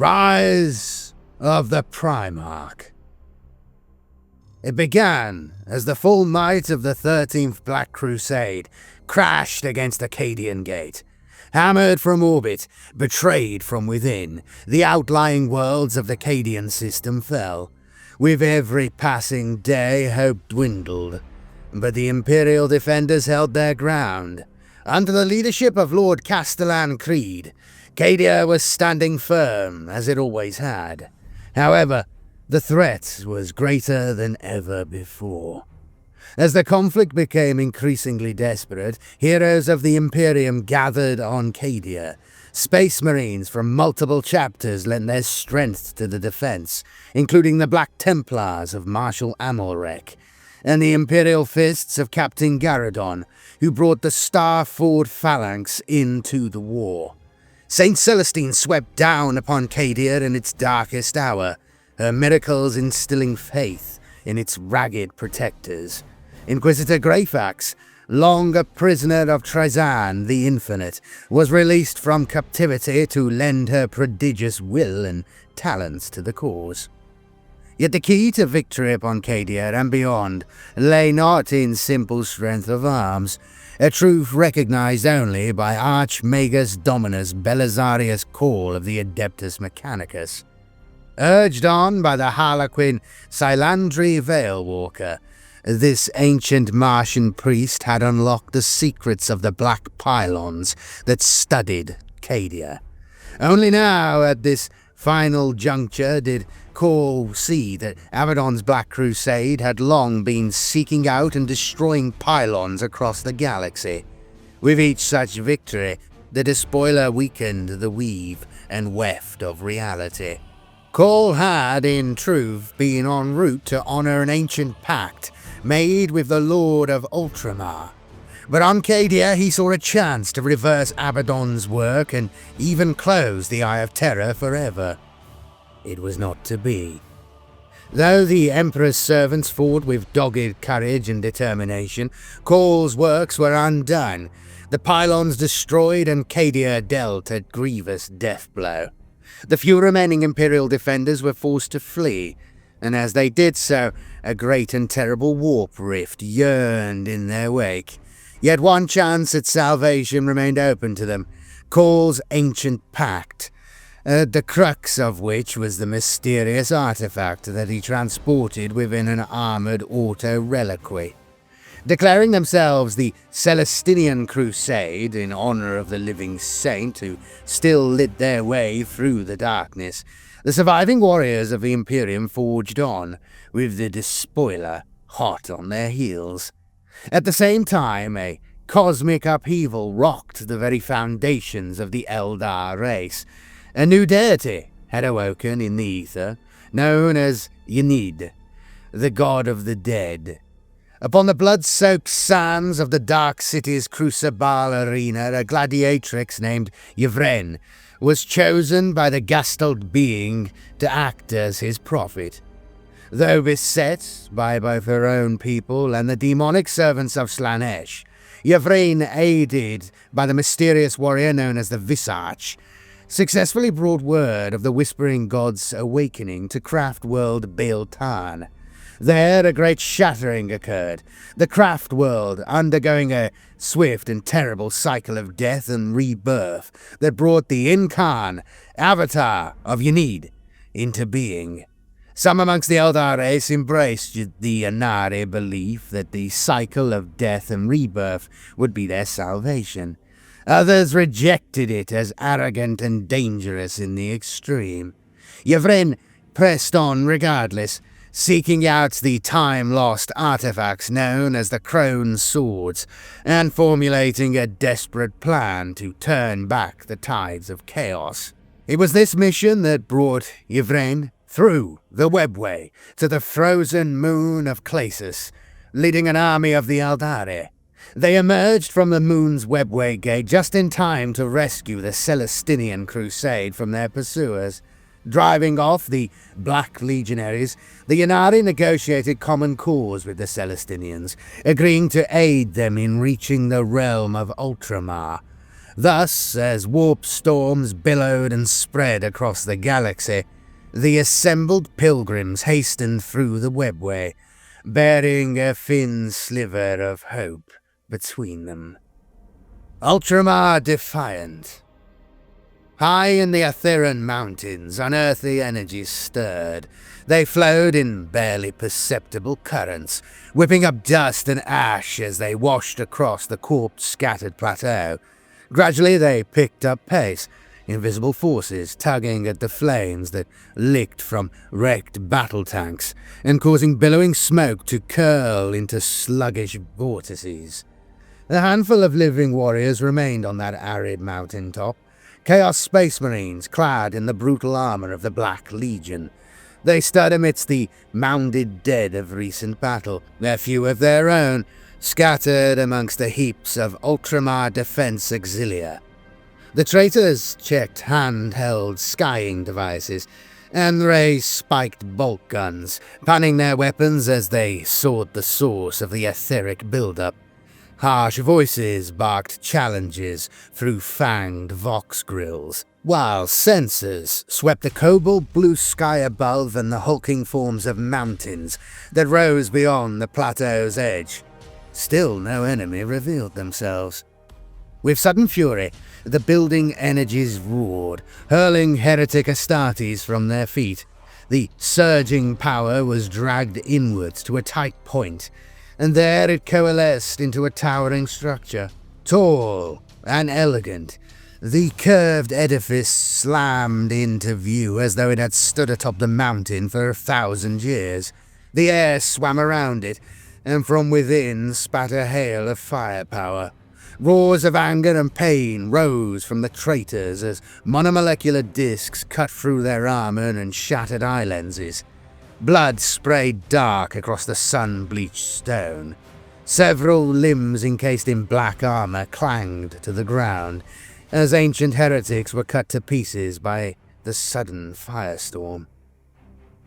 Rise of the Primarch. It began as the full might of the 13th Black Crusade crashed against Acadian Gate. Hammered from orbit, betrayed from within, the outlying worlds of the Cadian system fell. With every passing day, hope dwindled, but the Imperial defenders held their ground. Under the leadership of Lord Castellan Creed, Cadia was standing firm, as it always had. However, the threat was greater than ever before. As the conflict became increasingly desperate, heroes of the Imperium gathered on Cadia. Space Marines from multiple chapters lent their strength to the defense, including the Black Templars of Marshal Amalric, and the Imperial Fists of Captain Garradon, who brought the Star-Ford Phalanx into the war. Saint Celestine swept down upon Cadia in its darkest hour, her miracles instilling faith in its ragged protectors. Inquisitor Greyfax, long a prisoner of Trizan the Infinite, was released from captivity to lend her prodigious will and talents to the cause. Yet the key to victory upon Cadia and beyond lay not in simple strength of arms, a truth recognized only by Archmagus Dominus Belisarius Cawl of the Adeptus Mechanicus. Urged on by the Harlequin Silandri Veilwalker, this ancient Martian priest had unlocked the secrets of the black pylons that studied Cadia. Only now, at this final juncture, did Cawl see that Abaddon's Black Crusade had long been seeking out and destroying pylons across the galaxy. With each such victory, the despoiler weakened the weave and weft of reality. Cawl had, in truth, been en route to honor an ancient pact made with the Lord of Ultramar. But on Cadia he saw a chance to reverse Abaddon's work and even close the Eye of Terra forever. It was not to be. Though the Emperor's servants fought with dogged courage and determination, Cawl's works were undone, the pylons destroyed, and Cadia dealt a grievous death blow. The few remaining Imperial defenders were forced to flee, and as they did so, a great and terrible warp rift yearned in their wake. Yet one chance at salvation remained open to them, Cawl's ancient pact, the crux of which was the mysterious artifact that he transported within an armoured auto-reliquary. Declaring themselves the Celestinian Crusade in honour of the living saint who still lit their way through the darkness, the surviving warriors of the Imperium forged on, with the despoiler hot on their heels. At the same time, a cosmic upheaval rocked the very foundations of the Eldar race. A new deity had awoken in the ether, known as Ynid, the god of the dead. Upon the blood-soaked sands of the Dark City's Crucible arena, a gladiatrix named Yvren was chosen by the Gastald being to act as his prophet. Though beset by both her own people and the demonic servants of Slanesh, Yvren, aided by the mysterious warrior known as the Visage, successfully brought word of the Whispering God's awakening to Craft World Bael'Tarn. There a great shattering occurred, the Craft World undergoing a swift and terrible cycle of death and rebirth that brought the Incarn, avatar of Ynid, into being. Some amongst the Eldar race embraced the Anari belief that the cycle of death and rebirth would be their salvation. Others rejected it as arrogant and dangerous in the extreme. Yvren pressed on regardless, seeking out the time-lost artifacts known as the Crone Swords, and formulating a desperate plan to turn back the tides of chaos. It was this mission that brought Yvren through the webway to the frozen moon of Clasis, leading an army of the Eldari. They emerged from the moon's webway gate just in time to rescue the Celestinian Crusade from their pursuers. Driving off the Black Legionaries, the Ynari negotiated common cause with the Celestinians, agreeing to aid them in reaching the realm of Ultramar. Thus, as warp storms billowed and spread across the galaxy, the assembled pilgrims hastened through the webway, bearing a thin sliver of hope between them. Ultramar defiant. High in the Atheran mountains, unearthly energies stirred. They flowed in barely perceptible currents, whipping up dust and ash as they washed across the corpse-scattered plateau. Gradually they picked up pace, invisible forces tugging at the flames that licked from wrecked battle tanks and causing billowing smoke to curl into sluggish vortices. A handful of living warriors remained on that arid mountain top, Chaos Space Marines clad in the brutal armor of the Black Legion. They stood amidst the mounded dead of recent battle, a few of their own, scattered amongst the heaps of Ultramar defense auxilia. The traitors checked handheld skying devices and raised spiked bolt guns, panning their weapons as they sought the source of the etheric buildup. Harsh voices barked challenges through fanged vox grills, while sensors swept the cobalt blue sky above and the hulking forms of mountains that rose beyond the plateau's edge. Still no enemy revealed themselves. With sudden fury, the building energies roared, hurling heretic Astartes from their feet. The surging power was dragged inwards to a tight point, and there it coalesced into a towering structure. Tall and elegant, the curved edifice slammed into view as though it had stood atop the mountain for 1,000 years. The air swam around it, and from within spat a hail of firepower. Roars of anger and pain rose from the traitors as monomolecular discs cut through their armor and shattered eye lenses. Blood sprayed dark across the sun-bleached stone. Several limbs encased in black armor clanged to the ground as ancient heretics were cut to pieces by the sudden firestorm.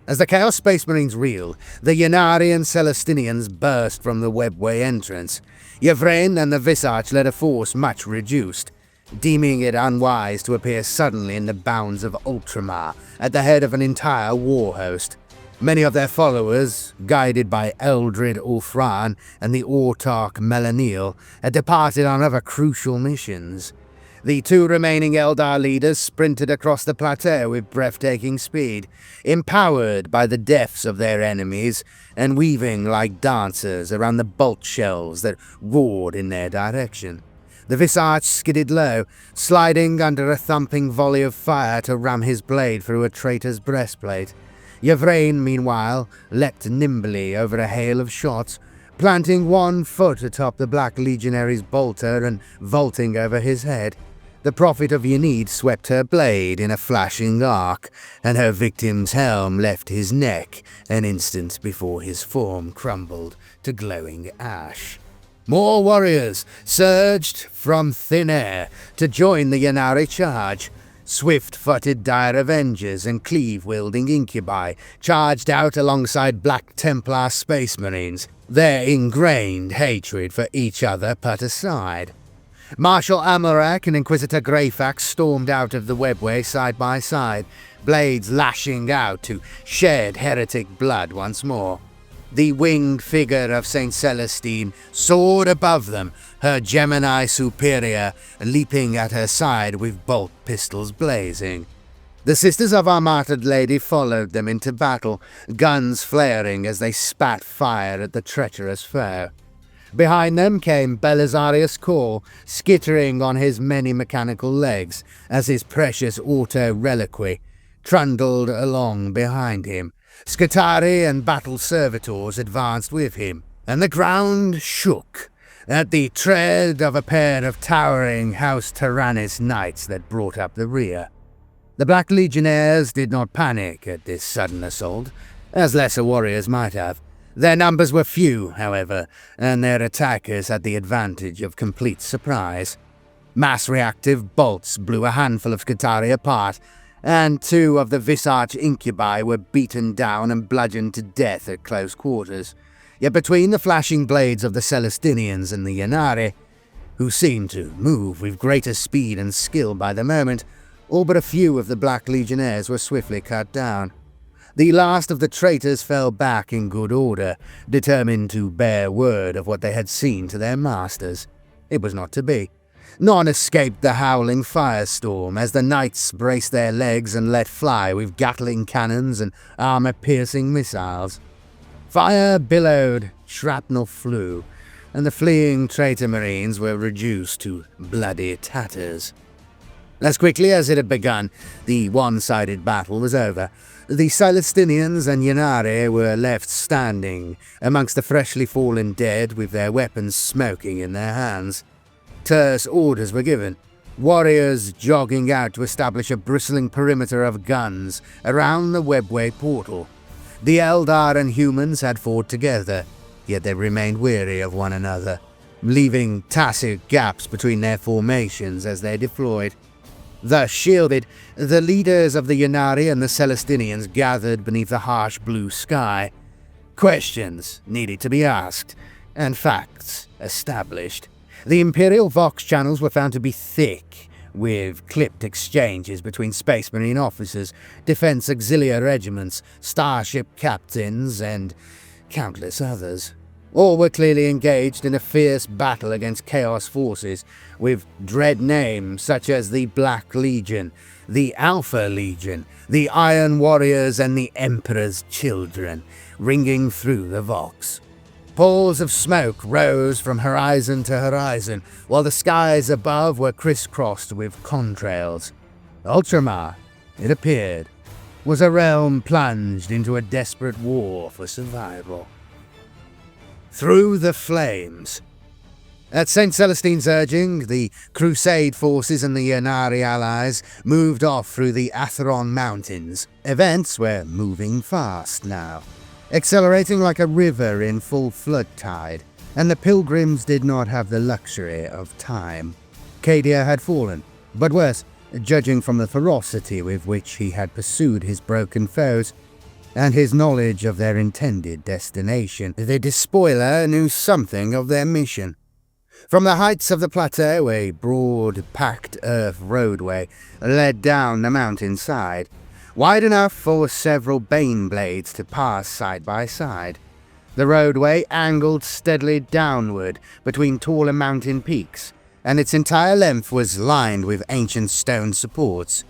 As the Chaos Space Marines reeled, the Ynnari and Celestinians burst from the webway entrance. Yvraine and the Visage led a force much reduced, deeming it unwise to appear suddenly in the bounds of Ultramar at the head of an entire war host. Many of their followers, guided by Eldred Ulfran and the autarch Melanil, had departed on other crucial missions. The two remaining Eldar leaders sprinted across the plateau with breathtaking speed, empowered by the deaths of their enemies and weaving like dancers around the bolt shells that roared in their direction. The Visage skidded low, sliding under a thumping volley of fire to ram his blade through a traitor's breastplate. Yvraine, meanwhile, leapt nimbly over a hail of shots, planting one foot atop the Black Legionary's bolter and vaulting over his head. The Prophet of Ynid swept her blade in a flashing arc, and her victim's helm left his neck an instant before his form crumbled to glowing ash. More warriors surged from thin air to join the Ynnari charge. Swift-footed dire avengers and cleave-wielding incubi charged out alongside Black Templar Space Marines, their ingrained hatred for each other put aside. Marshal Amorak and Inquisitor Greyfax stormed out of the webway side by side, blades lashing out to shed heretic blood once more. The winged figure of St. Celestine soared above them, her Gemini superior leaping at her side with bolt pistols blazing. The Sisters of our Martyred Lady followed them into battle, guns flaring as they spat fire at the treacherous foe. Behind them came Belisarius Cawl, skittering on his many mechanical legs as his precious auto-reliquary trundled along behind him. Scutari and battle servitors advanced with him, and the ground shook at the tread of a pair of towering House Tyrannus knights that brought up the rear. The Black Legionnaires did not panic at this sudden assault, as lesser warriors might have. Their numbers were few, however, and their attackers had the advantage of complete surprise. Mass-reactive bolts blew a handful of Scutari apart, and two of the Visage incubi were beaten down and bludgeoned to death at close quarters. Yet between the flashing blades of the Celestinians and the Ynnari, who seemed to move with greater speed and skill by the moment. All but a few of the Black Legionnaires were swiftly cut down. The last of the traitors fell back in good order, determined to bear word of what they had seen to their masters. It was not to be. None escaped the howling firestorm as the knights braced their legs and let fly with Gatling cannons and armor-piercing missiles. Fire billowed, shrapnel flew, and the fleeing traitor marines were reduced to bloody tatters. As quickly as it had begun, the one-sided battle was over. The Celestinians and Ynnari were left standing amongst the freshly fallen dead with their weapons smoking in their hands. Terse orders were given, warriors jogging out to establish a bristling perimeter of guns around the webway portal. The Eldar and humans had fought together, yet they remained weary of one another, leaving tacit gaps between their formations as they deployed. Thus shielded, the leaders of the Ynnari and the Celestinians gathered beneath the harsh blue sky. Questions needed to be asked, and facts established. The Imperial Vox channels were found to be thick, with clipped exchanges between Space Marine officers, Defense Auxiliary regiments, starship captains, and countless others. All were clearly engaged in a fierce battle against Chaos forces, with dread names such as the Black Legion, the Alpha Legion, the Iron Warriors, and the Emperor's Children, ringing through the Vox. Palls of smoke rose from horizon to horizon, while the skies above were crisscrossed with contrails. Ultramar, it appeared, was a realm plunged into a desperate war for survival. Through the flames. At St. Celestine's urging, the Crusade forces and the Ynnari allies moved off through the Atheron Mountains. Events were moving fast now, accelerating like a river in full flood tide, and the pilgrims did not have the luxury of time. Cadia had fallen, but worse, judging from the ferocity with which he had pursued his broken foes, and his knowledge of their intended destination, the despoiler knew something of their mission. From the heights of the plateau, a broad, packed earth roadway led down the mountainside, wide enough for several bane blades to pass side by side. The roadway angled steadily downward between taller mountain peaks, and its entire length was lined with ancient stone supports.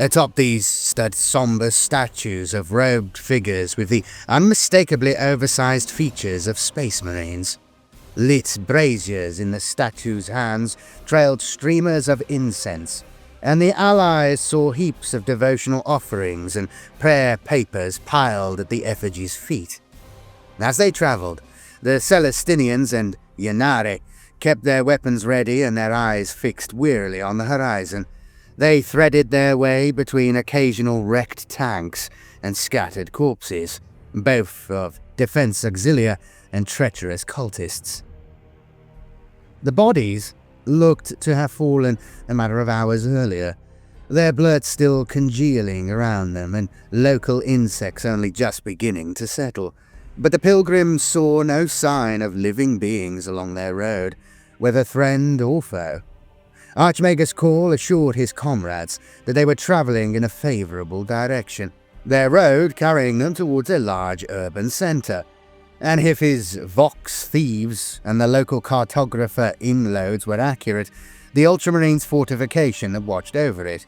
Atop these stood somber statues of robed figures with the unmistakably oversized features of Space Marines. Lit braziers in the statues' hands trailed streamers of incense, and the allies saw heaps of devotional offerings and prayer papers piled at the effigies' feet. As they traveled, the Celestinians and Ynnari kept their weapons ready and their eyes fixed wearily on the horizon. They threaded their way between occasional wrecked tanks and scattered corpses, both of Defense Auxiliary and treacherous cultists. The bodies looked to have fallen a matter of hours earlier, their blood still congealing around them and local insects only just beginning to settle. But the pilgrims saw no sign of living beings along their road, whether friend or foe. Archmagus Cawl assured his comrades that they were traveling in a favorable direction, their road carrying them towards a large urban center. And if his Vox thieves and the local cartographer inloads were accurate, the Ultramarines fortification had watched over it.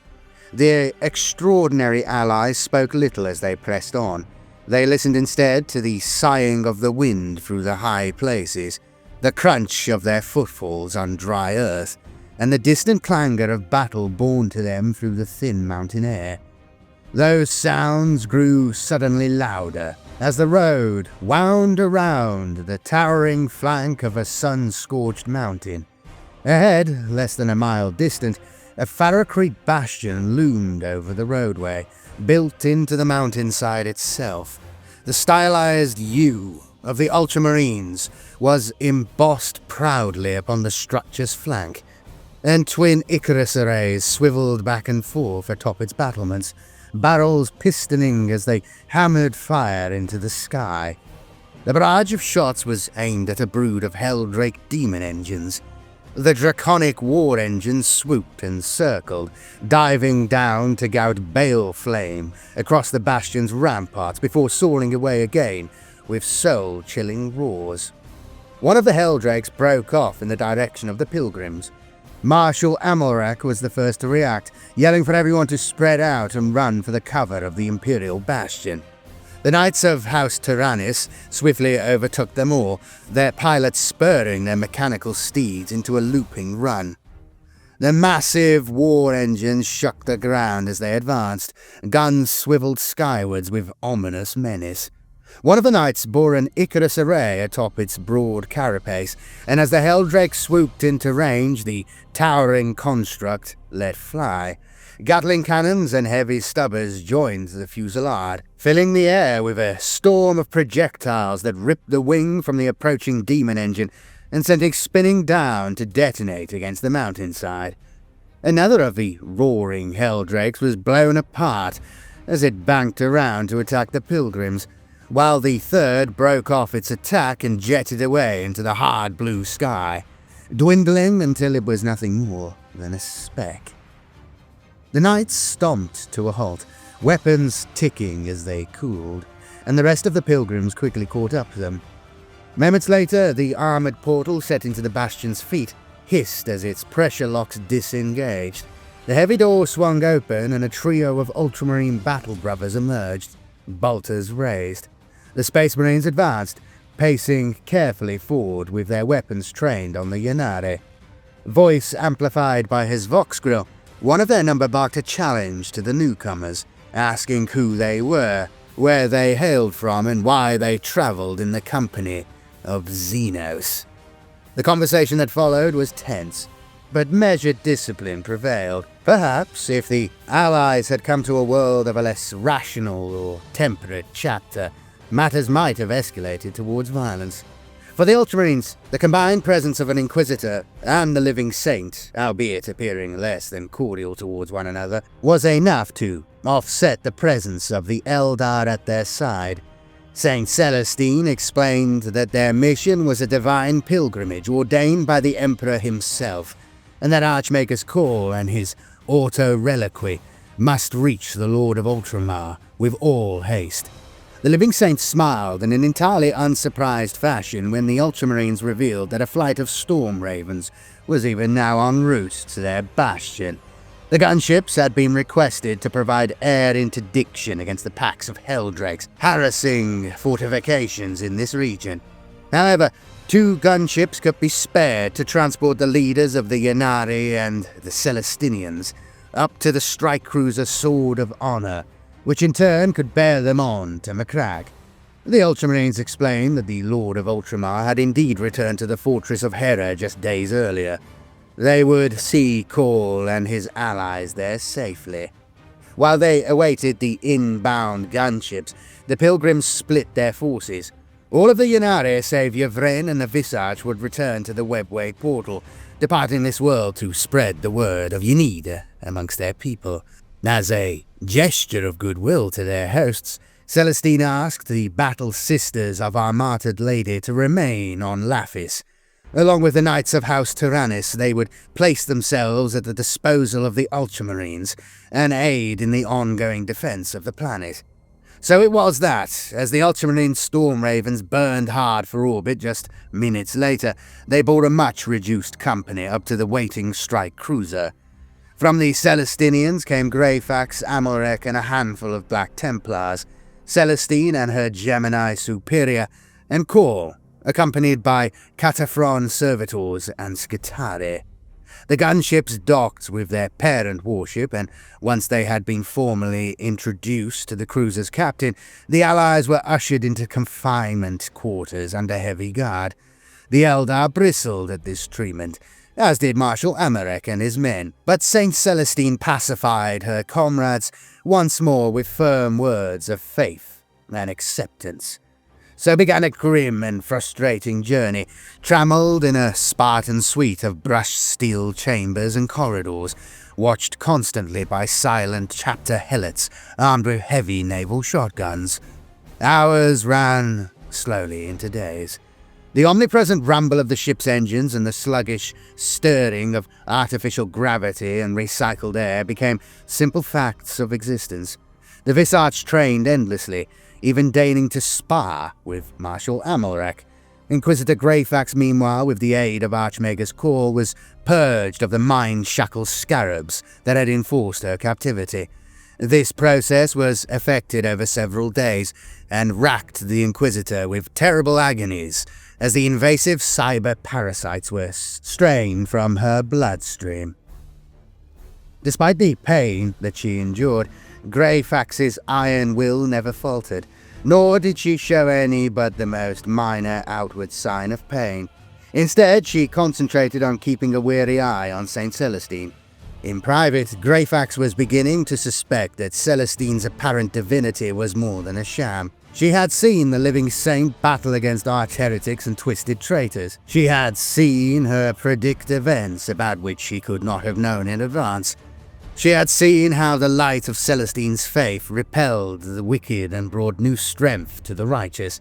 The extraordinary allies spoke little as they pressed on. They listened instead to the sighing of the wind through the high places, the crunch of their footfalls on dry earth, and the distant clangor of battle borne to them through the thin mountain air. Those sounds grew suddenly louder as the road wound around the towering flank of a sun-scorched mountain. Ahead, less than a mile distant, a Farrakreet bastion loomed over the roadway, built into the mountainside itself. The stylized U of the Ultramarines was embossed proudly upon the structure's flank, and twin Icarus arrays swiveled back and forth atop its battlements, barrels pistoning as they hammered fire into the sky. The barrage of shots was aimed at a brood of Helldrake demon engines. The draconic war engines swooped and circled, diving down to gout bale flame across the bastion's ramparts before soaring away again with soul-chilling roars. One of the Helldrakes broke off in the direction of the pilgrims. Marshal Amalric was the first to react, yelling for everyone to spread out and run for the cover of the Imperial bastion. The Knights of House Tyrannus swiftly overtook them all, their pilots spurring their mechanical steeds into a looping run. The massive war engines shook the ground as they advanced, guns swiveled skywards with ominous menace. One of the knights bore an Icarus array atop its broad carapace, and as the Helldrake swooped into range, the towering construct let fly. Gatling cannons and heavy stubbers joined the fusillade, filling the air with a storm of projectiles that ripped the wing from the approaching demon engine and sent it spinning down to detonate against the mountainside. Another of the roaring Helldrakes was blown apart as it banked around to attack the pilgrims, while the third broke off its attack and jetted away into the hard blue sky, dwindling until it was nothing more than a speck. The knights stomped to a halt, weapons ticking as they cooled, and the rest of the pilgrims quickly caught up to them. Moments later, the armoured portal set into the bastion's feet hissed as its pressure locks disengaged. The heavy door swung open and a trio of Ultramarine battle brothers emerged, bolters raised. The Space Marines advanced, pacing carefully forward with their weapons trained on the Ynnari. Voice amplified by his vox grill, one of their number barked a challenge to the newcomers, asking who they were, where they hailed from, and why they travelled in the company of Xenos. The conversation that followed was tense, but measured discipline prevailed. Perhaps if the Allies had come to a world of a less rational or temperate chapter, matters might have escalated towards violence. For the Ultramarines, the combined presence of an Inquisitor and the Living Saint, albeit appearing less than cordial towards one another, was enough to offset the presence of the Eldar at their side. Saint Celestine explained that their mission was a divine pilgrimage ordained by the Emperor himself, and that Archmaker's Cawl and his auto-reliquy must reach the Lord of Ultramar with all haste. The Living Saint smiled in an entirely unsurprised fashion when the Ultramarines revealed that a flight of storm ravens was even now en route to their bastion. The gunships had been requested to provide air interdiction against the packs of Helldrakes harassing fortifications in this region. However, 2 gunships could be spared to transport the leaders of the Ynnari and the Celestinians up to the strike cruiser Sword of Honor, which in turn could bear them on to Macragge. The Ultramarines explained that the Lord of Ultramar had indeed returned to the fortress of Hera just days earlier. They would see Cawl and his allies there safely. While they awaited the inbound gunships, the pilgrims split their forces. All of the Ynnari save Yvraine and the Visage would return to the Webway portal, departing this world to spread the word of Ynida amongst their people. As a gesture of goodwill to their hosts, Celestine asked the battle sisters of our martyred lady to remain on Laphis. Along with the Knights of House Tyrannus, they would place themselves at the disposal of the Ultramarines and aid in the ongoing defense of the planet. So it was that, as the Ultramarine Storm Ravens burned hard for orbit just minutes later, they bore a much-reduced company up to the waiting strike cruiser. From the Celestinians came Greyfax, Amalric, and a handful of Black Templars, Celestine and her Gemini superior, and Cawl, accompanied by Cataphren servitors and Skitarii. The gunships docked with their parent warship, and once they had been formally introduced to the cruiser's captain, the Allies were ushered into confinement quarters under heavy guard. The Eldar bristled at this treatment, as did Marshal Amalric and his men, but Saint Celestine pacified her comrades once more with firm words of faith and acceptance. So began a grim and frustrating journey, trammelled in a Spartan suite of brushed steel chambers and corridors, watched constantly by silent chapter helots armed with heavy naval shotguns. Hours ran slowly into days. The omnipresent rumble of the ship's engines and the sluggish stirring of artificial gravity and recycled air became simple facts of existence. The Visage trained endlessly, even deigning to spar with Marshal Amalric. Inquisitor Greyfax, meanwhile, with the aid of Archmagus Cawl, was purged of the mind-shackled scarabs that had enforced her captivity. This process was effected over several days, and racked the Inquisitor with terrible agonies as the invasive cyber parasites were strained from her bloodstream. Despite the pain that she endured, Greyfax's iron will never faltered, nor did she show any but the most minor outward sign of pain. Instead, she concentrated on keeping a wary eye on St. Celestine. In private, Greyfax was beginning to suspect that Celestine's apparent divinity was more than a sham. She had seen the living saint battle against arch heretics and twisted traitors. She had seen her predict events about which she could not have known in advance. She had seen how the light of Celestine's faith repelled the wicked and brought new strength to the righteous.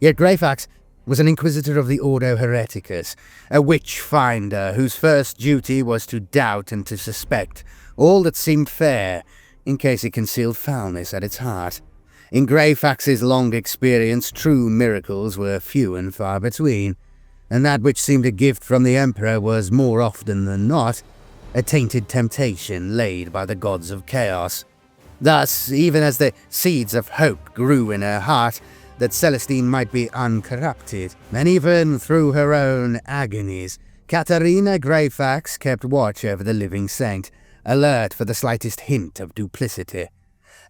Yet Greyfax was an inquisitor of the Ordo Hereticus, a witch-finder whose first duty was to doubt and to suspect all that seemed fair, in case it concealed foulness at its heart. In Greyfax's long experience, true miracles were few and far between, and that which seemed a gift from the Emperor was more often than not a tainted temptation laid by the gods of chaos. Thus, even as the seeds of hope grew in her heart that Celestine might be uncorrupted, and even through her own agonies, Katarina Greyfax kept watch over the living saint, alert for the slightest hint of duplicity.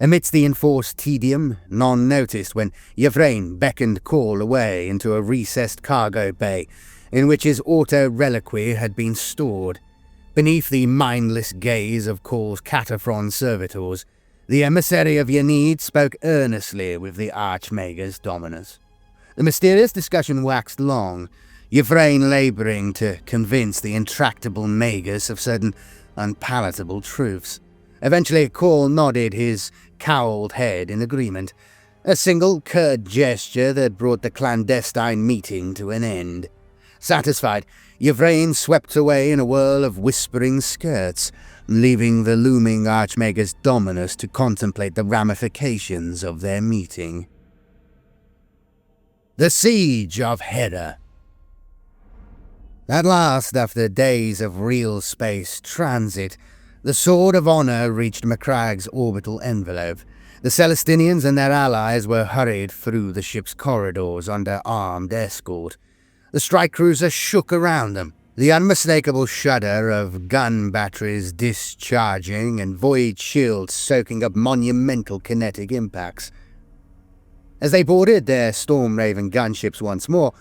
Amidst the enforced tedium, none noticed when Yvraine beckoned Cawl away into a recessed cargo bay in which his auto-reliquary had been stored. Beneath the mindless gaze of Cawl's Cataphron servitors, the emissary of Yanid spoke earnestly with the Archmagus Dominus. The mysterious discussion waxed long, Yvraine labouring to convince the intractable Magus of certain unpalatable truths. Eventually, Cawl nodded his cowled head in agreement, a single curt gesture that brought the clandestine meeting to an end. Satisfied, Yvraine swept away in a whirl of whispering skirts, leaving the looming Archmagus Dominus to contemplate the ramifications of their meeting. The Siege of Terra. At last, after days of real space transit, the Sword of Honor reached Macragge's orbital envelope. The Celestinians and their allies were hurried through the ship's corridors under armed escort. The strike cruiser shook around them, the unmistakable shudder of gun batteries discharging and void shields soaking up monumental kinetic impacts. As they boarded their Storm Raven gunships once more,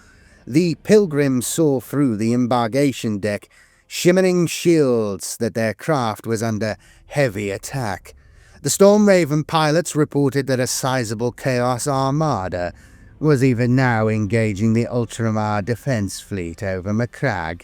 the pilgrims saw through the embarkation deck shimmering shields that their craft was under heavy attack. The Storm Raven pilots reported that a sizable Chaos Armada was even now engaging the Ultramar defense fleet over Macragge,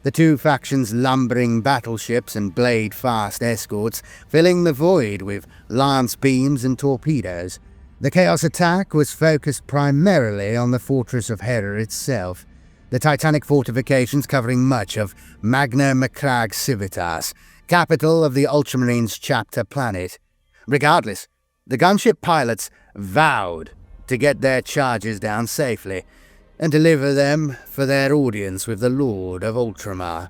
the two factions' lumbering battleships and blade-fast escorts filling the void with lance beams and torpedoes. The Chaos attack was focused primarily on the fortress of Terra itself, the titanic fortifications covering much of Magna Macragge Civitas, capital of the Ultramarines chapter planet. Regardless, the gunship pilots vowed to get their charges down safely and deliver them for their audience with the Lord of Ultramar.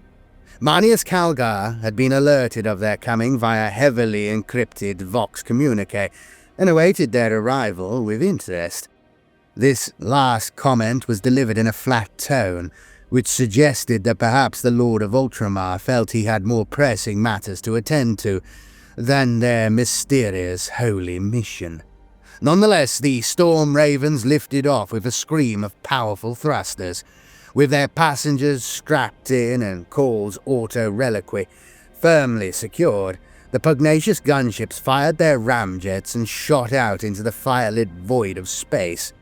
Manius Calgar had been alerted of their coming via heavily encrypted Vox communique and awaited their arrival with interest. This last comment was delivered in a flat tone, which suggested that perhaps the Lord of Ultramar felt he had more pressing matters to attend to than their mysterious holy mission. Nonetheless, the Storm Ravens lifted off with a scream of powerful thrusters. With their passengers strapped in and Cawl's auto-reliquary firmly secured, the pugnacious gunships fired their ramjets and shot out into the firelit void of space.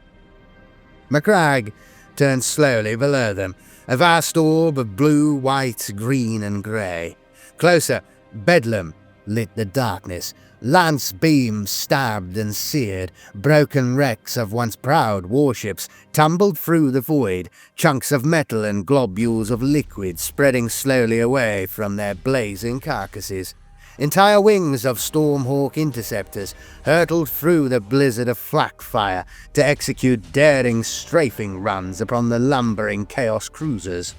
Macragge turned slowly below them, a vast orb of blue, white, green, and grey. Closer, Bedlam lit the darkness, Lance beams stabbed and seared, broken wrecks of once proud warships tumbled through the void, chunks of metal and globules of liquid spreading slowly away from their blazing carcasses. Entire wings of Stormhawk interceptors hurtled through the blizzard of flak fire to execute daring strafing runs upon the lumbering Chaos cruisers.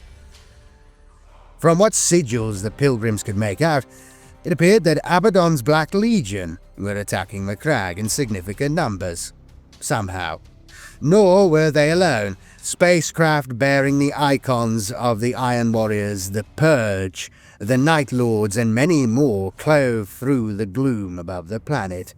From what sigils the pilgrims could make out, it appeared that Abaddon's Black Legion were attacking Macragge in significant numbers. Somehow. Nor were they alone. Spacecraft bearing the icons of the Iron Warriors, the Purge, the Night Lords, and many more clove through the gloom above the planet.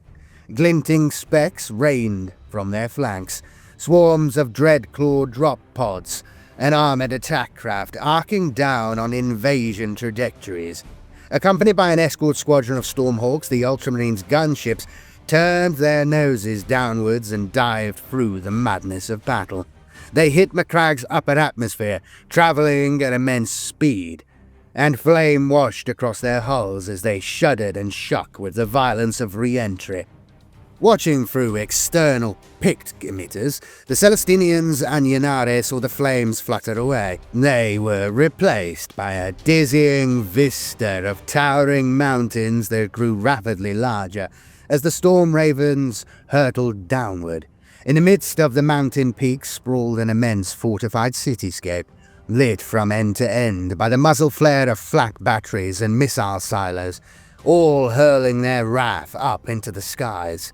Glinting specks rained from their flanks, swarms of dread-clawed drop pods, and armored attack craft arcing down on invasion trajectories. Accompanied by an escort squadron of Stormhawks, the Ultramarines gunships turned their noses downwards and dived through the madness of battle. They hit Macragge's upper atmosphere, travelling at immense speed, and flame washed across their hulls as they shuddered and shook with the violence of re-entry. Watching through external pict emitters, the Celestinians and Ynnari saw the flames flutter away. They were replaced by a dizzying vista of towering mountains that grew rapidly larger as the storm ravens hurtled downward. In the midst of the mountain peaks sprawled an immense fortified cityscape, lit from end to end by the muzzle flare of flak batteries and missile silos, all hurling their wrath up into the skies.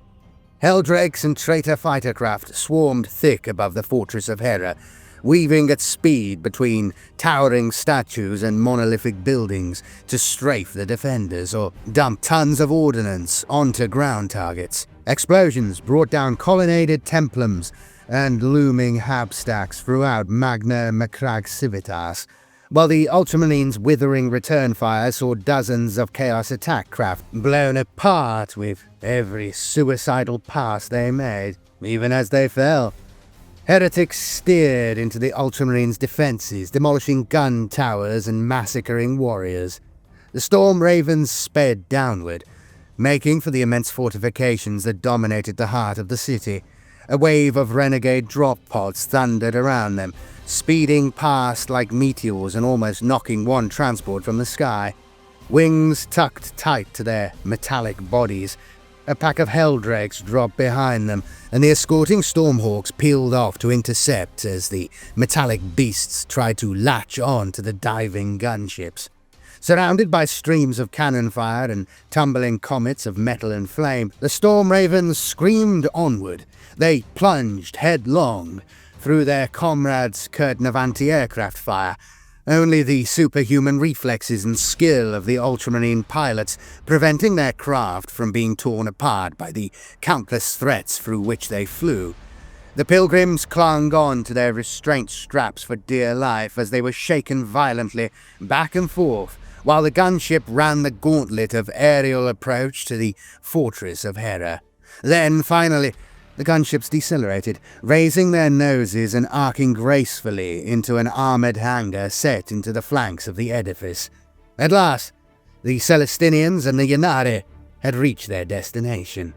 Helldrakes and traitor fighter craft swarmed thick above the fortress of Terra, weaving at speed between towering statues and monolithic buildings to strafe the defenders or dump tons of ordnance onto ground targets. Explosions brought down colonnaded templums and looming habstacks throughout Magna Macragge Civitas, while the Ultramarines' withering return fire saw dozens of Chaos attack craft blown apart with every suicidal pass they made, even as they fell. Heretics steered into the Ultramarines' defences, demolishing gun towers and massacring warriors. The Storm Ravens sped downward, making for the immense fortifications that dominated the heart of the city. A wave of renegade drop pods thundered around them, speeding past like meteors and almost knocking one transport from the sky. Wings tucked tight to their metallic bodies, a pack of Helldrakes dropped behind them, and the escorting Stormhawks peeled off to intercept as the metallic beasts tried to latch on to the diving gunships. Surrounded by streams of cannon fire and tumbling comets of metal and flame, the Storm Ravens screamed onward. They plunged headlong through their comrades' curtain of anti-aircraft fire, only the superhuman reflexes and skill of the Ultramarine pilots preventing their craft from being torn apart by the countless threats through which they flew. The pilgrims clung on to their restraint straps for dear life as they were shaken violently back and forth, while the gunship ran the gauntlet of aerial approach to the fortress of Terra. Then, finally, the gunships decelerated, raising their noses and arcing gracefully into an armoured hangar set into the flanks of the edifice. At last, the Celestinians and the Ynnari had reached their destination.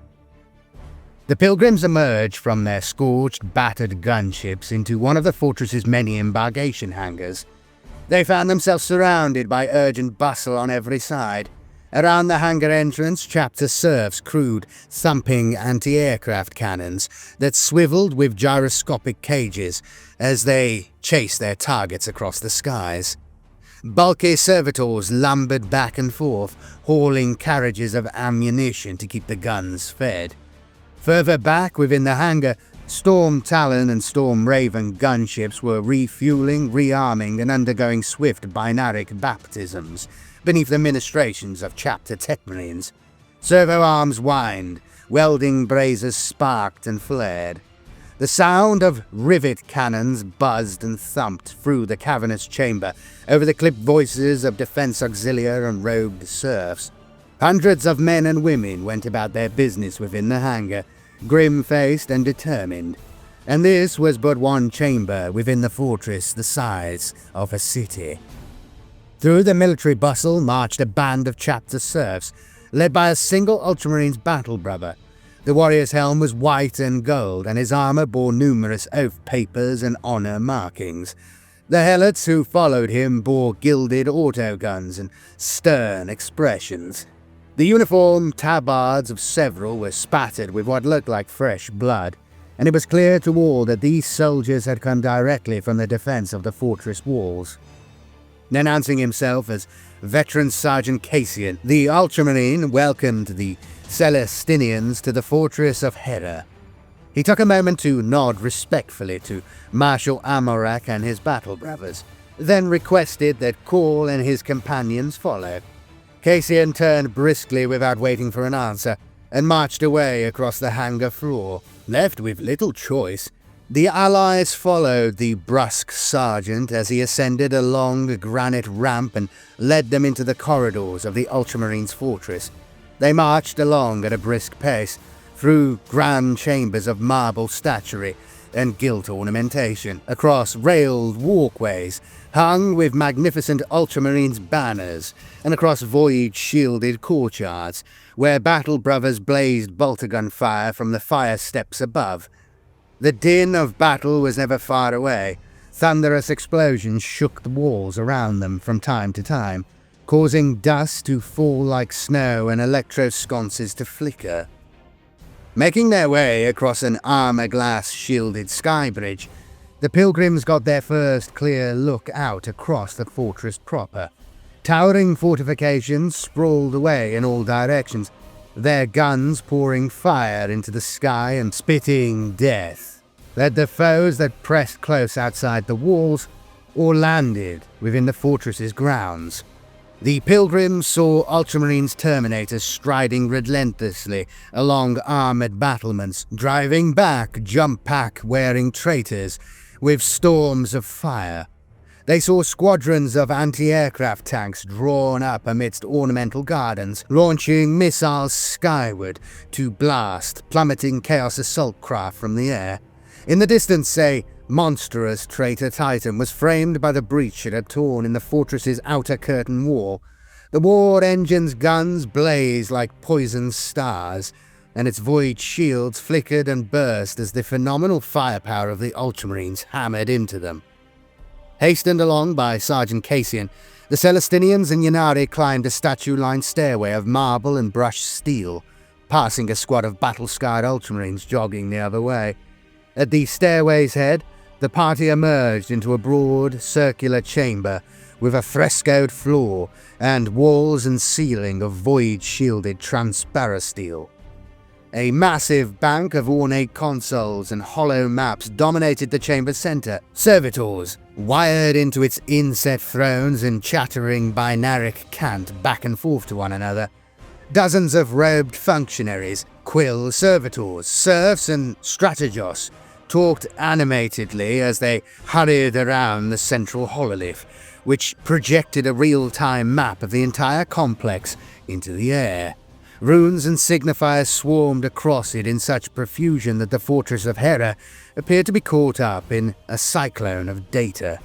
The pilgrims emerged from their scorched, battered gunships into one of the fortress's many embarkation hangars. They found themselves surrounded by urgent bustle on every side. Around the hangar entrance, chapter serfs crewed thumping anti-aircraft cannons that swiveled with gyroscopic cages as they chased their targets across the skies. Bulky servitors lumbered back and forth, hauling carriages of ammunition to keep the guns fed. Further back within the hangar, Storm Talon and Storm Raven gunships were refueling, rearming, and undergoing swift binaric baptisms beneath the ministrations of chapter tech marines. Servo arms whined, welding braziers sparked and flared. The sound of rivet cannons buzzed and thumped through the cavernous chamber over the clipped voices of defense auxiliar and robed serfs. Hundreds of men and women went about their business within the hangar, grim-faced and determined. And this was but one chamber within the fortress the size of a city. Through the military bustle marched a band of chapter serfs, led by a single Ultramarines battle brother. The warrior's helm was white and gold, and his armor bore numerous oath papers and honor markings. The helots who followed him bore gilded autoguns and stern expressions. The uniformed tabards of several were spattered with what looked like fresh blood, and it was clear to all that these soldiers had come directly from the defense of the fortress walls. Announcing himself as veteran Sergeant Cassian, the Ultramarine welcomed the Celestinians to the fortress of Terra. He took a moment to nod respectfully to Marshal Amorak and his battle brothers, then requested that Cawl and his companions follow. Cassian turned briskly without waiting for an answer, and marched away across the hangar floor. Left with little choice, the allies followed the brusque sergeant as he ascended a long granite ramp and led them into the corridors of the Ultramarines' fortress. They marched along at a brisk pace, through grand chambers of marble statuary and gilt ornamentation, across railed walkways hung with magnificent Ultramarines banners, and across void-shielded courtyards, where battle brothers blazed boltergun fire from the fire steps above. The din of battle was never far away. Thunderous explosions shook the walls around them from time to time, causing dust to fall like snow and electro-sconces to flicker. Making their way across an armor-glass-shielded sky bridge, the pilgrims got their first clear look out across the fortress proper. Towering fortifications sprawled away in all directions, their guns pouring fire into the sky and spitting death at the foes that pressed close outside the walls or landed within the fortress's grounds. The pilgrims saw Ultramarines Terminators striding relentlessly along armored battlements, driving back jump-pack-wearing traitors with storms of fire. They saw squadrons of anti-aircraft tanks drawn up amidst ornamental gardens, launching missiles skyward to blast plummeting Chaos Assault craft from the air. In the distance, a monstrous traitor Titan was framed by the breach it had torn in the fortress's outer curtain wall. The war engine's guns blazed like poisoned stars, and its void shields flickered and burst as the phenomenal firepower of the Ultramarines hammered into them. Hastened along by Sergeant Cassian, the Celestinians and Ynnari climbed a statue-lined stairway of marble and brushed steel, passing a squad of battle-scarred Ultramarines jogging the other way. At the stairway's head, the party emerged into a broad, circular chamber with a frescoed floor and walls and ceiling of void-shielded transparasteel. A massive bank of ornate consoles and hollow maps dominated the chamber's center. Servitors, wired into its inset thrones and chattering binaric cant back and forth to one another. Dozens of robed functionaries, quill servitors, serfs and strategos, talked animatedly as they hurried around the central hololith, which projected a real-time map of the entire complex into the air. Runes and signifiers swarmed across it in such profusion that the fortress of Terra appeared to be caught up in a cyclone of data.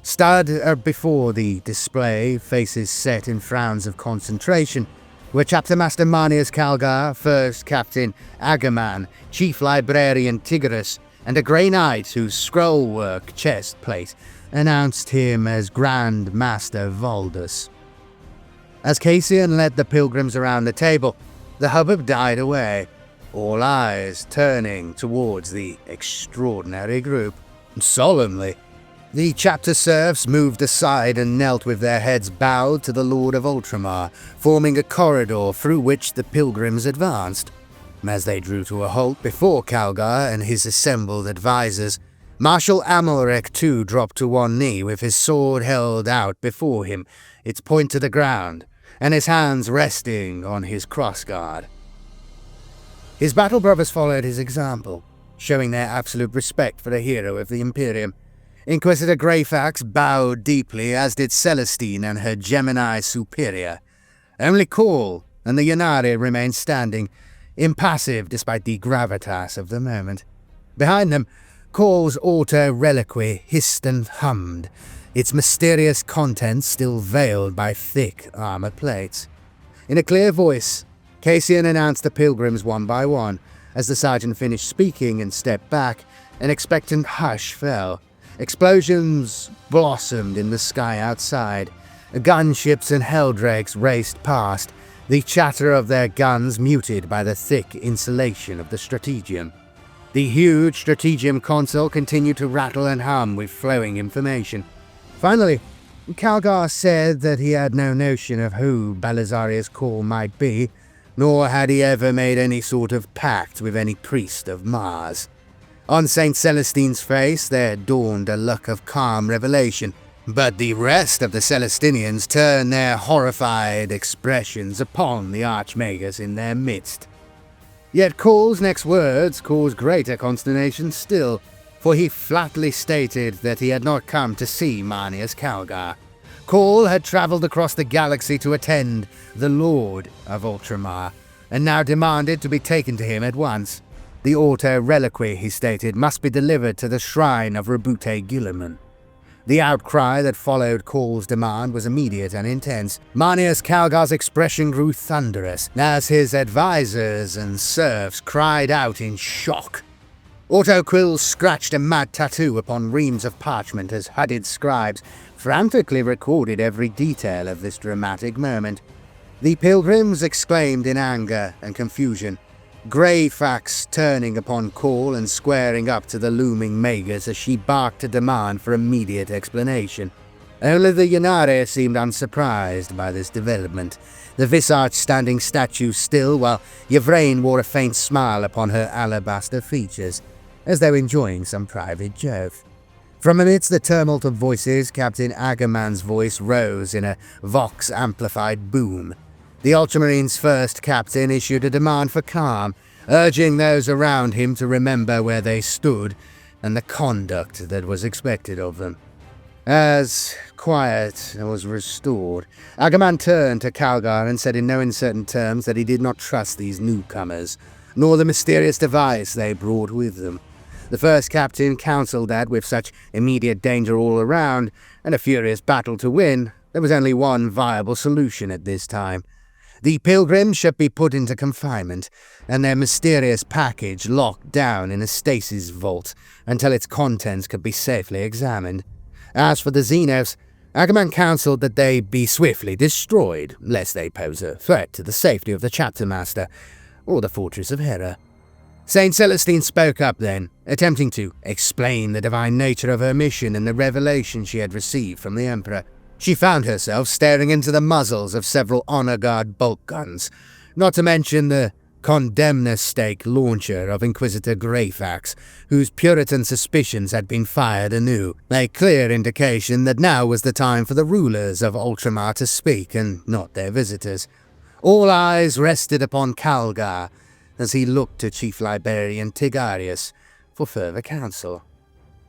Stood before the display, faces set in frowns of concentration, were Chapter Master Manius Calgar, First Captain Agaman, Chief Librarian Tigris, and a Grey Knight whose scrollwork chest plate announced him as Grand Master Valdus. As Cassian led the pilgrims around the table, the hubbub died away, all eyes turning towards the extraordinary group. Solemnly, the chapter serfs moved aside and knelt with their heads bowed to the Lord of Ultramar, forming a corridor through which the pilgrims advanced. As they drew to a halt before Calgar and his assembled advisors, Marshal Amalric too dropped to one knee with his sword held out before him, its point to the ground, and his hands resting on his crossguard. His battle brothers followed his example, showing their absolute respect for the hero of the Imperium. Inquisitor Greyfax bowed deeply, as did Celestine and her Gemini superior. Only Cawl and the Ynnari remained standing, impassive despite the gravitas of the moment. Behind them, Cawl's auto-reliquary hissed and hummed, its mysterious contents still veiled by thick armor plates. In a clear voice, Cassian announced the pilgrims one by one. As the sergeant finished speaking and stepped back, an expectant hush fell. Explosions blossomed in the sky outside. Gunships and helldrakes raced past, the chatter of their guns muted by the thick insulation of the Strategium. The huge Strategium console continued to rattle and hum with flowing information. Finally, Calgar said that he had no notion of who Belisarius Cawl might be, nor had he ever made any sort of pact with any priest of Mars. On St. Celestine's face there dawned a look of calm revelation, but the rest of the Celestinians turned their horrified expressions upon the Archmagus in their midst. Yet Cawl's next words caused greater consternation still, for he flatly stated that he had not come to see Marneus Calgar. Cawl had travelled across the galaxy to attend the Lord of Ultramar, and now demanded to be taken to him at once. The auto-reliquary, he stated, must be delivered to the shrine of Roboute Guilliman. The outcry that followed Cawl's demand was immediate and intense. Marneus Calgar's expression grew thunderous, as his advisors and serfs cried out in shock. Autoquills scratched a mad tattoo upon reams of parchment as hooded scribes frantically recorded every detail of this dramatic moment. The pilgrims exclaimed in anger and confusion, Greyfax turning upon Cawl and squaring up to the looming Magus as she barked a demand for immediate explanation. Only the Ynnari seemed unsurprised by this development, the visage standing statue still, while Yvraine wore a faint smile upon her alabaster features, as though enjoying some private joke. From amidst the tumult of voices, Captain Agamemnon's voice rose in a vox-amplified boom. The Ultramarines' first captain issued a demand for calm, urging those around him to remember where they stood and the conduct that was expected of them. As quiet was restored, Agamemnon turned to Calgar and said in no uncertain terms that he did not trust these newcomers, nor the mysterious device they brought with them. The first captain counselled that, with such immediate danger all around, and a furious battle to win, there was only one viable solution at this time. The pilgrims should be put into confinement, and their mysterious package locked down in a stasis vault until its contents could be safely examined. As for the Xenos, Agamemnon counselled that they be swiftly destroyed, lest they pose a threat to the safety of the chapter master, or the fortress of Hera. St. Celestine spoke up then, attempting to explain the divine nature of her mission and the revelation she had received from the Emperor. She found herself staring into the muzzles of several honor guard bolt guns, not to mention the Condemnus stake launcher of Inquisitor Greyfax, whose Puritan suspicions had been fired anew, a clear indication that now was the time for the rulers of Ultramar to speak and not their visitors. All eyes rested upon Calgar as he looked to Chief Librarian Tigarius for further counsel.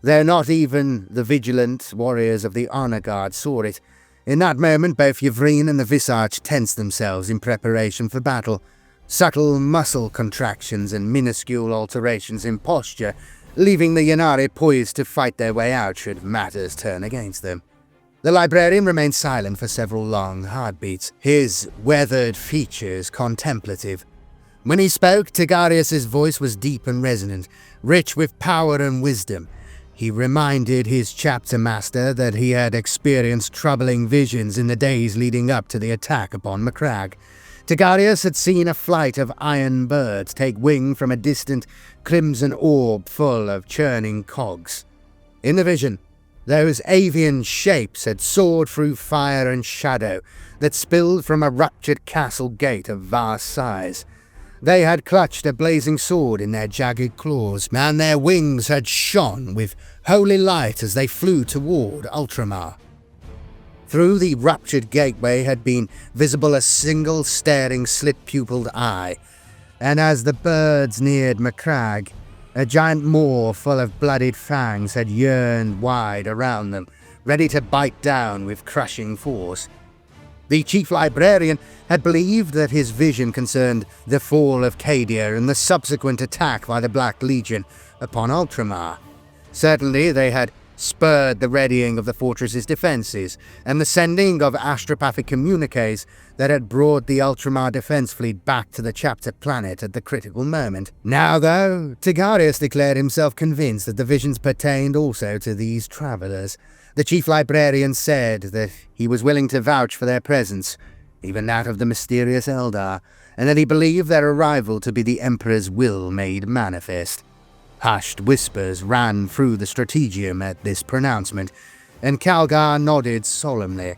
Though not even the vigilant warriors of the Honor Guard saw it, in that moment both Yvraine and the Visage tensed themselves in preparation for battle. Subtle muscle contractions and minuscule alterations in posture, leaving the Ynnari poised to fight their way out should matters turn against them. The librarian remained silent for several long heartbeats, his weathered features contemplative. When he spoke, Tigarius's voice was deep and resonant, rich with power and wisdom. He reminded his chapter master that he had experienced troubling visions in the days leading up to the attack upon Macragge. Tigarius had seen a flight of iron birds take wing from a distant crimson orb full of churning cogs. In the vision, those avian shapes had soared through fire and shadow that spilled from a ruptured castle gate of vast size. They had clutched a blazing sword in their jagged claws, and their wings had shone with holy light as they flew toward Ultramar. Through the ruptured gateway had been visible a single staring slit-pupilled eye, and as the birds neared Macragge, a giant maw full of bloodied fangs had yearned wide around them, ready to bite down with crushing force. The chief librarian had believed that his vision concerned the Fall of Cadia and the subsequent attack by the Black Legion upon Ultramar. Certainly they had spurred the readying of the fortress's defences and the sending of astropathic communiques that had brought the Ultramar defence fleet back to the chapter planet at the critical moment. Now, though, Tigarius declared himself convinced that the visions pertained also to these travellers. The chief librarian said that he was willing to vouch for their presence, even that of the mysterious Eldar, and that he believed their arrival to be the Emperor's will made manifest. Hushed whispers ran through the strategium at this pronouncement, and Calgar nodded solemnly.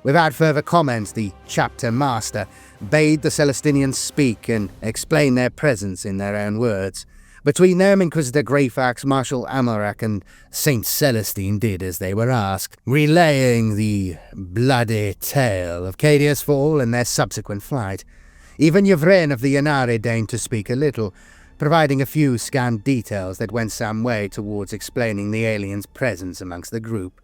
Without further comment, the chapter master bade the Celestinians speak and explain their presence in their own words. Between them, Inquisitor Greyfax, Marshal Amalrac, and Saint Celestine did as they were asked, relaying the bloody tale of Cadia's fall and their subsequent flight. Even Yvraine of the Yanari deigned to speak a little, providing a few scant details that went some way towards explaining the aliens' presence amongst the group.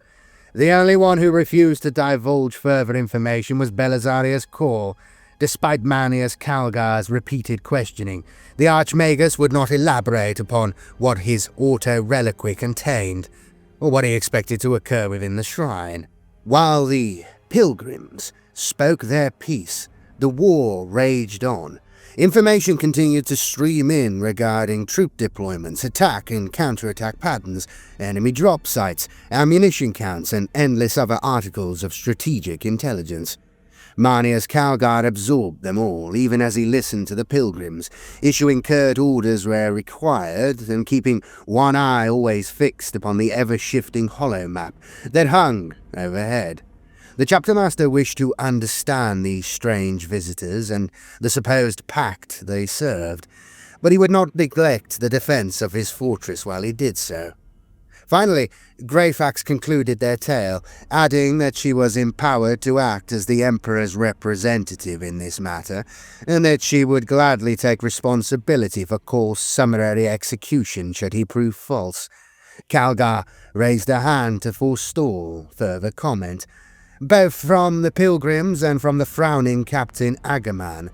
The only one who refused to divulge further information was Belisarius Cawl. Despite Manius Calgar's repeated questioning, the Archmagus would not elaborate upon what his auto-reliquary contained, or what he expected to occur within the shrine. While the pilgrims spoke their piece, the war raged on. Information continued to stream in regarding troop deployments, attack and counterattack patterns, enemy drop sites, ammunition counts, and endless other articles of strategic intelligence. Manius Calgar absorbed them all, even as he listened to the pilgrims, issuing curt orders where required, and keeping one eye always fixed upon the ever-shifting holomap that hung overhead. The chapter master wished to understand these strange visitors and the supposed pact they served, but he would not neglect the defence of his fortress while he did so. Finally, Greyfax concluded their tale, adding that she was empowered to act as the Emperor's representative in this matter, and that she would gladly take responsibility for Cawl's summary execution should he prove false. Calgar raised a hand to forestall further comment, both from the pilgrims and from the frowning Captain Agaman.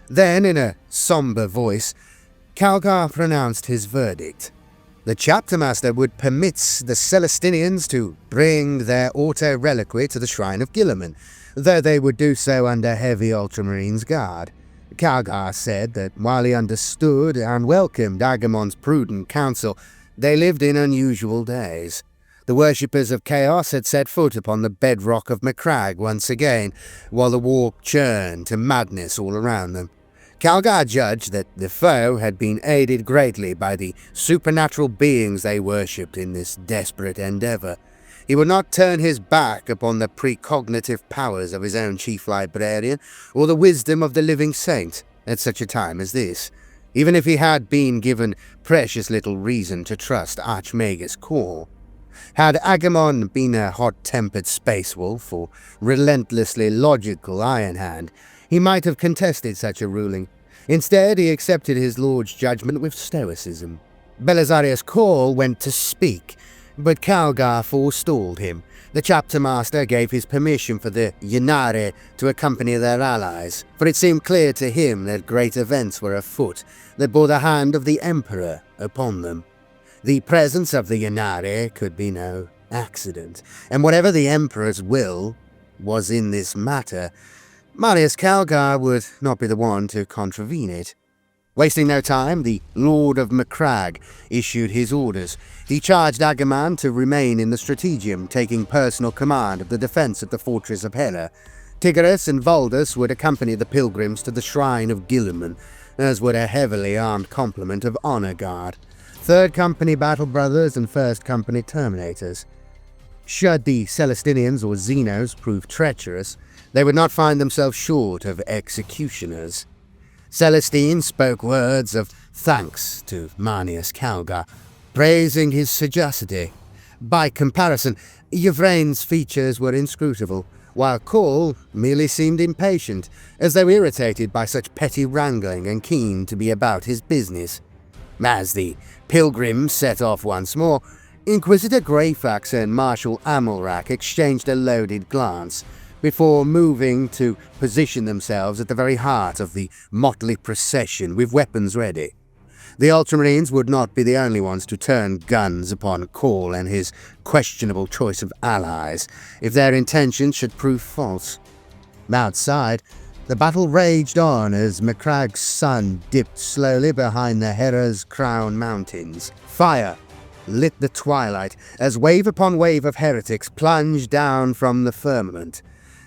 Then, in a sombre voice, Calgar pronounced his verdict. The chapter master would permit the Celestinians to bring their auto-reliquary to the Shrine of Guilliman, though they would do so under heavy Ultramarines guard. Calgar said that while he understood and welcomed Agamon's prudent counsel, they lived in unusual days. The worshippers of chaos had set foot upon the bedrock of Macragge once again, while the war churned to madness all around them. Calgar judged that the foe had been aided greatly by the supernatural beings they worshipped in this desperate endeavour. He would not turn his back upon the precognitive powers of his own chief librarian, or the wisdom of the living saint, at such a time as this, even if he had been given precious little reason to trust Archmagus Cawl. Had Agamon been a hot-tempered space wolf or relentlessly logical Iron Hand, he might have contested such a ruling. Instead, he accepted his lord's judgment with stoicism. Belisarius Cawl went to speak, but Calgar forestalled him. The chapter master gave his permission for the Yanari to accompany their allies, for it seemed clear to him that great events were afoot that bore the hand of the Emperor upon them. The presence of the Yanari could be no accident, and whatever the Emperor's will was in this matter, Marius Calgar would not be the one to contravene it. Wasting no time, the Lord of Macragge issued his orders. He charged Agaman to remain in the strategium, taking personal command of the defence of the fortress of Hera. Tigris and Valdus would accompany the pilgrims to the Shrine of Guilliman, as would a heavily armed complement of Honour Guard, 3rd Company Battle Brothers and 1st Company Terminators. Should the Celestinians or Xenos prove treacherous, they would not find themselves short of executioners. Celestine spoke words of thanks to Manius Calgar, praising his sagacity. By comparison, Yvraine's features were inscrutable, while Cawl merely seemed impatient, as though irritated by such petty wrangling and keen to be about his business. As the pilgrims set off once more, Inquisitor Greyfax and Marshal Amalrac exchanged a loaded glance, before moving to position themselves at the very heart of the motley procession with weapons ready. The Ultramarines would not be the only ones to turn guns upon Cawl and his questionable choice of allies, if their intentions should prove false. Outside, the battle raged on as Macrag's sun dipped slowly behind the Hera's Crown Mountains. Fire lit the twilight as wave upon wave of heretics plunged down from the firmament.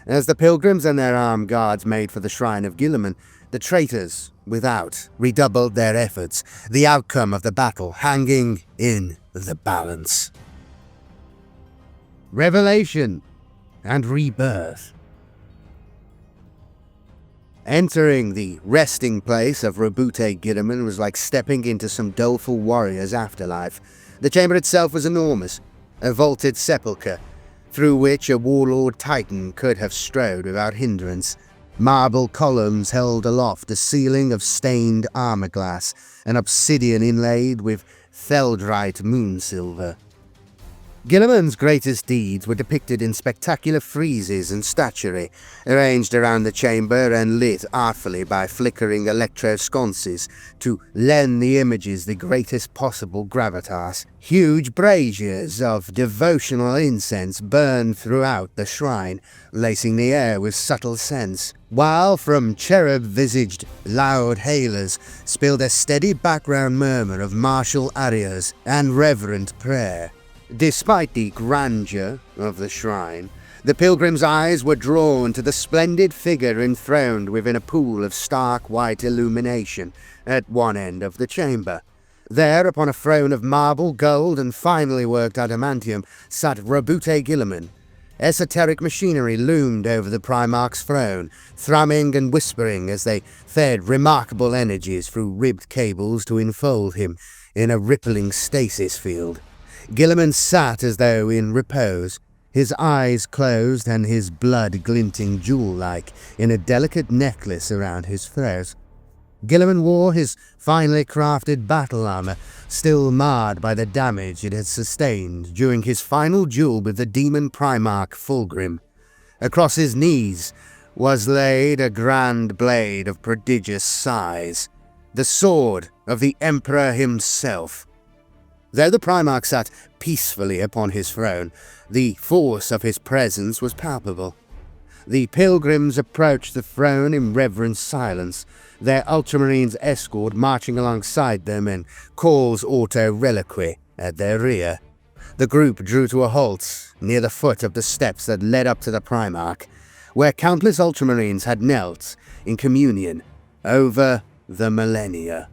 As the pilgrims and their armed guards made for the shrine of Guilliman, the traitors without redoubled their efforts, the outcome of the battle hanging in the balance. Revelation and rebirth. Entering the resting place of Roboute Guilliman was like stepping into some doleful warrior's afterlife. The chamber itself was enormous, a vaulted sepulchre, through which a warlord titan could have strode without hindrance. Marble columns held aloft a ceiling of stained armor glass, and obsidian inlaid with theldrite moonsilver. Guilliman's greatest deeds were depicted in spectacular friezes and statuary, arranged around the chamber and lit artfully by flickering electro-sconces to lend the images the greatest possible gravitas. Huge braziers of devotional incense burned throughout the shrine, lacing the air with subtle scents, while from cherub-visaged loud hailers spilled a steady background murmur of martial arias and reverent prayer. Despite the grandeur of the shrine, the pilgrims' eyes were drawn to the splendid figure enthroned within a pool of stark white illumination at one end of the chamber. There, upon a throne of marble, gold, and finely worked adamantium, sat Roboute Guilliman. Esoteric machinery loomed over the Primarch's throne, thrumming and whispering as they fed remarkable energies through ribbed cables to enfold him in a rippling stasis field. Guilliman sat as though in repose, his eyes closed and his blood glinting jewel-like in a delicate necklace around his throat. Guilliman wore his finely crafted battle armor, still marred by the damage it had sustained during his final duel with the demon Primarch Fulgrim. Across his knees was laid a grand blade of prodigious size, the sword of the Emperor himself. Though the Primarch sat peacefully upon his throne, the force of his presence was palpable. The pilgrims approached the throne in reverent silence, their Ultramarines escort marching alongside them and Cawl's auto-reliquary at their rear. The group drew to a halt near the foot of the steps that led up to the Primarch, where countless Ultramarines had knelt in communion over the millennia.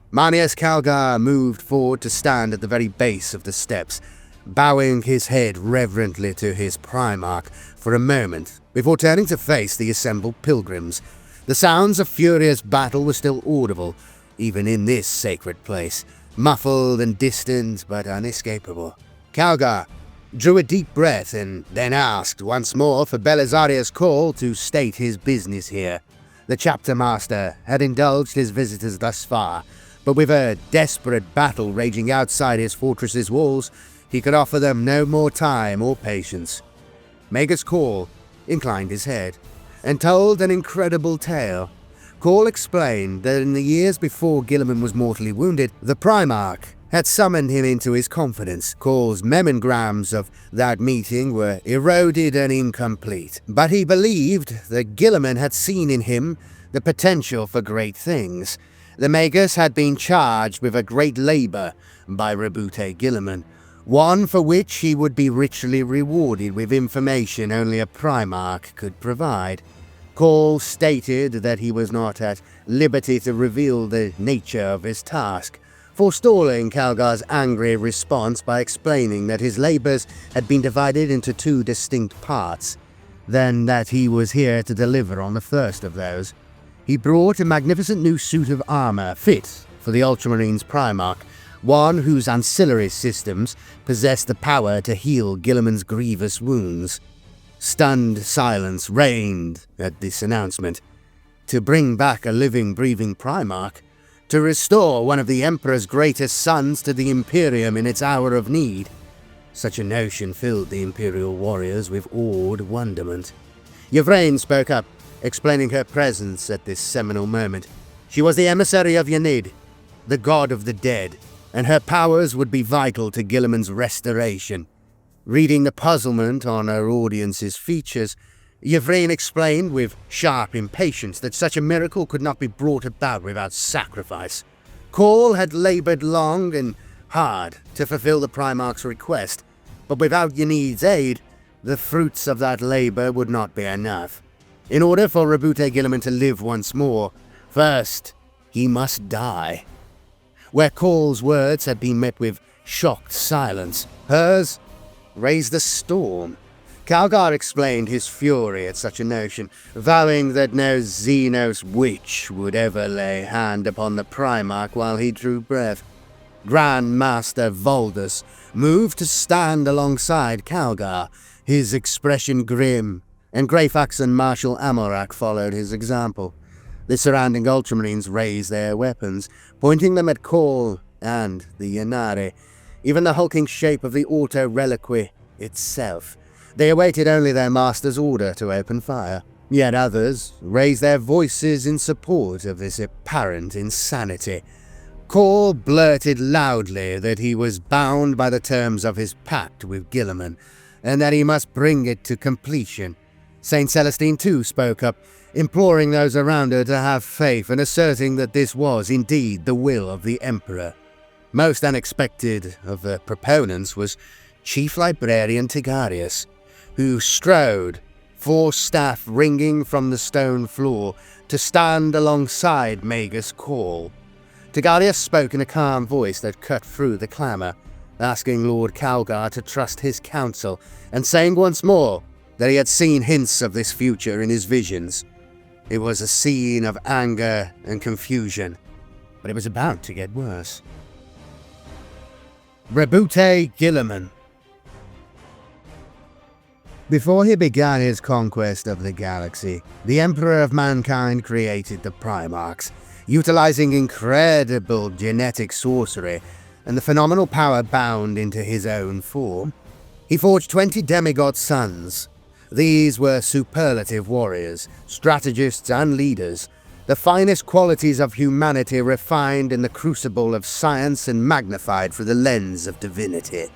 Manius Calgar moved forward to stand at the very base of the steps, bowing his head reverently to his Primarch for a moment before turning to face the assembled pilgrims. The sounds of furious battle were still audible, even in this sacred place, muffled and distant but unescapable. Calgar drew a deep breath and then asked once more for Belisarius Cawl to state his business here. The chapter master had indulged his visitors thus far, but with a desperate battle raging outside his fortress's walls, he could offer them no more time or patience. Magus Cawl inclined his head and told an incredible tale. Cawl explained that in the years before Guilliman was mortally wounded, the Primarch had summoned him into his confidence. Cawl's memograms of that meeting were eroded and incomplete, but he believed that Guilliman had seen in him the potential for great things. The Magus had been charged with a great labor by Roboute Guilliman, one for which he would be richly rewarded with information only a Primarch could provide. Cawl stated that he was not at liberty to reveal the nature of his task, forestalling Calgar's angry response by explaining that his labors had been divided into two distinct parts, then that he was here to deliver on the first of those. He brought a magnificent new suit of armor fit for the Ultramarines Primarch, one whose ancillary systems possessed the power to heal Guilliman's grievous wounds. Stunned silence reigned at this announcement. To bring back a living, breathing Primarch, to restore one of the Emperor's greatest sons to the Imperium in its hour of need. Such a notion filled the Imperial warriors with awed wonderment. Yvraine spoke up, explaining her presence at this seminal moment. She was the emissary of Yanid, the god of the dead, and her powers would be vital to Guilliman's restoration. Reading the puzzlement on her audience's features, Yvraine explained with sharp impatience that such a miracle could not be brought about without sacrifice. Cawl had labored long and hard to fulfill the Primarch's request, but without Yanide's aid, the fruits of that labor would not be enough. In order for Roboute Guilliman to live once more, first, he must die. Where Cawl's words had been met with shocked silence, hers raised a storm. Calgar explained his fury at such a notion, vowing that no Xenos witch would ever lay hand upon the Primarch while he drew breath. Grand Master Voldus moved to stand alongside Calgar, his expression grim, and Greyfax and Marshal Amorak followed his example. The surrounding Ultramarines raised their weapons, pointing them at Cawl and the Yanari, even the hulking shape of the Auto Reliquary itself. They awaited only their master's order to open fire. Yet others raised their voices in support of this apparent insanity. Cawl blurted loudly that he was bound by the terms of his pact with Guilliman, and that he must bring it to completion. Saint Celestine too spoke up, imploring those around her to have faith and asserting that this was indeed the will of the Emperor. Most unexpected of the proponents was Chief Librarian Tigarius, who strode, forestaff ringing from the stone floor, to stand alongside Magus Cawl. Tigarius spoke in a calm voice that cut through the clamour, asking Lord Calgar to trust his counsel, and saying once more that he had seen hints of this future in his visions. It was a scene of anger and confusion, but it was about to get worse. Roboute Guilliman. Before he began his conquest of the galaxy, the Emperor of Mankind created the Primarchs, utilizing incredible genetic sorcery and the phenomenal power bound into his own form. He forged 20 demigod sons. These were superlative warriors, strategists and leaders, the finest qualities of humanity refined in the crucible of science and magnified through the lens of divinity.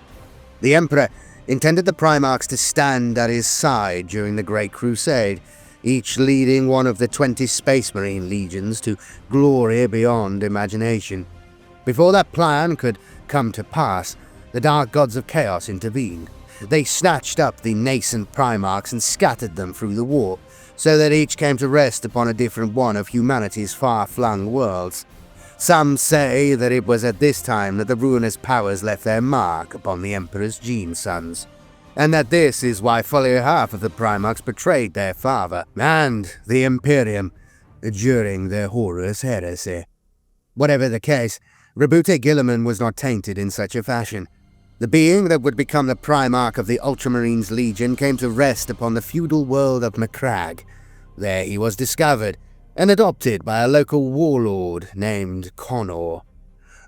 The Emperor intended the Primarchs to stand at his side during the Great Crusade, each leading one of the 20 Space Marine legions to glory beyond imagination. Before that plan could come to pass, the Dark Gods of Chaos intervened. They snatched up the nascent Primarchs and scattered them through the warp, so that each came to rest upon a different one of humanity's far-flung worlds. Some say that it was at this time that the ruinous powers left their mark upon the Emperor's gene sons, and that this is why fully half of the Primarchs betrayed their father and the Imperium during their Horus heresy. Whatever the case, Roboute Guilliman was not tainted in such a fashion. The being that would become the Primarch of the Ultramarines Legion came to rest upon the feudal world of Macragge. There he was discovered and adopted by a local warlord named Connor.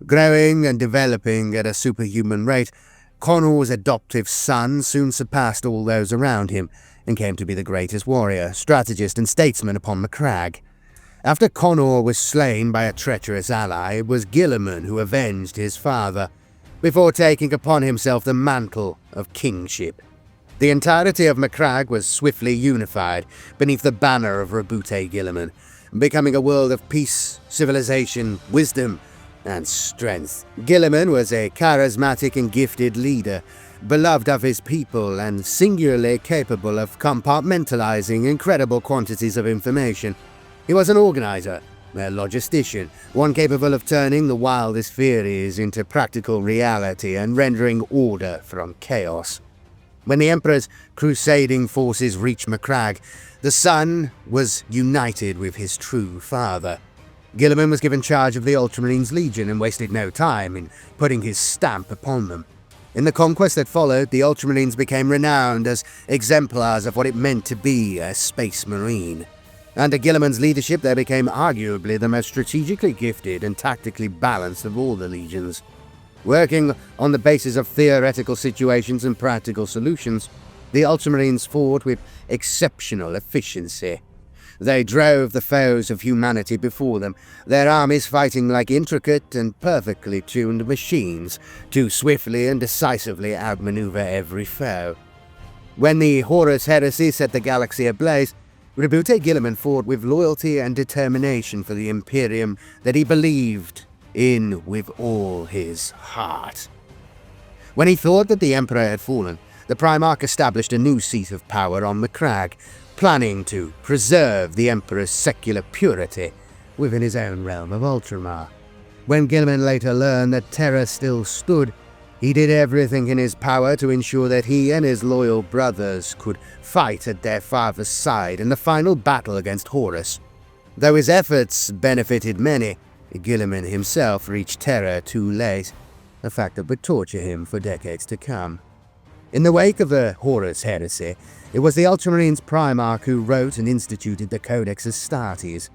Growing and developing at a superhuman rate, Connor's adoptive son soon surpassed all those around him and came to be the greatest warrior, strategist and statesman upon Macragge. After Connor was slain by a treacherous ally, it was Guilliman who avenged his father, before taking upon himself the mantle of kingship. The entirety of Macragge was swiftly unified beneath the banner of Roboute Guilliman, becoming a world of peace, civilization, wisdom, and strength. Guilliman was a charismatic and gifted leader, beloved of his people and singularly capable of compartmentalizing incredible quantities of information. He was an organizer, a logistician, one capable of turning the wildest theories into practical reality and rendering order from chaos. When the Emperor's crusading forces reached Macragge, the son was united with his true father. Guilliman was given charge of the Ultramarines Legion and wasted no time in putting his stamp upon them. In the conquest that followed, the Ultramarines became renowned as exemplars of what it meant to be a Space Marine. Under Guilliman's leadership, they became arguably the most strategically gifted and tactically balanced of all the legions. Working on the basis of theoretical situations and practical solutions, the Ultramarines fought with exceptional efficiency. They drove the foes of humanity before them, their armies fighting like intricate and perfectly tuned machines to swiftly and decisively outmaneuver every foe. When the Horus heresy set the galaxy ablaze, Roboute Guilliman fought with loyalty and determination for the Imperium that he believed in with all his heart. When he thought that the Emperor had fallen, the Primarch established a new seat of power on the crag, planning to preserve the Emperor's secular purity within his own realm of Ultramar. When Guilliman later learned that Terra still stood, he did everything in his power to ensure that he and his loyal brothers could fight at their father's side in the final battle against Horus. Though his efforts benefited many, Guilliman himself reached Terra too late, a fact that would torture him for decades to come. In the wake of the Horus heresy, it was the Ultramarines Primarch who wrote and instituted the Codex Astartes.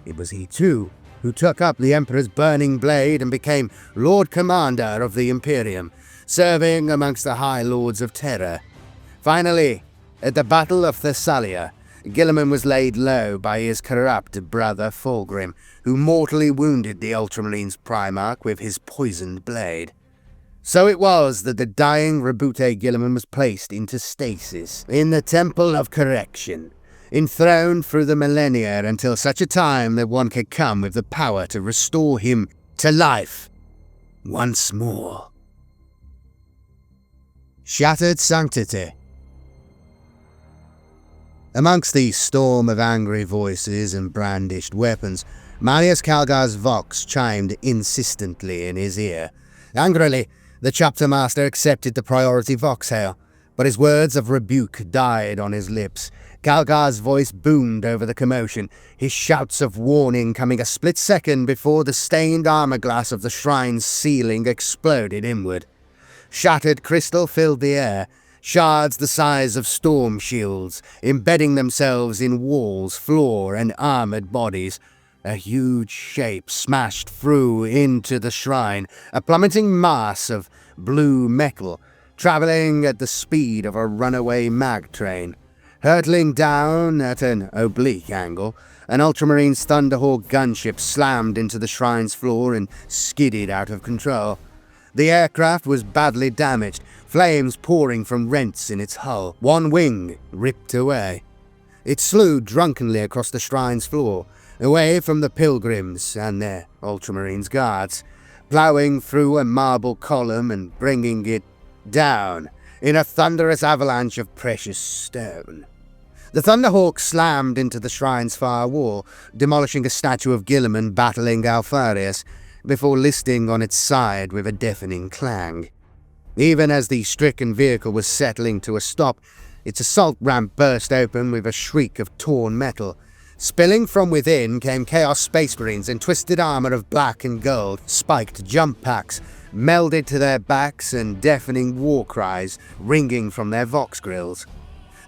It was he, too, who took up the Emperor's burning blade and became Lord Commander of the Imperium, serving amongst the High Lords of Terra. Finally, at the Battle of Thessalia, Guilliman was laid low by his corrupt brother Fulgrim, who mortally wounded the Ultramarines Primarch with his poisoned blade. So it was that the dying Roboute Guilliman was placed into stasis in the Temple of Correction, enthroned through the millennia until such a time that one could come with the power to restore him to life once more. Shattered Sanctity. Amongst the storm of angry voices and brandished weapons, Marius Calgar's vox chimed insistently in his ear. Angrily, the chapter master accepted the priority vox hail, but his words of rebuke died on his lips. Calgar's voice boomed over the commotion, his shouts of warning coming a split second before the stained armor glass of the shrine's ceiling exploded inward. Shattered crystal filled the air, shards the size of storm shields, embedding themselves in walls, floor, and armored bodies. A huge shape smashed through into the shrine, a plummeting mass of blue metal, traveling at the speed of a runaway mag train. Hurtling down at an oblique angle, an Ultramarines Thunderhawk gunship slammed into the shrine's floor and skidded out of control. The aircraft was badly damaged, flames pouring from rents in its hull, one wing ripped away. It slew drunkenly across the shrine's floor, away from the pilgrims and their Ultramarines guards, ploughing through a marble column and bringing it down in a thunderous avalanche of precious stone. The Thunderhawk slammed into the shrine's far wall, demolishing a statue of Guilliman battling Alfarius, before listing on its side with a deafening clang. Even as the stricken vehicle was settling to a stop, its assault ramp burst open with a shriek of torn metal. Spilling from within came Chaos Space Marines in twisted armor of black and gold, spiked jump packs, melded to their backs and deafening war cries ringing from their vox grills.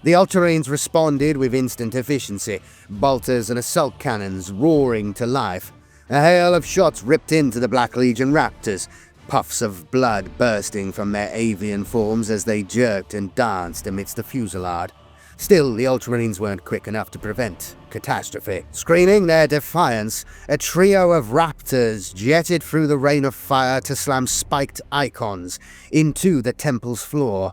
The Ultramarines responded with instant efficiency, bolters and assault cannons roaring to life. A hail of shots ripped into the Black Legion Raptors, puffs of blood bursting from their avian forms as they jerked and danced amidst the fusillade. Still, the Ultramarines weren't quick enough to prevent catastrophe. Screaming their defiance, a trio of Raptors jetted through the rain of fire to slam spiked icons into the temple's floor.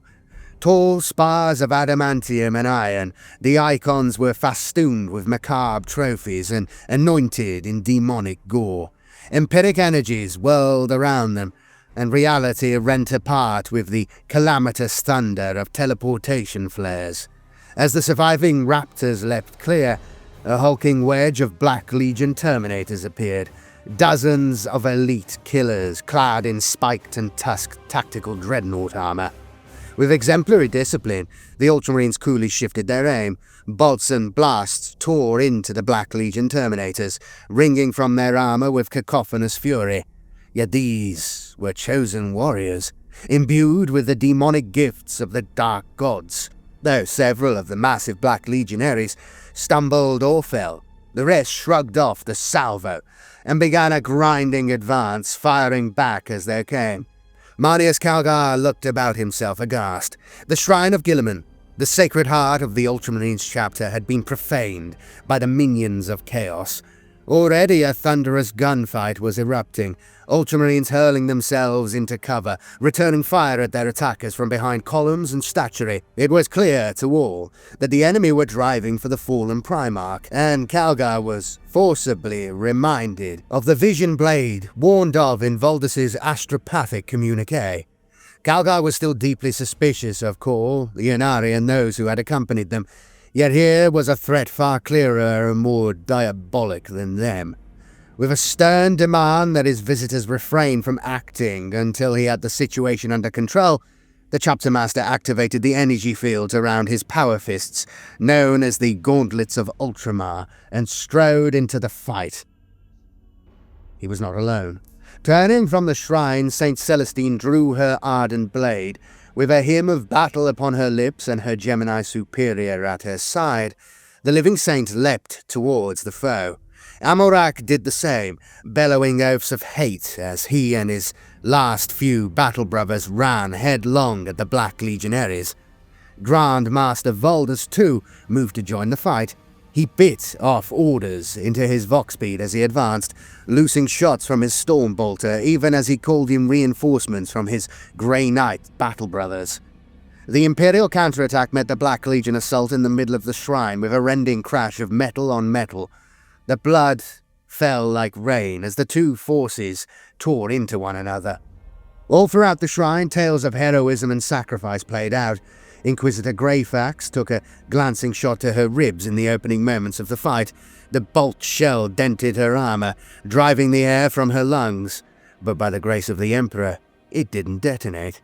Tall spars of adamantium and iron, the icons were festooned with macabre trophies and anointed in demonic gore. Empiric energies whirled around them, and reality rent apart with the calamitous thunder of teleportation flares. As the surviving Raptors leapt clear, a hulking wedge of Black Legion Terminators appeared, dozens of elite killers clad in spiked and tusked tactical dreadnought armor. With exemplary discipline, the Ultramarines coolly shifted their aim. Bolts and blasts tore into the Black Legion Terminators, ringing from their armor with cacophonous fury. Yet these were chosen warriors, imbued with the demonic gifts of the Dark Gods. Though several of the massive Black Legionaries stumbled or fell, the rest shrugged off the salvo and began a grinding advance, firing back as they came. Marius Calgar looked about himself aghast. The shrine of Guilliman, The sacred heart of the Ultramarines chapter had been profaned by the minions of chaos. Already a thunderous gunfight was erupting, Ultramarines hurling themselves into cover, returning fire at their attackers from behind columns and statuary. It was clear to all that the enemy were driving for the fallen Primarch, and Calgar was forcibly reminded of the vision blade warned of in Voldas's astropathic communique. Calgar was still deeply suspicious of Cawl, the Inari, and those who had accompanied them, yet here was a threat far clearer and more diabolic than them. With a stern demand that his visitors refrain from acting until he had the situation under control, the chapter master activated the energy fields around his power fists, known as the Gauntlets of Ultramar, and strode into the fight. He was not alone. Turning from the shrine, Saint Celestine drew her ardent blade. With a hymn of battle upon her lips and her Gemini superior at her side, the living saint leapt towards the foe. Amorak did the same, bellowing oaths of hate as he and his last few battle brothers ran headlong at the Black Legionaries. Grand Master Voldas, too, moved to join the fight. He bit off orders into his Voxspeed as he advanced, loosing shots from his Stormbolter even as he called in reinforcements from his Grey Knight battle brothers. The Imperial counterattack met the Black Legion assault in the middle of the shrine with a rending crash of metal on metal. The blood fell like rain as the two forces tore into one another. All throughout the shrine, tales of heroism and sacrifice played out. Inquisitor Greyfax took a glancing shot to her ribs in the opening moments of the fight. The bolt shell dented her armor, driving the air from her lungs, but by the grace of the Emperor, it didn't detonate.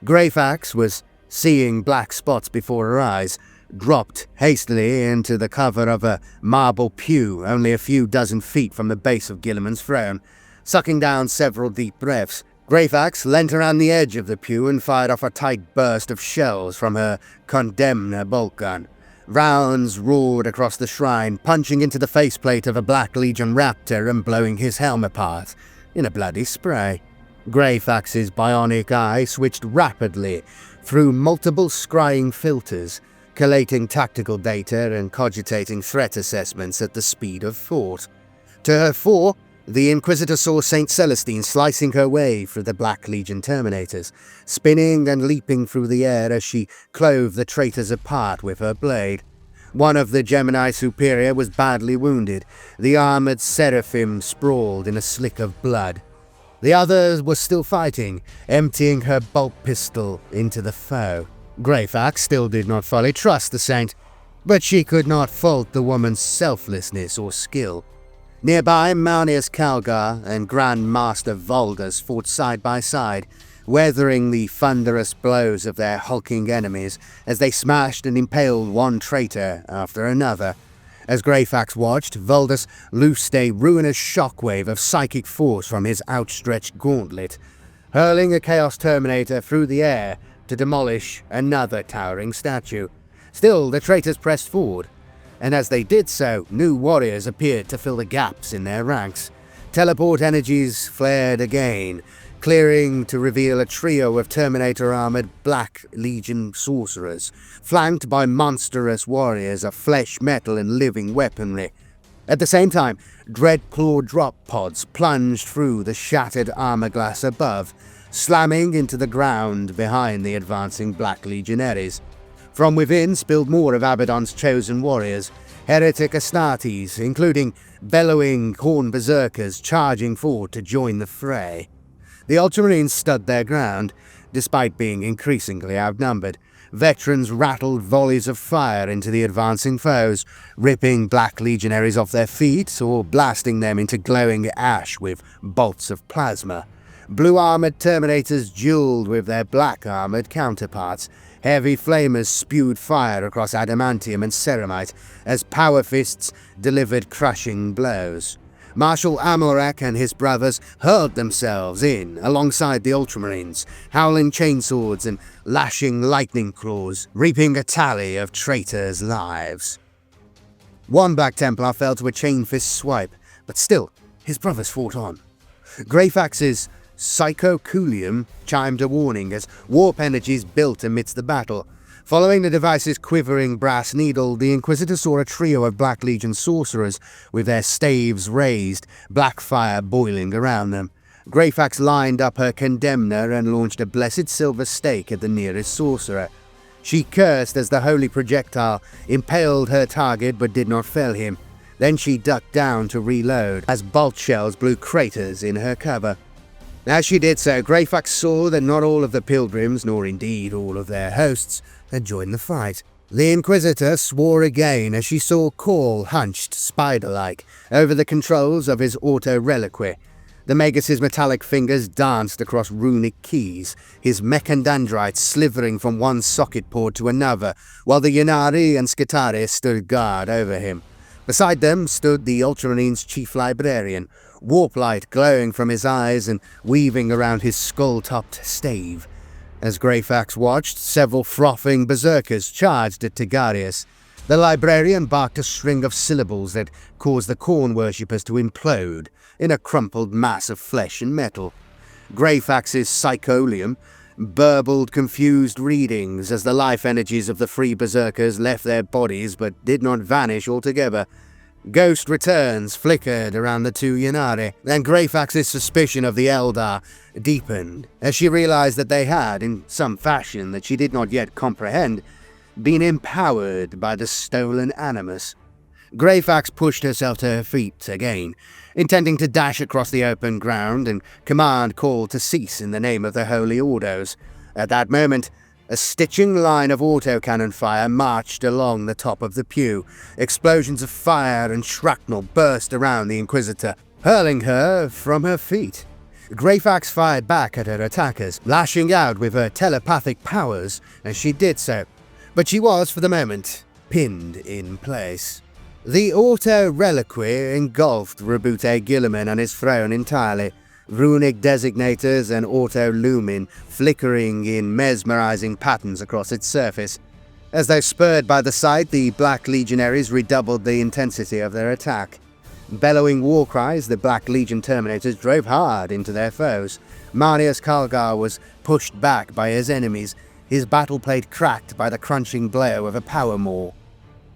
Greyfax was seeing black spots before her eyes, dropped hastily into the cover of a marble pew only a few dozen feet from the base of Guilliman's throne. Sucking down several deep breaths, Greyfax leant around the edge of the pew and fired off a tight burst of shells from her Condemner bolt gun. Rounds roared across the shrine, punching into the faceplate of a Black Legion raptor and blowing his helm apart in a bloody spray. Greyfax's bionic eye switched rapidly through multiple scrying filters, collating tactical data and cogitating threat assessments at the speed of thought. To her fore, the Inquisitor saw Saint Celestine slicing her way through the Black Legion Terminators, spinning and leaping through the air as she clove the traitors apart with her blade. One of the Gemini Superior was badly wounded. The armored Seraphim sprawled in a slick of blood. The other was still fighting, emptying her bolt pistol into the foe. Greyfax still did not fully trust the saint, but she could not fault the woman's selflessness or skill. Nearby, Manius Calgar and Grand Master Voldas fought side by side, weathering the thunderous blows of their hulking enemies as they smashed and impaled one traitor after another. As Greyfax watched, Voldas loosed a ruinous shockwave of psychic force from his outstretched gauntlet, hurling a Chaos Terminator through the air to demolish another towering statue. Still, the traitors pressed forward, and as they did so, new warriors appeared to fill the gaps in their ranks. Teleport energies flared again, clearing to reveal a trio of Terminator-armored Black Legion sorcerers, flanked by monstrous warriors of flesh, metal, and living weaponry. At the same time, Dreadclaw drop pods plunged through the shattered armor glass above, slamming into the ground behind the advancing Black Legionaries. From within spilled more of Abaddon's chosen warriors, heretic Astartes, including bellowing Khorne berserkers charging forward to join the fray. The Ultramarines stood their ground, despite being increasingly outnumbered. Veterans rattled volleys of fire into the advancing foes, ripping Black Legionaries off their feet or blasting them into glowing ash with bolts of plasma. Blue-armored Terminators dueled with their black-armored counterparts. Heavy flamers spewed fire across adamantium and ceramite as power fists delivered crushing blows. Marshal Amorak and his brothers hurled themselves in alongside the Ultramarines, howling chainswords and lashing lightning claws, reaping a tally of traitors' lives. One Black Templar fell to a chain fist swipe, but still, his brothers fought on. Greyfax's Psychoculium chimed a warning as warp energies built amidst the battle. Following the device's quivering brass needle, the Inquisitor saw a trio of Black Legion sorcerers with their staves raised, black fire boiling around them. Greyfax lined up her condemner and launched a blessed silver stake at the nearest sorcerer. She cursed as the holy projectile impaled her target but did not fell him. Then she ducked down to reload as bolt shells blew craters in her cover. As she did so, Greyfax saw that not all of the pilgrims, nor indeed all of their hosts, had joined the fight. The Inquisitor swore again as she saw Cawl hunched, spider-like, over the controls of his auto-reliquary. The Magus' metallic fingers danced across runic keys, his mechandendrites slithering from one socket port to another, while the Ynnari and Skitaris stood guard over him. Beside them stood the Ultramarines Chief Librarian, warp light glowing from his eyes and weaving around his skull-topped stave. As Greyfax watched, several frothing berserkers charged at Tigarius. The librarian barked a string of syllables that caused the corn worshippers to implode in a crumpled mass of flesh and metal. Greyfax's psycholium burbled confused readings as the life energies of the free berserkers left their bodies but did not vanish altogether. Ghost returns flickered around the two Ynnari, and Greyfax's suspicion of the Eldar deepened as she realized that they had, in some fashion that she did not yet comprehend, been empowered by the stolen animus. Greyfax pushed herself to her feet again, intending to dash across the open ground and command Cawl to cease in the name of the Holy Ordos. At that moment, a stitching line of autocannon fire marched along the top of the pew. Explosions of fire and shrapnel burst around the Inquisitor, hurling her from her feet. Greyfax fired back at her attackers, lashing out with her telepathic powers as she did so, but she was, for the moment, pinned in place. The auto-reliquary engulfed Roboute Guilliman and his throne entirely, runic designators and auto-lumin flickering in mesmerizing patterns across its surface. As though spurred by the sight, the Black Legionaries redoubled the intensity of their attack. Bellowing war cries, the Black Legion Terminators drove hard into their foes. Marius Calgar was pushed back by his enemies, his battle plate cracked by the crunching blow of a power maul.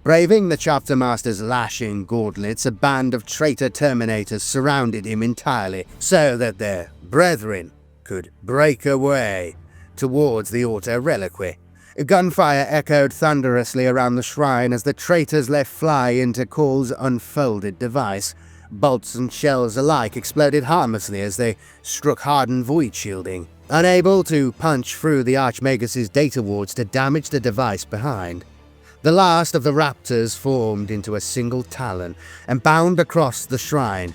Braving the Chapter Master's lashing gauntlets, a band of traitor Terminators surrounded him entirely, so that their brethren could break away towards the auto-reliquary. Gunfire echoed thunderously around the shrine as the traitors let fly into Cawl's unfolded device. Bolts and shells alike exploded harmlessly as they struck hardened void shielding, unable to punch through the Archmagus' data wards to damage the device behind. The last of the raptors formed into a single talon and bound across the shrine.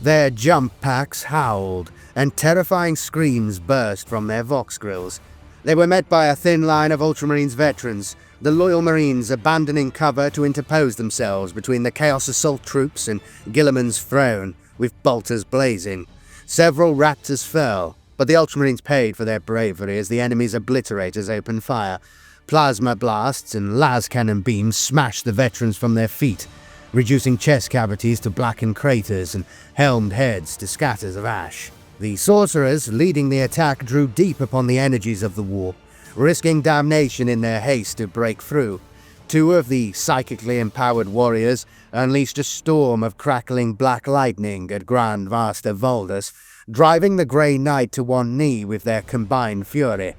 Their jump packs howled, and terrifying screams burst from their vox grills. They were met by a thin line of Ultramarines veterans, the loyal Marines abandoning cover to interpose themselves between the Chaos Assault troops and Guilliman's throne, with bolters blazing. Several raptors fell, but the Ultramarines paid for their bravery as the enemy's obliterators opened fire. Plasma blasts and las cannon beams smashed the veterans from their feet, reducing chest cavities to blackened craters and helmed heads to scatters of ash. The sorcerers leading the attack drew deep upon the energies of the war, risking damnation in their haste to break through. Two of the psychically empowered warriors unleashed a storm of crackling black lightning at Grand Master Voldus, driving the Grey Knight to one knee with their combined fury.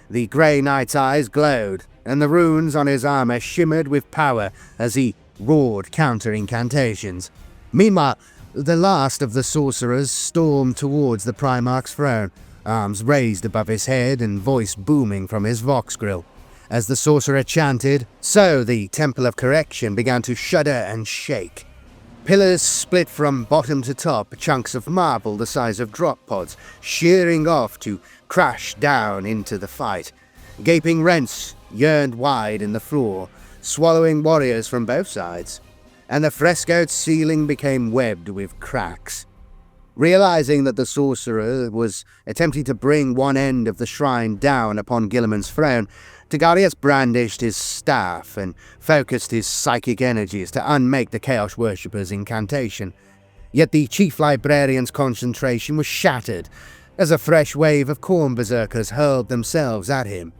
The Grey Knight's eyes glowed, and the runes on his armor shimmered with power as he roared counter-incantations. Meanwhile, the last of the sorcerers stormed towards the Primarch's throne, arms raised above his head and voice booming from his vox grill. As the sorcerer chanted, so the Temple of Correction began to shudder and shake. Pillars split from bottom to top, chunks of marble the size of drop pods, shearing off to crash down into the fight. Gaping rents yearned wide in the floor, swallowing warriors from both sides, and the frescoed ceiling became webbed with cracks. Realizing that the sorcerer was attempting to bring one end of the shrine down upon Guilliman's throne, Tigarius brandished his staff and focused his psychic energies to unmake the Chaos Worshipper's incantation. Yet the Chief Librarian's concentration was shattered as a fresh wave of corn berserkers hurled themselves at him.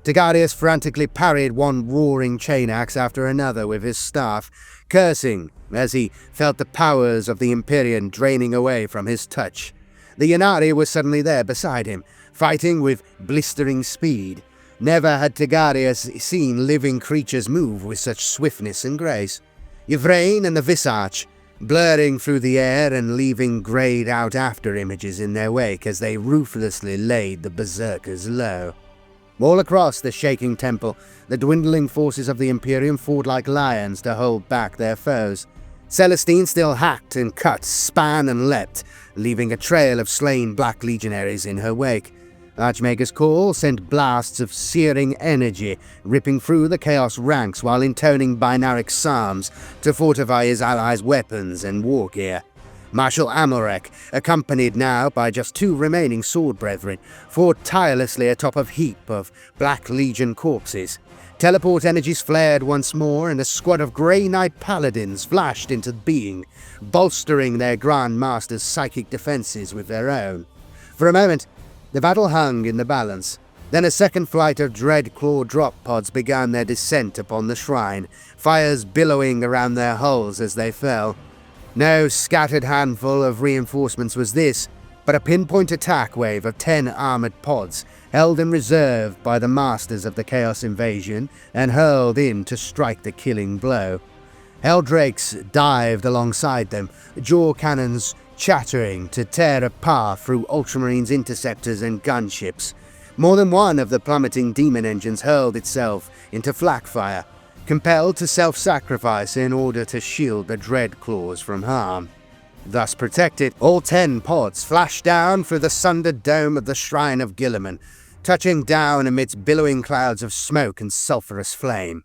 Tigarius frantically parried one roaring chain axe after another with his staff, cursing as he felt the powers of the Imperium draining away from his touch. The Ynnari was suddenly there beside him, fighting with blistering speed. Never had Tigarius seen living creatures move with such swiftness and grace. Yvraine and the Visage, blurring through the air and leaving greyed-out after-images in their wake as they ruthlessly laid the berserkers low. All across the shaking temple, the dwindling forces of the Imperium fought like lions to hold back their foes. Celestine still hacked and cut, span and leapt, leaving a trail of slain Black Legionaries in her wake. Archmagus Cawl sent blasts of searing energy, ripping through the Chaos ranks while intoning binaric psalms to fortify his allies' weapons and war gear. Marshal Amalric, accompanied now by just 2 remaining sword brethren, fought tirelessly atop a heap of Black Legion corpses. Teleport energies flared once more, and a squad of Grey Knight paladins flashed into being, bolstering their Grand Master's psychic defenses with their own. For a moment, the battle hung in the balance. Then a second flight of Dreadclaw drop pods began their descent upon the shrine, fires billowing around their hulls as they fell. No scattered handful of reinforcements was this, but a pinpoint attack wave of 10 armoured pods, held in reserve by the masters of the Chaos Invasion and hurled in to strike the killing blow. Helldrakes dived alongside them, jaw cannons chattering to tear a path through Ultramarines interceptors and gunships. More than one of the plummeting demon engines hurled itself into flak fire, compelled to self-sacrifice in order to shield the Dreadclaws from harm. Thus protected, all 10 pods flashed down through the sundered dome of the Shrine of Guilliman, touching down amidst billowing clouds of smoke and sulphurous flame.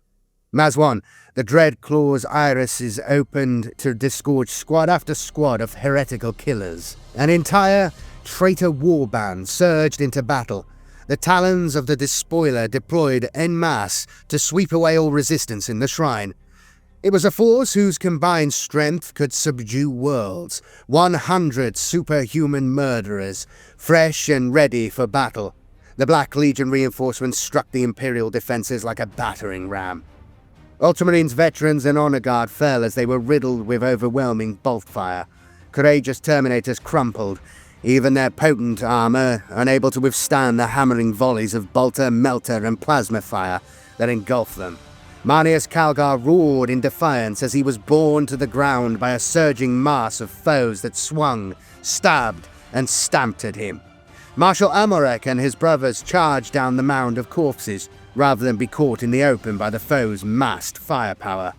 Mazwan, the Dreadclaw's irises opened to disgorge squad after squad of heretical killers. An entire traitor warband surged into battle, the talons of the Despoiler deployed en masse to sweep away all resistance in the shrine. It was a force whose combined strength could subdue worlds, 100 superhuman murderers, fresh and ready for battle. The Black Legion reinforcements struck the Imperial defenses like a battering ram. Ultramarines veterans and honor guard fell as they were riddled with overwhelming bolt fire. Courageous Terminators crumpled, even their potent armor unable to withstand the hammering volleys of bolter, melter, and plasma fire that engulfed them. Marneus Calgar roared in defiance as he was borne to the ground by a surging mass of foes that swung, stabbed, and stamped at him. Marshal Amalric and his brothers charged down the mound of corpses, rather than be caught in the open by the foe's massed firepower,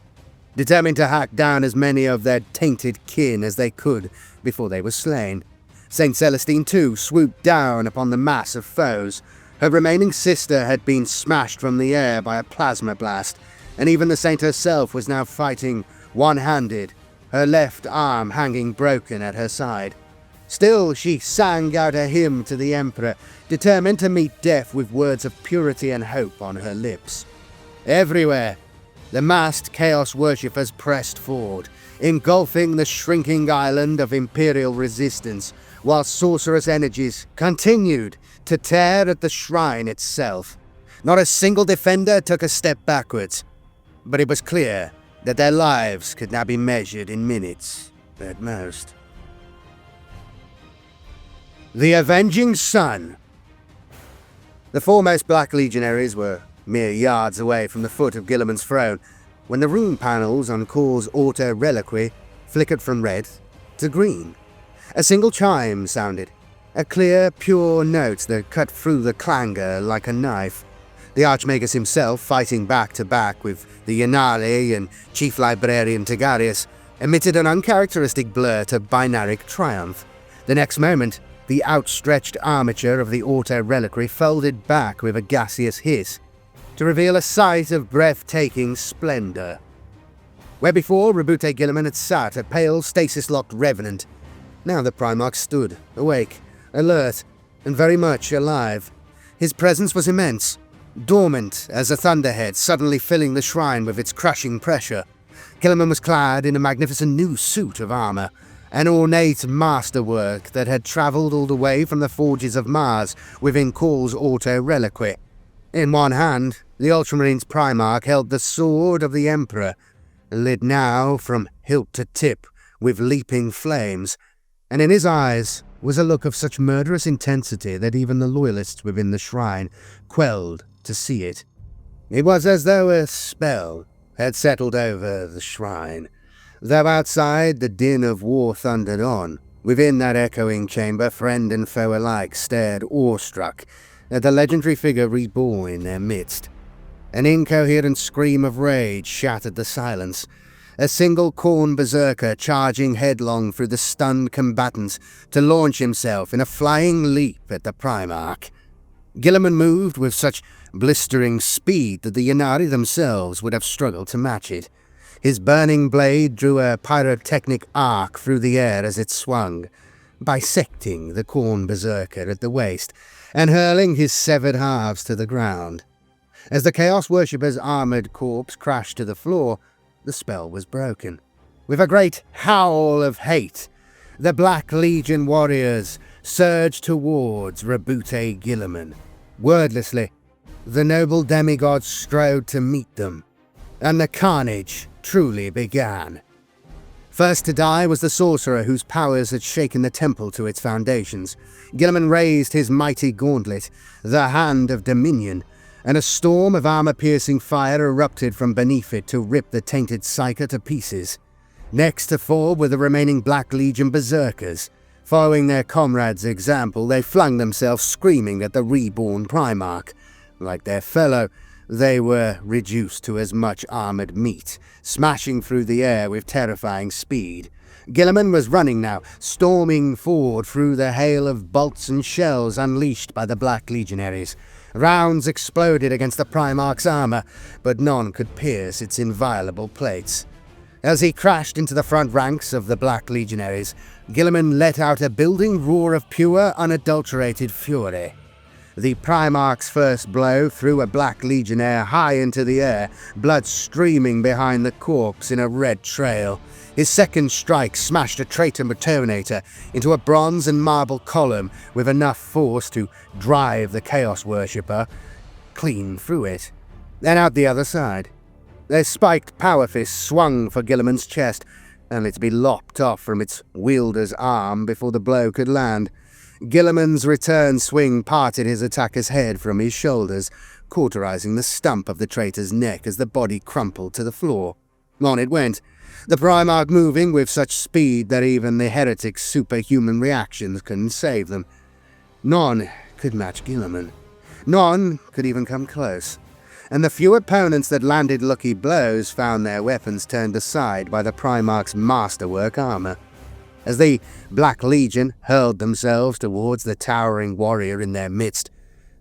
determined to hack down as many of their tainted kin as they could before they were slain. St. Celestine, too, swooped down upon the mass of foes. Her remaining sister had been smashed from the air by a plasma blast, and even the saint herself was now fighting one-handed, her left arm hanging broken at her side. Still, she sang out a hymn to the Emperor, determined to meet death with words of purity and hope on her lips. Everywhere, the massed Chaos worshippers pressed forward, engulfing the shrinking island of Imperial resistance, while sorcerous energies continued to tear at the shrine itself. Not a single defender took a step backwards, but it was clear that their lives could now be measured in minutes, at most. The Avenging Sun. The foremost Black Legionaries were mere yards away from the foot of Guilliman's throne when the rune panels on Cawl's auto reliquary flickered from red to green. A single chime sounded, a clear, pure note that cut through the clangor like a knife. The Archmagus himself, fighting back-to-back with the Ynnari and Chief Librarian Tigarius, emitted an uncharacteristic blurt of binaric triumph. The next moment, the outstretched armature of the auto reliquary folded back with a gaseous hiss, to reveal a sight of breathtaking splendor. Where before Roboute Guilliman had sat, a pale, stasis-locked revenant, now the Primarch stood, awake, alert, and very much alive. His presence was immense, dormant as a thunderhead suddenly filling the shrine with its crushing pressure. Guilliman was clad in a magnificent new suit of armor, an ornate masterwork that had travelled all the way from the forges of Mars within Cawl's auto reliquary. In one hand, the Ultramarines Primarch held the sword of the Emperor, lit now from hilt to tip with leaping flames, and in his eyes was a look of such murderous intensity that even the loyalists within the shrine quelled to see it. It was as though a spell had settled over the shrine, though outside the din of war thundered on. Within that echoing chamber, friend and foe alike stared awestruck at the legendary figure reborn in their midst. An incoherent scream of rage shattered the silence, a single Khorne berserker charging headlong through the stunned combatants to launch himself in a flying leap at the Primarch. Guilliman moved with such blistering speed that the Ynnari themselves would have struggled to match it. His burning blade drew a pyrotechnic arc through the air as it swung, bisecting the Khorne berserker at the waist and hurling his severed halves to the ground. As the Chaos Worshipper's armoured corpse crashed to the floor, the spell was broken. With a great howl of hate, the Black Legion warriors surged towards Roboute Guilliman. Wordlessly, the noble demigod strode to meet them, and the carnage truly began. First to die was the sorcerer whose powers had shaken the temple to its foundations. Guilliman raised his mighty gauntlet, the Hand of Dominion, and a storm of armor-piercing fire erupted from beneath it to rip the tainted Psyker to pieces. Next to fall were the remaining Black Legion berserkers. Following their comrades' example, they flung themselves screaming at the reborn Primarch. Like their fellow, they were reduced to as much armoured meat, smashing through the air with terrifying speed. Guilliman was running now, storming forward through the hail of bolts and shells unleashed by the Black Legionaries. Rounds exploded against the Primarch's armour, but none could pierce its inviolable plates. As he crashed into the front ranks of the Black Legionaries, Guilliman let out a building roar of pure, unadulterated fury. The Primarch's first blow threw a Black Legionnaire high into the air, blood streaming behind the corpse in a red trail. His second strike smashed a traitor Terminator into a bronze and marble column with enough force to drive the Chaos Worshipper clean through it. Then out the other side. Their spiked power fist swung for Guilliman's chest, only to be lopped off from its wielder's arm before the blow could land. Guilliman's return swing parted his attacker's head from his shoulders, cauterizing the stump of the traitor's neck as the body crumpled to the floor. On it went, the Primarch moving with such speed that even the heretic's superhuman reactions couldn't save them. None could match Guilliman. None could even come close. And the few opponents that landed lucky blows found their weapons turned aside by the Primarch's masterwork armor. As the Black Legion hurled themselves towards the towering warrior in their midst,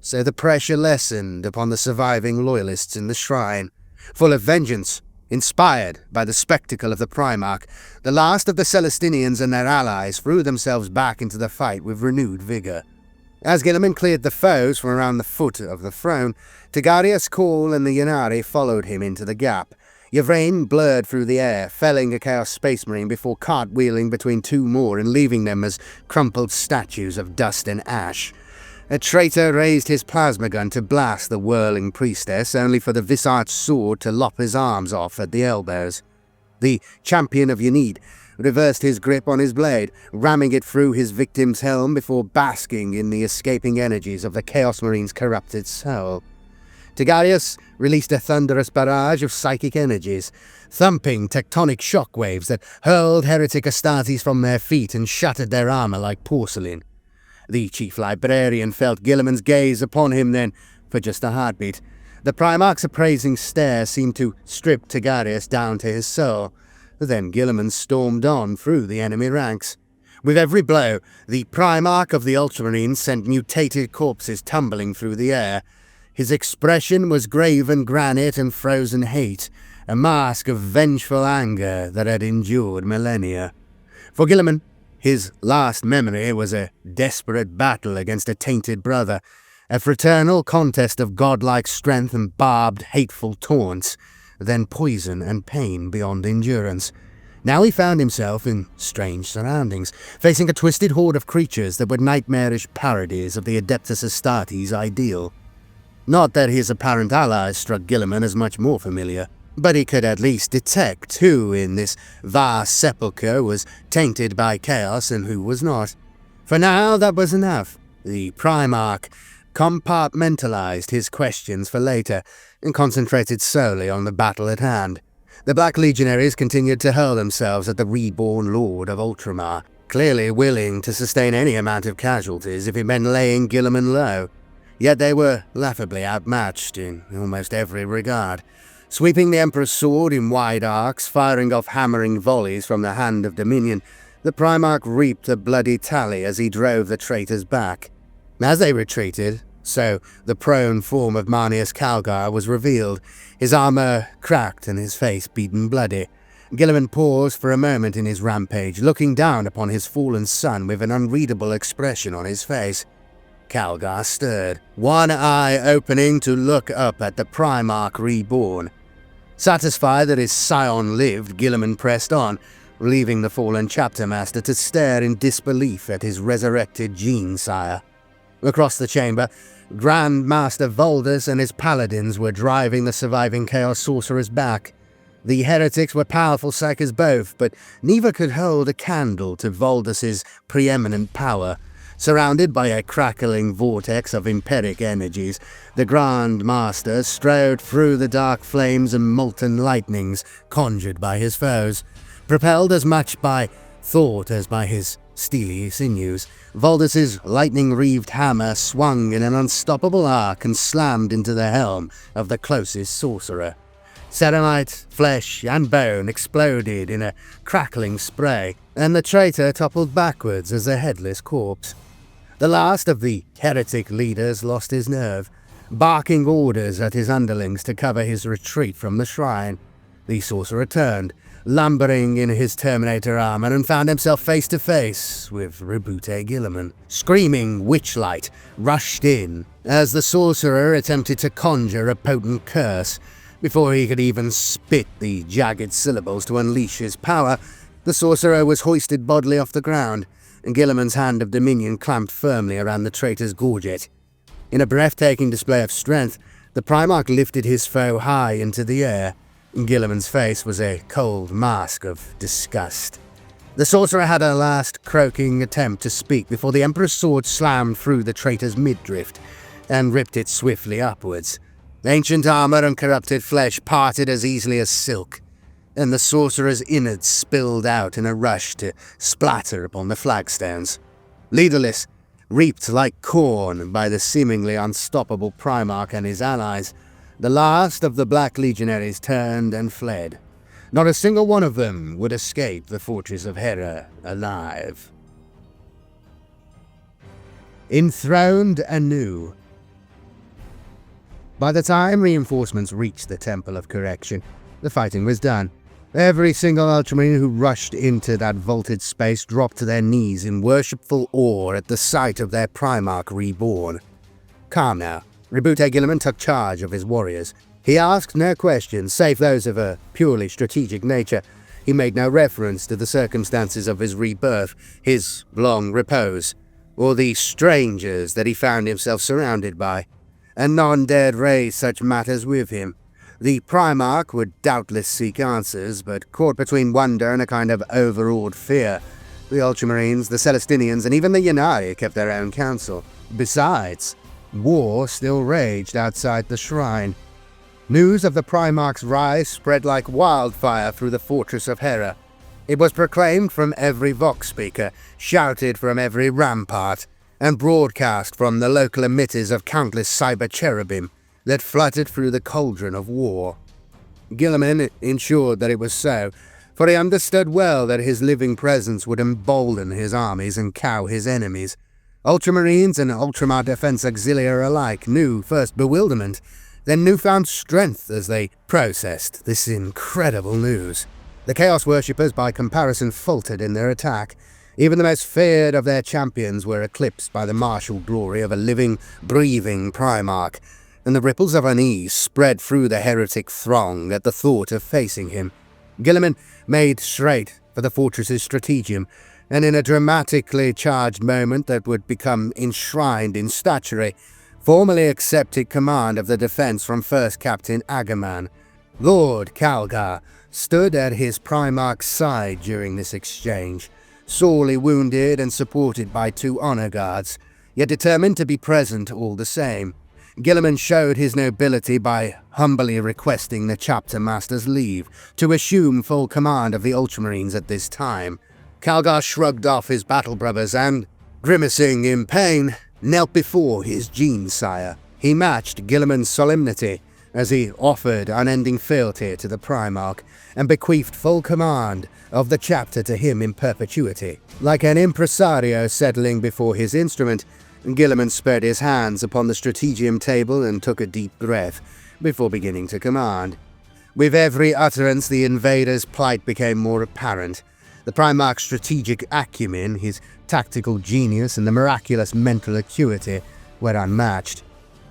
so the pressure lessened upon the surviving loyalists in the shrine. Full of vengeance, inspired by the spectacle of the Primarch, the last of the Celestinians and their allies threw themselves back into the fight with renewed vigour. As Guilliman cleared the foes from around the foot of the throne, Belisarius Cawl and the Ynnari followed him into the gap. Yvraine blurred through the air, felling a Chaos Space Marine before cartwheeling between two more and leaving them as crumpled statues of dust and ash. A traitor raised his plasma gun to blast the whirling priestess, only for the Visart's sword to lop his arms off at the elbows. The champion of Ynid reversed his grip on his blade, ramming it through his victim's helm before basking in the escaping energies of the Chaos Marine's corrupted soul. Tigarius released a thunderous barrage of psychic energies, thumping tectonic shockwaves that hurled heretic Astartes from their feet and shattered their armor like porcelain. The chief librarian felt Guilliman's gaze upon him then, for just a heartbeat. The Primarch's appraising stare seemed to strip Tigarius down to his soul. Then Guilliman stormed on through the enemy ranks. With every blow, the Primarch of the Ultramarines sent mutated corpses tumbling through the air. His expression was graven granite and frozen hate, a mask of vengeful anger that had endured millennia. For Guilliman, his last memory was a desperate battle against a tainted brother, a fraternal contest of godlike strength and barbed, hateful taunts, then poison and pain beyond endurance. Now he found himself in strange surroundings, facing a twisted horde of creatures that were nightmarish parodies of the Adeptus Astartes ideal. Not that his apparent allies struck Guilliman as much more familiar, but he could at least detect who in this vast sepulchre was tainted by chaos and who was not. For now, that was enough. The Primarch compartmentalized his questions for later and concentrated solely on the battle at hand. The Black Legionaries continued to hurl themselves at the reborn Lord of Ultramar, clearly willing to sustain any amount of casualties if it meant laying Guilliman low. Yet they were laughably outmatched in almost every regard. Sweeping the Emperor's sword in wide arcs, firing off hammering volleys from the hand of Dominion, the Primarch reaped a bloody tally as he drove the traitors back. As they retreated, so the prone form of Marneus Calgar was revealed, his armor cracked and his face beaten bloody. Guilliman paused for a moment in his rampage, looking down upon his fallen son with an unreadable expression on his face. Calgar stirred, one eye opening to look up at the Primarch Reborn. Satisfied that his scion lived, Guilliman pressed on, leaving the fallen chapter master to stare in disbelief at his resurrected gene-sire. Across the chamber, Grand Master Voldus and his paladins were driving the surviving Chaos Sorcerers back. The heretics were powerful psychers both, but neither could hold a candle to Voldus's preeminent power. Surrounded by a crackling vortex of empiric energies, the Grand Master strode through the dark flames and molten lightnings conjured by his foes. Propelled as much by thought as by his steely sinews, Voldus's lightning-wreathed hammer swung in an unstoppable arc and slammed into the helm of the closest sorcerer. Ceramite, flesh, and bone exploded in a crackling spray, and the traitor toppled backwards as a headless corpse. The last of the heretic leaders lost his nerve, barking orders at his underlings to cover his retreat from the shrine. The sorcerer turned, lumbering in his Terminator armor, and found himself face to face with Roboute Guilliman. Screaming witchlight rushed in as the sorcerer attempted to conjure a potent curse. Before he could even spit the jagged syllables to unleash his power, the sorcerer was hoisted bodily off the ground, and Guilliman's hand of dominion clamped firmly around the traitor's gorget. In a breathtaking display of strength, the Primarch lifted his foe high into the air. Guilliman's face was a cold mask of disgust. The sorcerer had a last croaking attempt to speak before the Emperor's sword slammed through the traitor's midriff and ripped it swiftly upwards. Ancient armor and corrupted flesh parted as easily as silk, and the sorcerer's innards spilled out in a rush to splatter upon the flagstones. Leaderless, reaped like corn by the seemingly unstoppable Primarch and his allies, the last of the Black Legionaries turned and fled. Not a single one of them would escape the fortress of Terra alive. Enthroned anew. By the time reinforcements reached the Temple of Correction, the fighting was done. Every single Ultramarine who rushed into that vaulted space dropped to their knees in worshipful awe at the sight of their Primarch Reborn. Calm now, Roboute Guilliman took charge of his warriors. He asked no questions, save those of a purely strategic nature. He made no reference to the circumstances of his rebirth, his long repose, or the strangers that he found himself surrounded by. And none dared raise such matters with him. The Primarch would doubtless seek answers, but caught between wonder and a kind of overawed fear. The Ultramarines, the Celestinians, and even the Yanari kept their own counsel. Besides, war still raged outside the shrine. News of the Primarch's rise spread like wildfire through the fortress of Terra. It was proclaimed from every vox speaker, shouted from every rampart, and broadcast from the local emitters of countless cyber cherubim that fluttered through the cauldron of war. Guilliman ensured that it was so, for he understood well that his living presence would embolden his armies and cow his enemies. Ultramarines and Ultramar Defense Auxiliary alike knew first bewilderment, then newfound strength as they processed this incredible news. The Chaos Worshippers by comparison faltered in their attack. Even the most feared of their champions were eclipsed by the martial glory of a living, breathing Primarch, and the ripples of unease spread through the heretic throng at the thought of facing him. Guilliman made straight for the fortress's stratagem, and in a dramatically charged moment that would become enshrined in statuary, formally accepted command of the defense from First Captain Agaman. Lord Calgar stood at his Primarch's side during this exchange, sorely wounded and supported by 2 honor guards, yet determined to be present all the same. Guilliman showed his nobility by humbly requesting the chapter master's leave to assume full command of the Ultramarines at this time. Calgar shrugged off his battle brothers and, grimacing in pain, knelt before his gene-sire. He matched Guilliman's solemnity as he offered unending fealty to the Primarch and bequeathed full command of the chapter to him in perpetuity. Like an impresario settling before his instrument, Guilliman spread his hands upon the strategium table and took a deep breath before beginning to command. With every utterance, the invader's plight became more apparent. The Primarch's strategic acumen, his tactical genius, and the miraculous mental acuity were unmatched.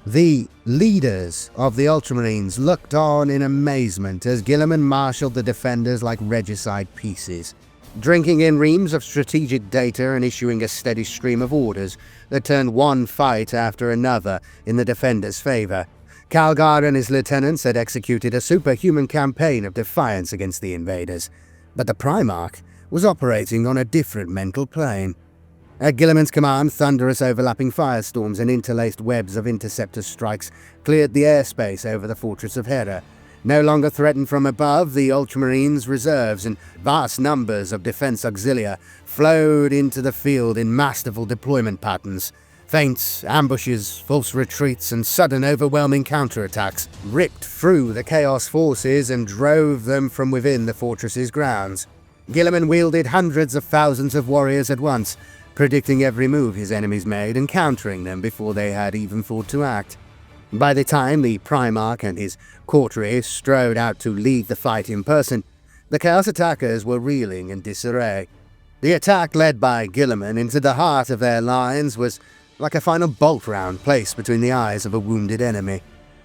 The leaders of the Ultramarines looked on in amazement as Guilliman marshaled the defenders like regicide pieces, drinking in reams of strategic data and issuing a steady stream of orders that turned one fight after another in the defenders' favor. Calgar and his lieutenants had executed a superhuman campaign of defiance against the invaders, but the Primarch was operating on a different mental plane. At Guilliman's command, thunderous overlapping firestorms and interlaced webs of interceptor strikes cleared the airspace over the fortress of Terra. No longer threatened from above, the Ultramarines' reserves and vast numbers of defense auxilia flowed into the field in masterful deployment patterns. Feints, ambushes, false retreats, and sudden overwhelming counterattacks ripped through the Chaos forces and drove them from within the fortress's grounds. Guilliman wielded hundreds of thousands of warriors at once, predicting every move his enemies made and countering them before they had even thought to act. By the time the Primarch and his coterie strode out to lead the fight in person, the Chaos attackers were reeling in disarray. The attack led by Guilliman into the heart of their lines was like a final bolt round placed between the eyes of a wounded enemy.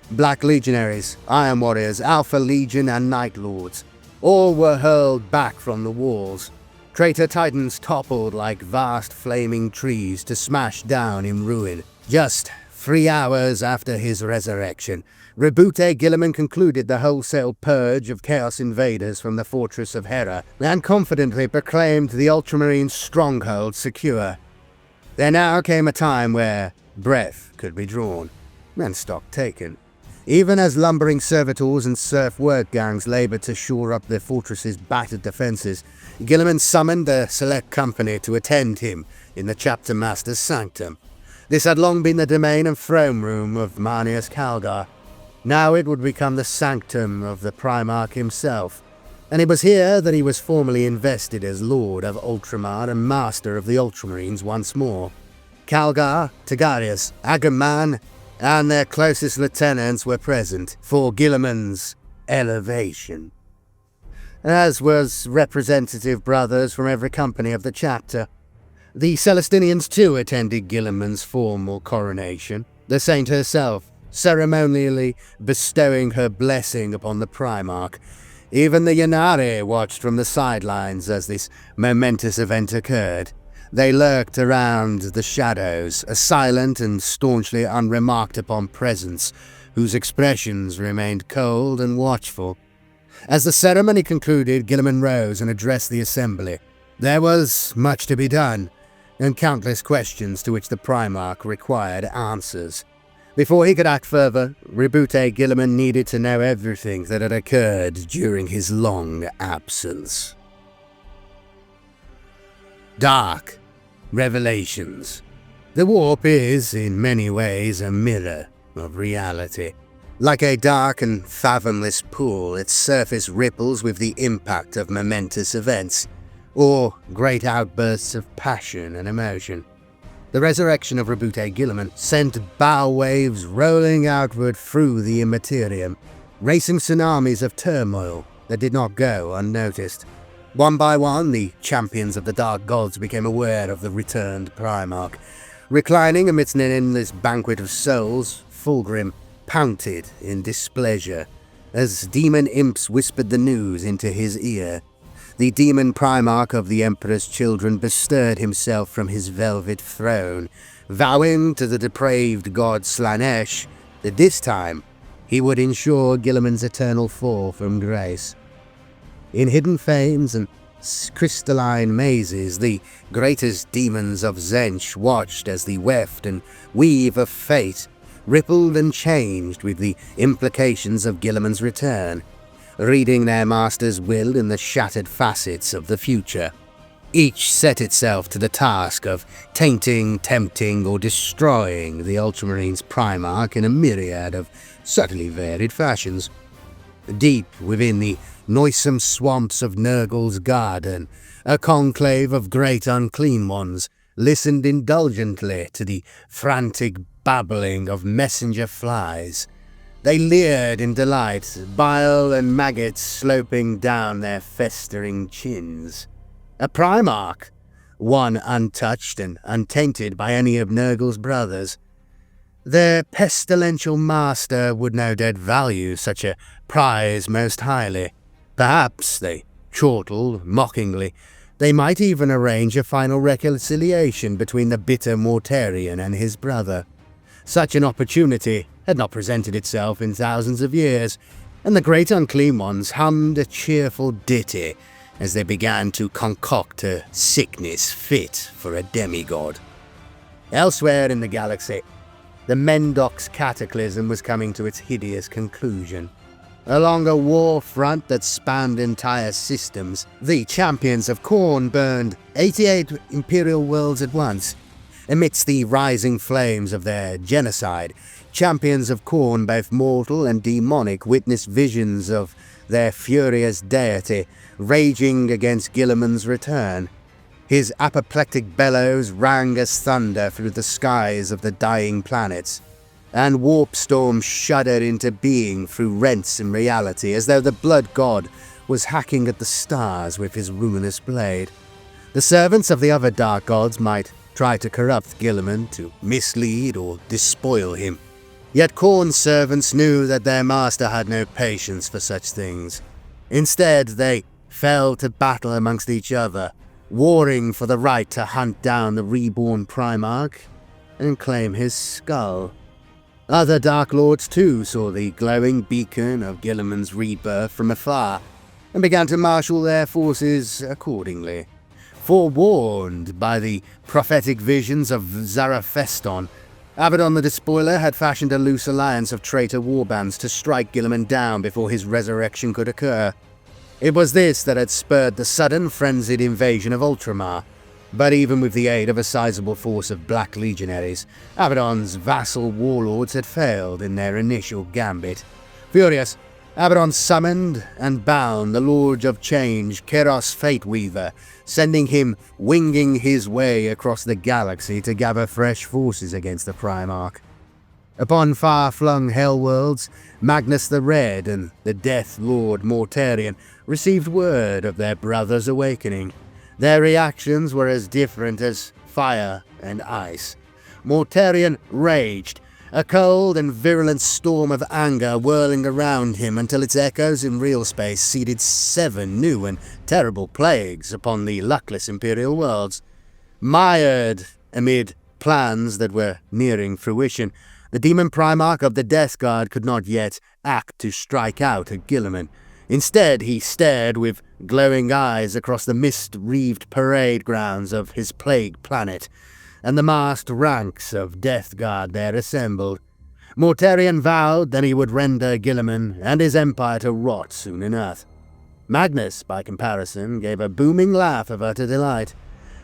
Black Legionaries, Iron Warriors, Alpha Legion, and Night Lords all were hurled back from the walls. Traitor Titans toppled like vast flaming trees to smash down in ruin. Just 3 hours after his resurrection, Roboute Guilliman concluded the wholesale purge of Chaos invaders from the fortress of Terra and confidently proclaimed the Ultramarine stronghold secure. There now came a time where breath could be drawn and stock taken. Even as lumbering servitors and serf work gangs labored to shore up their fortress's battered defenses, Guilliman summoned a select company to attend him in the chapter master's sanctum. This had long been the domain and throne room of Manius Calgar. Now it would become the sanctum of the Primarch himself, and it was here that he was formally invested as Lord of Ultramar and Master of the Ultramarines once more. Calgar, Tagarius, Agaman, and their closest lieutenants were present for Guilliman's elevation, as was representative brothers from every company of the chapter. The Celestinians too attended Guilliman's formal coronation, the saint herself ceremonially bestowing her blessing upon the Primarch. Even the Ynnari watched from the sidelines as this momentous event occurred. They lurked around the shadows, a silent and staunchly unremarked upon presence, whose expressions remained cold and watchful. As the ceremony concluded, Guilliman rose and addressed the assembly. There was much to be done, and countless questions to which the Primarch required answers. Before he could act further, Roboute Guilliman needed to know everything that had occurred during his long absence. Dark Revelations. The warp is, in many ways, a mirror of reality. Like a dark and fathomless pool, its surface ripples with the impact of momentous events, or great outbursts of passion and emotion. The resurrection of Roboute Guilliman sent bow waves rolling outward through the immaterium, racing tsunamis of turmoil that did not go unnoticed. One by one, the champions of the Dark Gods became aware of the returned Primarch. Reclining amidst an endless banquet of souls, Fulgrim pouted in displeasure as demon imps whispered the news into his ear. The demon Primarch of the Emperor's children bestirred himself from his velvet throne vowing to the depraved god Slanesh that this time he would ensure Guilliman's eternal fall from grace. In hidden fanes and crystalline mazes, the greatest demons of Tzeentch watched as the weft and weave of fate rippled and changed with the implications of Guilliman's return, reading their master's will in the shattered facets of the future. Each set itself to the task of tainting, tempting, or destroying the Ultramarines Primarch in a myriad of subtly varied fashions. Deep within the noisome swamps of Nurgle's garden, a conclave of great unclean ones listened indulgently to the frantic babbling of messenger flies. They leered in delight, bile and maggots sloping down their festering chins. A Primarch, one untouched and untainted by any of Nurgle's brothers. Their pestilential master would no doubt value such a prize most highly. Perhaps, they chortled mockingly, they might even arrange a final reconciliation between the bitter Mortarion and his brother. Such an opportunity had not presented itself in thousands of years, and the great unclean ones hummed a cheerful ditty as they began to concoct a sickness fit for a demigod. Elsewhere in the galaxy, the Mendox cataclysm was coming to its hideous conclusion. Along a war front that spanned entire systems, the champions of Khorne burned 88 Imperial worlds at once. Amidst the rising flames of their genocide, champions of Khorne, both mortal and demonic, witnessed visions of their furious deity raging against Guilliman's return. His apoplectic bellows rang as thunder through the skies of the dying planets, and warp storms shuddered into being through rents in reality, as though the blood god was hacking at the stars with his ruinous blade. The servants of the other dark gods might try to corrupt Guilliman, to mislead or despoil him. Yet Khorne's servants knew that their master had no patience for such things. Instead, they fell to battle amongst each other, warring for the right to hunt down the reborn Primarch and claim his skull. Other Dark Lords too saw the glowing beacon of Guilliman's rebirth from afar, and began to marshal their forces accordingly. Forewarned by the prophetic visions of Zarafeston, Abaddon the Despoiler had fashioned a loose alliance of traitor warbands to strike Guilliman down before his resurrection could occur. It was this that had spurred the sudden, frenzied invasion of Ultramar. But even with the aid of a sizable force of Black Legionaries, Abaddon's vassal warlords had failed in their initial gambit. Furious, Abaddon summoned and bound the Lord of Change, Keros Fateweaver, sending him winging his way across the galaxy to gather fresh forces against the Primarch. Upon far-flung hellworlds, Magnus the Red and the Death Lord Mortarion received word of their brother's awakening. Their reactions were as different as fire and ice. Mortarion raged, a cold and virulent storm of anger whirling around him until its echoes in real space seeded 7 new and terrible plagues upon the luckless Imperial worlds. Mired amid plans that were nearing fruition, the demon Primarch of the Death Guard could not yet act to strike out at Guilliman. Instead, he stared with glowing eyes across the mist-wreathed parade grounds of his plague planet, and the massed ranks of Death Guard there assembled. Mortarion vowed that he would render Guilliman and his empire to rot soon enough. Magnus, by comparison, gave a booming laugh of utter delight,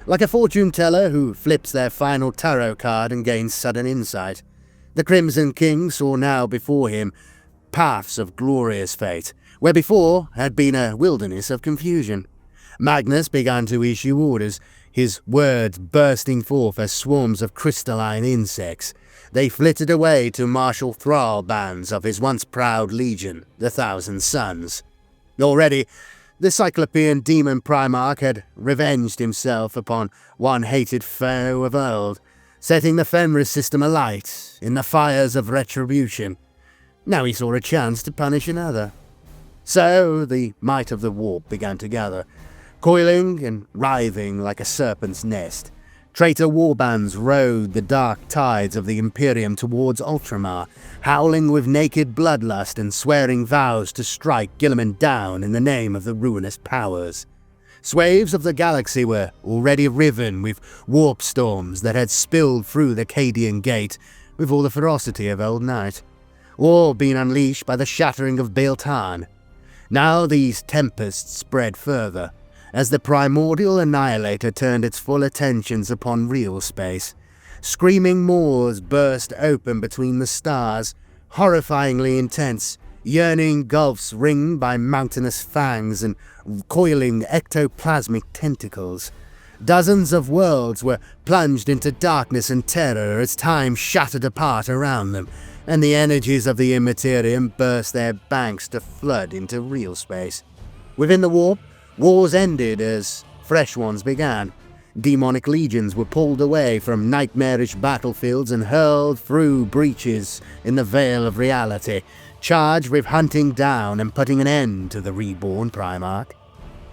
like a fortune-teller who flips their final tarot card and gains sudden insight. The Crimson King saw now before him paths of glorious fate, where before had been a wilderness of confusion. Magnus began to issue orders, his words bursting forth as swarms of crystalline insects. They flitted away to marshal thrall bands of his once proud legion, the Thousand Sons. Already, the Cyclopean demon Primarch had revenged himself upon one hated foe of old, setting the Fenris system alight in the fires of retribution. Now he saw a chance to punish another. So the might of the warp began to gather, coiling and writhing like a serpent's nest, Traitor warbands rode the dark tides of the Imperium towards Ultramar, howling with naked bloodlust and swearing vows to strike Guilliman down in the name of the ruinous powers. Swathes of the galaxy were already riven with warp storms that had spilled through the Cadian Gate with all the ferocity of old night, or been unleashed by the shattering of Bael'Tan. Now these tempests spread further, as the primordial annihilator turned its full attentions upon real space. Screaming maws burst open between the stars, horrifyingly intense, yearning gulfs ringed by mountainous fangs and coiling ectoplasmic tentacles. Dozens of worlds were plunged into darkness and terror as time shattered apart around them, and the energies of the Immaterium burst their banks to flood into real space. Within the warp, wars ended as fresh ones began. Demonic legions were pulled away from nightmarish battlefields and hurled through breaches in the veil of reality, charged with hunting down and putting an end to the Reborn Primarch.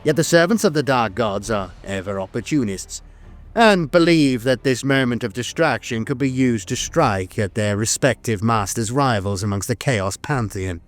Yet the servants of the Dark Gods are ever opportunists, and believe that this moment of distraction could be used to strike at their respective masters' rivals amongst the Chaos Pantheon.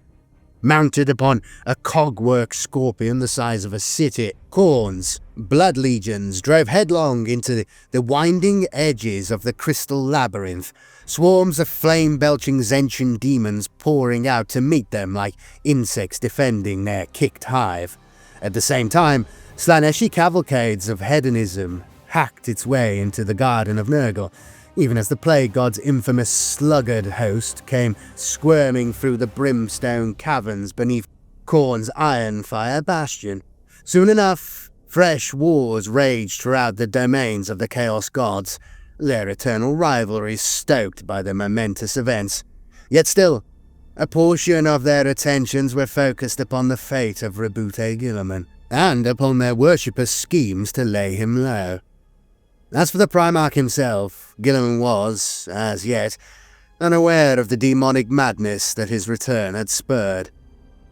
Mounted upon a cogwork scorpion the size of a city, Khorne's blood legions drove headlong into the winding edges of the crystal labyrinth, swarms of flame-belching Zentian demons pouring out to meet them like insects defending their kicked hive. At the same time, Slaneshi cavalcades of hedonism hacked its way into the Garden of Nurgle, even as the Plague God's infamous sluggard host came squirming through the brimstone caverns beneath Khorne's Ironfire bastion. Soon enough, fresh wars raged throughout the domains of the Chaos Gods, their eternal rivalries stoked by the momentous events. Yet still, a portion of their attentions were focused upon the fate of Roboute Guilliman, and upon their worshippers' schemes to lay him low. As for the Primarch himself, Guilliman was, as yet, unaware of the demonic madness that his return had spurred.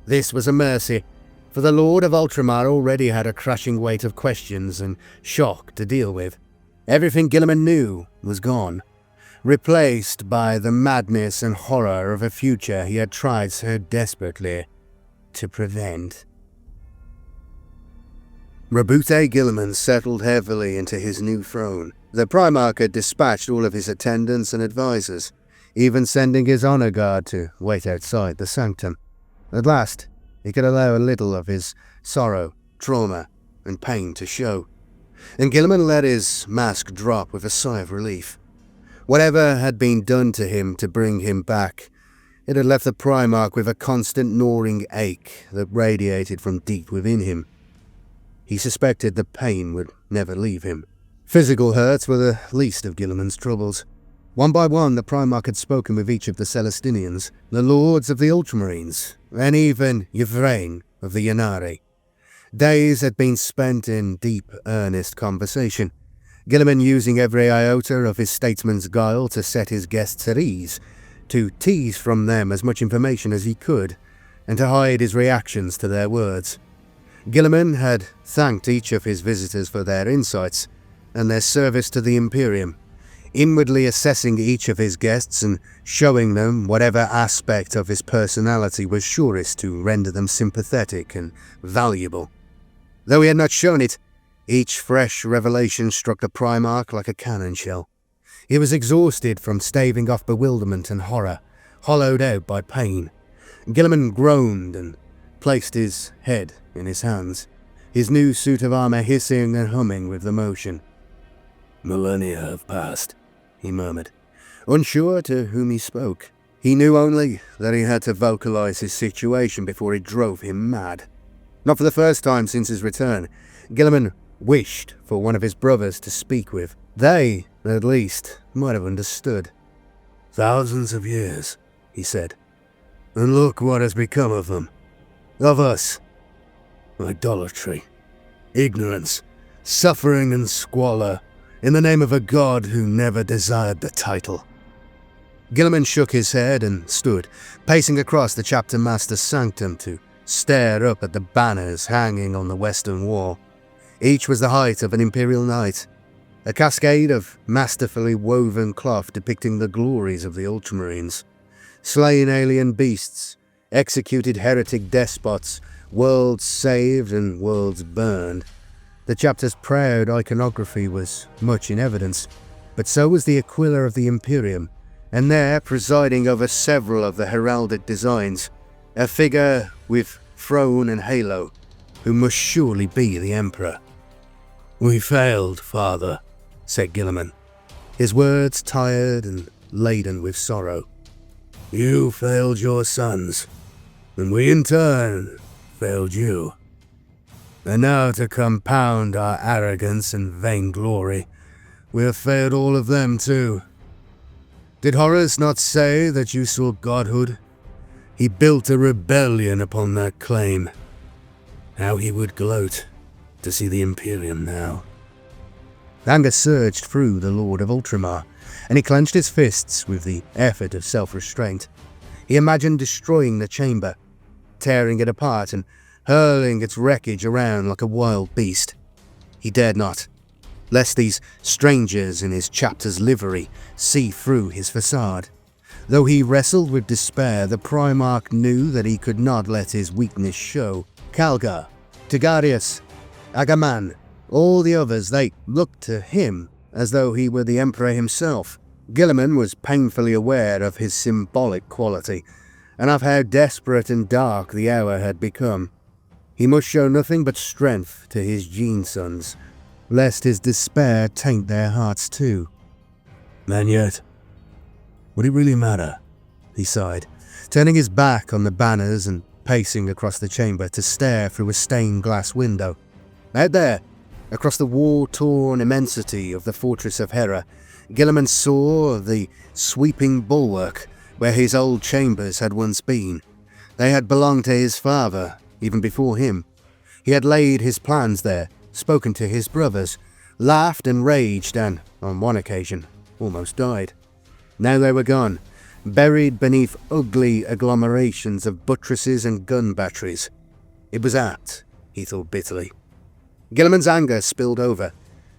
This was a mercy, for the Lord of Ultramar already had a crushing weight of questions and shock to deal with. Everything Guilliman knew was gone, replaced by the madness and horror of a future he had tried so desperately to prevent. Roboute Guilliman settled heavily into his new throne. The Primarch had dispatched all of his attendants and advisors, even sending his honor guard to wait outside the sanctum. At last, he could allow a little of his sorrow, trauma, and pain to show. And Guilliman let his mask drop with a sigh of relief. Whatever had been done to him to bring him back, it had left the Primarch with a constant gnawing ache that radiated from deep within him. He suspected the pain would never leave him. Physical hurts were the least of Guilliman's troubles. One by one, the Primarch had spoken with each of the Celestinians, the lords of the Ultramarines, and even Yvrain of the Ynnari. Days had been spent in deep, earnest conversation, Guilliman using every iota of his statesman's guile to set his guests at ease, to tease from them as much information as he could, and to hide his reactions to their words. Guilliman had thanked each of his visitors for their insights and their service to the Imperium, inwardly assessing each of his guests and showing them whatever aspect of his personality was surest to render them sympathetic and valuable. Though he had not shown it, each fresh revelation struck the Primarch like a cannon shell. He was exhausted from staving off bewilderment and horror, hollowed out by pain. Guilliman groaned and placed his head in his hands, his new suit of armor hissing and humming with the motion. "Millennia have passed," he murmured, unsure to whom he spoke. He knew only that he had to vocalize his situation before it drove him mad. Not for the first time since his return, Guilliman wished for one of his brothers to speak with. They, at least, might have understood. "Thousands of years," he said, "and look what has become of them. Of us. Idolatry, ignorance, suffering and squalor, in the name of a god who never desired the title." Guilliman shook his head and stood, pacing across the chapter master's sanctum to stare up at the banners hanging on the western wall. Each was the height of an imperial knight. a cascade of masterfully woven cloth depicting the glories of the Ultramarines. Slain alien beasts, executed heretic despots, worlds saved and worlds burned. The chapter's proud iconography was much in evidence, but so was the Aquila of the Imperium, and there, presiding over several of the heraldic designs, a figure with throne and halo, who must surely be the Emperor. "We failed, Father," said Guilliman, his words tired and laden with sorrow. "You failed your sons, and we in turn failed you. And now to compound our arrogance and vainglory, we have failed all of them too. Did Horus not say that you saw godhood? He built a rebellion upon that claim. How he would gloat to see the Imperium now." Anger surged through the Lord of Ultramar, and he clenched his fists with the effort of self-restraint. He imagined destroying the chamber, tearing it apart and hurling its wreckage around like a wild beast. He dared not, lest these strangers in his chapter's livery see through his facade. Though he wrestled with despair, the Primarch knew that he could not let his weakness show. Calgar, Tigarius, Agaman, all the others, they looked to him as though he were the Emperor himself. Guilliman was painfully aware of his symbolic quality, and of how desperate and dark the hour had become. He must show nothing but strength to his Gene sons, lest his despair taint their hearts too. "And yet, would it really matter?" he sighed, turning his back on the banners and pacing across the chamber to stare through a stained glass window. Out there, across the war-torn immensity of the fortress of Terra, Guilliman saw the sweeping bulwark where his old chambers had once been. They had belonged to his father, even before him. He had laid his plans there, spoken to his brothers, laughed and raged, and, on one occasion, almost died. Now they were gone, buried beneath ugly agglomerations of buttresses and gun batteries. It was apt, he thought bitterly. Guilliman's anger spilled over,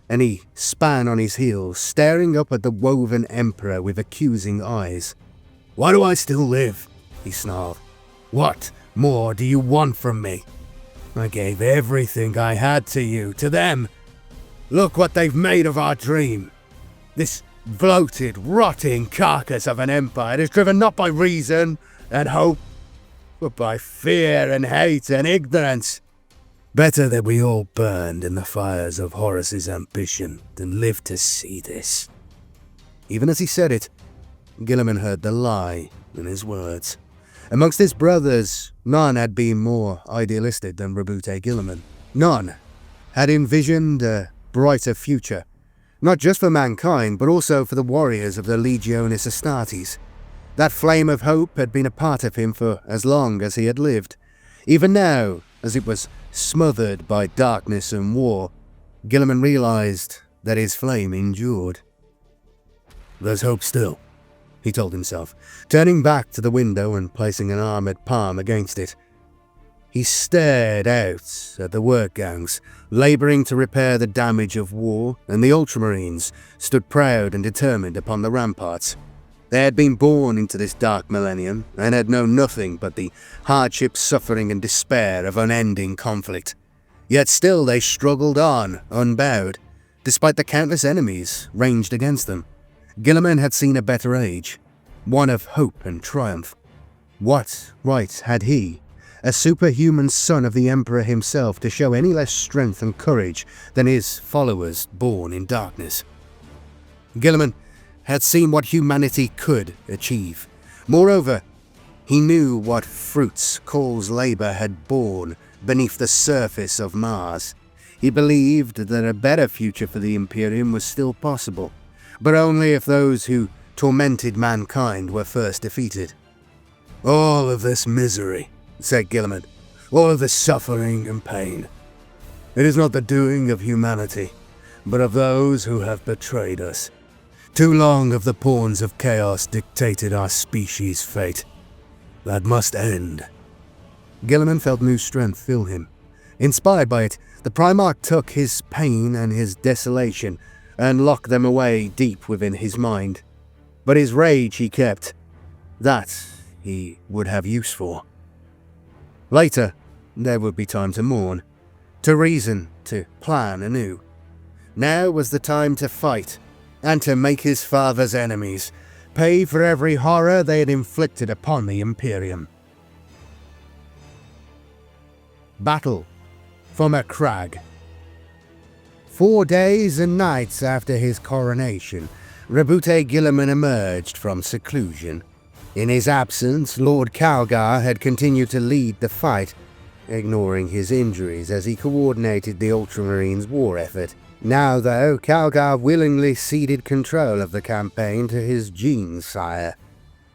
and he span on his heels, staring up at the woven Emperor with accusing eyes. "Why do I still live?" he snarled. "What more do you want from me? I gave everything I had to you, to them. Look what they've made of our dream. This bloated, rotting carcass of an empire is driven not by reason and hope, but by fear and hate and ignorance. Better that we all burned in the fires of Horus's ambition than live to see this." Even as he said it, Guilliman heard the lie in his words. Amongst his brothers, none had been more idealistic than Roboute Guilliman. None had envisioned a brighter future, not just for mankind, but also for the warriors of the Legionis Astartes. That flame of hope had been a part of him for as long as he had lived. Even now, as it was smothered by darkness and war, Guilliman realized that his flame endured. "There's hope still," he told himself, turning back to the window and placing an armored palm against it. He stared out at the work gangs, laboring to repair the damage of war, and the Ultramarines stood proud and determined upon the ramparts. They had been born into this dark millennium and had known nothing but the hardship, suffering and despair of unending conflict. Yet still they struggled on, unbowed, despite the countless enemies ranged against them. Guilliman had seen a better age, one of hope and triumph. What right had he, a superhuman son of the Emperor himself, to show any less strength and courage than his followers born in darkness? Guilliman had seen what humanity could achieve. Moreover, he knew what fruits Cawl's labour had borne beneath the surface of Mars. He believed that a better future for the Imperium was still possible, but only if those who tormented mankind were first defeated. "All of this misery," said Guilliman, "all of this suffering and pain, it is not the doing of humanity, but of those who have betrayed us. Too long have the pawns of chaos dictated our species' fate. That must end." Guilliman felt new strength fill him. Inspired by it, the Primarch took his pain and his desolation, and lock them away deep within his mind. But his rage he kept. That he would have use for. Later, there would be time to mourn, to reason, to plan anew. Now was the time to fight, and to make his father's enemies pay for every horror they had inflicted upon the Imperium. Battle for Macragge. 4 days and nights after his coronation, Roboute Guilliman emerged from seclusion. In his absence, Lord Calgar had continued to lead the fight, ignoring his injuries as he coordinated the Ultramarines' war effort. Now, though, Calgar willingly ceded control of the campaign to his gene-sire.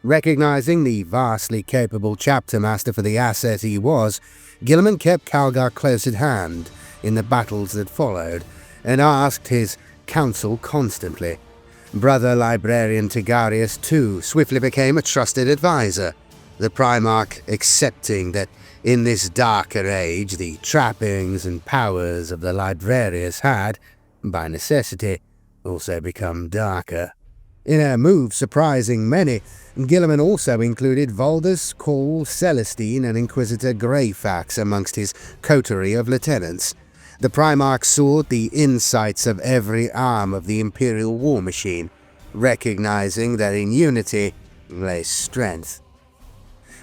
Recognizing the vastly capable chapter master for the asset he was, Guilliman kept Calgar close at hand in the battles that followed, and asked his counsel constantly. Brother Librarian Tigarius, too, swiftly became a trusted advisor, the Primarch accepting that in this darker age the trappings and powers of the Librarius had, by necessity, also become darker. In a move surprising many, Guilliman also included Valdus, Cawl, Celestine, and Inquisitor Greyfax amongst his coterie of lieutenants. The Primarch sought the insights of every arm of the Imperial war machine, recognizing that in unity lay strength.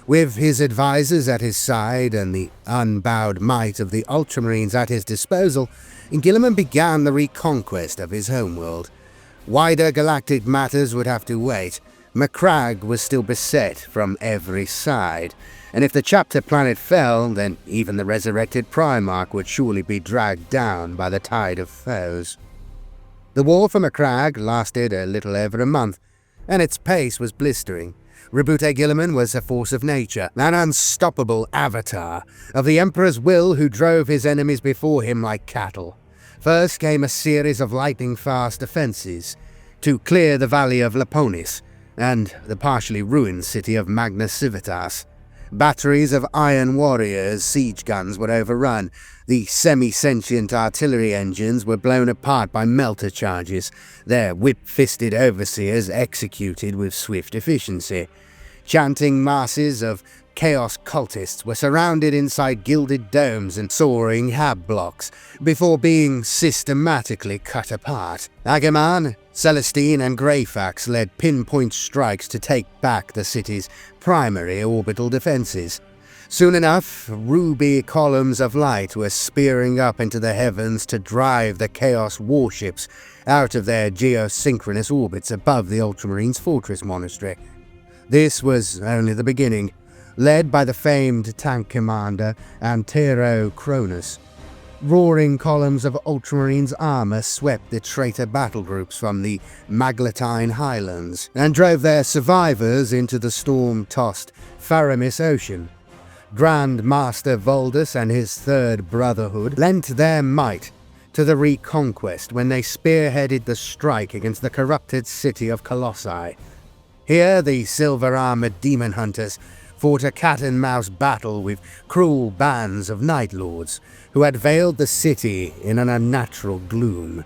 With his advisors at his side and the unbowed might of the Ultramarines at his disposal, Guilliman began the reconquest of his homeworld. Wider galactic matters would have to wait. Macragge was still beset from every side, and if the chapter planet fell, then even the resurrected Primarch would surely be dragged down by the tide of foes. The war for Macragge lasted a little over a month, and its pace was blistering. Roboute Guilliman was a force of nature, an unstoppable avatar of the Emperor's will who drove his enemies before him like cattle. First came a series of lightning-fast offences to clear the valley of Laponis and the partially ruined city of Magna Civitas. Batteries of iron warriors' siege guns were overrun. The semi-sentient artillery engines were blown apart by melter charges, their whip-fisted overseers executed with swift efficiency. Chanting masses of chaos cultists were surrounded inside gilded domes and soaring hab blocks before being systematically cut apart. Agamemnon, Celestine, and Greyfax led pinpoint strikes to take back the city's primary orbital defenses. Soon enough, ruby columns of light were spearing up into the heavens to drive the Chaos warships out of their geosynchronous orbits above the Ultramarines' fortress monastery. This was only the beginning. Led by the famed tank commander Antero Cronus, roaring columns of Ultramarines' armor swept the traitor battle groups from the Magletine highlands and drove their survivors into the storm-tossed Faramis Ocean. Grand Master Valdus and his Third Brotherhood lent their might to the reconquest when they spearheaded the strike against the corrupted city of Colossi. Here the silver-armored demon hunters fought a cat-and-mouse battle with cruel bands of Night Lords who had veiled the city in an unnatural gloom.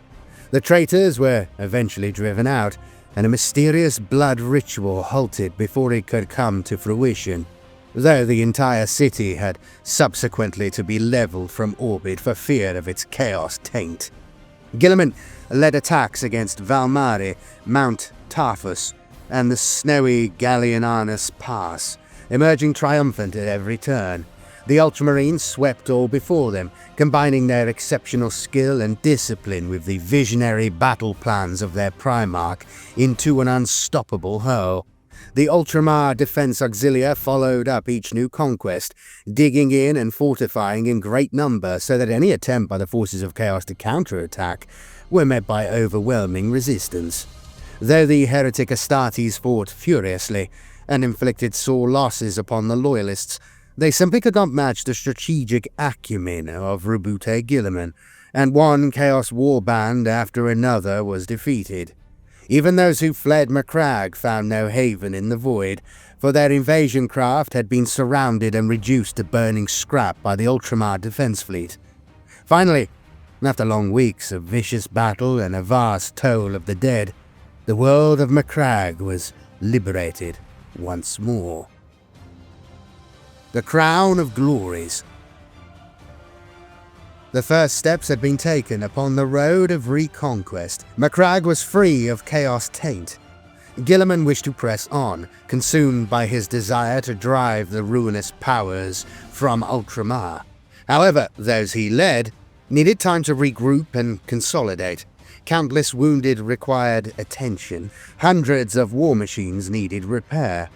The traitors were eventually driven out, and a mysterious blood ritual halted before it could come to fruition, though the entire city had subsequently to be leveled from orbit for fear of its chaos taint. Guilliman led attacks against Valmari, Mount Tarfus, and the snowy Gallienanus Pass, emerging triumphant at every turn. The Ultramarines swept all before them, combining their exceptional skill and discipline with the visionary battle plans of their Primarch into an unstoppable whole. The Ultramar Defense Auxilia followed up each new conquest, digging in and fortifying in great number so that any attempt by the forces of Chaos to counterattack were met by overwhelming resistance. Though the heretic Astartes fought furiously and inflicted sore losses upon the Loyalists, they simply could not match the strategic acumen of Roboute Guilliman, and one Chaos warband after another was defeated. Even those who fled Macragge found no haven in the void, for their invasion craft had been surrounded and reduced to burning scrap by the Ultramar defense fleet. Finally, After long weeks of vicious battle and a vast toll of the dead, the world of Macragge was liberated once more. The Crown of Glories. The first steps had been taken upon the road of reconquest. Macragge was free of chaos taint. Guilliman wished to press on, consumed by his desire to drive the ruinous powers from Ultramar. However, those he led needed time to regroup and consolidate. Countless wounded required attention. Hundreds of war machines needed repair.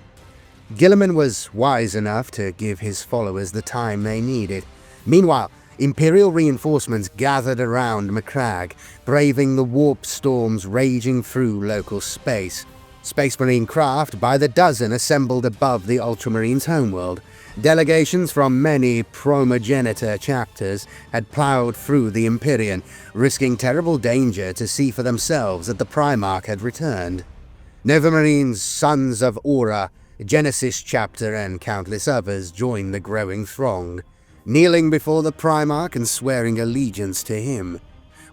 Guilliman was wise enough to give his followers the time they needed. Meanwhile, Imperial reinforcements gathered around Macragge, braving the warp storms raging through local space. Space Marine craft by the dozen assembled above the Ultramarines' homeworld. Delegations from many Promogenitor chapters had ploughed through the Imperium, risking terrible danger to see for themselves that the Primarch had returned. Nova Marines, Sons of Aura, Genesis chapter and countless others joined the growing throng, kneeling before the Primarch and swearing allegiance to him.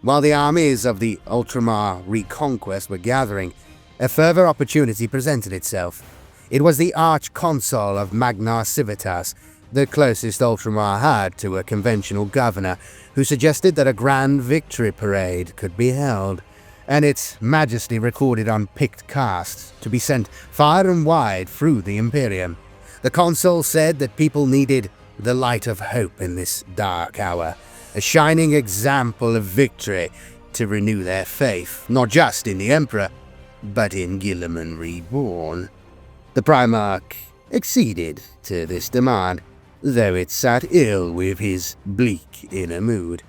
While the armies of the Ultramar reconquest were gathering, a further opportunity presented itself. It was the Arch-Consul of Magnar Civitas, the closest Ultramar had to a conventional governor, who suggested that a grand victory parade could be held, and its majesty recorded on picked casts to be sent far and wide through the Imperium. The consul said that people needed the light of hope in this dark hour, a shining example of victory to renew their faith, not just in the Emperor, but in Guilliman Reborn. The Primarch acceded to this demand, though it sat ill with his bleak inner mood.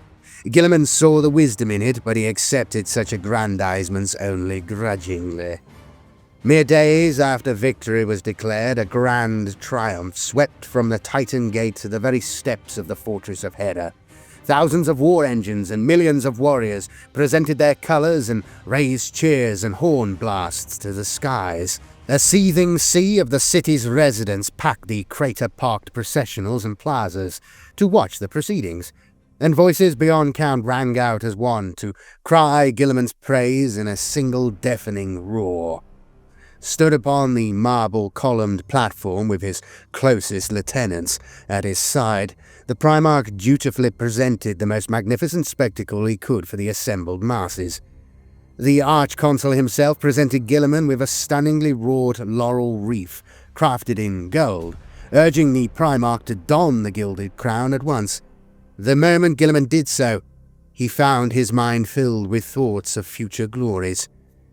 Guilliman saw the wisdom in it, but he accepted such aggrandizements only grudgingly. Mere days after victory was declared, a grand triumph swept from the Titan Gate to the very steps of the fortress of Terra. Thousands of war engines and millions of warriors presented their colors and raised cheers and horn blasts to the skies. A seething sea of the city's residents packed the crater-parked processionals and plazas to watch the proceedings, and voices beyond count rang out as one to cry Guilliman's praise in a single deafening roar. Stood upon the marble-columned platform with his closest lieutenants at his side, the Primarch dutifully presented the most magnificent spectacle he could for the assembled masses. The Arch-Consul himself presented Guilliman with a stunningly wrought laurel wreath, crafted in gold, urging the Primarch to don the gilded crown at once. The moment Guilliman did so, he found his mind filled with thoughts of future glories.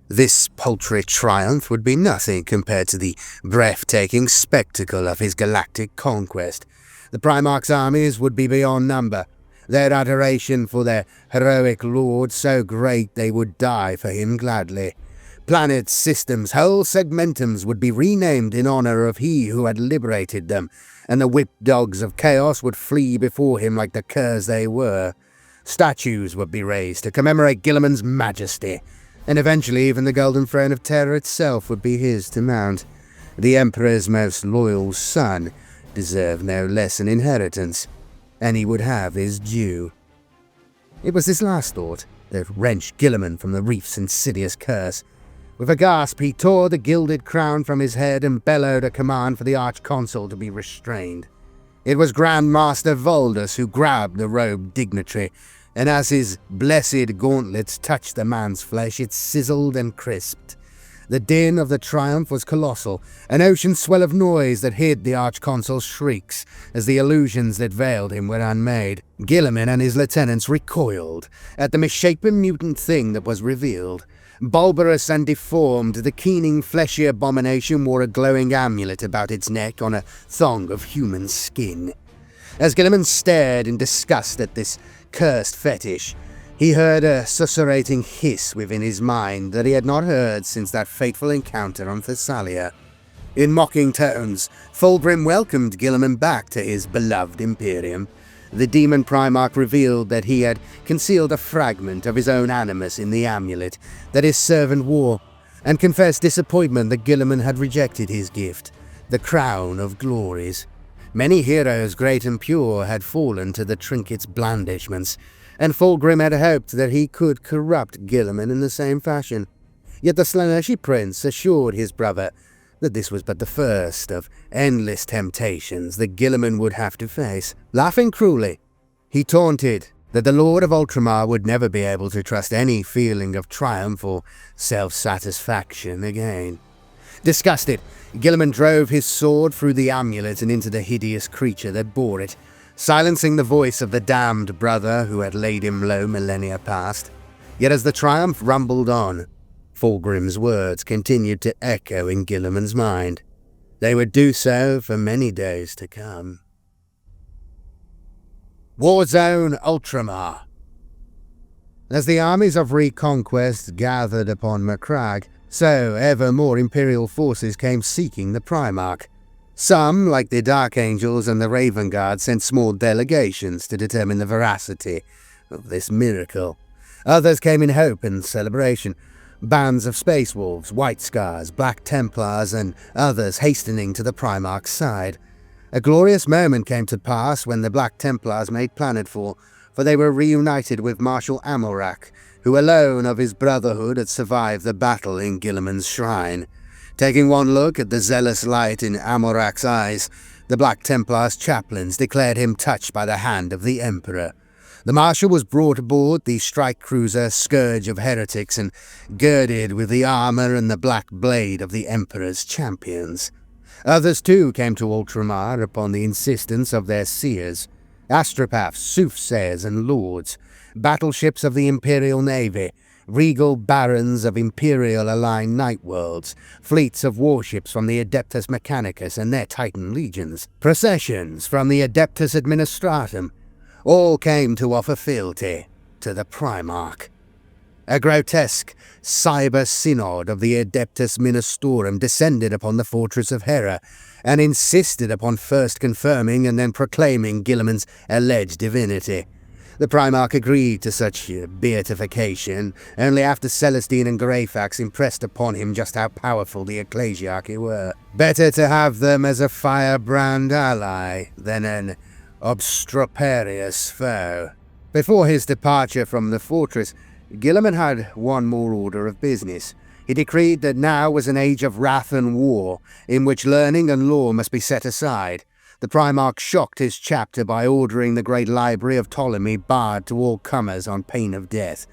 This paltry triumph would be nothing compared to the breathtaking spectacle of his galactic conquest. The Primarch's armies would be beyond number, their adoration for their heroic lord so great they would die for him gladly. Planets, systems, whole segmentums would be renamed in honor of he who had liberated them, and the whipped dogs of chaos would flee before him like the curs they were. Statues would be raised to commemorate Guilliman's majesty, and eventually even the golden throne of Terra itself would be his to mount. The Emperor's most loyal son deserved no less an inheritance, and he would have his due. It was this last thought that wrenched Guilliman from the reef's insidious curse. With a gasp, he tore the gilded crown from his head and bellowed a command for the Arch-Consul to be restrained. It was Grand Master Voldus who grabbed the robed dignitary, and as his blessed gauntlets touched the man's flesh, it sizzled and crisped. The din of the triumph was colossal, an ocean swell of noise that hid the Arch-Consul's shrieks as the illusions that veiled him were unmade. Guilliman and his lieutenants recoiled at the misshapen mutant thing that was revealed. Bulbous and deformed, the keening fleshy abomination wore a glowing amulet about its neck on a thong of human skin. As Guilliman stared in disgust at this cursed fetish, he heard a susurrating hiss within his mind that he had not heard since that fateful encounter on Thessalia. In mocking tones, Fulgrim welcomed Guilliman back to his beloved Imperium. The demon Primarch revealed that he had concealed a fragment of his own animus in the amulet that his servant wore, and confessed disappointment that Guilliman had rejected his gift, the Crown of Glories. Many heroes, great and pure, had fallen to the trinket's blandishments, and Fulgrim had hoped that he could corrupt Guilliman in the same fashion. Yet the Slaaneshi prince assured his brother that this was but the first of endless temptations that Guilliman would have to face. Laughing cruelly, he taunted that the Lord of Ultramar would never be able to trust any feeling of triumph or self-satisfaction again. Disgusted, Guilliman drove his sword through the amulet and into the hideous creature that bore it, silencing the voice of the damned brother who had laid him low millennia past. Yet as the triumph rumbled on, Fulgrim's words continued to echo in Guilliman's mind. They would do so for many days to come. Warzone Ultramar. As the armies of Reconquest gathered upon Macragge, so ever more Imperial forces came seeking the Primarch. Some, like the Dark Angels and the Raven Guard, sent small delegations to determine the veracity of this miracle. Others came in hope and celebration. Bands of Space Wolves, White Scars, Black Templars, and others hastening to the Primarch's side. A glorious moment came to pass when the Black Templars made planetfall, for they were reunited with Marshal Amorak, who alone of his brotherhood had survived the battle in Guilliman's shrine. Taking one look at the zealous light in Amorak's eyes, the Black Templars' chaplains declared him touched by the hand of the Emperor. The Marshal was brought aboard the strike cruiser Scourge of Heretics and girded with the armor and the black blade of the Emperor's champions. Others too came to Ultramar upon the insistence of their seers, astropaths, soothsayers and lords, battleships of the Imperial Navy, regal barons of Imperial-aligned night worlds, fleets of warships from the Adeptus Mechanicus and their Titan legions, processions from the Adeptus Administratum, all came to offer fealty to the Primarch. A grotesque cyber synod of the Adeptus Ministorum descended upon the fortress of Hera and insisted upon first confirming and then proclaiming Guilliman's alleged divinity. The Primarch agreed to such beatification only after Celestine and Greyfax impressed upon him just how powerful the Ecclesiarchy were. Better to have them as a firebrand ally than an obstroperious foe. Before his departure from the fortress, Guilliman had one more order of business. He decreed that now was an age of wrath and war, in which learning and law must be set aside. The Primarch shocked his chapter by ordering the great library of Ptolemy barred to all comers on pain of death.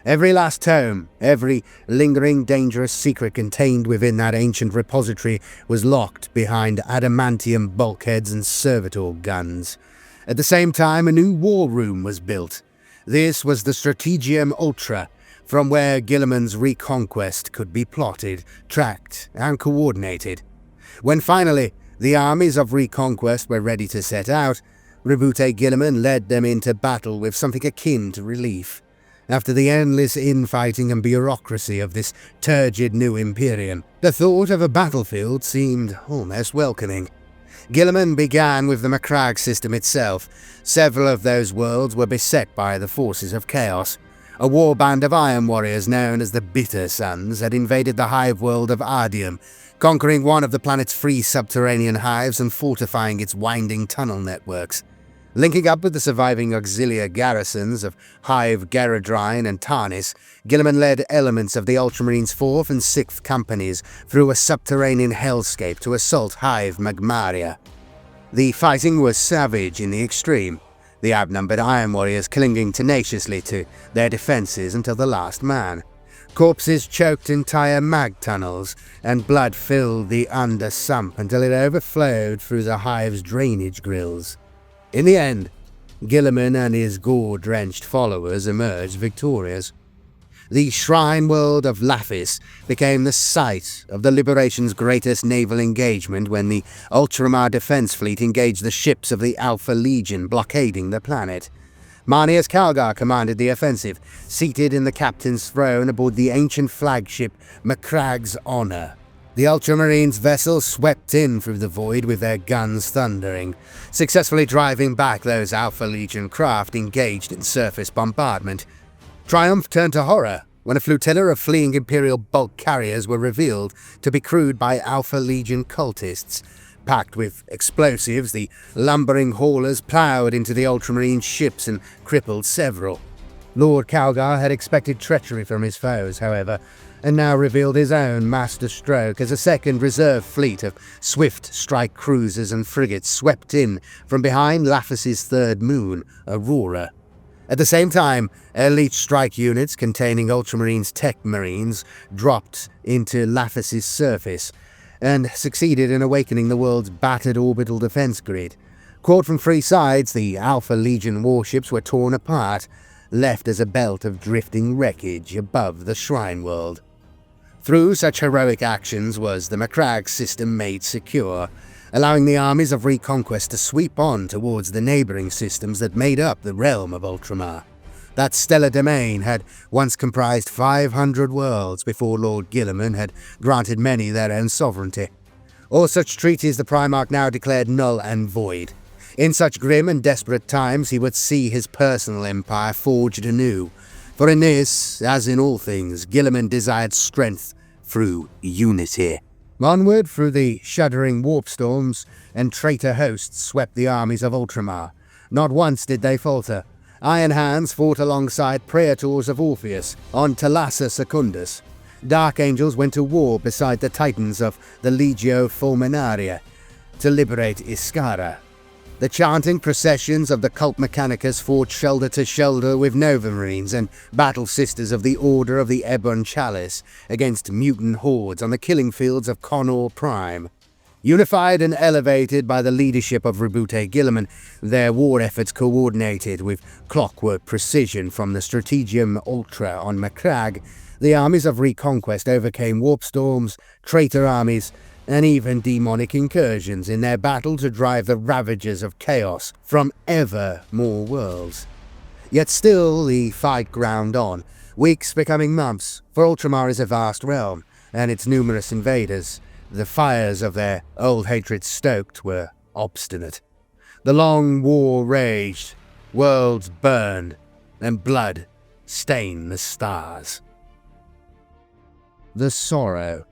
Every last tome, every lingering dangerous secret contained within that ancient repository was locked behind adamantium bulkheads and servitor guns. At the same time, a new war room was built. This was the Strategium Ultra, from where Guilliman's reconquest could be plotted, tracked, and coordinated. When finally the armies of Reconquest were ready to set out, Roboute Guilliman led them into battle with something akin to relief. After the endless infighting and bureaucracy of this turgid new Imperium, the thought of a battlefield seemed almost welcoming. Guilliman began with the Macragge system itself. Several of those worlds were beset by the forces of chaos. A warband of iron warriors known as the Bitter Sons had invaded the hive world of Ardium, conquering one of the planet's free subterranean hives and fortifying its winding tunnel networks. Linking up with the surviving auxiliary garrisons of Hive, Garadrine, and Tarnis, Guilliman led elements of the Ultramarines 4th and 6th Companies through a subterranean hellscape to assault Hive Magmaria. The fighting was savage in the extreme, the outnumbered Iron Warriors clinging tenaciously to their defenses until the last man. Corpses choked entire mag tunnels, and blood filled the under-sump until it overflowed through the Hive's drainage grills. In the end, Guilliman and his gore-drenched followers emerged victorious. The shrine world of Laphis became the site of the Liberation's greatest naval engagement when the Ultramar Defense Fleet engaged the ships of the Alpha Legion blockading the planet. Marneus Calgar commanded the offensive, seated in the captain's throne aboard the ancient flagship Macragge's Honor. The Ultramarines' vessels swept in through the void with their guns thundering, successfully driving back those Alpha Legion craft engaged in surface bombardment. Triumph turned to horror when a flotilla of fleeing Imperial bulk carriers were revealed to be crewed by Alpha Legion cultists. Packed with explosives, the lumbering haulers ploughed into the Ultramarine ships and crippled several. Lord Calgar had expected treachery from his foes, however, and now revealed his own master stroke as a second reserve fleet of swift strike cruisers and frigates swept in from behind Laphas's third moon, Aurora. At the same time, elite strike units containing Ultramarines tech marines dropped into Laphas's surface and succeeded in awakening the world's battered orbital defense grid. Caught from three sides, the Alpha Legion warships were torn apart, left as a belt of drifting wreckage above the Shrine World. Through such heroic actions was the Macragge system made secure, allowing the armies of Reconquest to sweep on towards the neighbouring systems that made up the realm of Ultramar. That stellar domain had once comprised 500 worlds before Lord Guilliman had granted many their own sovereignty. All such treaties the Primarch now declared null and void. In such grim and desperate times he would see his personal empire forged anew, for in this, as in all things, Guilliman desired strength through unity. Onward through the shuddering warp storms and traitor hosts swept the armies of Ultramar. Not once did they falter. Iron Hands fought alongside Praetors of Orpheus on Thalassa Secundus. Dark Angels went to war beside the Titans of the Legio Fulminaria to liberate Iskara. The chanting processions of the Cult Mechanicus fought shoulder to shoulder with Nova Marines and Battle Sisters of the Order of the Ebon Chalice against mutant hordes on the killing fields of Connor Prime. Unified and elevated by the leadership of Roboute Guilliman, their war efforts coordinated with clockwork precision from the Strategium Ultra on Macragge, the armies of Reconquest overcame warp storms, traitor armies, and even demonic incursions in their battle to drive the Ravagers of Chaos from ever more worlds. Yet still the fight ground on, weeks becoming months, for Ultramar is a vast realm, and its numerous invaders, the fires of their old hatred stoked, were obstinate. The long war raged, worlds burned, and blood stained the stars. The Sorrow.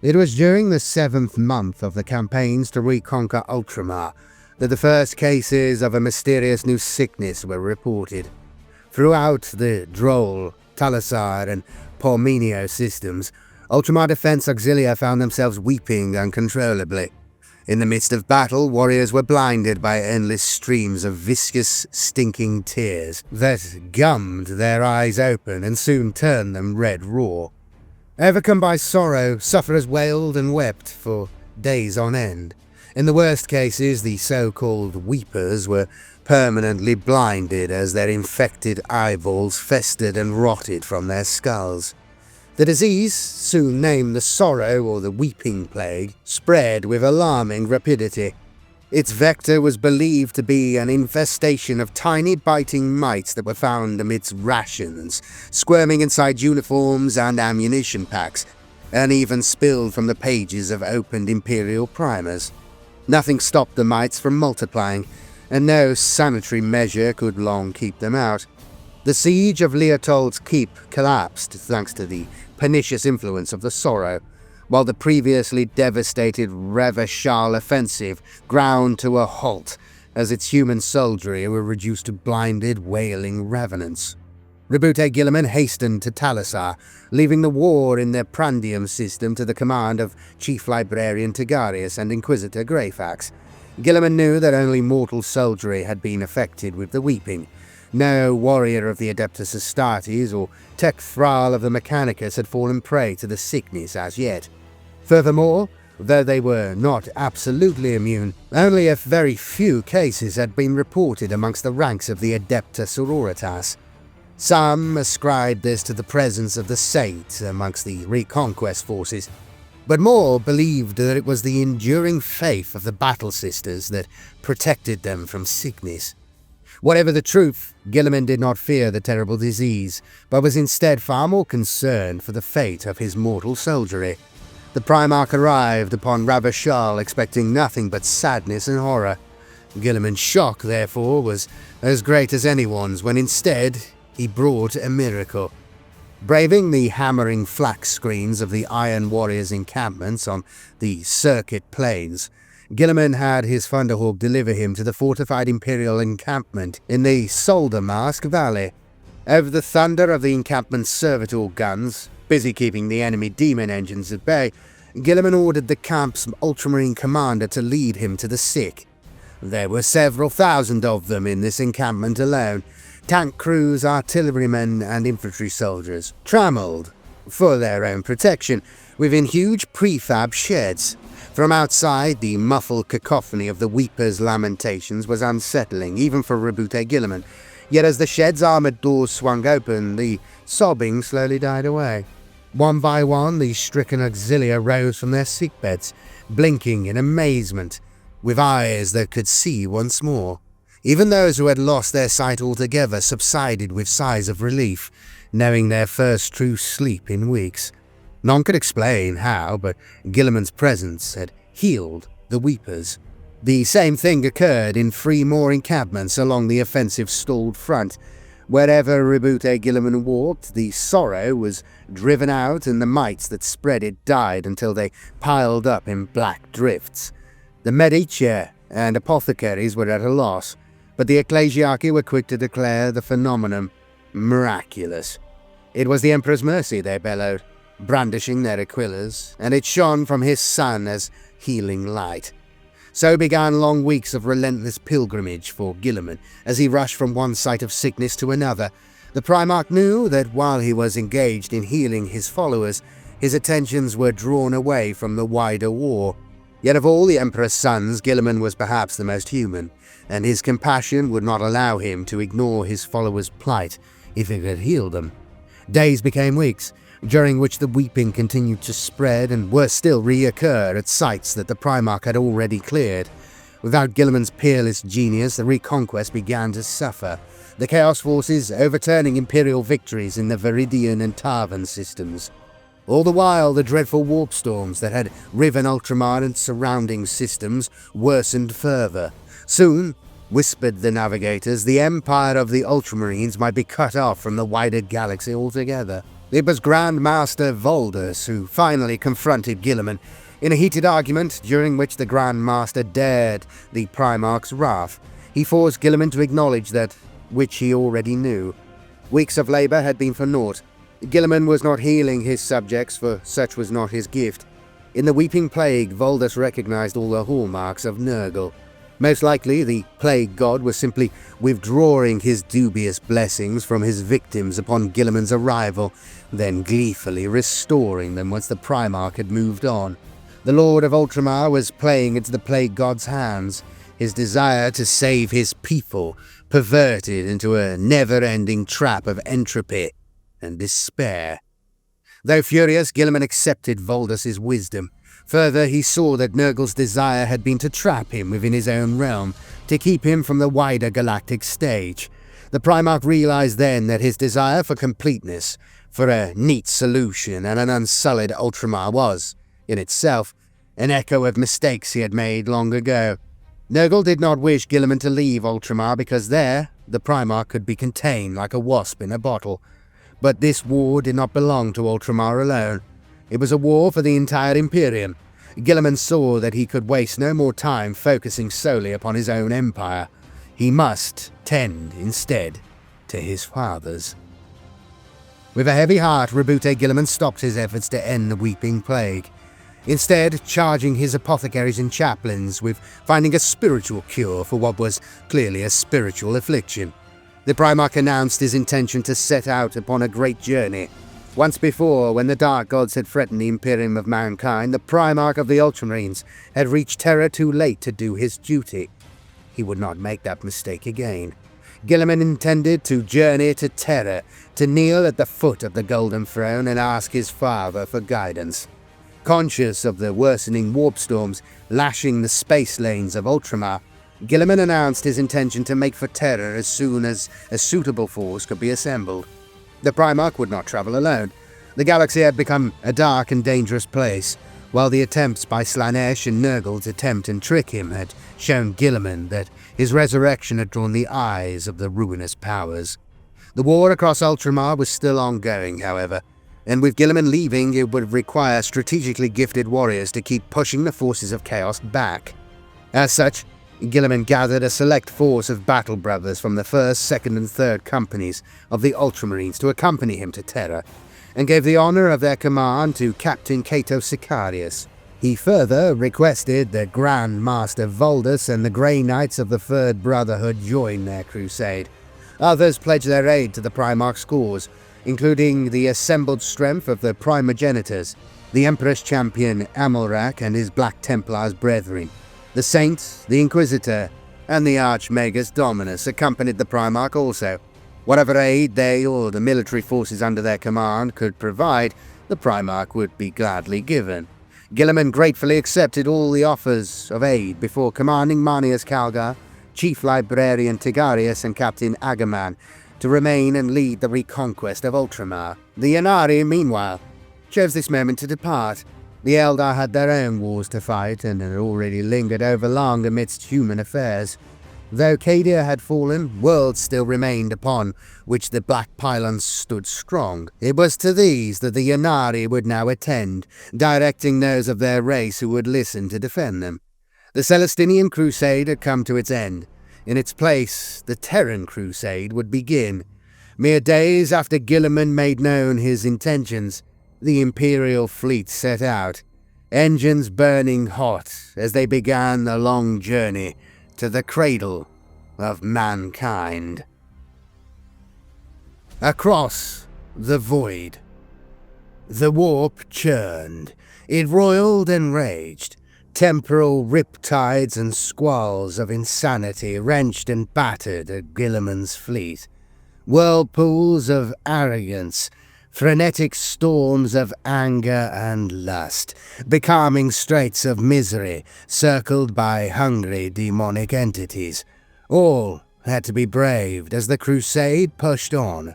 It was during the 7th month of the campaigns to reconquer Ultramar that the first cases of a mysterious new sickness were reported. Throughout the Droll, Talassar, and Pormenio systems, Ultramar Defense Auxilia found themselves weeping uncontrollably. In the midst of battle, warriors were blinded by endless streams of viscous, stinking tears that gummed their eyes open and soon turned them red raw. Overcome by sorrow, sufferers wailed and wept for days on end. In the worst cases, the so-called weepers were permanently blinded as their infected eyeballs festered and rotted from their skulls. The disease, soon named the Sorrow or the Weeping Plague, spread with alarming rapidity. Its vector was believed to be an infestation of tiny biting mites that were found amidst rations, squirming inside uniforms and ammunition packs, and even spilled from the pages of opened Imperial primers. Nothing stopped the mites from multiplying, and no sanitary measure could long keep them out. The siege of Leotold's Keep collapsed thanks to the pernicious influence of the Sorrow, while the previously devastated Revachal offensive ground to a halt as its human soldiery were reduced to blinded, wailing revenants. Roboute Guilliman hastened to Talassar, leaving the war in the Prandium system to the command of Chief Librarian Tigarius and Inquisitor Greyfax. Guilliman knew that only mortal soldiery had been affected with the weeping. No warrior of the Adeptus Astartes or tech thrall of the Mechanicus had fallen prey to the sickness as yet. Furthermore, though they were not absolutely immune, only a very few cases had been reported amongst the ranks of the Adepta Sororitas. Some ascribed this to the presence of the Saint amongst the Reconquest forces, but more believed that it was the enduring faith of the Battle Sisters that protected them from sickness. Whatever the truth, Guilliman did not fear the terrible disease, but was instead far more concerned for the fate of his mortal soldiery. The Primarch arrived upon Ravachal expecting nothing but sadness and horror. Guilliman's shock, therefore, was as great as anyone's when instead he brought a miracle. Braving the hammering flak screens of the Iron Warriors' encampments on the circuit plains, Guilliman had his Thunderhawk deliver him to the fortified Imperial encampment in the Soldermask Valley. Over the thunder of the encampment's servitor guns, busy keeping the enemy demon engines at bay, Guilliman ordered the camp's Ultramarine commander to lead him to the sick. There were several thousand of them in this encampment alone, tank crews, artillerymen, and infantry soldiers, trammeled, for their own protection, within huge prefab sheds. From outside, the muffled cacophony of the weepers' lamentations was unsettling, even for Roboute Guilliman. Yet as the shed's armoured doors swung open, the sobbing slowly died away. One by one, the stricken auxilia rose from their sickbeds, blinking in amazement, with eyes that could see once more. Even those who had lost their sight altogether subsided with sighs of relief, knowing their first true sleep in weeks. None could explain how, but Guilliman's presence had healed the weepers. The same thing occurred in 3 more encampments along the offensive stalled front. Wherever Roboute Guilliman walked, the sorrow was driven out and the mites that spread it died until they piled up in black drifts. The Medici and apothecaries were at a loss, but the ecclesiarchy were quick to declare the phenomenon miraculous. It was the Emperor's mercy, they bellowed, brandishing their aquillas, and it shone from his sun as healing light. So began long weeks of relentless pilgrimage for Guilliman, as he rushed from one site of sickness to another. The Primarch knew that while he was engaged in healing his followers, his attentions were drawn away from the wider war. Yet of all the Emperor's sons, Guilliman was perhaps the most human, and his compassion would not allow him to ignore his followers' plight if it could heal them. Days became weeks, during which the weeping continued to spread and worse still reoccur at sites that the Primarch had already cleared. Without Guilliman's peerless genius, the reconquest began to suffer, the Chaos Forces overturning Imperial victories in the Viridian and Tarvan systems. All the while, the dreadful warp storms that had riven Ultramar and surrounding systems worsened further. Soon, whispered the navigators, the empire of the Ultramarines might be cut off from the wider galaxy altogether. It was Grand Master Voldus who finally confronted Guilliman in a heated argument during which the Grand Master dared the Primarch's wrath. He forced Guilliman to acknowledge that which he already knew. Weeks of labour had been for naught. Guilliman was not healing his subjects, for such was not his gift. In the Weeping Plague, Voldus recognized all the hallmarks of Nurgle. Most likely, the Plague God was simply withdrawing his dubious blessings from his victims upon Guilliman's arrival, then gleefully restoring them once the Primarch had moved on. The Lord of Ultramar was playing into the Plague God's hands, his desire to save his people perverted into a never-ending trap of entropy and despair. Though furious, Guilliman accepted Voldus's wisdom. Further, he saw that Nurgle's desire had been to trap him within his own realm, to keep him from the wider galactic stage. The Primarch realized then that his desire for completeness, for a neat solution and an unsullied Ultramar was, in itself, an echo of mistakes he had made long ago. Nurgle did not wish Guilliman to leave Ultramar because there, the Primarch could be contained like a wasp in a bottle. But this war did not belong to Ultramar alone. It was a war for the entire Imperium. Guilliman saw that he could waste no more time focusing solely upon his own empire. He must tend, instead, to his father's. With a heavy heart, Roboute Guilliman stopped his efforts to end the Weeping Plague, instead charging his apothecaries and chaplains with finding a spiritual cure for what was clearly a spiritual affliction. The Primarch announced his intention to set out upon a great journey. Once before, when the Dark Gods had threatened the Imperium of mankind, the Primarch of the Ultramarines had reached Terra too late to do his duty. He would not make that mistake again. Guilliman intended to journey to Terra, to kneel at the foot of the Golden Throne and ask his father for guidance. Conscious of the worsening warp storms lashing the space lanes of Ultramar, Guilliman announced his intention to make for Terra as soon as a suitable force could be assembled. The Primarch would not travel alone. The galaxy had become a dark and dangerous place, while the attempts by Slaanesh and Nurgle to tempt and trick him had shown Guilliman that his resurrection had drawn the eyes of the ruinous powers. The war across Ultramar was still ongoing, however, and with Guilliman leaving, it would require strategically gifted warriors to keep pushing the forces of chaos back. As such, Guilliman gathered a select force of battle brothers from the 1st, 2nd and 3rd companies of the Ultramarines to accompany him to Terra, and gave the honour of their command to Captain Cato Sicarius. He further requested that Grand Master Voldus and the Grey Knights of the Third Brotherhood join their crusade. Others pledged their aid to the Primarch's cause, including the assembled strength of the Primogenitors, the Emperor's champion Amalrac and his Black Templars brethren. The Saint, the Inquisitor, and the Archmagus Dominus accompanied the Primarch also. Whatever aid they or the military forces under their command could provide, the Primarch would be gladly given. Guilliman gratefully accepted all the offers of aid before commanding Manius Calgar, Chief Librarian Tigarius and Captain Agaman to remain and lead the reconquest of Ultramar. The Ynnari, meanwhile, chose this moment to depart. The Eldar had their own wars to fight and had already lingered overlong amidst human affairs. Though Cadia had fallen, worlds still remained upon which the Black Pylons stood strong. It was to these that the Ynnari would now attend, directing those of their race who would listen to defend them. The Celestinian Crusade had come to its end. In its place, the Terran Crusade would begin. Mere days after Guilliman made known his intentions, the Imperial fleet set out, engines burning hot as they began the long journey to the cradle of mankind. Across the void, the warp churned. It roiled and raged. Temporal riptides and squalls of insanity wrenched and battered at Guilliman's fleet. Whirlpools of arrogance, frenetic storms of anger and lust, becalming straits of misery circled by hungry demonic entities. All had to be braved as the crusade pushed on.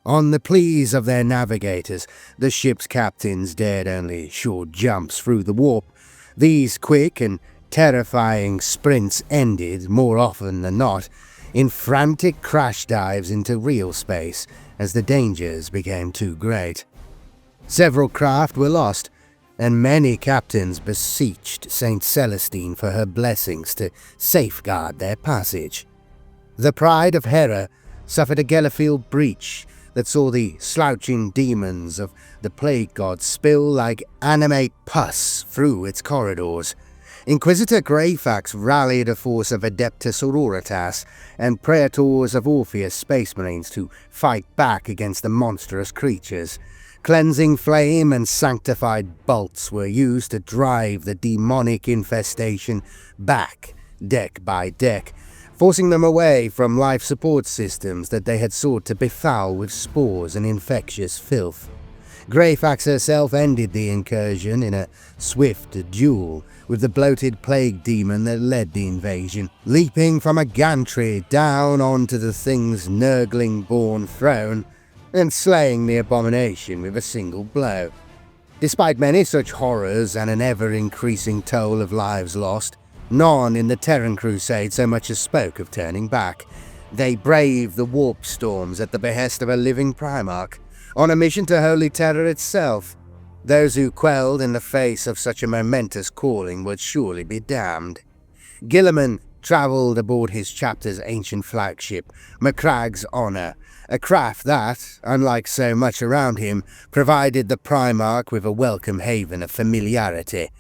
On the pleas of their navigators, the ship's captains dared only short jumps through the warp. These quick and terrifying sprints ended, more often than not, in frantic crash dives into real space as the dangers became too great. Several craft were lost, and many captains beseeched St. Celestine for her blessings to safeguard their passage. The Pride of Hera suffered a Gellerfield breach that saw the slouching demons of the plague god spill like animate pus through its corridors. Inquisitor Greyfax rallied a force of Adeptus Auroritas and Praetors of Orpheus Space Marines to fight back against the monstrous creatures. Cleansing flame and sanctified bolts were used to drive the demonic infestation back, deck by deck, forcing them away from life support systems that they had sought to befoul with spores and infectious filth. Greyfax herself ended the incursion in a swift duel with the bloated plague demon that led the invasion, leaping from a gantry down onto the thing's nurgling-born throne and slaying the abomination with a single blow. Despite many such horrors and an ever-increasing toll of lives lost, none in the Terran Crusade so much as spoke of turning back. They braved the warp storms at the behest of a living Primarch, on a mission to Holy Terra itself. Those who quelled in the face of such a momentous calling would surely be damned. Guilliman travelled aboard his chapter's ancient flagship, Macragg's Honour, a craft that, unlike so much around him, provided the Primarch with a welcome haven of familiarity.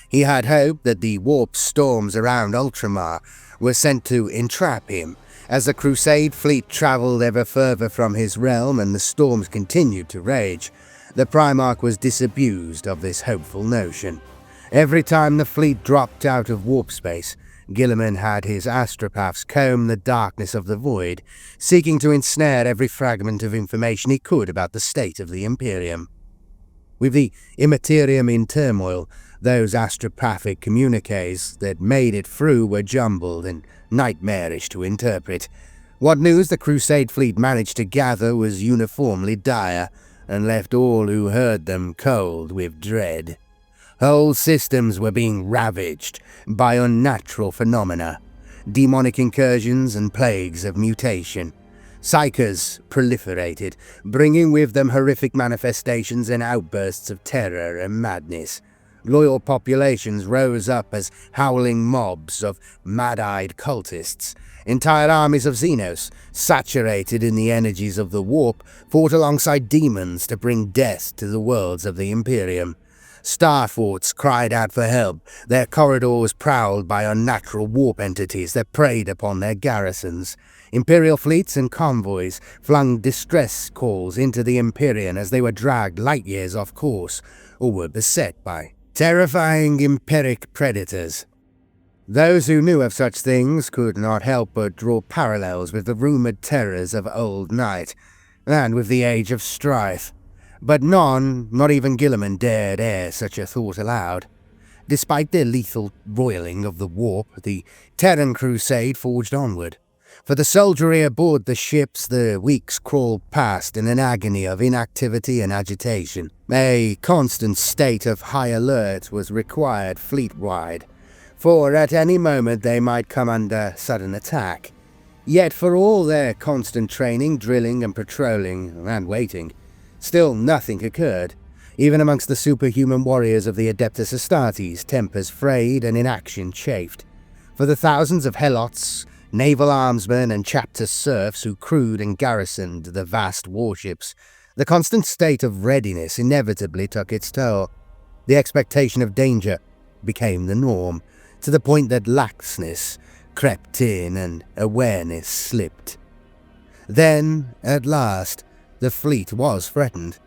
He had hoped that the warp storms around Ultramar were sent to entrap him. As the Crusade fleet travelled ever further from his realm and the storms continued to rage, the Primarch was disabused of this hopeful notion. Every time the fleet dropped out of warp space, Guilliman had his astropaths comb the darkness of the void, seeking to ensnare every fragment of information he could about the state of the Imperium. With the Immaterium in turmoil, those astropathic communiques that made it through were jumbled and nightmarish to interpret. What news the Crusade fleet managed to gather was uniformly dire, and left all who heard them cold with dread. Whole systems were being ravaged by unnatural phenomena, demonic incursions and plagues of mutation. Psychers proliferated, bringing with them horrific manifestations and outbursts of terror and madness. loyal populations rose up as howling mobs of mad-eyed cultists. Entire armies of Xenos, saturated in the energies of the warp, fought alongside demons to bring death to the worlds of the Imperium. Star forts cried out for help, their corridors prowled by unnatural warp entities that preyed upon their garrisons. Imperial fleets and convoys flung distress calls into the Empyrean as they were dragged light years off course, or were beset by terrifying Empiric predators. Those who knew of such things could not help but draw parallels with the rumoured terrors of old night, and with the Age of Strife. But none, not even Guilliman, dared air such a thought aloud. Despite their lethal roiling of the warp, the Terran Crusade forged onward. For the soldiery aboard the ships, the weeks crawled past in an agony of inactivity and agitation. A constant state of high alert was required fleet-wide, for at any moment they might come under sudden attack. Yet for all their constant training, drilling and patrolling, and waiting, still nothing occurred. Even amongst the superhuman warriors of the Adeptus Astartes, tempers frayed and inaction chafed. For the thousands of helots, naval armsmen and chapter serfs who crewed and garrisoned the vast warships, the constant state of readiness inevitably took its toll. The expectation of danger became the norm, to the point that laxness crept in and awareness slipped. Then, at last, the fleet was threatened.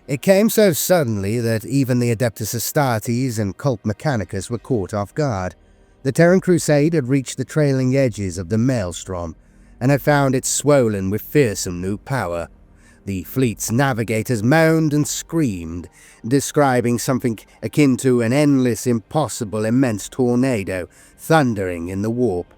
It came so suddenly that even the Adeptus Astartes and Cult Mechanicus were caught off guard. The Terran Crusade had reached the trailing edges of the Maelstrom, and had found it swollen with fearsome new power. The fleet's navigators moaned and screamed, describing something akin to an endless, impossible, immense tornado thundering in the warp.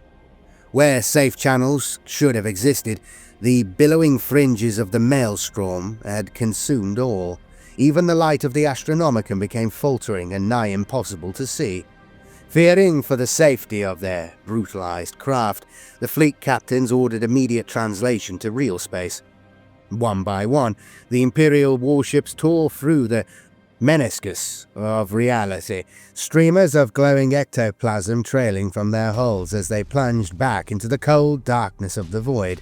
Where safe channels should have existed, the billowing fringes of the Maelstrom had consumed all. Even the light of the Astronomicon became faltering and nigh impossible to see. Fearing for the safety of their brutalized craft, the fleet captains ordered immediate translation to real space. One by one, the Imperial warships tore through the meniscus of reality, streamers of glowing ectoplasm trailing from their hulls as they plunged back into the cold darkness of the void.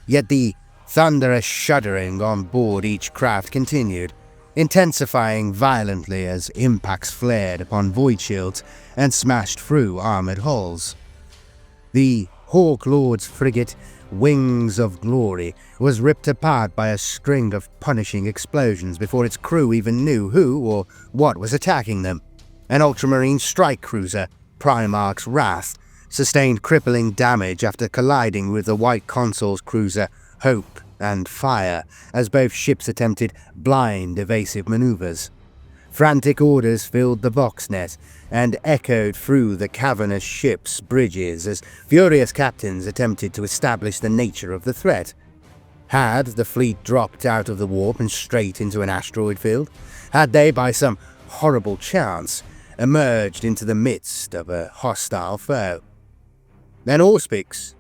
Yet the thunderous shuddering on board each craft continued, intensifying violently as impacts flared upon void shields and smashed through armored hulls. The Hawk Lord's frigate, Wings of Glory, was ripped apart by a string of punishing explosions before its crew even knew who or what was attacking them. An Ultramarine strike cruiser, Primarch's Wrath, sustained crippling damage after colliding with the White Consul's cruiser, Hope and Fire, as both ships attempted blind evasive maneuvers. Frantic orders filled the boxnet and echoed through the cavernous ship's bridges as furious captains attempted to establish the nature of the threat. Had the fleet dropped out of the warp and straight into an asteroid field? Had they, by some horrible chance, emerged into the midst of a hostile foe? Then Auspex.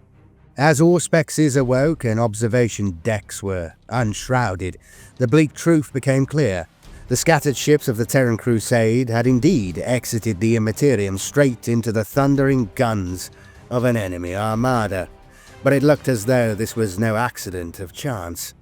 As Auspexes awoke and observation decks were unshrouded, the bleak truth became clear. The scattered ships of the Terran Crusade had indeed exited the Immaterium straight into the thundering guns of an enemy armada, but it looked as though this was no accident of chance.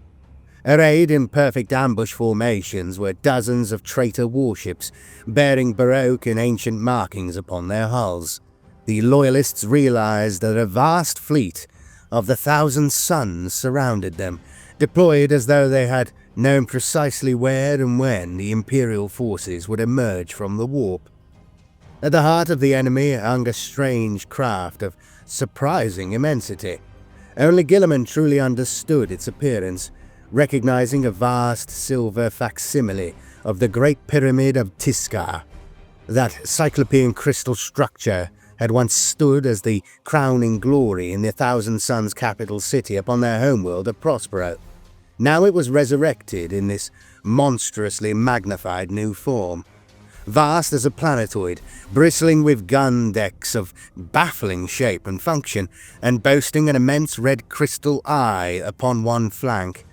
Arrayed in perfect ambush formations were dozens of traitor warships, bearing Baroque and ancient markings upon their hulls. The Loyalists realized that a vast fleet of the Thousand Suns surrounded them, deployed as though they had known precisely where and when the Imperial forces would emerge from the warp. At the heart of the enemy hung a strange craft of surprising immensity. Only Guilliman truly understood its appearance, recognizing a vast silver facsimile of the Great Pyramid of Tiscar. That cyclopean crystal structure had once stood as the crowning glory in the Thousand Suns' capital city upon their homeworld of Prospero. Now it was resurrected in this monstrously magnified new form. Vast as a planetoid, bristling with gun decks of baffling shape and function, and boasting an immense red crystal eye upon one flank.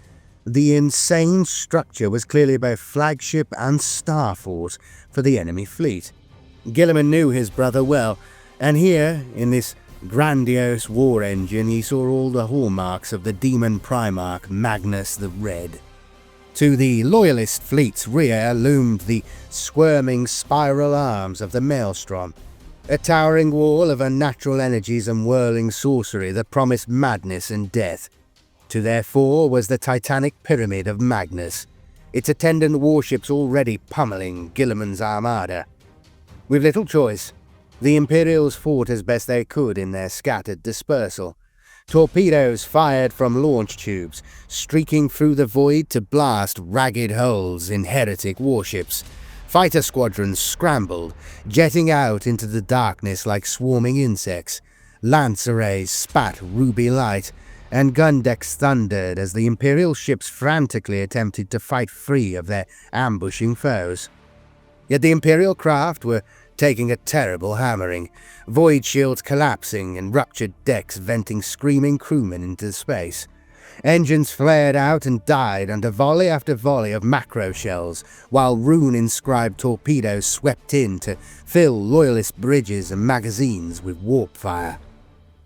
The insane structure was clearly both flagship and starfort for the enemy fleet. Guilliman knew his brother well, and here, in this grandiose war engine, he saw all the hallmarks of the demon Primarch Magnus the Red. To the Loyalist fleet's rear loomed the squirming spiral arms of the Maelstrom, a towering wall of unnatural energies and whirling sorcery that promised madness and death. To their fore was the titanic pyramid of Magnus, its attendant warships already pummeling Guilliman's armada. With little choice, the Imperials fought as best they could in their scattered dispersal. Torpedoes fired from launch tubes, streaking through the void to blast ragged holes in heretic warships. Fighter squadrons scrambled, jetting out into the darkness like swarming insects. Lance arrays spat ruby light, and gun decks thundered as the Imperial ships frantically attempted to fight free of their ambushing foes. Yet the Imperial craft were taking a terrible hammering, void shields collapsing and ruptured decks venting screaming crewmen into space. Engines flared out and died under volley after volley of macro shells, while rune-inscribed torpedoes swept in to fill Loyalist bridges and magazines with warp fire.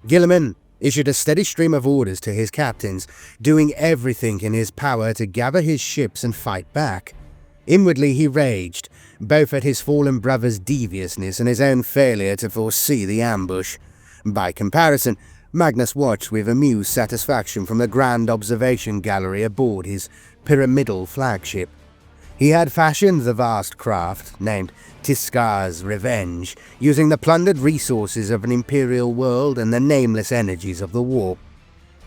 Guilliman issued a steady stream of orders to his captains, doing everything in his power to gather his ships and fight back. Inwardly he raged, both at his fallen brother's deviousness and his own failure to foresee the ambush. By comparison, Magnus watched with amused satisfaction from the grand observation gallery aboard his pyramidal flagship. He had fashioned the vast craft, named Tiskar's Revenge, using the plundered resources of an imperial world and the nameless energies of the warp.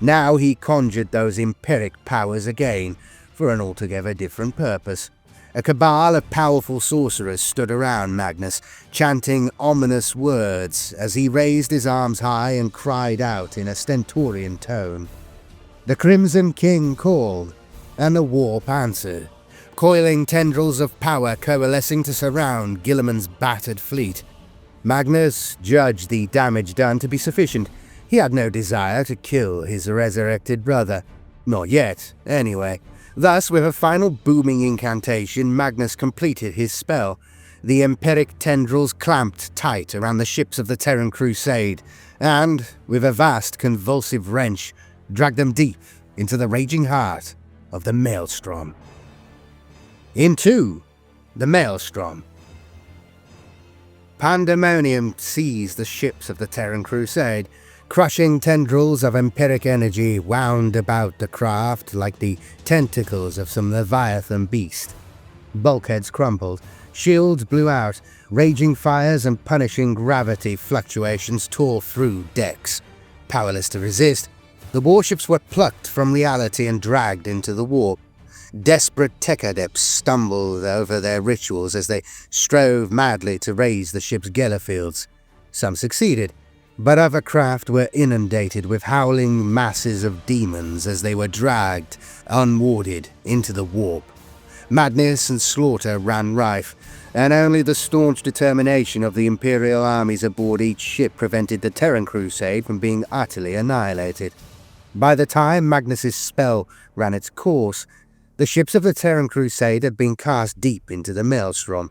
Now he conjured those empiric powers again, for an altogether different purpose. A cabal of powerful sorcerers stood around Magnus, chanting ominous words as he raised his arms high and cried out in a stentorian tone. The Crimson King called, and the warp answered, coiling tendrils of power coalescing to surround Guilliman's battered fleet. Magnus judged the damage done to be sufficient. He had no desire to kill his resurrected brother. Not yet, anyway. Thus, with a final booming incantation, Magnus completed his spell. The empiric tendrils clamped tight around the ships of the Terran Crusade, and, with a vast convulsive wrench, dragged them deep into the raging heart of the Maelstrom. Into the Maelstrom. Pandemonium seized the ships of the Terran Crusade. Crushing tendrils of empiric energy wound about the craft like the tentacles of some leviathan beast. Bulkheads crumpled, shields blew out, raging fires and punishing gravity fluctuations tore through decks. Powerless to resist, the warships were plucked from reality and dragged into the warp. Desperate tech adepts stumbled over their rituals as they strove madly to raise the ship's gellerfields. Some succeeded, but other craft were inundated with howling masses of demons as they were dragged, unwarded, into the warp. Madness and slaughter ran rife, and only the staunch determination of the Imperial armies aboard each ship prevented the Terran Crusade from being utterly annihilated. By the time Magnus's spell ran its course, the ships of the Terran Crusade had been cast deep into the Maelstrom.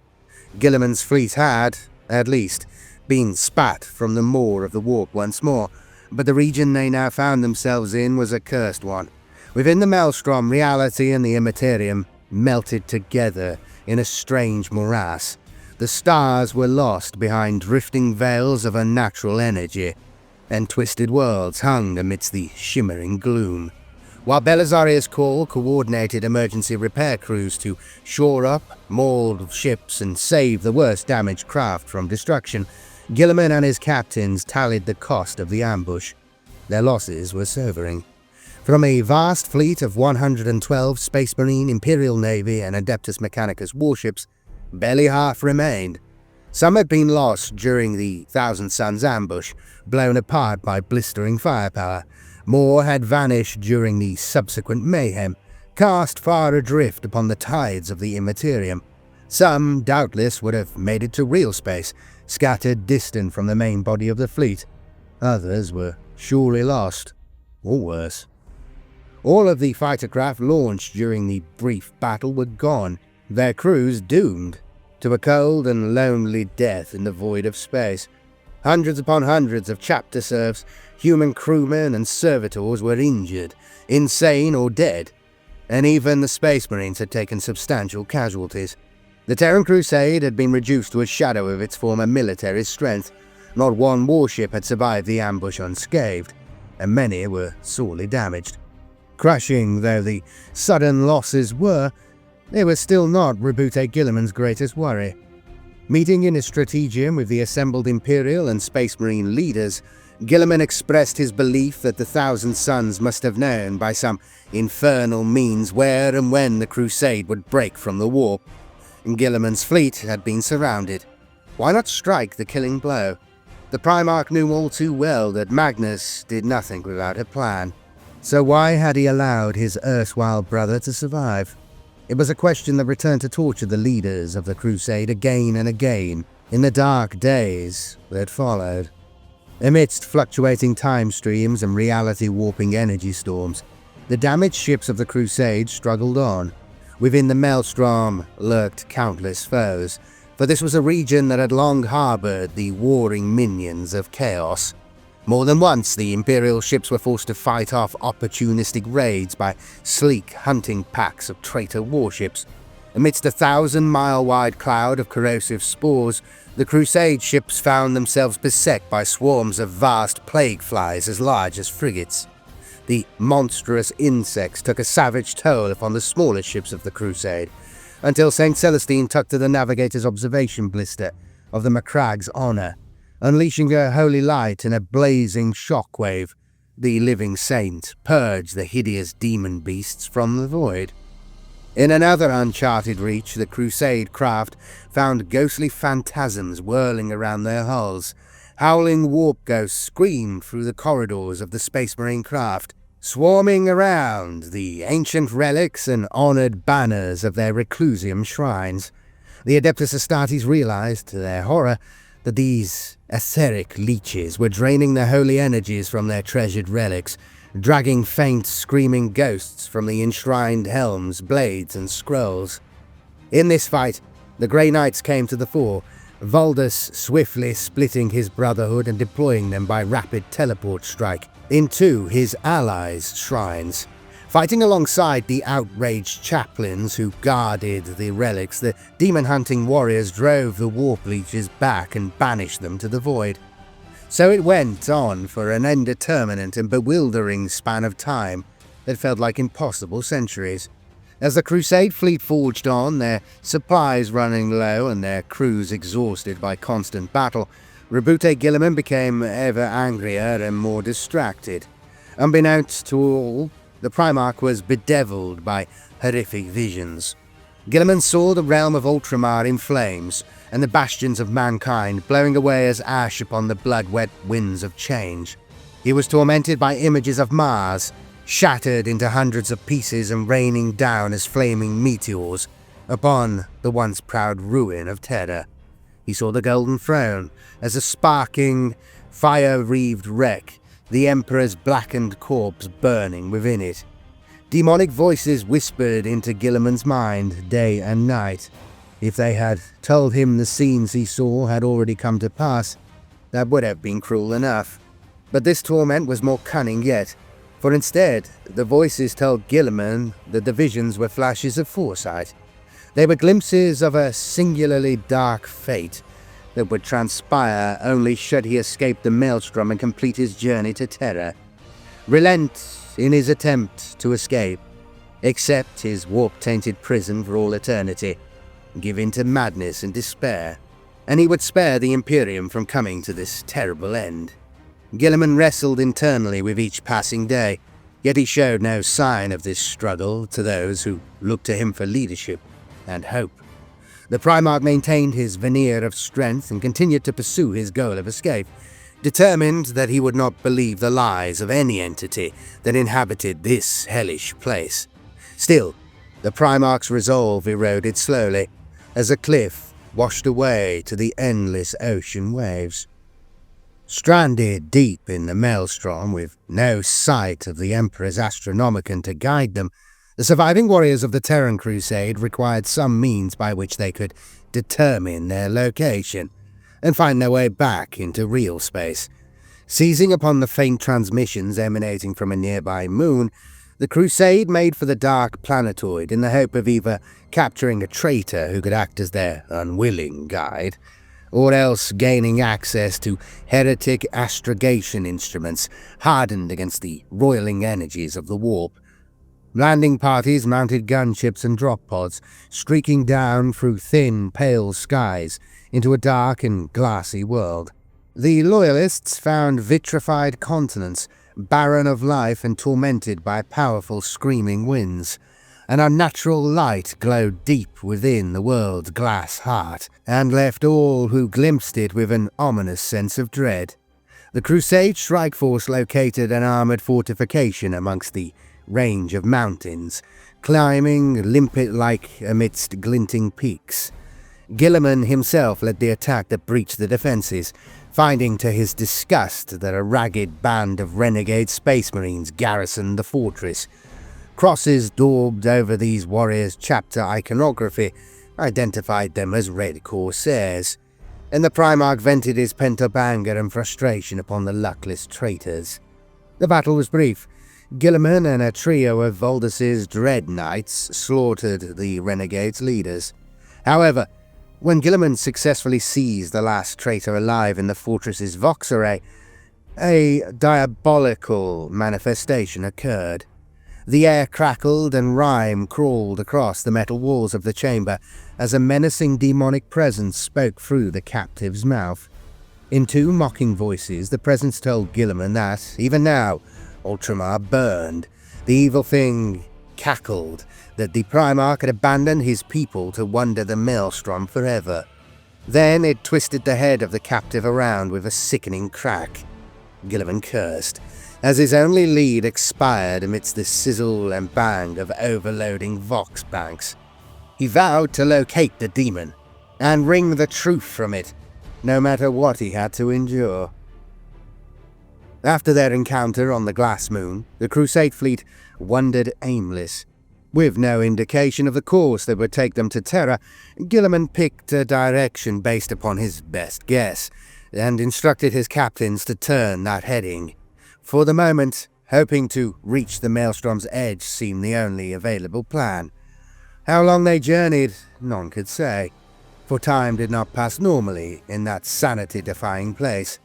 Guilliman's fleet had, at least, been spat from the maw of the warp once more, but the region they now found themselves in was a cursed one. Within the Maelstrom, reality and the immaterium melted together in a strange morass. The stars were lost behind drifting veils of unnatural energy, and twisted worlds hung amidst the shimmering gloom. While Belisarius Cawl coordinated emergency repair crews to shore up, mauled ships and save the worst damaged craft from destruction, Guilliman and his captains tallied the cost of the ambush. Their losses were sobering. From a vast fleet of 112 Space Marine, Imperial Navy, and Adeptus Mechanicus warships, barely half remained. Some had been lost during the Thousand Suns ambush, blown apart by blistering firepower. More had vanished during the subsequent mayhem, cast far adrift upon the tides of the immaterium. Some, doubtless, would have made it to real space, scattered distant from the main body of the fleet. Others were surely lost, or worse. All of the fighter craft launched during the brief battle were gone, their crews doomed to a cold and lonely death in the void of space. Hundreds upon hundreds of chapter serfs, human crewmen and servitors were injured, insane or dead, and even the Space Marines had taken substantial casualties. The Terran Crusade had been reduced to a shadow of its former military strength. Not one warship had survived the ambush unscathed, and many were sorely damaged. Crushing though the sudden losses were, they were still not Roboute Guilliman's greatest worry. Meeting in his stratagem with the assembled Imperial and Space Marine leaders, Guilliman expressed his belief that the Thousand Sons must have known by some infernal means where and when the Crusade would break from the warp. Guilliman's fleet had been surrounded. Why not strike the killing blow? The Primarch knew all too well that Magnus did nothing without a plan. So why had he allowed his erstwhile brother to survive? It was a question that returned to torture the leaders of the Crusade again and again in the dark days that followed. Amidst fluctuating time streams and reality-warping energy storms, the damaged ships of the Crusade struggled on. Within the maelstrom lurked countless foes, for this was a region that had long harbored the warring minions of chaos. More than once, the Imperial ships were forced to fight off opportunistic raids by sleek hunting packs of traitor warships. Amidst a 1,000-mile-wide cloud of corrosive spores, the Crusade ships found themselves beset by swarms of vast plague flies as large as frigates. The monstrous insects took a savage toll upon the smaller ships of the Crusade, until St. Celestine tucked to the navigator's observation blister of the Macragg's honor, unleashing her holy light in a blazing shockwave. The living saint purged the hideous demon beasts from the void. In another uncharted reach, the Crusade craft found ghostly phantasms whirling around their hulls. Howling warp ghosts screamed through the corridors of the Space Marine craft, swarming around the ancient relics and honored banners of their reclusium shrines. The Adeptus Astartes realized, to their horror, that these etheric leeches were draining the holy energies from their treasured relics, dragging faint, screaming ghosts from the enshrined helms, blades, and scrolls. In this fight, the Grey Knights came to the fore, Valdus swiftly splitting his brotherhood and deploying them by rapid teleport strike into his allies' shrines. Fighting alongside the outraged chaplains who guarded the relics, the demon-hunting warriors drove the warp leeches back and banished them to the void. So it went on for an indeterminate and bewildering span of time that felt like impossible centuries. As the Crusade fleet forged on, their supplies running low and their crews exhausted by constant battle, Roboute Guilliman became ever angrier and more distracted. Unbeknownst to all, the Primarch was bedeviled by horrific visions. Guilliman saw the realm of Ultramar in flames, and the bastions of mankind blowing away as ash upon the blood-wet winds of change. He was tormented by images of Mars, shattered into hundreds of pieces and raining down as flaming meteors upon the once proud ruin of Terra. He saw the Golden Throne as a sparking, fire-wreathed wreck, the Emperor's blackened corpse burning within it. Demonic voices whispered into Guilliman's mind day and night. If they had told him the scenes he saw had already come to pass, that would have been cruel enough. But this torment was more cunning yet, for instead, the voices told Guilliman that the visions were flashes of foresight. They were glimpses of a singularly dark fate that would transpire only should he escape the maelstrom and complete his journey to Terra. Relent in his attempt to escape, accept his warp-tainted prison for all eternity, give in to madness and despair, and he would spare the Imperium from coming to this terrible end. Guilliman wrestled internally with each passing day, yet he showed no sign of this struggle to those who looked to him for leadership and hope. The Primarch maintained his veneer of strength and continued to pursue his goal of escape, determined that he would not believe the lies of any entity that inhabited this hellish place. Still, the Primarch's resolve eroded slowly, as a cliff washed away to the endless ocean waves. Stranded deep in the maelstrom, with no sight of the Emperor's Astronomicon to guide them, the surviving warriors of the Terran Crusade required some means by which they could determine their location and find their way back into real space. Seizing upon the faint transmissions emanating from a nearby moon, the Crusade made for the dark planetoid in the hope of either capturing a traitor who could act as their unwilling guide, or else gaining access to heretic astrogation instruments hardened against the roiling energies of the warp. Landing parties mounted gunships and drop pods, streaking down through thin, pale skies into a dark and glassy world. The Loyalists found vitrified continents, barren of life and tormented by powerful screaming winds. An unnatural light glowed deep within the world's glass heart, and left all who glimpsed it with an ominous sense of dread. The Crusade Strike Force located an armoured fortification amongst the range of mountains, climbing limpet-like amidst glinting peaks. Guilliman himself led the attack that breached the defences, finding to his disgust that a ragged band of renegade space marines garrisoned the fortress. Crosses daubed over these warriors' chapter iconography identified them as Red Corsairs, and the Primarch vented his pent-up anger and frustration upon the luckless traitors. The battle was brief. Guilliman and a trio of Voldus's Dread Knights slaughtered the renegades' leaders. However, when Guilliman successfully seized the last traitor alive in the fortress's Vox array, a diabolical manifestation occurred. The air crackled and rime crawled across the metal walls of the chamber as a menacing demonic presence spoke through the captive's mouth. In two mocking voices, the presence told Guilliman that, even now, Ultramar burned. The evil thing cackled that the Primarch had abandoned his people to wander the maelstrom forever. Then it twisted the head of the captive around with a sickening crack. Guilliman cursed, as his only lead expired amidst the sizzle and bang of overloading Vox banks. He vowed to locate the demon, and wring the truth from it, no matter what he had to endure. After their encounter on the Glass Moon, the Crusade fleet wandered aimless. With no indication of the course that would take them to Terra, Guilliman picked a direction based upon his best guess, and instructed his captains to turn that heading. For the moment, hoping to reach the Maelstrom's edge seemed the only available plan. How long they journeyed, none could say, for time did not pass normally in that sanity-defying place.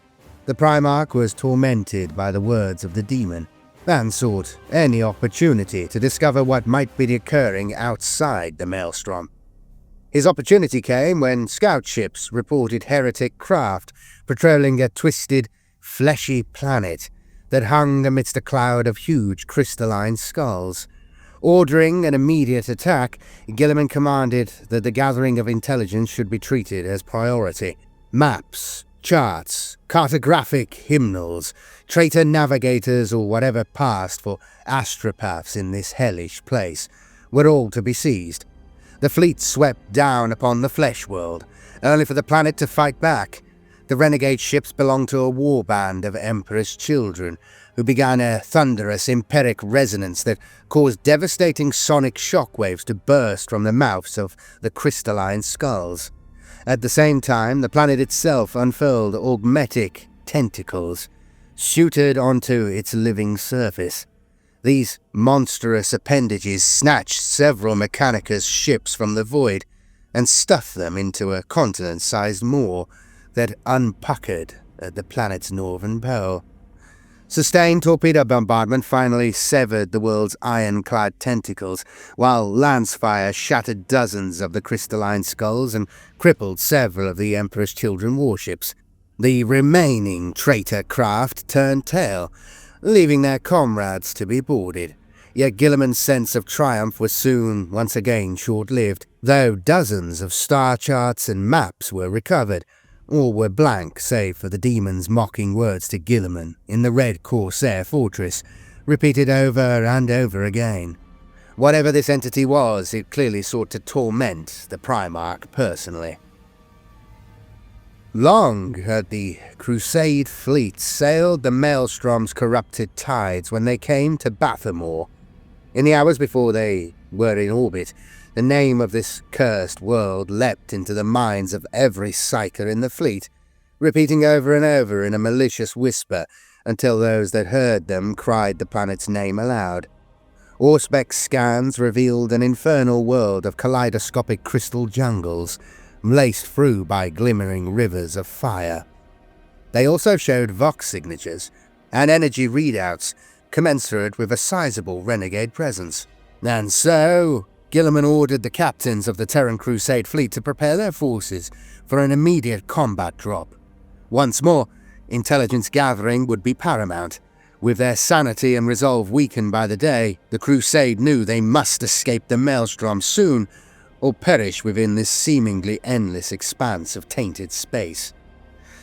The Primarch was tormented by the words of the demon, and sought any opportunity to discover what might be occurring outside the Maelstrom. His opportunity came when scout ships reported heretic craft patrolling a twisted, fleshy planet that hung amidst a cloud of huge crystalline skulls. Ordering an immediate attack, Guilliman commanded that the gathering of intelligence should be treated as priority. Maps, charts, cartographic hymnals, traitor navigators, or whatever passed for astropaths in this hellish place were all to be seized. The fleet swept down upon the flesh world, only for the planet to fight back. The renegade ships belonged to a warband of Emperor's children, who began a thunderous empiric resonance that caused devastating sonic shockwaves to burst from the mouths of the crystalline skulls. At the same time, the planet itself unfurled augmetic tentacles, shooted onto its living surface. These monstrous appendages snatched several Mechanicus ships from the void and stuffed them into a continent-sized maw that unpuckered at the planet's northern pole. Sustained torpedo bombardment finally severed the world's iron-clad tentacles, while lance-fire shattered dozens of the crystalline skulls and crippled several of the Emperor's Children warships. The remaining traitor craft turned tail, leaving their comrades to be boarded. Yet Guilliman's sense of triumph was soon once again short-lived, though dozens of star charts and maps were recovered. All were blank save for the demon's mocking words to Guilliman in the Red Corsair fortress, repeated over and over again. Whatever this entity was, it clearly sought to torment the Primarch personally. Long had the Crusade fleet sailed the Maelstrom's corrupted tides when they came to Bathamor. In the hours before they were in orbit, The name of this cursed world leapt into the minds of every psyker in the fleet, repeating over and over in a malicious whisper until those that heard them cried the planet's name aloud. Auspex scans revealed an infernal world of kaleidoscopic crystal jungles, laced through by glimmering rivers of fire. They also showed Vox signatures and energy readouts commensurate with a sizable renegade presence. And so, Guilliman ordered the captains of the Terran Crusade fleet to prepare their forces for an immediate combat drop. Once more, intelligence gathering would be paramount. With their sanity and resolve weakened by the day, the Crusade knew they must escape the maelstrom soon, or perish within this seemingly endless expanse of tainted space.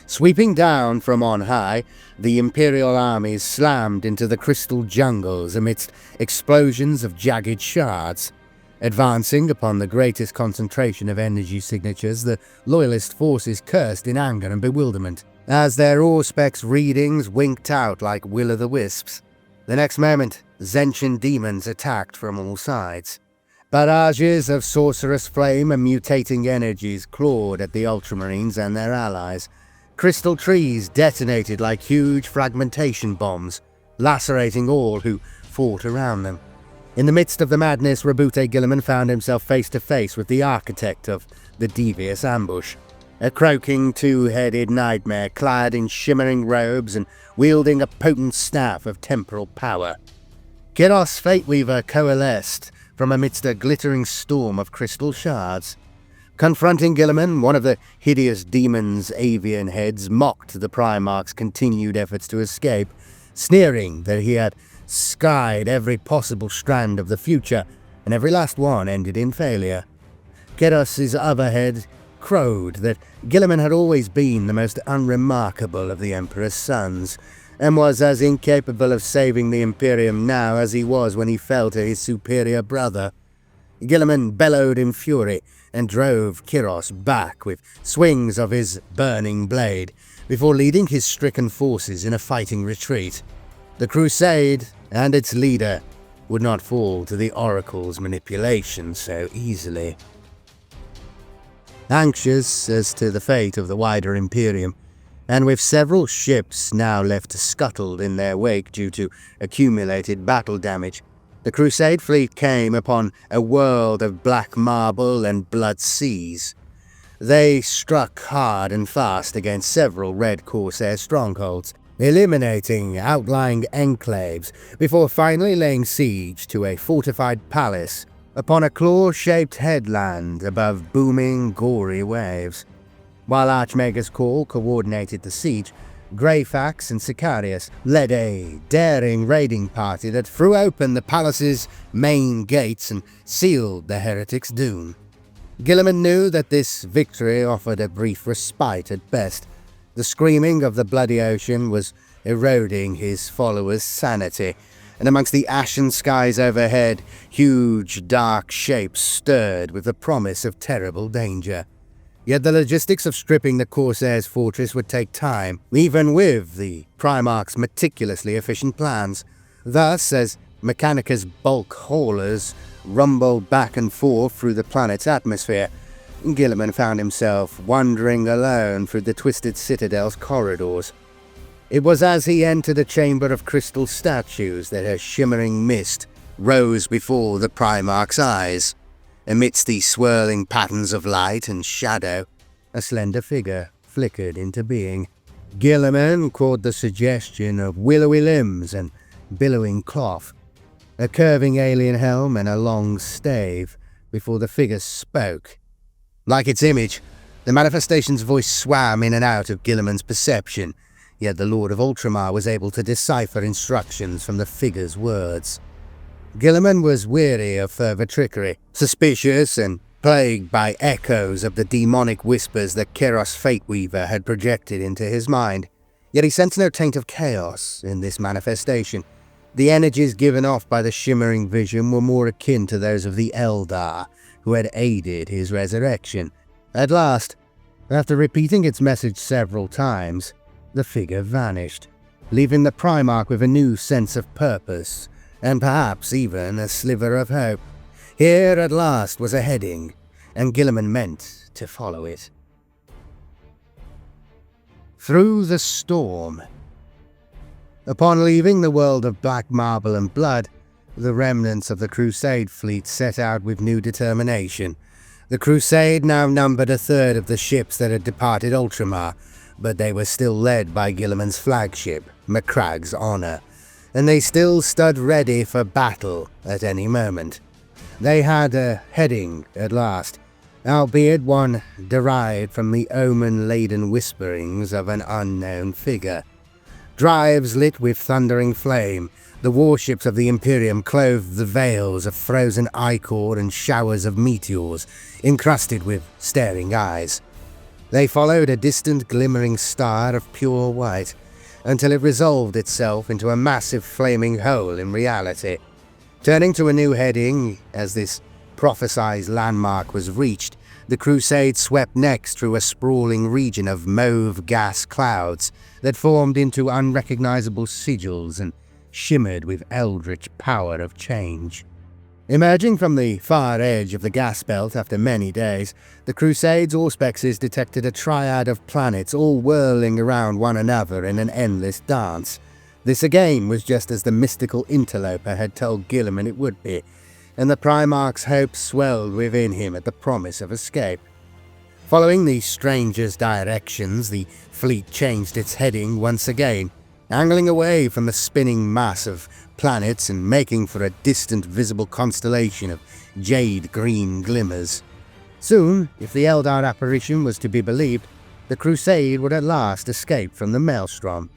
Sweeping down from on high, the Imperial armies slammed into the crystal jungles amidst explosions of jagged shards. Advancing upon the greatest concentration of energy signatures, the Loyalist forces cursed in anger and bewilderment, as their Auspex readings winked out like will-o'-the-wisps. The next moment, Zentian demons attacked from all sides. Barrages of sorcerous flame and mutating energies clawed at the Ultramarines and their allies. Crystal trees detonated like huge fragmentation bombs, lacerating all who fought around them. In the midst of the madness, Roboute Guilliman found himself face to face with the architect of the devious ambush. A croaking two-headed nightmare clad in shimmering robes and wielding a potent staff of temporal power. Kiros Fateweaver coalesced from amidst a glittering storm of crystal shards. Confronting Guilliman, one of the hideous demon's avian heads mocked the Primarch's continued efforts to escape, sneering that he had skied every possible strand of the future, and every last one ended in failure. Keros's other head crowed that Guilliman had always been the most unremarkable of the Emperor's sons, and was as incapable of saving the Imperium now as he was when he fell to his superior brother. Guilliman bellowed in fury and drove Kiros back with swings of his burning blade, before leading his stricken forces in a fighting retreat. The Crusade and its leader would not fall to the Oracle's manipulation so easily. Anxious as to the fate of the wider Imperium, and with several ships now left scuttled in their wake due to accumulated battle damage, the Crusade fleet came upon a world of black marble and blood seas. They struck hard and fast against several Red Corsair strongholds, eliminating outlying enclaves before finally laying siege to a fortified palace upon a claw-shaped headland above booming, gory waves. While Archmagus Cawl coordinated the siege, Greyfax and Sicarius led a daring raiding party that threw open the palace's main gates and sealed the heretics' doom. Guilliman knew that this victory offered a brief respite at best. The screaming of the bloody ocean was eroding his followers' sanity, and amongst the ashen skies overhead, huge dark shapes stirred with the promise of terrible danger. Yet the logistics of stripping the Corsair's fortress would take time, even with the Primarch's meticulously efficient plans. Thus, as Mechanicus bulk haulers rumbled back and forth through the planet's atmosphere, Guilliman found himself wandering alone through the twisted citadel's corridors. It was as he entered a chamber of crystal statues that a shimmering mist rose before the Primarch's eyes. Amidst these swirling patterns of light and shadow, a slender figure flickered into being. Guilliman caught the suggestion of willowy limbs and billowing cloth, a curving alien helm and a long stave, before the figure spoke. Like its image, the manifestation's voice swam in and out of Guilliman's perception, yet the Lord of Ultramar was able to decipher instructions from the figure's words. Guilliman was weary of further trickery, suspicious and plagued by echoes of the demonic whispers that Kiros Fateweaver had projected into his mind. Yet he sensed no taint of chaos in this manifestation. The energies given off by the shimmering vision were more akin to those of the Eldar, who had aided his resurrection. At last, after repeating its message several times, the figure vanished, leaving the Primarch with a new sense of purpose, and perhaps even a sliver of hope. Here at last was a heading, and Guilliman meant to follow it. Through the storm. Upon leaving the world of black marble and blood, the remnants of the Crusade fleet set out with new determination. The Crusade now numbered a third of the ships that had departed Ultramar, but they were still led by Guilliman's flagship, Macragg's Honour, and they still stood ready for battle at any moment. They had a heading at last, albeit one derived from the omen-laden whisperings of an unknown figure. Drives lit with thundering flame, the warships of the Imperium clothed the veils of frozen ichor and showers of meteors, encrusted with staring eyes. They followed a distant glimmering star of pure white, until it resolved itself into a massive flaming hole in reality. Turning to a new heading, as this prophesied landmark was reached, the Crusade swept next through a sprawling region of mauve gas clouds that formed into unrecognizable sigils and shimmered with eldritch power of change. Emerging from the far edge of the gas belt after many days, the Crusade's auspexes detected a triad of planets all whirling around one another in an endless dance. This again was just as the mystical interloper had told Guilliman it would be, and the Primarch's hopes swelled within him at the promise of escape. Following the stranger's directions, the fleet changed its heading once again, angling away from the spinning mass of planets and making for a distant visible constellation of jade-green glimmers. Soon, if the Eldar apparition was to be believed, the Crusade would at last escape from the maelstrom.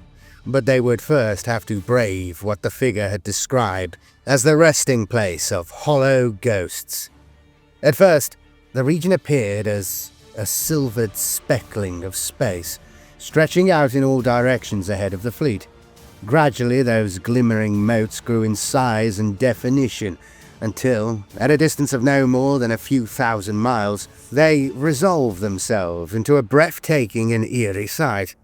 But they would first have to brave what the figure had described as the resting place of hollow ghosts. At first, the region appeared as a silvered speckling of space, stretching out in all directions ahead of the fleet. Gradually, those glimmering motes grew in size and definition, until, at a distance of no more than a few thousand miles, they resolved themselves into a breathtaking and eerie sight.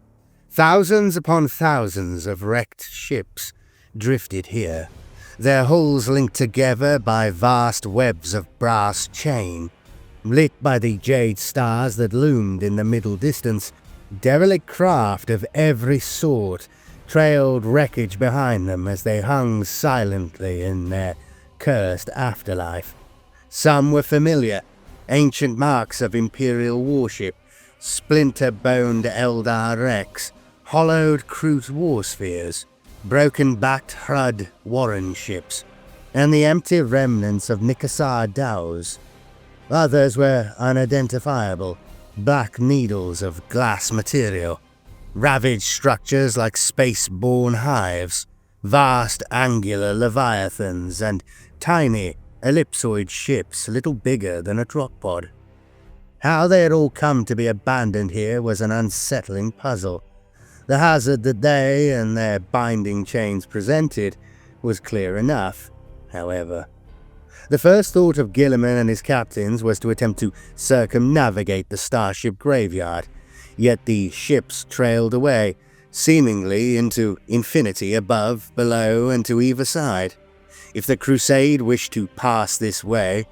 Thousands upon thousands of wrecked ships drifted here, their hulls linked together by vast webs of brass chain. Lit by the jade stars that loomed in the middle distance, derelict craft of every sort trailed wreckage behind them as they hung silently in their cursed afterlife. Some were familiar, ancient marks of Imperial warship, splinter-boned Eldar wrecks, hollowed Kroot war spheres, broken-backed Hrud Warren ships, and the empty remnants of Nikasar dhows. Others were unidentifiable, black needles of glass material, ravaged structures like space-borne hives, vast angular leviathans, and tiny ellipsoid ships little bigger than a drop-pod. How they had all come to be abandoned here was an unsettling puzzle. The hazard that they and their binding chains presented was clear enough, however. The first thought of Guilliman and his captains was to attempt to circumnavigate the starship graveyard, yet the ships trailed away, seemingly into infinity above, below, and to either side. If the Crusade wished to pass this way,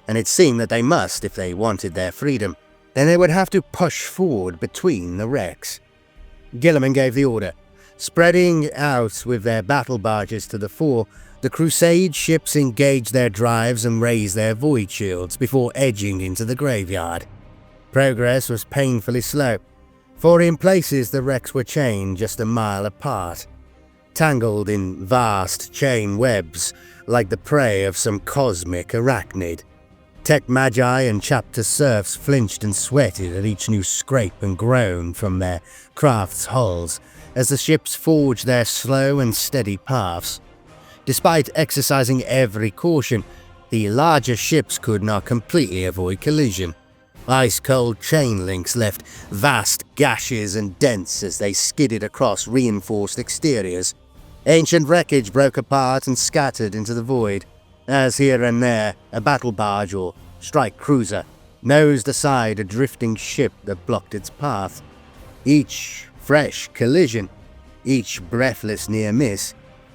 and it seemed that they must if they wanted their freedom, then they would have to push forward between the wrecks. Guilliman gave the order. Spreading out with their battle barges to the fore, the Crusade ships engaged their drives and raised their void shields before edging into the graveyard. Progress was painfully slow, for in places the wrecks were chained just a mile apart, tangled in vast chain webs like the prey of some cosmic arachnid. Tech Magi and chapter serfs flinched and sweated at each new scrape and groan from their craft's hulls as the ships forged their slow and steady paths. Despite exercising every caution, the larger ships could not completely avoid collision. Ice-cold chain links left vast gashes and dents as they skidded across reinforced exteriors. Ancient wreckage broke apart and scattered into the void, as here and there a battle barge or strike cruiser nosed aside a drifting ship that blocked its path. Each fresh collision, each breathless near miss,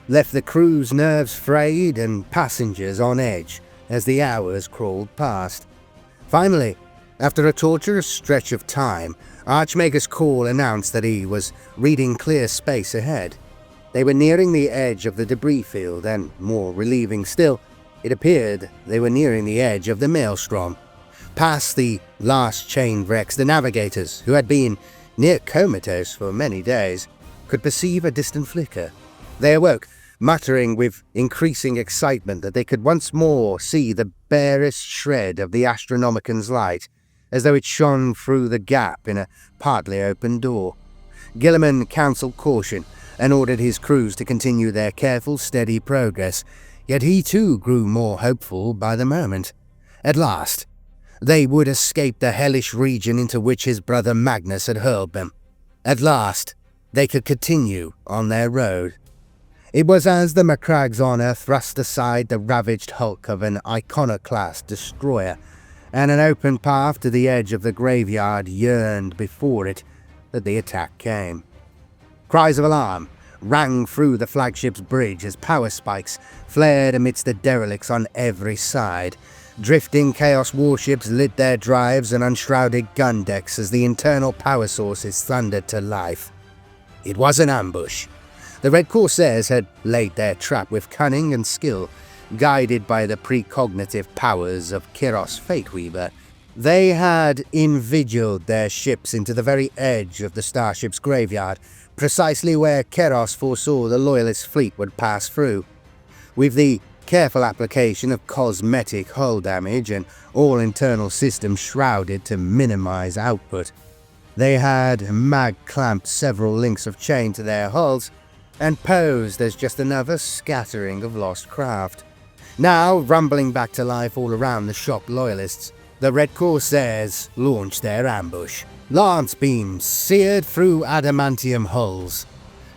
left the crew's nerves frayed and passengers on edge as the hours crawled past. Finally, after a torturous stretch of time, Archmaker's Cawl announced that he was reading clear space ahead. They were nearing the edge of the debris field, and, more relieving still, it appeared they were nearing the edge of the maelstrom. Past the last chain wrecks, the navigators, who had been near comatose for many days, could perceive a distant flicker. They awoke, muttering with increasing excitement that they could once more see the barest shred of the Astronomican's light, as though it shone through the gap in a partly open door. Guilliman counselled caution and ordered his crews to continue their careful, steady progress, yet he too grew more hopeful by the moment. At last, they would escape the hellish region into which his brother Magnus had hurled them. At last, they could continue on their road. It was as the Macrag's Honour thrust aside the ravaged hulk of an iconoclast destroyer, and an open path to the edge of the graveyard yearned before it, that the attack came. Cries of alarm rang through the flagship's bridge as power spikes flared amidst the derelicts on every side. Drifting Chaos warships lit their drives and unshrouded gun decks as the internal power sources thundered to life. It was an ambush. The Red Corsairs had laid their trap with cunning and skill, guided by the precognitive powers of Kiros Fateweaver. They had invigiled their ships into the very edge of the starship's graveyard, precisely where Keros foresaw the Loyalist fleet would pass through. With the careful application of cosmetic hull damage and all internal systems shrouded to minimize output, they had mag-clamped several links of chain to their hulls and posed as just another scattering of lost craft. Now, rumbling back to life all around the shocked Loyalists, the Red Corsairs launched their ambush. Lance beams seared through adamantium hulls.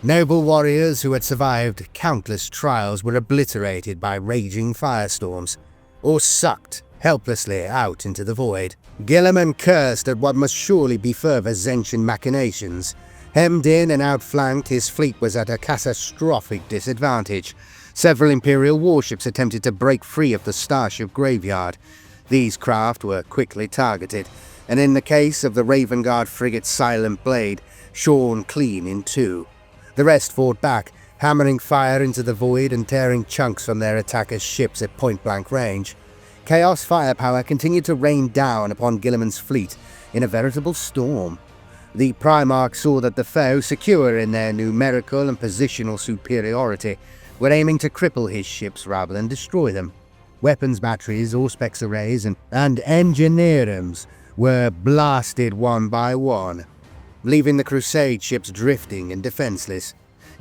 Noble warriors who had survived countless trials were obliterated by raging firestorms, or sucked helplessly out into the void. Guilliman cursed at what must surely be further Zentian machinations. Hemmed in and outflanked, his fleet was at a catastrophic disadvantage. Several Imperial warships attempted to break free of the starship graveyard. These craft were quickly targeted, and in the case of the Raven Guard frigate's Silent Blade, shorn clean in two. The rest fought back, hammering fire into the void and tearing chunks from their attackers' ships at point-blank range. Chaos firepower continued to rain down upon Guilliman's fleet in a veritable storm. The Primarch saw that the foe, secure in their numerical and positional superiority, were aiming to cripple his ships rather than destroy them. Weapons batteries, Auspex arrays, and engineerums were blasted one by one, leaving the Crusade ships drifting and defenseless.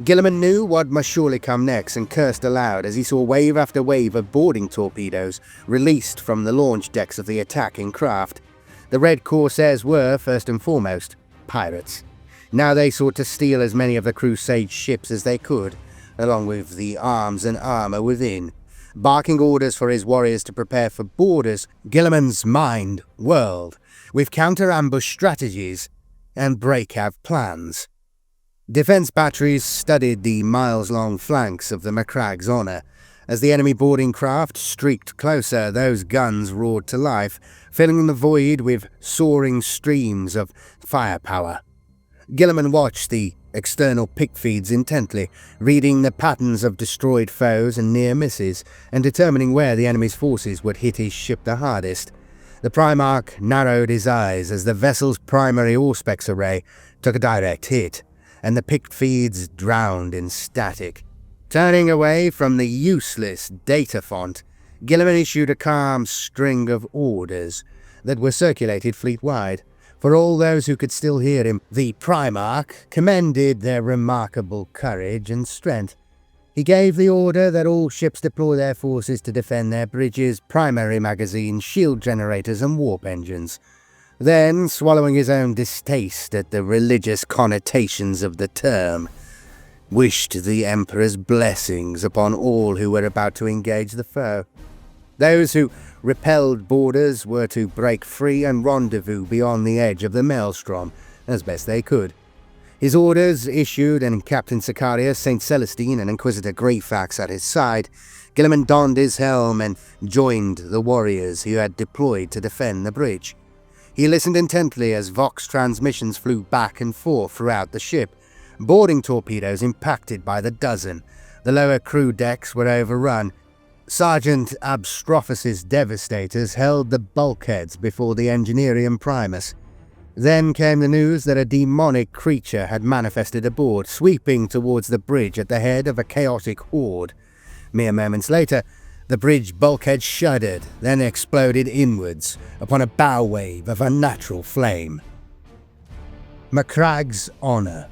Guilliman knew what must surely come next and cursed aloud as he saw wave after wave of boarding torpedoes released from the launch decks of the attacking craft. The Red Corsairs were, first and foremost, pirates. Now they sought to steal as many of the Crusade ships as they could, along with the arms and armor within. Barking orders for his warriors to prepare for boarders, Guilliman's mind whirled with counter-ambush strategies and breakout plans. Defense batteries studied the miles-long flanks of the Macrag's Honour. As the enemy boarding craft streaked closer, those guns roared to life, filling the void with soaring streams of firepower. Guilliman watched the external pick feeds intently, reading the patterns of destroyed foes and near misses, and determining where the enemy's forces would hit his ship the hardest. The Primarch narrowed his eyes as the vessel's primary Auspex array took a direct hit, and the picked feeds drowned in static. Turning away from the useless data font, Guilliman issued a calm string of orders that were circulated fleet-wide. For all those who could still hear him, the Primarch commended their remarkable courage and strength. He gave the order that all ships deploy their forces to defend their bridges, primary magazines, shield generators, and warp engines. Then, swallowing his own distaste at the religious connotations of the term, wished the Emperor's blessings upon all who were about to engage the foe. Those who repelled boarders were to break free and rendezvous beyond the edge of the maelstrom as best they could. His orders issued and Captain Sicarius, St. Celestine, and Inquisitor Greyfax at his side, Guilliman donned his helm and joined the warriors he had deployed to defend the bridge. He listened intently as Vox transmissions flew back and forth throughout the ship, boarding torpedoes impacted by the dozen. The lower crew decks were overrun. Sergeant Abstrophus's devastators held the bulkheads before the Engineerium Primus. Then came the news that a demonic creature had manifested aboard, sweeping towards the bridge at the head of a chaotic horde. Mere moments later, the bridge bulkhead shuddered, then exploded inwards upon a bow wave of unnatural flame. Macragge's honor.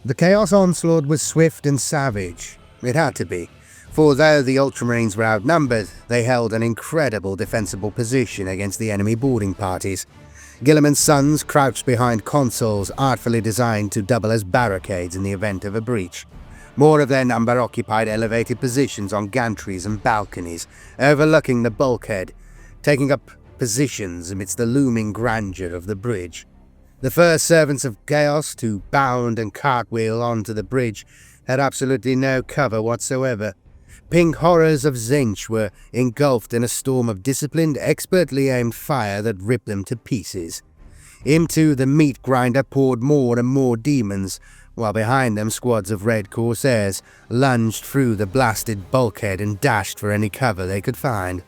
The Chaos Onslaught was swift and savage. It had to be, for though the Ultramarines were outnumbered, they held an incredible defensible position against the enemy boarding parties. Guilliman's sons crouched behind consoles artfully designed to double as barricades in the event of a breach. More of their number occupied elevated positions on gantries and balconies, overlooking the bulkhead, taking up positions amidst the looming grandeur of the bridge. The first servants of chaos to bound and cartwheel onto the bridge had absolutely no cover whatsoever. Pink horrors of Tzeentch were engulfed in a storm of disciplined, expertly aimed fire that ripped them to pieces. Into the meat grinder poured more and more demons, while behind them squads of red corsairs lunged through the blasted bulkhead and dashed for any cover they could find.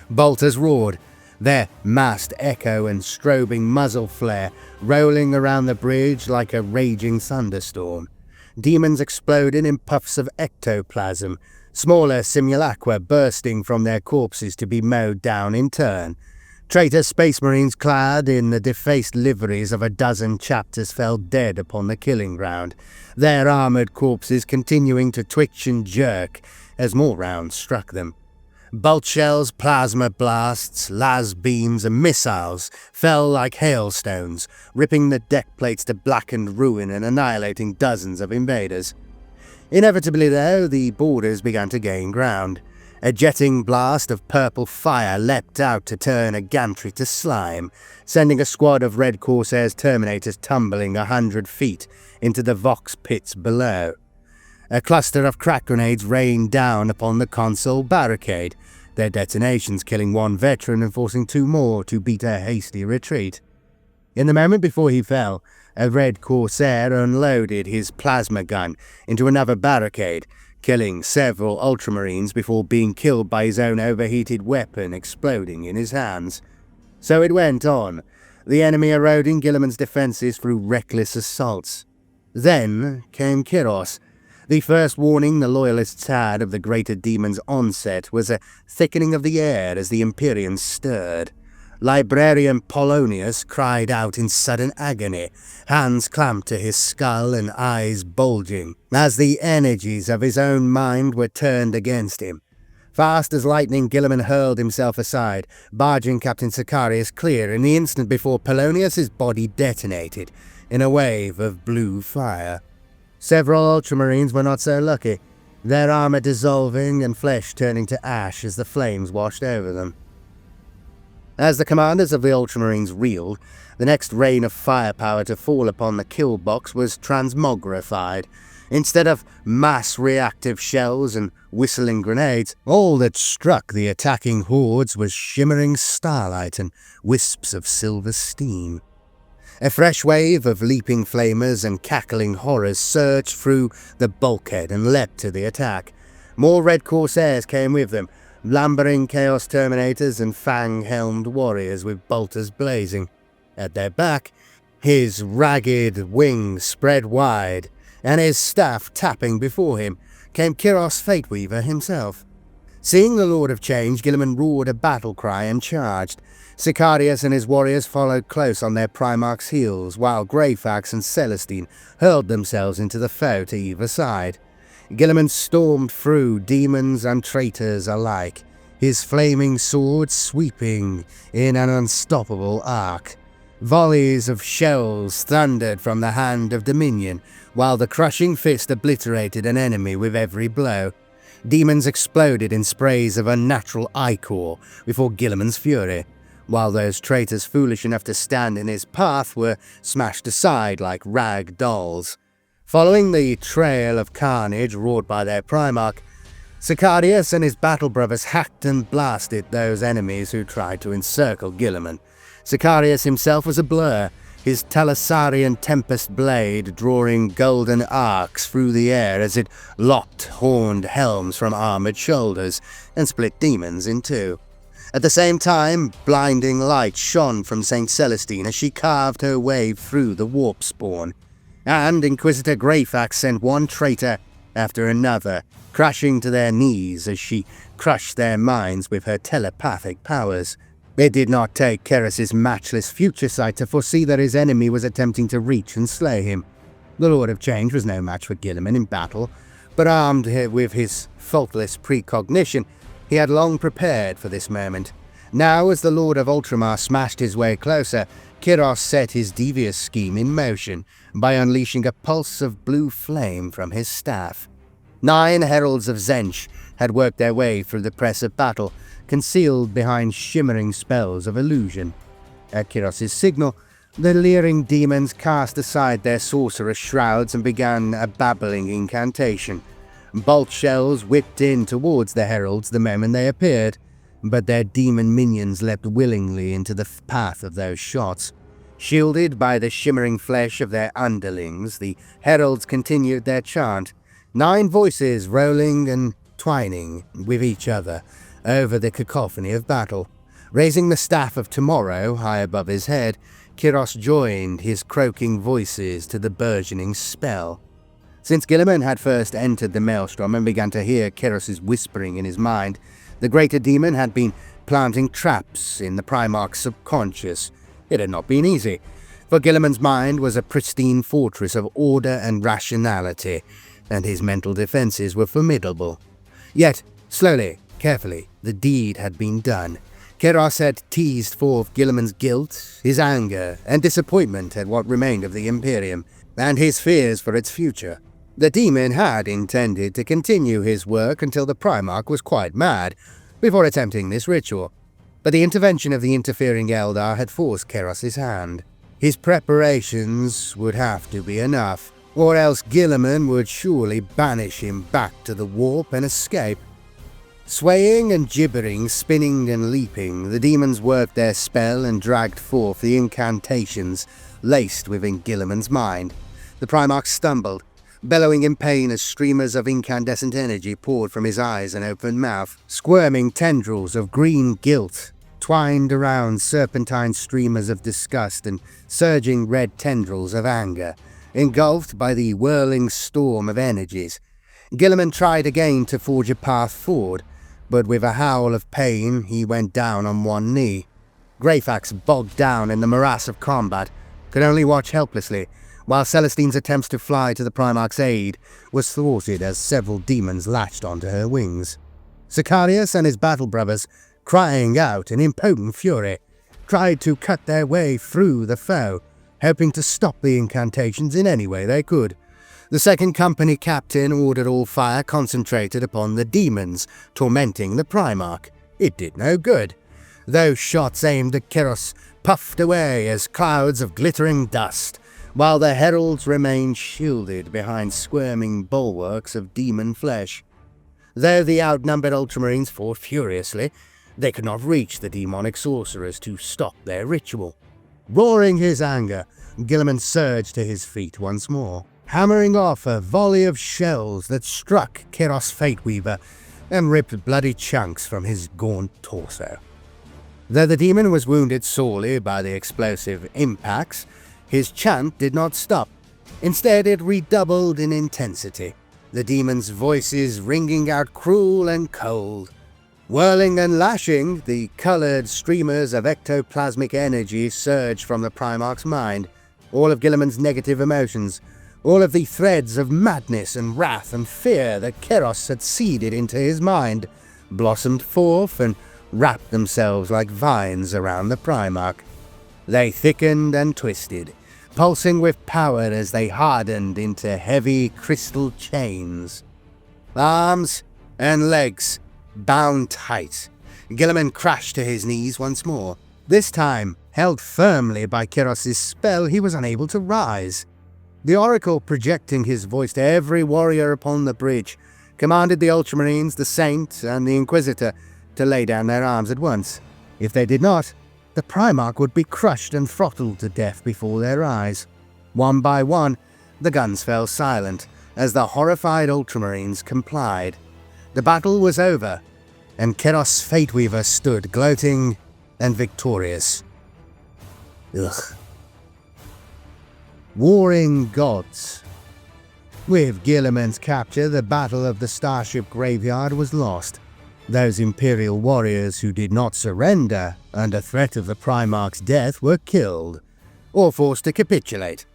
Bolters roared, their massed echo and strobing muzzle flare rolling around the bridge like a raging thunderstorm. Demons exploded in puffs of ectoplasm, smaller simulacra bursting from their corpses to be mowed down in turn. Traitor Space Marines clad in the defaced liveries of a dozen chapters fell dead upon the killing ground, their armoured corpses continuing to twitch and jerk as more rounds struck them. Bolt shells, plasma blasts, las beams, and missiles fell like hailstones, ripping the deck plates to blackened ruin and annihilating dozens of invaders. Inevitably, though, the boarders began to gain ground. A jetting blast of purple fire leapt out to turn a gantry to slime, sending a squad of red Corsairs Terminators tumbling 100 feet into the Vox pits below. A cluster of crack grenades rained down upon the console barricade, their detonations killing one veteran and forcing two more to beat a hasty retreat. In the moment before he fell, a red Corsair unloaded his plasma gun into another barricade, killing several Ultramarines before being killed by his own overheated weapon exploding in his hands. So it went on, the enemy eroding Guilliman's defences through reckless assaults. Then came Kyros. The first warning the Loyalists had of the greater demon's onset was a thickening of the air as the Imperium stirred. Librarian Polonius cried out in sudden agony, hands clamped to his skull and eyes bulging, as the energies of his own mind were turned against him. Fast as lightning, Guilliman hurled himself aside, barging Captain Sicarius clear in the instant before Polonius's body detonated in a wave of blue fire. Several Ultramarines were not so lucky, their armor dissolving and flesh turning to ash as the flames washed over them. As the commanders of the Ultramarines reeled, the next rain of firepower to fall upon the kill box was transmogrified. Instead of mass reactive shells and whistling grenades, all that struck the attacking hordes was shimmering starlight and wisps of silver steam. A fresh wave of leaping flamers and cackling horrors surged through the bulkhead and leapt to the attack. More red Corsairs came with them, lumbering Chaos Terminators and fang-helmed warriors with bolters blazing. At their back, his ragged wings spread wide, and his staff tapping before him, came Kyros Fateweaver himself. Seeing the Lord of Change, Guilliman roared a battle cry and charged. Sicarius and his warriors followed close on their Primarch's heels, while Greyfax and Celestine hurled themselves into the foe to either side. Guilliman stormed through demons and traitors alike, his flaming sword sweeping in an unstoppable arc. Volleys of shells thundered from the hand of Dominion, while the crushing fist obliterated an enemy with every blow. Demons exploded in sprays of unnatural ichor before Guilliman's fury. while those traitors foolish enough to stand in his path were smashed aside like rag dolls. Following the trail of carnage wrought by their Primarch, Sicarius and his battle brothers hacked and blasted those enemies who tried to encircle Guilliman. Sicarius himself was a blur, his Telasarian Tempest blade drawing golden arcs through the air as it lopped horned helms from armored shoulders and split demons in two. At the same time, blinding light shone from St. Celestine as she carved her way through the warp spawn, and Inquisitor Greyfax sent one traitor after another, crashing to their knees as she crushed their minds with her telepathic powers. It did not take Keris's matchless future sight to foresee that his enemy was attempting to reach and slay him. The Lord of Change was no match for Guilliman in battle, but armed with his faultless precognition, he had long prepared for this moment. Now, as the Lord of Ultramar smashed his way closer, Kiros set his devious scheme in motion by unleashing a pulse of blue flame from his staff. 9 heralds of Zench had worked their way through the press of battle, concealed behind shimmering spells of illusion. At Kiros's signal, the leering demons cast aside their sorcerous shrouds and began a babbling incantation. Bolt shells whipped in towards the heralds the moment they appeared, but their demon minions leapt willingly into the path of those shots. Shielded by the shimmering flesh of their underlings, the heralds continued their chant, 9 voices rolling and twining with each other over the cacophony of battle. Raising the Staff of Tomorrow high above his head, Kiros joined his croaking voices to the burgeoning spell. Since Guilliman had first entered the Maelstrom and began to hear Kiros's whispering in his mind, the greater demon had been planting traps in the Primarch's subconscious. It had not been easy, for Guilliman's mind was a pristine fortress of order and rationality, and his mental defenses were formidable. Yet, slowly, carefully, the deed had been done. Kiros had teased forth Guilliman's guilt, his anger, and disappointment at what remained of the Imperium, and his fears for its future. The demon had intended to continue his work until the Primarch was quite mad, before attempting this ritual. But the intervention of the interfering Eldar had forced Kiros's hand. His preparations would have to be enough, or else Guilliman would surely banish him back to the warp and escape. Swaying and gibbering, spinning and leaping, the demons worked their spell and dragged forth the incantations laced within Guilliman's mind. The Primarch stumbled, bellowing in pain as streamers of incandescent energy poured from his eyes and open mouth. Squirming tendrils of green guilt twined around serpentine streamers of disgust and surging red tendrils of anger, engulfed by the whirling storm of energies. Guilliman tried again to forge a path forward, but with a howl of pain he went down on one knee. Greyfax, bogged down in the morass of combat, could only watch helplessly, while Celestine's attempts to fly to the Primarch's aid was thwarted as several demons latched onto her wings. Sicarius and his battle brothers, crying out in impotent fury, tried to cut their way through the foe, hoping to stop the incantations in any way they could. The second company captain ordered all fire concentrated upon the demons, tormenting the Primarch. It did no good. Those shots aimed at Kiros puffed away as clouds of glittering dust, while the heralds remained shielded behind squirming bulwarks of demon flesh. Though the outnumbered Ultramarines fought furiously, they could not reach the demonic sorcerers to stop their ritual. Roaring his anger, Guilliman surged to his feet once more, hammering off a volley of shells that struck Kiros Fateweaver and ripped bloody chunks from his gaunt torso. Though the demon was wounded sorely by the explosive impacts, his chant did not stop. Instead, it redoubled in intensity, the demon's voices ringing out cruel and cold. Whirling and lashing, the colored streamers of ectoplasmic energy surged from the Primarch's mind. All of Guilliman's negative emotions, all of the threads of madness and wrath and fear that Kiros had seeded into his mind, blossomed forth and wrapped themselves like vines around the Primarch. They thickened and twisted, pulsing with power as they hardened into heavy crystal chains. Arms and legs bound tight, Guilliman crashed to his knees once more, This time, held firmly by Kiros's spell, he was unable to rise. The Oracle, projecting his voice to every warrior upon the bridge, commanded the Ultramarines, the Saint, and the Inquisitor to lay down their arms at once. If they did not, the Primarch would be crushed and throttled to death before their eyes. One by one, the guns fell silent as the horrified Ultramarines complied. The battle was over, and Kiros Fateweaver stood gloating and victorious. Ugh. Warring Gods. With Guilliman's capture, the Battle of the Starship Graveyard was lost. Those Imperial warriors who did not surrender under threat of the Primarch's death were killed, or forced to capitulate.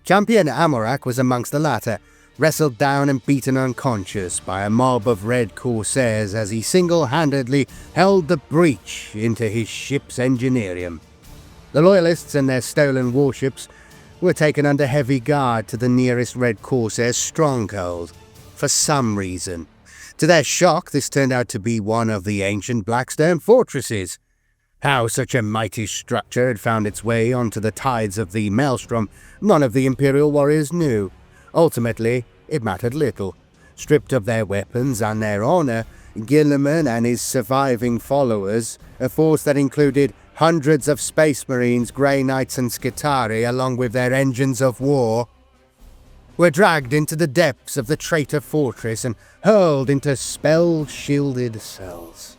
Champion Amorak was amongst the latter, wrestled down and beaten unconscious by a mob of Red Corsairs as he single-handedly held the breach into his ship's engineerium. The Loyalists and their stolen warships were taken under heavy guard to the nearest Red Corsair's stronghold, for some reason. To their shock, this turned out to be one of the ancient Blackstone fortresses. How such a mighty structure had found its way onto the tides of the Maelstrom, none of the Imperial warriors knew. Ultimately, it mattered little. Stripped of their weapons and their honor, Guilliman and his surviving followers, a force that included hundreds of Space Marines, Grey Knights and Skitarii, along with their engines of war, were dragged into the depths of the traitor fortress and hurled into spell-shielded cells.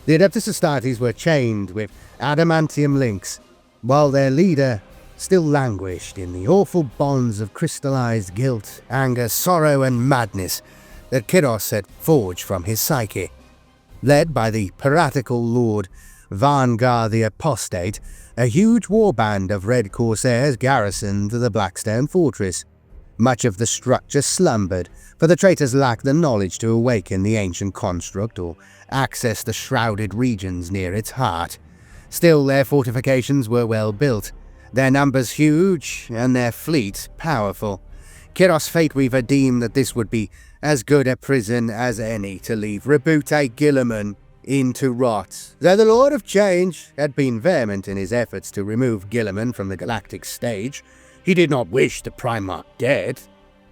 The Adeptus Astartes were chained with adamantium links, while their leader still languished in the awful bonds of crystallized guilt, anger, sorrow and madness that Kiros had forged from his psyche. Led by the piratical lord Vangar the Apostate, a huge warband of Red Corsairs garrisoned the Blackstone fortress. Much of the structure slumbered, for the traitors lacked the knowledge to awaken the ancient construct or access the shrouded regions near its heart. Still, their fortifications were well built, their numbers huge, and their fleet powerful. Kiros Fateweaver deemed that this would be as good a prison as any to leave Roboute Guilliman in to rot. Though the Lord of Change had been vehement in his efforts to remove Guilliman from the galactic stage, he did not wish the Primarch dead.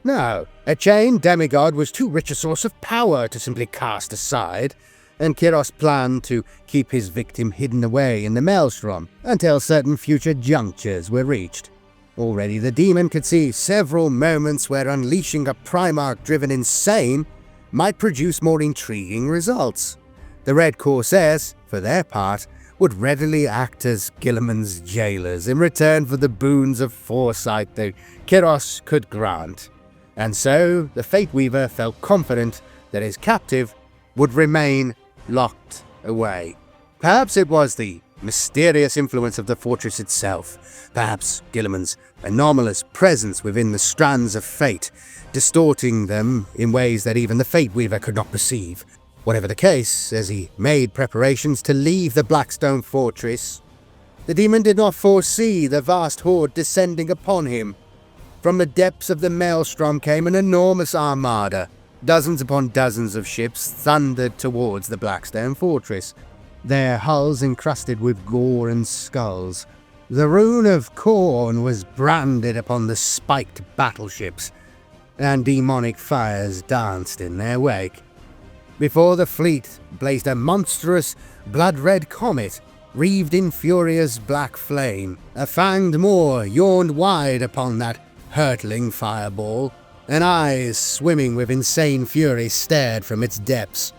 No, a chained demigod was too rich a source of power to simply cast aside, and Kiros planned to keep his victim hidden away in the Maelstrom until certain future junctures were reached. Already the demon could see several moments where unleashing a Primarch driven insane might produce more intriguing results. The Red Corsairs, for their part, would readily act as Guilliman's jailers in return for the boons of foresight that Kiros could grant. And so the Fateweaver felt confident that his captive would remain locked away. Perhaps it was the mysterious influence of the fortress itself, perhaps Guilliman's anomalous presence within the strands of fate, distorting them in ways that even the Fateweaver could not perceive. Whatever the case, as he made preparations to leave the Blackstone fortress, the demon did not foresee the vast horde descending upon him. From the depths of the Maelstrom came an enormous armada. Dozens upon dozens of ships thundered towards the Blackstone fortress, their hulls encrusted with gore and skulls. The rune of Khorne was branded upon the spiked battleships, and demonic fires danced in their wake. Before the fleet blazed a monstrous, blood-red comet, wreathed in furious black flame. A fanged maw yawned wide upon that hurtling fireball, and eyes swimming with insane fury stared from its depths.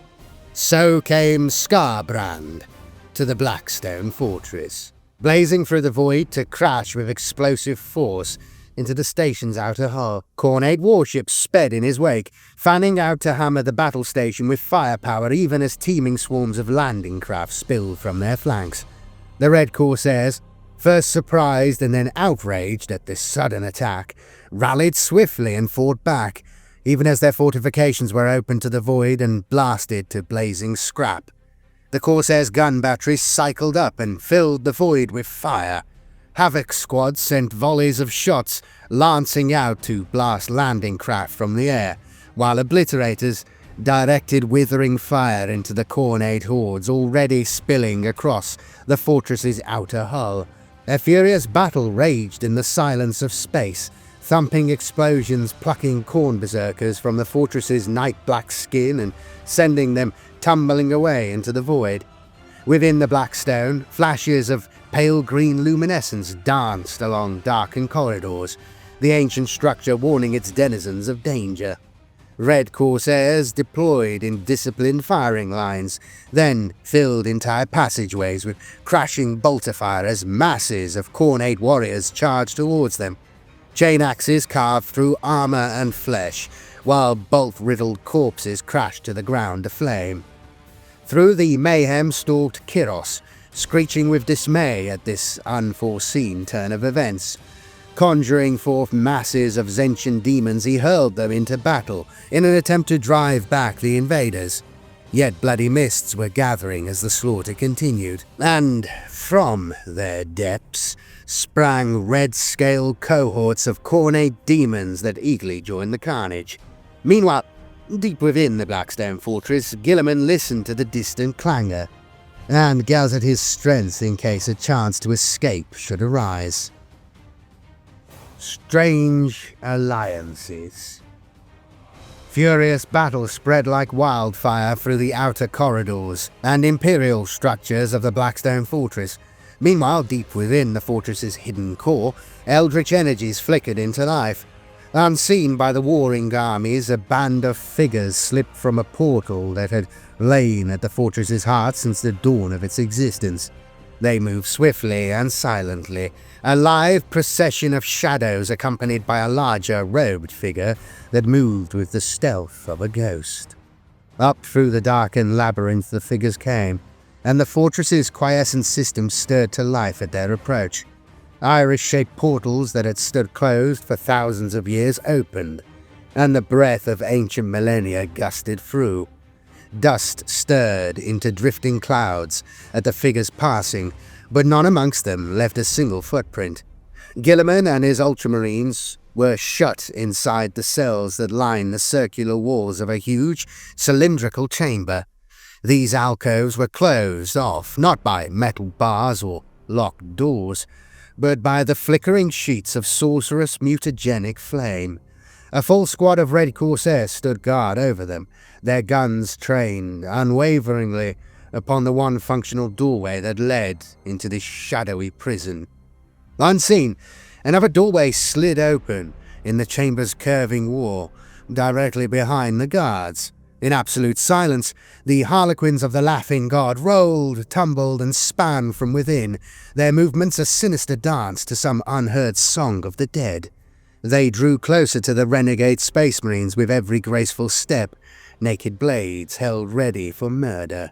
So came Skarbrand to the Blackstone fortress, blazing through the void to crash with explosive force into the station's outer hull. Cornate warships sped in his wake, fanning out to hammer the battle station with firepower even as teeming swarms of landing craft spilled from their flanks. The Red Corsairs, first surprised and then outraged at this sudden attack, rallied swiftly and fought back, even as their fortifications were opened to the void and blasted to blazing scrap. The Corsairs' gun batteries cycled up and filled the void with fire. Havoc squads sent volleys of shots lancing out to blast landing craft from the air, while obliterators directed withering fire into the cornate hordes already spilling across the fortress's outer hull. A furious battle raged in the silence of space, thumping explosions plucking corn berserkers from the fortress's night-black skin and sending them tumbling away into the void. Within the Blackstone, flashes of pale green luminescence danced along darkened corridors, the ancient structure warning its denizens of danger. Red Corsairs deployed in disciplined firing lines, then filled entire passageways with crashing bolter fire as masses of cornate warriors charged towards them. Chain axes carved through armor and flesh, while bolt-riddled corpses crashed to the ground aflame. Through the mayhem stalked Kiros, screeching with dismay at this unforeseen turn of events. Conjuring forth masses of Zentian demons, he hurled them into battle in an attempt to drive back the invaders. Yet bloody mists were gathering as the slaughter continued, and from their depths sprang red-scale cohorts of cornate demons that eagerly joined the carnage. Meanwhile, deep within the Blackstone fortress, Guilliman listened to the distant clangor, and gathered his strength in case a chance to escape should arise. Strange alliances. Furious battle spread like wildfire through the outer corridors and imperial structures of the Blackstone fortress. Meanwhile, deep within the fortress's hidden core, eldritch energies flickered into life. Unseen by the warring armies, a band of figures slipped from a portal that had lain at the fortress's heart since the dawn of its existence. They moved swiftly and silently, a live procession of shadows accompanied by a larger robed figure that moved with the stealth of a ghost. Up through the darkened labyrinth the figures came, and the fortress's quiescent system stirred to life at their approach. Iris-shaped portals that had stood closed for thousands of years opened, and the breath of ancient millennia gusted through. Dust stirred into drifting clouds at the figures passing, but none amongst them left a single footprint. Guilliman and his Ultramarines were shut inside the cells that lined the circular walls of a huge, cylindrical chamber. These alcoves were closed off, not by metal bars or locked doors, but by the flickering sheets of sorcerous mutagenic flame. A full squad of Red Corsairs stood guard over them, their guns trained unwaveringly upon the one functional doorway that led into this shadowy prison. Unseen, another doorway slid open in the chamber's curving wall, directly behind the guards. In absolute silence, the harlequins of the Laughing God rolled, tumbled, and span from within, their movements a sinister dance to some unheard song of the dead. They drew closer to the renegade Space Marines with every graceful step, naked blades held ready for murder.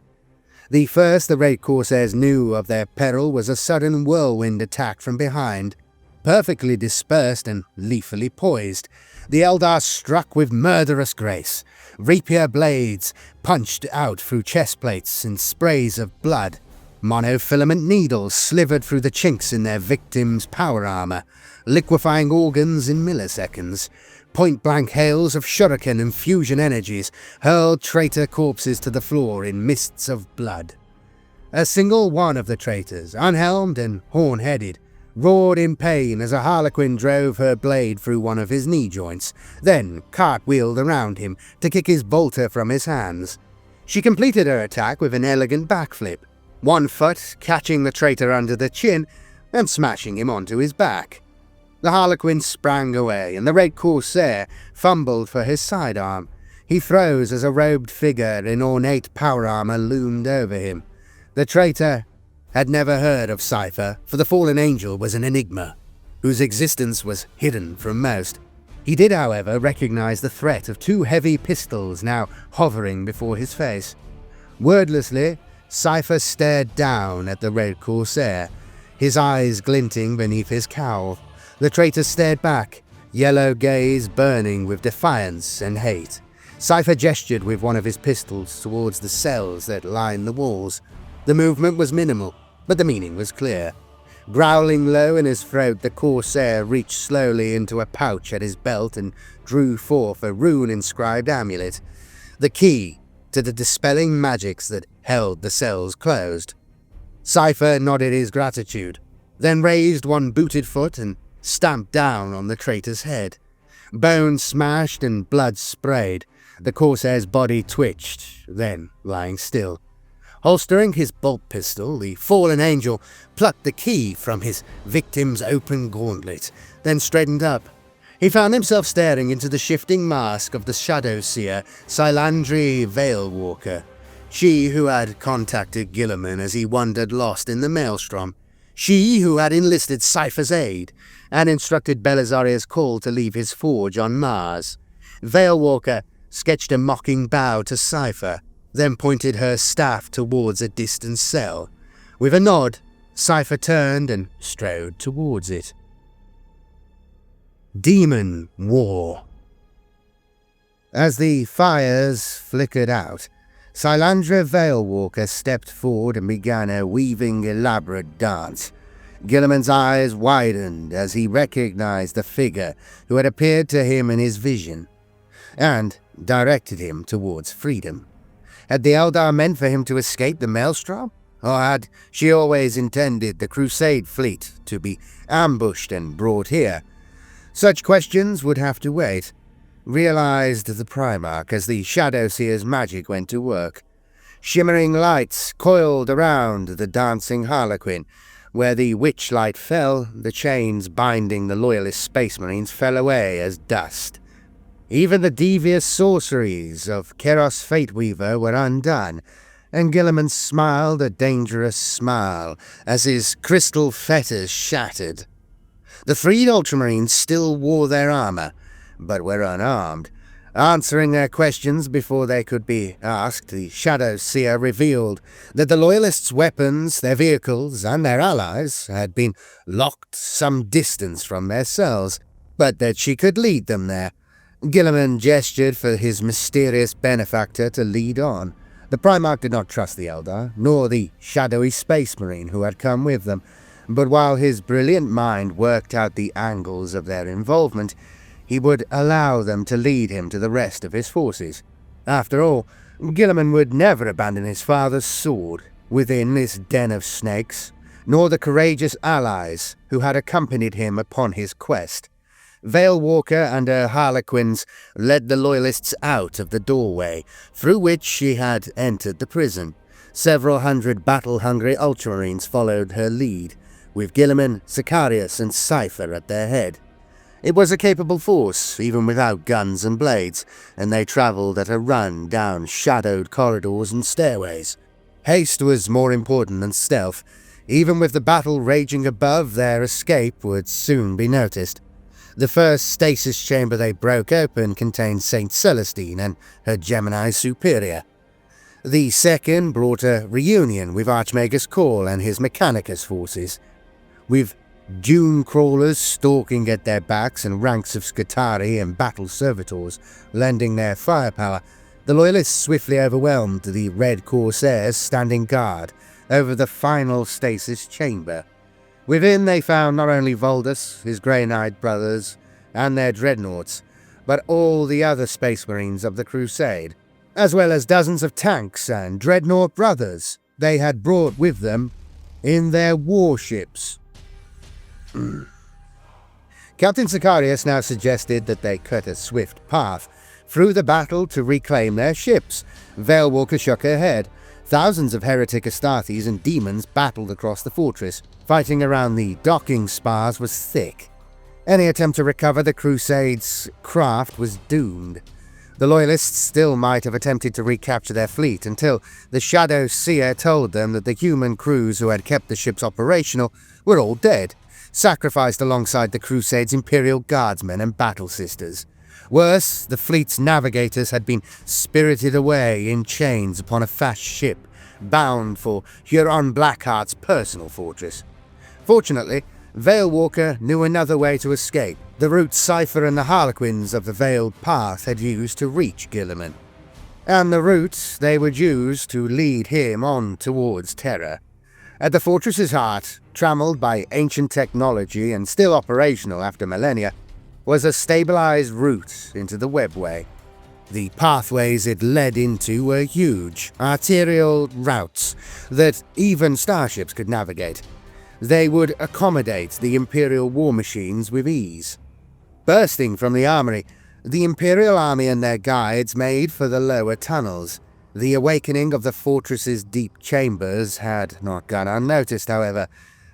The first the Red Corsairs knew of their peril was a sudden whirlwind attack from behind. Perfectly dispersed and lethally poised, the Eldar struck with murderous grace. Rapier blades punched out through chest plates in sprays of blood. Monofilament needles slivered through the chinks in their victims' power armor, liquefying organs in milliseconds. Point-blank hails of shuriken and fusion energies hurled traitor corpses to the floor in mists of blood. A single one of the traitors, unhelmed and horn-headed, roared in pain as a harlequin drove her blade through one of his knee joints, then cartwheeled around him to kick his bolter from his hands. She completed her attack with an elegant backflip, one foot catching the traitor under the chin and smashing him onto his back. The harlequin sprang away, and the Red Corsair fumbled for his sidearm. He froze as a robed figure in ornate power armor loomed over him. The traitor had never heard of Cypher, for the fallen angel was an enigma, whose existence was hidden from most. He did, however, recognize the threat of two heavy pistols now hovering before his face. Wordlessly, Cypher stared down at the Red Corsair, his eyes glinting beneath his cowl. The traitor stared back, yellow gaze burning with defiance and hate. Cypher gestured with one of his pistols towards the cells that lined the walls. The movement was minimal, but the meaning was clear. Growling low in his throat, the Corsair reached slowly into a pouch at his belt and drew forth a rune-inscribed amulet. the key to the dispelling magics that held the cells closed. Cypher nodded his gratitude, then raised one booted foot and stamped down on the traitor's head. Bone smashed and blood sprayed. The Corsair's body twitched, then lying still. Holstering his bolt pistol, the fallen angel plucked the key from his victim's open gauntlet, then straightened up. He found himself staring into the shifting mask of the Shadow Seer, Silandri Veilwalker. She who had contacted Guilliman as he wandered lost in the maelstrom. She who had enlisted Cypher's aid and instructed Belisarius Cawl to leave his forge on Mars. Veilwalker sketched a mocking bow to Cypher, then pointed her staff towards a distant cell. With a nod, Cypher turned and strode towards it. Demon War. As the fires flickered out, Silandra Veilwalker stepped forward and began a weaving, elaborate dance. Guilliman's eyes widened as he recognized the figure who had appeared to him in his vision, and directed him towards freedom. Had the Eldar meant for him to escape the maelstrom? Or had she always intended the Crusade fleet to be ambushed and brought here? Such questions would have to wait, realized the Primarch as the Shadow Seer's magic went to work. Shimmering lights coiled around the dancing Harlequin. Where the witch light fell, the chains binding the loyalist Space Marines fell away as dust. Even the devious sorceries of Keros Fateweaver were undone, and Guilliman smiled a dangerous smile as his crystal fetters shattered. The freed Ultramarines still wore their armor, but were unarmed. Answering their questions before they could be asked, the Shadow Seer revealed that the Loyalists' weapons, their vehicles, and their allies had been locked some distance from their cells, but that she could lead them there. Guilliman gestured for his mysterious benefactor to lead on. The Primarch did not trust the Eldar, nor the shadowy Space Marine who had come with them, but while his brilliant mind worked out the angles of their involvement, he would allow them to lead him to the rest of his forces. After all, Guilliman would never abandon his father's sword within this den of snakes, nor the courageous allies who had accompanied him upon his quest. Veilwalker and her harlequins led the Loyalists out of the doorway, through which she had entered the prison. Several hundred battle-hungry Ultramarines followed her lead, with Guilliman, Sicarius, and Cypher at their head. It was a capable force, even without guns and blades, and they travelled at a run down shadowed corridors and stairways. Haste was more important than stealth. Even with the battle raging above, their escape would soon be noticed. The first stasis chamber they broke open contained Saint Celestine and her Gemini superior. The second brought a reunion with Archmagus Cawl and his Mechanicus forces. With dune crawlers stalking at their backs and ranks of Scutari and battle servitors lending their firepower, the Loyalists swiftly overwhelmed the Red Corsairs standing guard over the final stasis chamber. Within they found not only Voldus, his Grey-Knight brothers, and their dreadnoughts, but all the other Space Marines of the Crusade, as well as dozens of tanks and dreadnought brothers they had brought with them in their warships. Captain Sicarius now suggested that they cut a swift path through the battle to reclaim their ships. Veilwalker shook her head. Thousands of heretic Astartes and demons battled across the fortress. Fighting around the docking spars was thick. Any attempt to recover the Crusade's craft was doomed. The Loyalists still might have attempted to recapture their fleet until the Shadow Seer told them that the human crews who had kept the ships operational were all dead, sacrificed alongside the Crusade's Imperial Guardsmen and Battle Sisters. Worse, the fleet's navigators had been spirited away in chains upon a fast ship, bound for Huron Blackheart's personal fortress. Fortunately, Veilwalker knew another way to escape, the route Cypher and the Harlequins of the Veiled Path had used to reach Guilliman, and the route they would use to lead him on towards Terra. At the fortress's heart, trammelled by ancient technology and still operational after millennia, was a stabilized route into the webway. The pathways it led into were huge, arterial routes that even starships could navigate. They would accommodate the Imperial war machines with ease. Bursting from the armory, the Imperial army and their guides made for the lower tunnels. The awakening of the fortress's deep chambers had not gone unnoticed, however.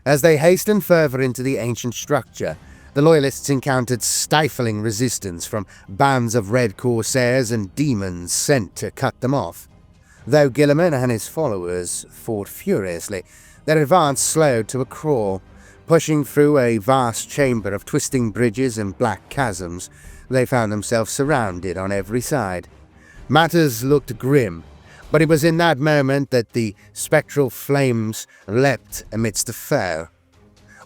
As they hastened further into the ancient structure, the Loyalists encountered stifling resistance from bands of red corsairs and demons sent to cut them off. Though Guilliman and his followers fought furiously, their advance slowed to a crawl. Pushing through a vast chamber of twisting bridges and black chasms, they found themselves surrounded on every side. Matters looked grim, but it was in that moment that the spectral flames leapt amidst the foe.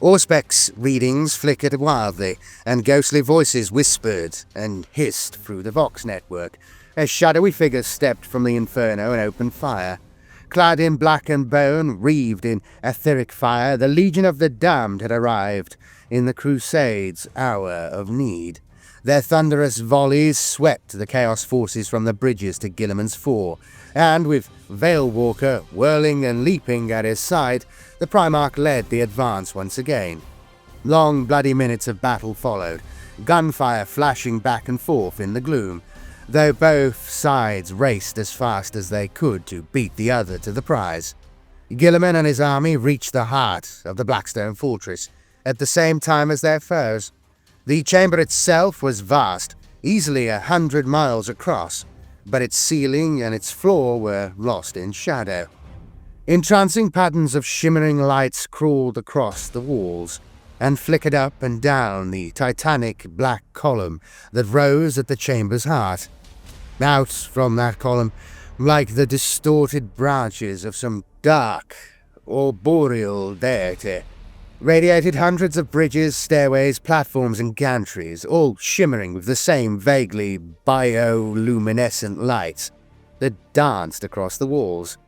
Auspex readings flickered wildly, and ghostly voices whispered and hissed through the Vox network, as shadowy figures stepped from the inferno and opened fire. Clad in black and bone, wreathed in etheric fire, the Legion of the Damned had arrived in the Crusade's hour of need. Their thunderous volleys swept the Chaos forces from the bridges to Guilliman's fore, and with Veilwalker whirling and leaping at his side, the Primarch led the advance once again. Long, bloody minutes of battle followed, gunfire flashing back and forth in the gloom, though both sides raced as fast as they could to beat the other to the prize. Guilliman and his army reached the heart of the Blackstone fortress at the same time as their foes. The chamber itself was vast, easily 100 miles across, but its ceiling and its floor were lost in shadow. Entrancing patterns of shimmering lights crawled across the walls and flickered up and down the titanic black column that rose at the chamber's heart. Out from that column, like the distorted branches of some dark or boreal deity, radiated hundreds of bridges, stairways, platforms, and gantries, all shimmering with the same vaguely bioluminescent lights that danced across the walls.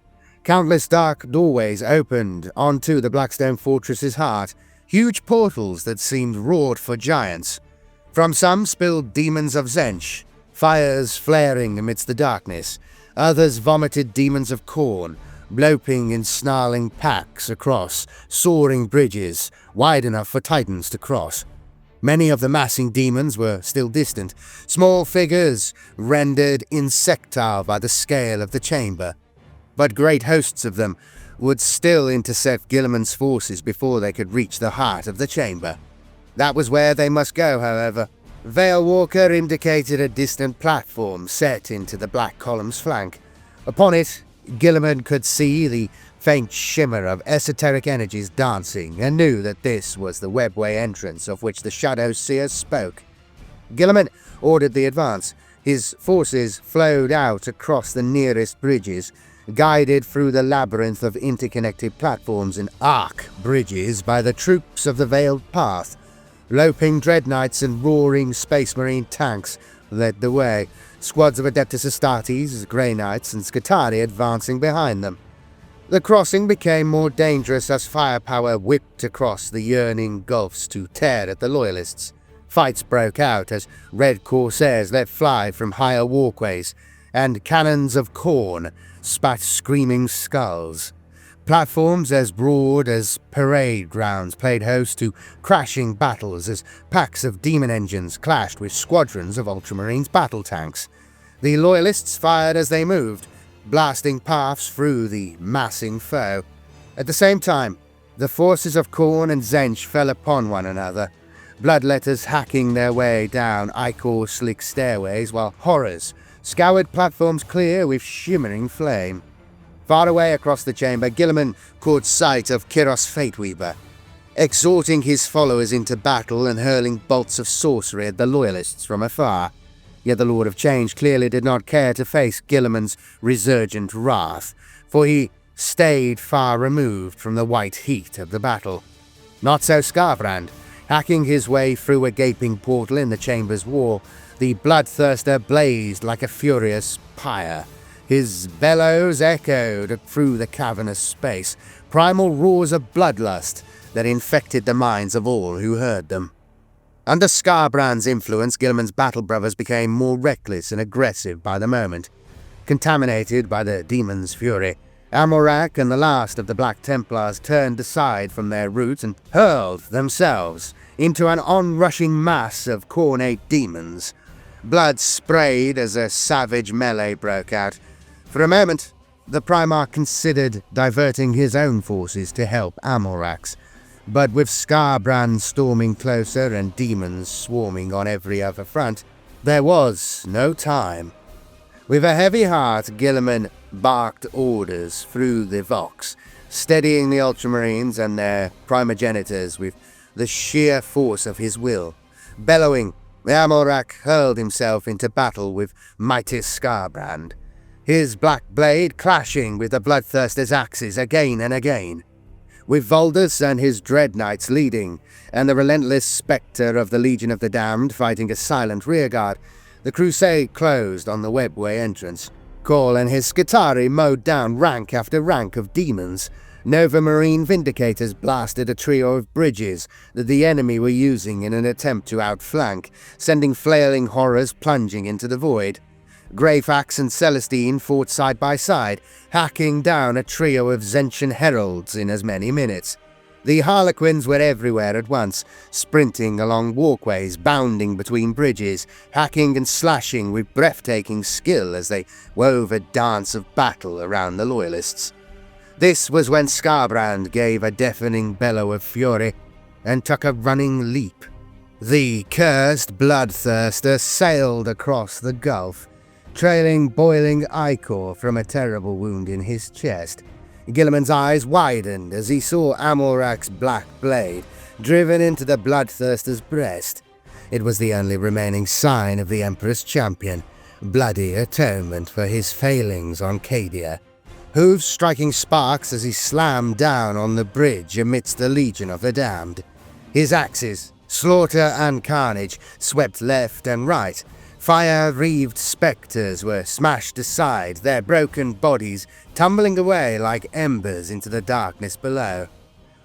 Countless dark doorways opened onto the Blackstone Fortress's heart, huge portals that seemed wrought for giants. From some spilled demons of Tzeentch, fires flaring amidst the darkness. Others vomited demons of Khorne, loping in snarling packs across soaring bridges wide enough for titans to cross. Many of the massing demons were still distant, small figures rendered insectile by the scale of the chamber. But great hosts of them would still intercept Guilliman's forces before they could reach the heart of the chamber. That was where they must go, however. Veilwalker indicated a distant platform set into the black column's flank. Upon it, Guilliman could see the faint shimmer of esoteric energies dancing, and knew that this was the webway entrance of which the Shadow Seer spoke. Guilliman ordered the advance. His forces flowed out across the nearest bridges, guided through the labyrinth of interconnected platforms and arc bridges by the troops of the Veiled Path. Loping dreadnoughts and roaring Space Marine tanks led the way, squads of Adeptus Astartes, Grey Knights, and Scutari advancing behind them. The crossing became more dangerous as firepower whipped across the yearning gulfs to tear at the Loyalists. Fights broke out as red corsairs let fly from higher walkways, and cannons of Khorne spat screaming skulls. Platforms as broad as parade grounds played host to crashing battles as packs of demon engines clashed with squadrons of Ultramarines battle tanks. The Loyalists fired as they moved, blasting paths through the massing foe. At the same time, the forces of Khorne and Tzeentch fell upon one another, bloodletters hacking their way down ichor-slick stairways, while horrors scoured platforms clear with shimmering flame. Far away across the chamber, Guilliman caught sight of Kiros Fateweaver, exhorting his followers into battle and hurling bolts of sorcery at the Loyalists from afar. Yet the Lord of Change clearly did not care to face Guilliman's resurgent wrath, for he stayed far removed from the white heat of the battle. Not so Skarbrand. Hacking his way through a gaping portal in the chamber's wall, the bloodthirster blazed like a furious pyre. His bellows echoed through the cavernous space, primal roars of bloodlust that infected the minds of all who heard them. Under Skarbrand's influence, Guilliman's battle brothers became more reckless and aggressive by the moment. Contaminated by the demon's fury, Amorak and the last of the Black Templars turned aside from their route and hurled themselves into an onrushing mass of cornate demons. Blood sprayed as a savage melee broke out. For a moment, the Primarch considered diverting his own forces to help Amorak's, but with Skarbrand storming closer and demons swarming on every other front, there was no time. With a heavy heart, Guilliman barked orders through the Vox, steadying the Ultramarines and their primogenitors with the sheer force of his will. Bellowing, Amorak hurled himself into battle with mighty Skarbrand, his black blade clashing with the Bloodthirster's axes again and again. With Voldus and his Dread Knights leading, and the relentless spectre of the Legion of the Damned fighting a silent rearguard, the crusade closed on the webway entrance. Cawl and his Skitarii mowed down rank after rank of demons. Nova Marine Vindicators blasted a trio of bridges that the enemy were using in an attempt to outflank, sending flailing horrors plunging into the void. Greyfax and Celestine fought side by side, hacking down a trio of Zentian heralds in as many minutes. The Harlequins were everywhere at once, sprinting along walkways, bounding between bridges, hacking and slashing with breathtaking skill as they wove a dance of battle around the Loyalists. This was when Skarbrand gave a deafening bellow of fury and took a running leap. The cursed Bloodthirster sailed across the gulf, trailing boiling ichor from a terrible wound in his chest. Guilliman's eyes widened as he saw Amorak's black blade driven into the Bloodthirster's breast. It was the only remaining sign of the Emperor's champion, bloody atonement for his failings on Cadia. Hooves striking sparks as he slammed down on the bridge amidst the Legion of the Damned. His axes, slaughter and carnage, swept left and right. Fire-wreathed spectres were smashed aside, their broken bodies tumbling away like embers into the darkness below.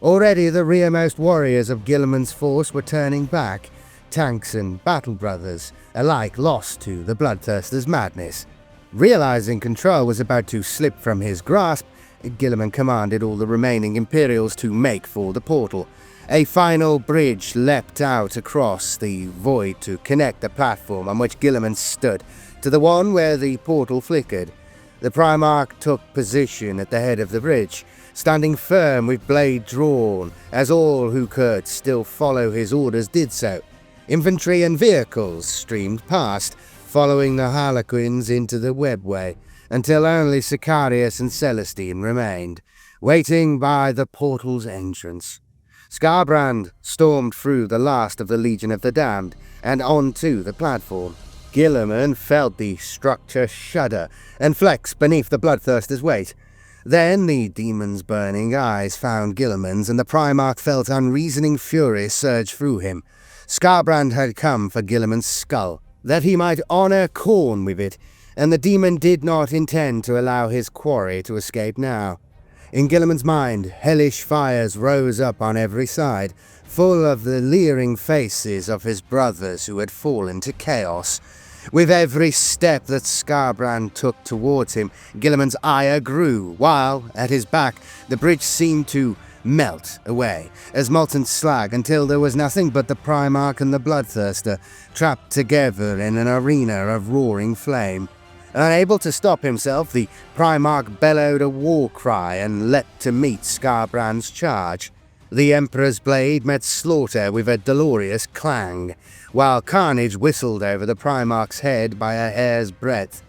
Already the rearmost warriors of Guilliman's force were turning back, tanks and battle brothers, alike lost to the Bloodthirster's madness. Realizing control was about to slip from his grasp, Guilliman commanded all the remaining Imperials to make for the portal. A final bridge leapt out across the void to connect the platform on which Guilliman stood to the one where the portal flickered. The Primarch took position at the head of the bridge, standing firm with blade drawn, as all who could still follow his orders did so. Infantry and vehicles streamed past, following the Harlequins into the webway, until only Sicarius and Celestine remained, waiting by the portal's entrance. Skarbrand stormed through the last of the Legion of the Damned and onto the platform. Guilliman felt the structure shudder and flex beneath the Bloodthirster's weight. Then the demon's burning eyes found Guilliman's, and the Primarch felt unreasoning fury surge through him. Skarbrand had come for Guilliman's skull, that he might honor Khorne with it, and the demon did not intend to allow his quarry to escape now. In Guilliman's mind, hellish fires rose up on every side, full of the leering faces of his brothers who had fallen to chaos. With every step that Skarbrand took towards him, Guilliman's ire grew, while, at his back, the bridge seemed to melt away as molten slag until there was nothing but the Primarch and the Bloodthirster, trapped together in an arena of roaring flame. Unable to stop himself, the Primarch bellowed a war cry and leapt to meet Skarbrand's charge. The Emperor's blade met slaughter with a dolorous clang, while carnage whistled over the Primarch's head by a hair's breadth.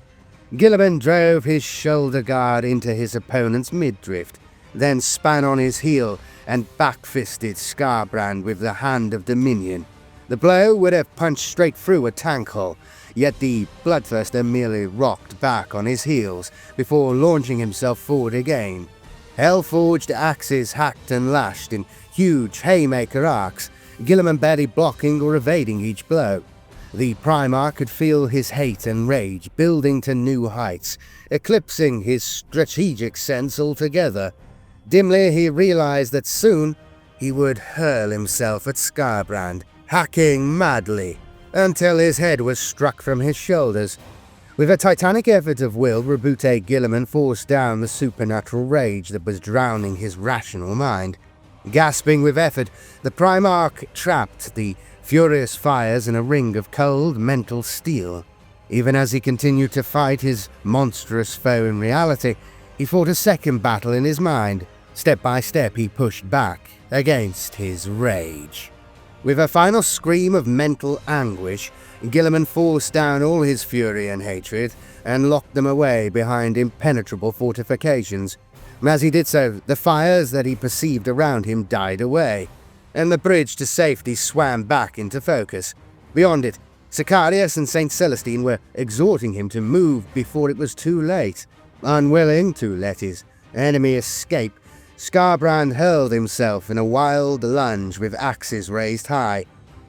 Guilliman drove his shoulder guard into his opponent's midriff, then span on his heel and back-fisted Skarbrand with the hand of dominion. The blow would have punched straight through a tank hull, yet the Bloodthirster merely rocked back on his heels before launching himself forward again. Hell-forged axes hacked and lashed in huge haymaker arcs, Guilliman barely blocking or evading each blow. The Primarch could feel his hate and rage building to new heights, eclipsing his strategic sense altogether. Dimly he realized that soon he would hurl himself at Skarbrand, hacking madly, until his head was struck from his shoulders. With a titanic effort of will, Roboute Guilliman forced down the supernatural rage that was drowning his rational mind. Gasping with effort, the Primarch trapped the furious fires in a ring of cold mental steel. Even as he continued to fight his monstrous foe in reality, he fought a second battle in his mind. Step by step, he pushed back against his rage. With a final scream of mental anguish, Guilliman forced down all his fury and hatred and locked them away behind impenetrable fortifications. As he did so, the fires that he perceived around him died away, and the bridge to safety swam back into focus. Beyond it, Sicarius and St. Celestine were exhorting him to move before it was too late. Unwilling to let his enemy escape, Skarbrand hurled himself in a wild lunge with axes raised high.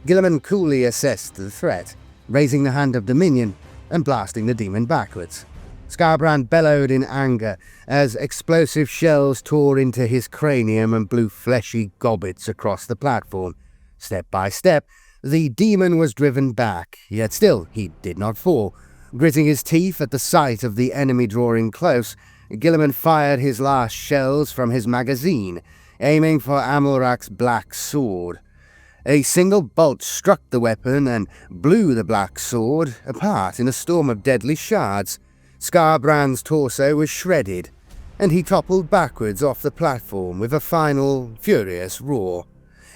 Guilliman coolly assessed the threat, raising the Hand of Dominion and blasting the demon backwards. Skarbrand bellowed in anger as explosive shells tore into his cranium and blew fleshy gobbets across the platform. Step by step, the demon was driven back, yet still he did not fall. Gritting his teeth at the sight of the enemy drawing close, Guilliman fired his last shells from his magazine, aiming for Amalrac's black sword. A single bolt struck the weapon and blew the black sword apart in a storm of deadly shards. Skarbrand's torso was shredded, and he toppled backwards off the platform with a final, furious roar.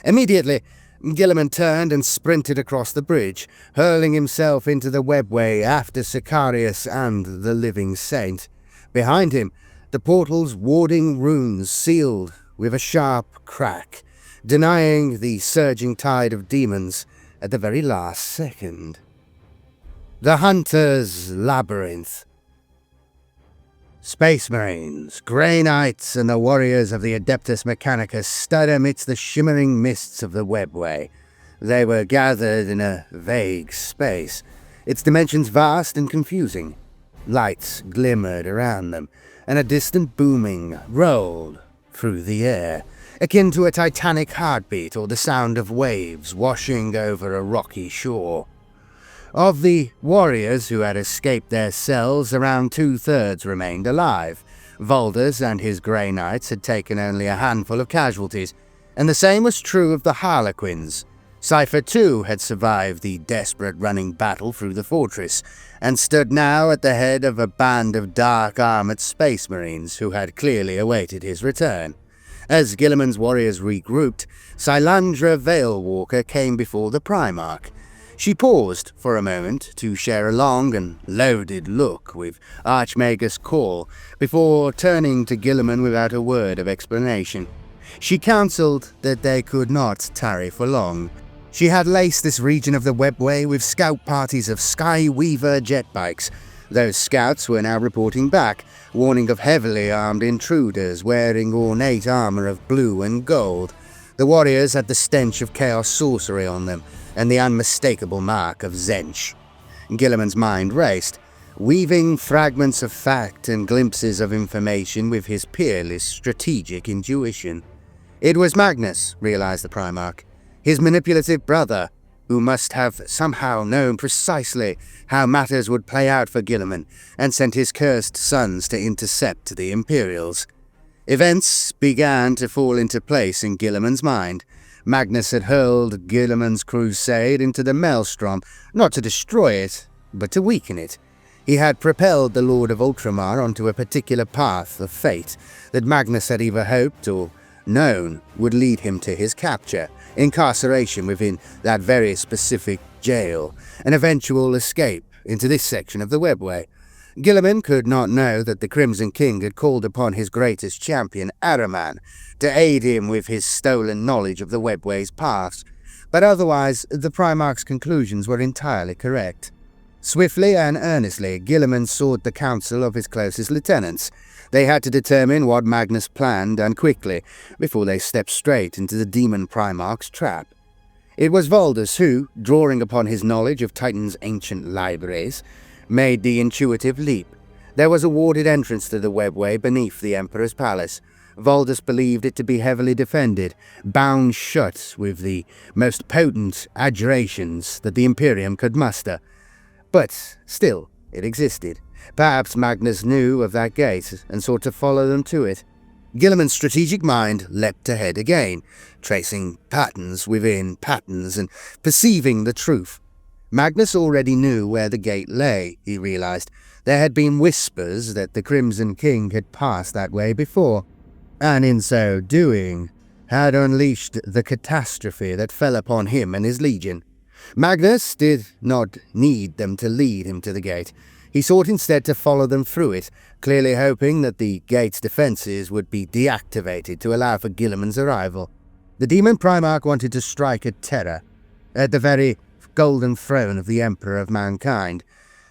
Immediately, Guilliman turned and sprinted across the bridge, hurling himself into the webway after Sicarius and the living saint. Behind him, the portal's warding runes sealed with a sharp crack, denying the surging tide of demons at the very last second. The Hunter's Labyrinth. Space Marines, Grey Knights, and the warriors of the Adeptus Mechanicus stood amidst the shimmering mists of the webway. They were gathered in a vague space, its dimensions vast and confusing. Lights glimmered around them, and a distant booming rolled through the air, akin to a titanic heartbeat or the sound of waves washing over a rocky shore. Of the warriors who had escaped their cells, around 2/3 remained alive. Volders and his Grey Knights had taken only a handful of casualties, and the same was true of the Harlequins. Cypher too had survived the desperate running battle through the fortress, and stood now at the head of a band of dark-armored space marines who had clearly awaited his return. As Guilliman's warriors regrouped, Silandra Veilwalker came before the Primarch. She paused for a moment to share a long and loaded look with Archmagus Cawl before turning to Guilliman without a word of explanation. She counselled that they could not tarry for long. She had laced this region of the webway with scout parties of Skyweaver jetbikes. Those scouts were now reporting back, warning of heavily armed intruders wearing ornate armor of blue and gold. The warriors had the stench of chaos sorcery on them, and the unmistakable mark of Zench. Guilliman's mind raced, weaving fragments of fact and glimpses of information with his peerless strategic intuition. It was Magnus, realized the Primarch, his manipulative brother, who must have somehow known precisely how matters would play out for Guilliman, and sent his cursed sons to intercept the Imperials. Events began to fall into place in Guilliman's mind. Magnus had hurled Guilliman's crusade into the maelstrom, not to destroy it, but to weaken it. He had propelled the Lord of Ultramar onto a particular path of fate that Magnus had either hoped or known would lead him to his capture, incarceration within that very specific jail, an eventual escape into this section of the webway. Guilliman could not know that the Crimson King had called upon his greatest champion, Ahriman, to aid him with his stolen knowledge of the webway's past, but otherwise the Primarch's conclusions were entirely correct. Swiftly and earnestly, Guilliman sought the counsel of his closest lieutenants. They had to determine what Magnus planned, and quickly, before they stepped straight into the demon Primarch's trap. It was Voldus who, drawing upon his knowledge of Titan's ancient libraries, made the intuitive leap. There was a warded entrance to the webway beneath the Emperor's palace. Valdus believed it to be heavily defended, bound shut with the most potent adjurations that the Imperium could muster. But still, it existed. Perhaps Magnus knew of that gate and sought to follow them to it. Guilliman's strategic mind leapt ahead again, tracing patterns within patterns and perceiving the truth. Magnus already knew where the gate lay, he realized. There had been whispers that the Crimson King had passed that way before, and in so doing, had unleashed the catastrophe that fell upon him and his legion. Magnus did not need them to lead him to the gate. He sought instead to follow them through it, clearly hoping that the gate's defences would be deactivated to allow for Guilliman's arrival. The Demon Primarch wanted to strike at Terra, at the very golden throne of the Emperor of Mankind,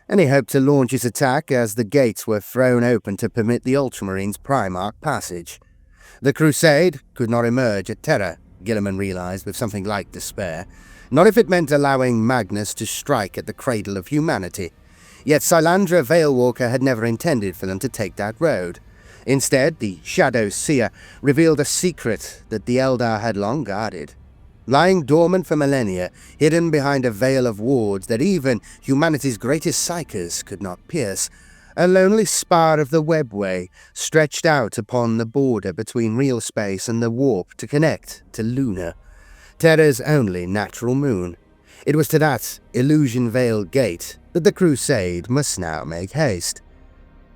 and he hoped to launch his attack as the gates were thrown open to permit the Ultramarines Primarch passage. The Crusade could not emerge at Terra, Guilliman realized with something like despair, not if it meant allowing Magnus to strike at the cradle of humanity. Yet Sylandra Veilwalker had never intended for them to take that road. Instead, the Shadow Seer revealed a secret that the Eldar had long guarded. Lying dormant for millennia, hidden behind a veil of wards that even humanity's greatest psychers could not pierce, a lonely spar of the webway stretched out upon the border between real space and the warp to connect to Luna, Terra's only natural moon. It was to that illusion-veiled gate that the Crusade must now make haste.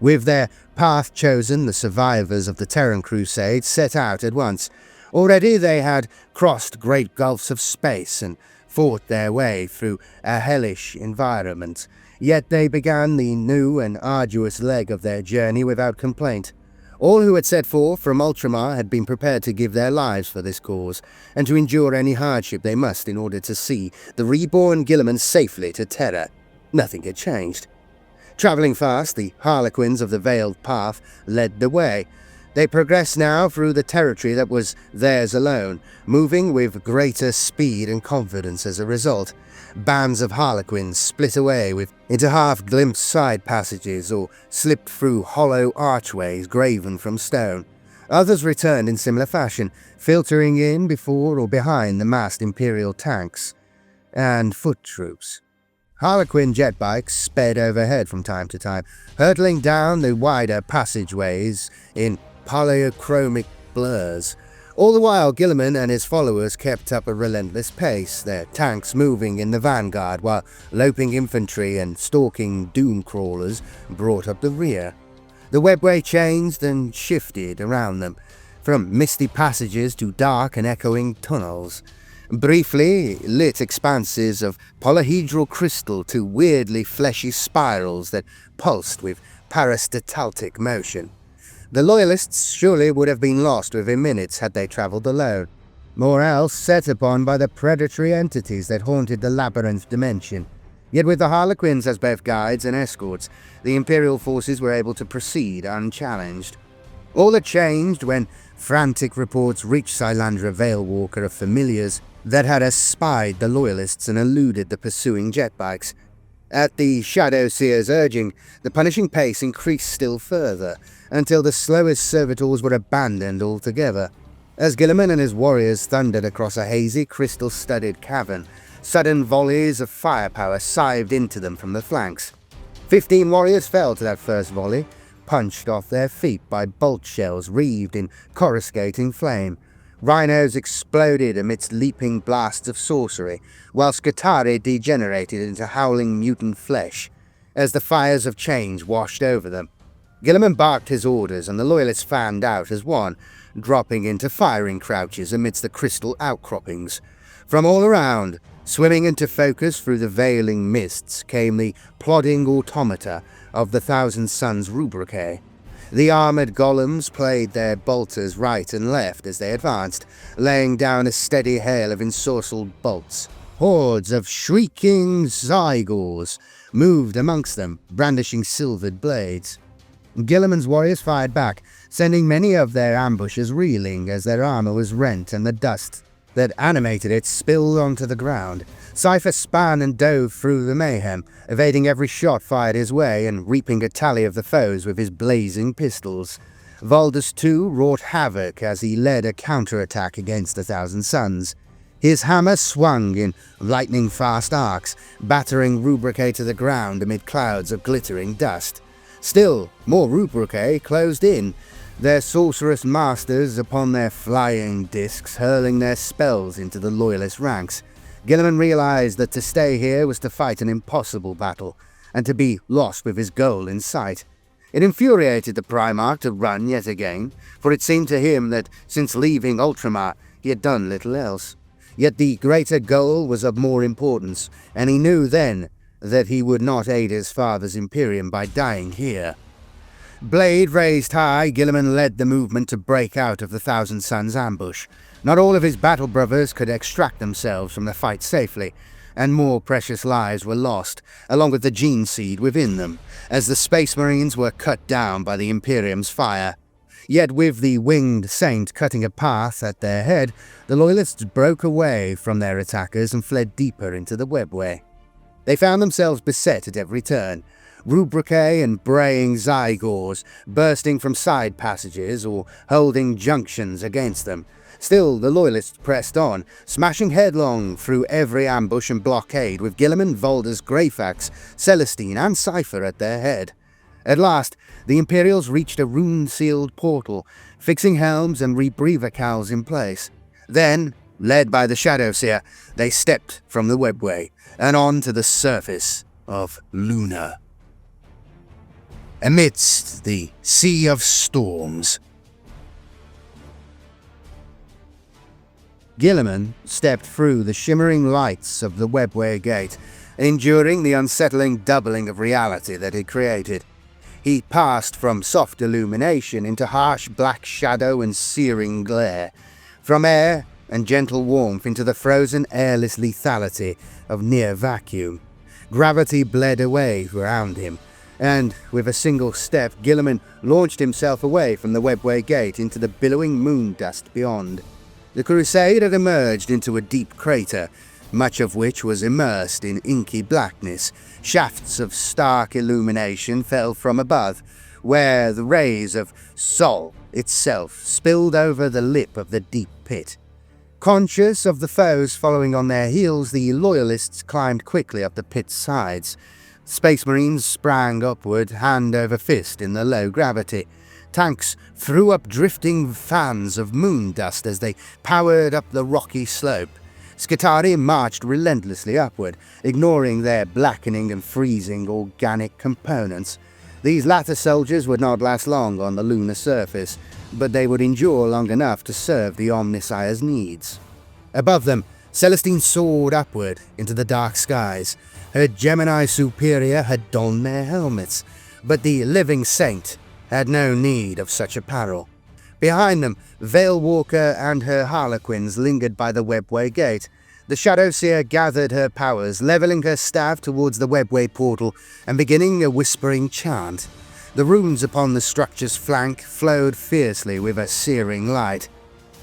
With their path chosen, the survivors of the Terran Crusade set out at once. Already they had crossed great gulfs of space and fought their way through a hellish environment, yet they began the new and arduous leg of their journey without complaint. All who had set forth from Ultramar had been prepared to give their lives for this cause, and to endure any hardship they must in order to see the reborn Guilliman safely to Terra. Nothing had changed. Travelling fast, the Harlequins of the Veiled Path led the way. They progressed now through the territory that was theirs alone, moving with greater speed and confidence as a result. Bands of Harlequins split away into half-glimpsed side passages or slipped through hollow archways graven from stone. Others returned in similar fashion, filtering in before or behind the massed Imperial tanks and foot troops. Harlequin jet bikes sped overhead from time to time, hurtling down the wider passageways in polychromic blurs. All the while, Guilliman and his followers kept up a relentless pace, their tanks moving in the vanguard, while loping infantry and stalking doom crawlers brought up the rear. The webway changed and shifted around them, from misty passages to dark and echoing tunnels. Briefly lit expanses of polyhedral crystal to weirdly fleshy spirals that pulsed with peristaltic motion. The Loyalists surely would have been lost within minutes had they travelled alone, or else set upon by the predatory entities that haunted the labyrinth dimension. Yet with the Harlequins as both guides and escorts, the Imperial forces were able to proceed unchallenged. All had changed when frantic reports reached Sylandra Veilwalker of familiars that had espied the Loyalists and eluded the pursuing jetbikes. At the Shadow Seer's urging, the punishing pace increased still further, until the slowest servitors were abandoned altogether. As Guilliman and his warriors thundered across a hazy, crystal-studded cavern, sudden volleys of firepower scythed into them from the flanks. 15 warriors fell to that first volley, punched off their feet by bolt shells wreathed in coruscating flame. Rhinos exploded amidst leaping blasts of sorcery, while Scutari degenerated into howling mutant flesh, as the fires of change washed over them. Guilliman barked his orders, and the Loyalists fanned out as one, dropping into firing crouches amidst the crystal outcroppings. From all around, swimming into focus through the veiling mists, came the plodding automata of the Thousand Suns Rubricae. The armoured golems played their bolters right and left as they advanced, laying down a steady hail of ensorcelled bolts. Hordes of shrieking Zygors moved amongst them, brandishing silvered blades. Guilliman's warriors fired back, sending many of their ambushers reeling as their armour was rent and the dust that animated it spilled onto the ground. Cypher span and dove through the mayhem, evading every shot fired his way and reaping a tally of the foes with his blazing pistols. Valdus too wrought havoc as he led a counterattack against the Thousand Suns. His hammer swung in lightning-fast arcs, battering Rubricae to the ground amid clouds of glittering dust. Still, more Rubricae closed in, their sorcerous masters upon their flying discs hurling their spells into the loyalist ranks. Guilliman realized that to stay here was to fight an impossible battle, and to be lost with his goal in sight. It infuriated the Primarch to run yet again, for it seemed to him that since leaving Ultramar he had done little else. Yet the greater goal was of more importance, and he knew then that he would not aid his father's Imperium by dying here. Blade raised high, Guilliman led the movement to break out of the Thousand Suns' ambush. Not all of his battle brothers could extract themselves from the fight safely, and more precious lives were lost, along with the gene seed within them, as the Space Marines were cut down by the Imperium's fire. Yet with the Winged Saint cutting a path at their head, the Loyalists broke away from their attackers and fled deeper into the webway. They found themselves beset at every turn, Rubricae and braying Zygors bursting from side passages or holding junctions against them. Still, the Loyalists pressed on, smashing headlong through every ambush and blockade with Guilliman, Valdus, Greyfax, Celestine and Cypher at their head. At last, the Imperials reached a rune-sealed portal, fixing helms and rebreather cowls in place. Then, led by the Shadowseer, they stepped from the webway and on to the surface of Luna. Amidst the sea of storms, Guilliman stepped through the shimmering lights of the webway gate, enduring the unsettling doubling of reality that it created. He passed from soft illumination into harsh black shadow and searing glare, from air and gentle warmth into the frozen airless lethality of near vacuum. Gravity bled away around him, and with a single step Guilliman launched himself away from the webway gate into the billowing moon dust beyond. The Crusade had emerged into a deep crater, much of which was immersed in inky blackness. Shafts of stark illumination fell from above, where the rays of Sol itself spilled over the lip of the deep pit. Conscious of the foes following on their heels, the Loyalists climbed quickly up the pit's sides. Space Marines sprang upward, hand over fist in the low gravity. Tanks threw up drifting fans of moon dust as they powered up the rocky slope. Skitarii marched relentlessly upward, ignoring their blackening and freezing organic components. These latter soldiers would not last long on the lunar surface, but they would endure long enough to serve the Omnissiah's needs. Above them, Celestine soared upward into the dark skies. Her Gemini superior had donned their helmets, but the living saint had no need of such apparel. Behind them, Veilwalker and her Harlequins lingered by the webway gate. The Shadowseer gathered her powers, leveling her staff towards the webway portal and beginning a whispering chant. The runes upon the structure's flank flowed fiercely with a searing light.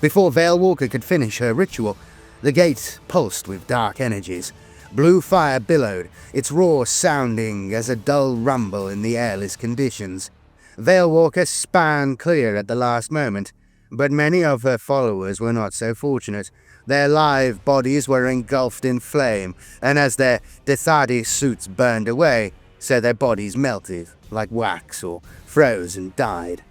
Before Veilwalker could finish her ritual, the gate pulsed with dark energies. Blue fire billowed, its roar sounding as a dull rumble in the airless conditions. Veilwalker span clear at the last moment, but many of her followers were not so fortunate. Their live bodies were engulfed in flame, and as their Dethadi suits burned away, so their bodies melted like wax or froze and died.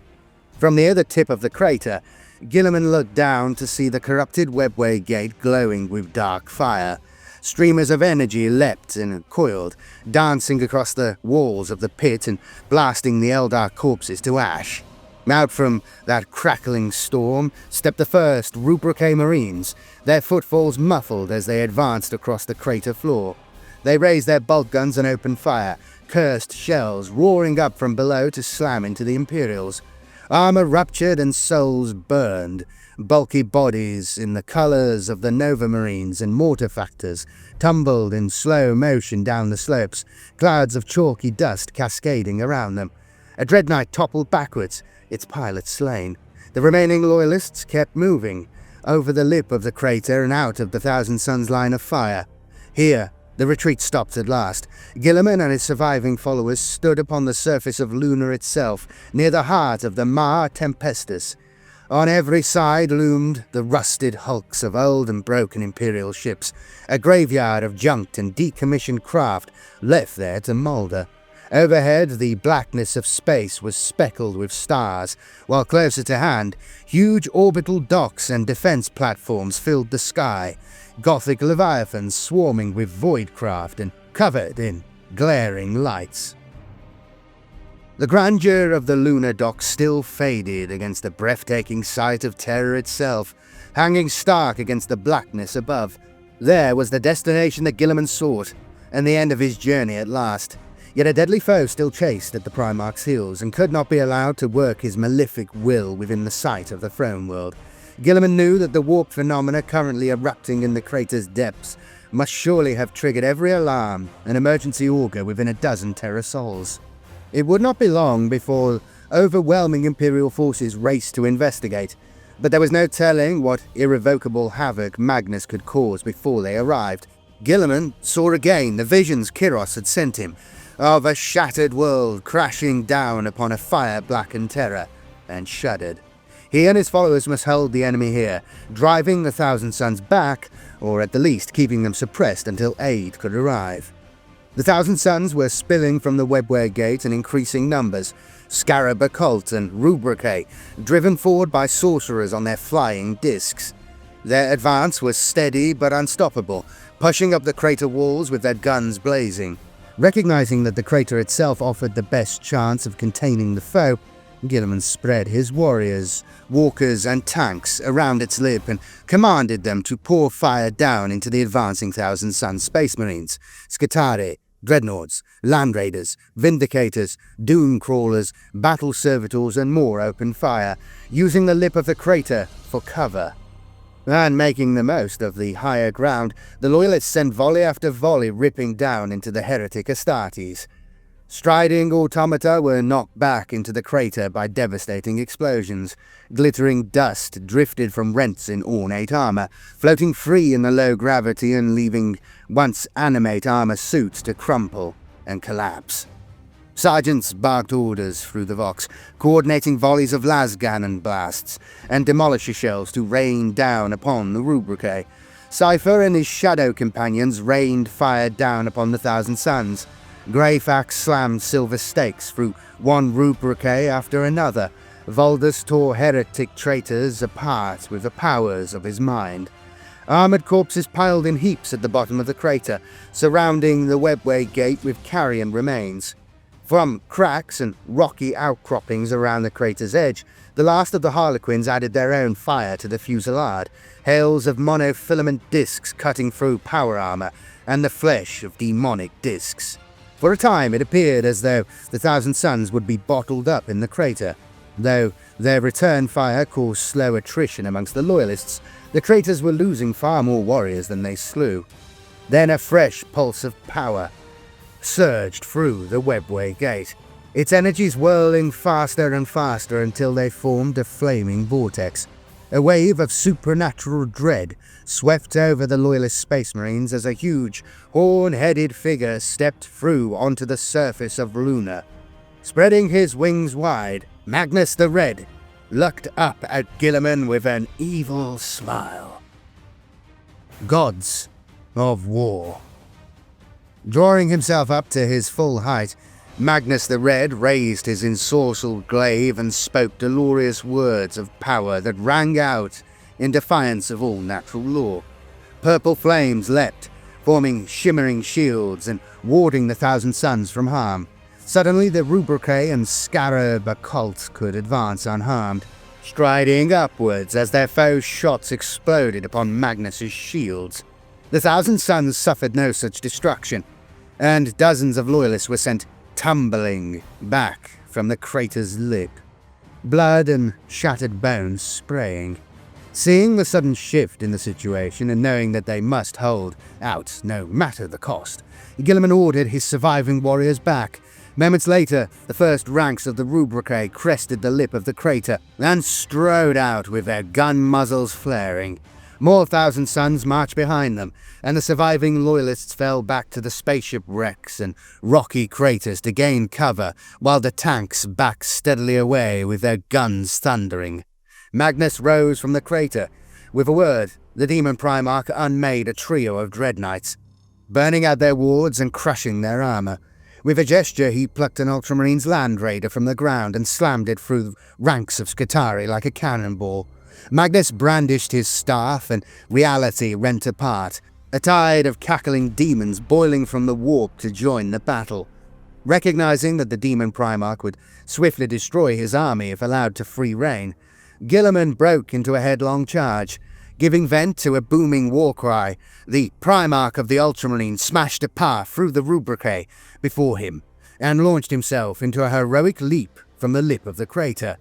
From the other tip of the crater, Guilliman looked down to see the corrupted webway gate glowing with dark fire. Streamers of energy leapt and coiled, dancing across the walls of the pit and blasting the Eldar corpses to ash. Out from that crackling storm stepped the first Rubricae Marines, their footfalls muffled as they advanced across the crater floor. They raised their bolt guns and opened fire, cursed shells roaring up from below to slam into the Imperials. Armor ruptured and souls burned. Bulky bodies in the colors of the Nova Marines and Mortifactors tumbled in slow motion down the slopes, clouds of chalky dust cascading around them. A dreadnought toppled backwards, its pilot slain. The remaining Loyalists kept moving, over the lip of the crater and out of the Thousand Suns' line of fire. Here, The retreat stopped at last. Guilliman and his surviving followers stood upon the surface of Luna itself, near the heart of the Mare Tempestus. On every side loomed the rusted hulks of old and broken Imperial ships, a graveyard of junked and decommissioned craft left there to moulder. Overhead, the blackness of space was speckled with stars, while closer to hand, huge orbital docks and defense platforms filled the sky, Gothic leviathans swarming with void craft and covered in glaring lights. The grandeur of the lunar docks still faded against the breathtaking sight of Terra itself, hanging stark against the blackness above. There was the destination that Guilliman sought, and the end of his journey at last. Yet a deadly foe still chased at the Primarch's heels, and could not be allowed to work his malefic will within the sight of the throne world. Guilliman knew that the warp phenomena currently erupting in the crater's depths must surely have triggered every alarm and emergency auger within a dozen Terra souls. It would not be long before overwhelming Imperial forces raced to investigate, but there was no telling what irrevocable havoc Magnus could cause before they arrived. Guilliman saw again the visions Kyros had sent him, of a shattered world crashing down upon a fire-blackened Terra, and shuddered. He and his followers must hold the enemy here, driving the Thousand Suns back, or at the least keeping them suppressed until aid could arrive. The Thousand Suns were spilling from the Webware Gate in increasing numbers, Scarab Occult and Rubricae, driven forward by sorcerers on their flying discs. Their advance was steady but unstoppable, pushing up the crater walls with their guns blazing. Recognizing that the crater itself offered the best chance of containing the foe, Guilliman spread his warriors, walkers and tanks around its lip and commanded them to pour fire down into the advancing Thousand Sun Space Marines, Scutari, Dreadnoughts, Land Raiders, Vindicators, Doom Crawlers, Battle Servitors and more opened fire, using the lip of the crater for cover. And making the most of the higher ground, the Loyalists sent volley after volley ripping down into the heretic Astartes. Striding automata were knocked back into the crater by devastating explosions. Glittering dust drifted from rents in ornate armor, floating free in the low gravity and leaving once animate armor suits to crumple and collapse. Sergeants barked orders through the Vox, coordinating volleys of lascannon blasts and demolisher shells to rain down upon the Rubricae. Cypher and his shadow companions rained fire down upon the Thousand Suns. Greyfax slammed silver stakes through one Rubricae after another. Voldus tore heretic traitors apart with the powers of his mind. Armored corpses piled in heaps at the bottom of the crater, surrounding the Webway Gate with carrion remains. From cracks and rocky outcroppings around the crater's edge, the last of the Harlequins added their own fire to the fusillade, hails of monofilament discs cutting through power armor and the flesh of demonic discs. For a time it appeared as though the Thousand Suns would be bottled up in the crater. Though their return fire caused slow attrition amongst the Loyalists, the traitors were losing far more warriors than they slew. Then a fresh pulse of power surged through the Webway Gate, its energies whirling faster and faster until they formed a flaming vortex. A wave of supernatural dread swept over the Loyalist Space Marines as a huge, horn-headed figure stepped through onto the surface of Luna. Spreading his wings wide, Magnus the Red looked up at Guilliman with an evil smile. Gods of War. Drawing himself up to his full height, Magnus the Red raised his ensorcelled glaive and spoke dolorous words of power that rang out in defiance of all natural law. Purple flames leapt, forming shimmering shields and warding the Thousand Suns from harm. Suddenly the Rubricae and Scarab Occult could advance unharmed, striding upwards as their foes' shots exploded upon Magnus's shields. The Thousand Suns suffered no such destruction, and dozens of Loyalists were sent tumbling back from the crater's lip, blood and shattered bones spraying. Seeing the sudden shift in the situation and knowing that they must hold out no matter the cost, Guilliman ordered his surviving warriors back. Moments later, the first ranks of the Rubricae crested the lip of the crater and strode out with their gun muzzles flaring. More Thousand Sons marched behind them, and the surviving loyalists fell back to the spaceship wrecks and rocky craters to gain cover, while the tanks backed steadily away with their guns thundering. Magnus rose from the crater. With a word, the Demon Primarch unmade a trio of dreadnoughts, burning out their wards and crushing their armor. With a gesture, he plucked an Ultramarines Land Raider from the ground and slammed it through the ranks of Skitarii like a cannonball. Magnus brandished his staff, and reality rent apart, a tide of cackling demons boiling from the warp to join the battle. Recognizing that the Demon Primarch would swiftly destroy his army if allowed to free rein, Guilliman broke into a headlong charge. Giving vent to a booming war cry, the Primarch of the Ultramarines smashed a path through the rubrique before him, and launched himself into a heroic leap from the lip of the crater.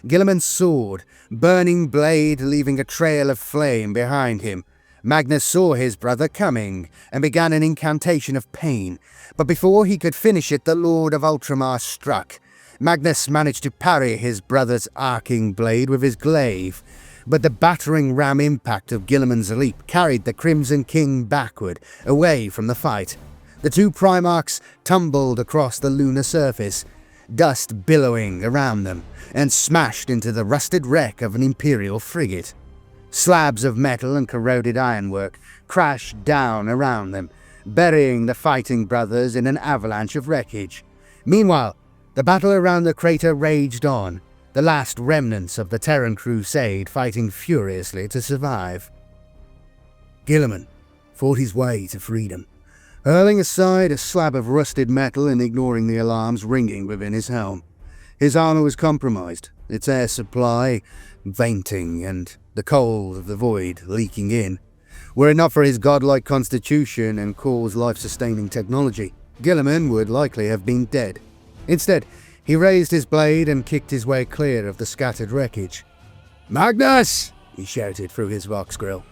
Guilliman soared, burning blade leaving a trail of flame behind him. Magnus saw his brother coming, and began an incantation of pain, but before he could finish it the Lord of Ultramar struck. Magnus managed to parry his brother's arcing blade with his glaive, but the battering ram impact of Guilliman's leap carried the Crimson King backward, away from the fight. The two Primarchs tumbled across the lunar surface, dust billowing around them, and smashed into the rusted wreck of an Imperial frigate. Slabs of metal and corroded ironwork crashed down around them, burying the fighting brothers in an avalanche of wreckage. Meanwhile, the battle around the crater raged on, the last remnants of the Terran Crusade fighting furiously to survive. Guilliman fought his way to freedom, hurling aside a slab of rusted metal and ignoring the alarms ringing within his helm. His armor was compromised, its air supply fainting and the cold of the void leaking in. Were it not for his godlike constitution and Cawl's life-sustaining technology, Guilliman would likely have been dead. Instead, he raised his blade and kicked his way clear of the scattered wreckage. "Magnus!" he shouted through his vox grill,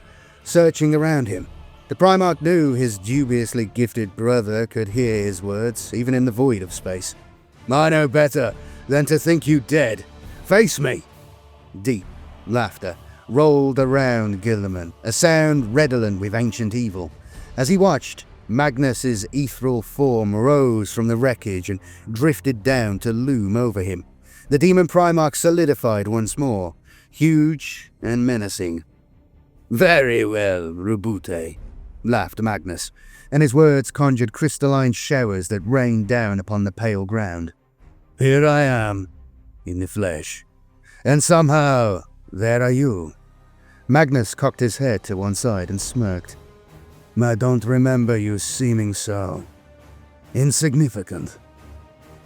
searching around him. The Primarch knew his dubiously gifted brother could hear his words, even in the void of space. "I know better than to think you dead. Face me!" Deep laughter rolled around Guilliman, a sound redolent with ancient evil. As he watched, Magnus's ethereal form rose from the wreckage and drifted down to loom over him. The Demon Primarch solidified once more, huge and menacing. "Very well, Roboute," laughed Magnus, and his words conjured crystalline showers that rained down upon the pale ground. "Here I am, in the flesh, and somehow there are you." Magnus cocked his head to one side and smirked. "I don't remember you seeming so insignificant."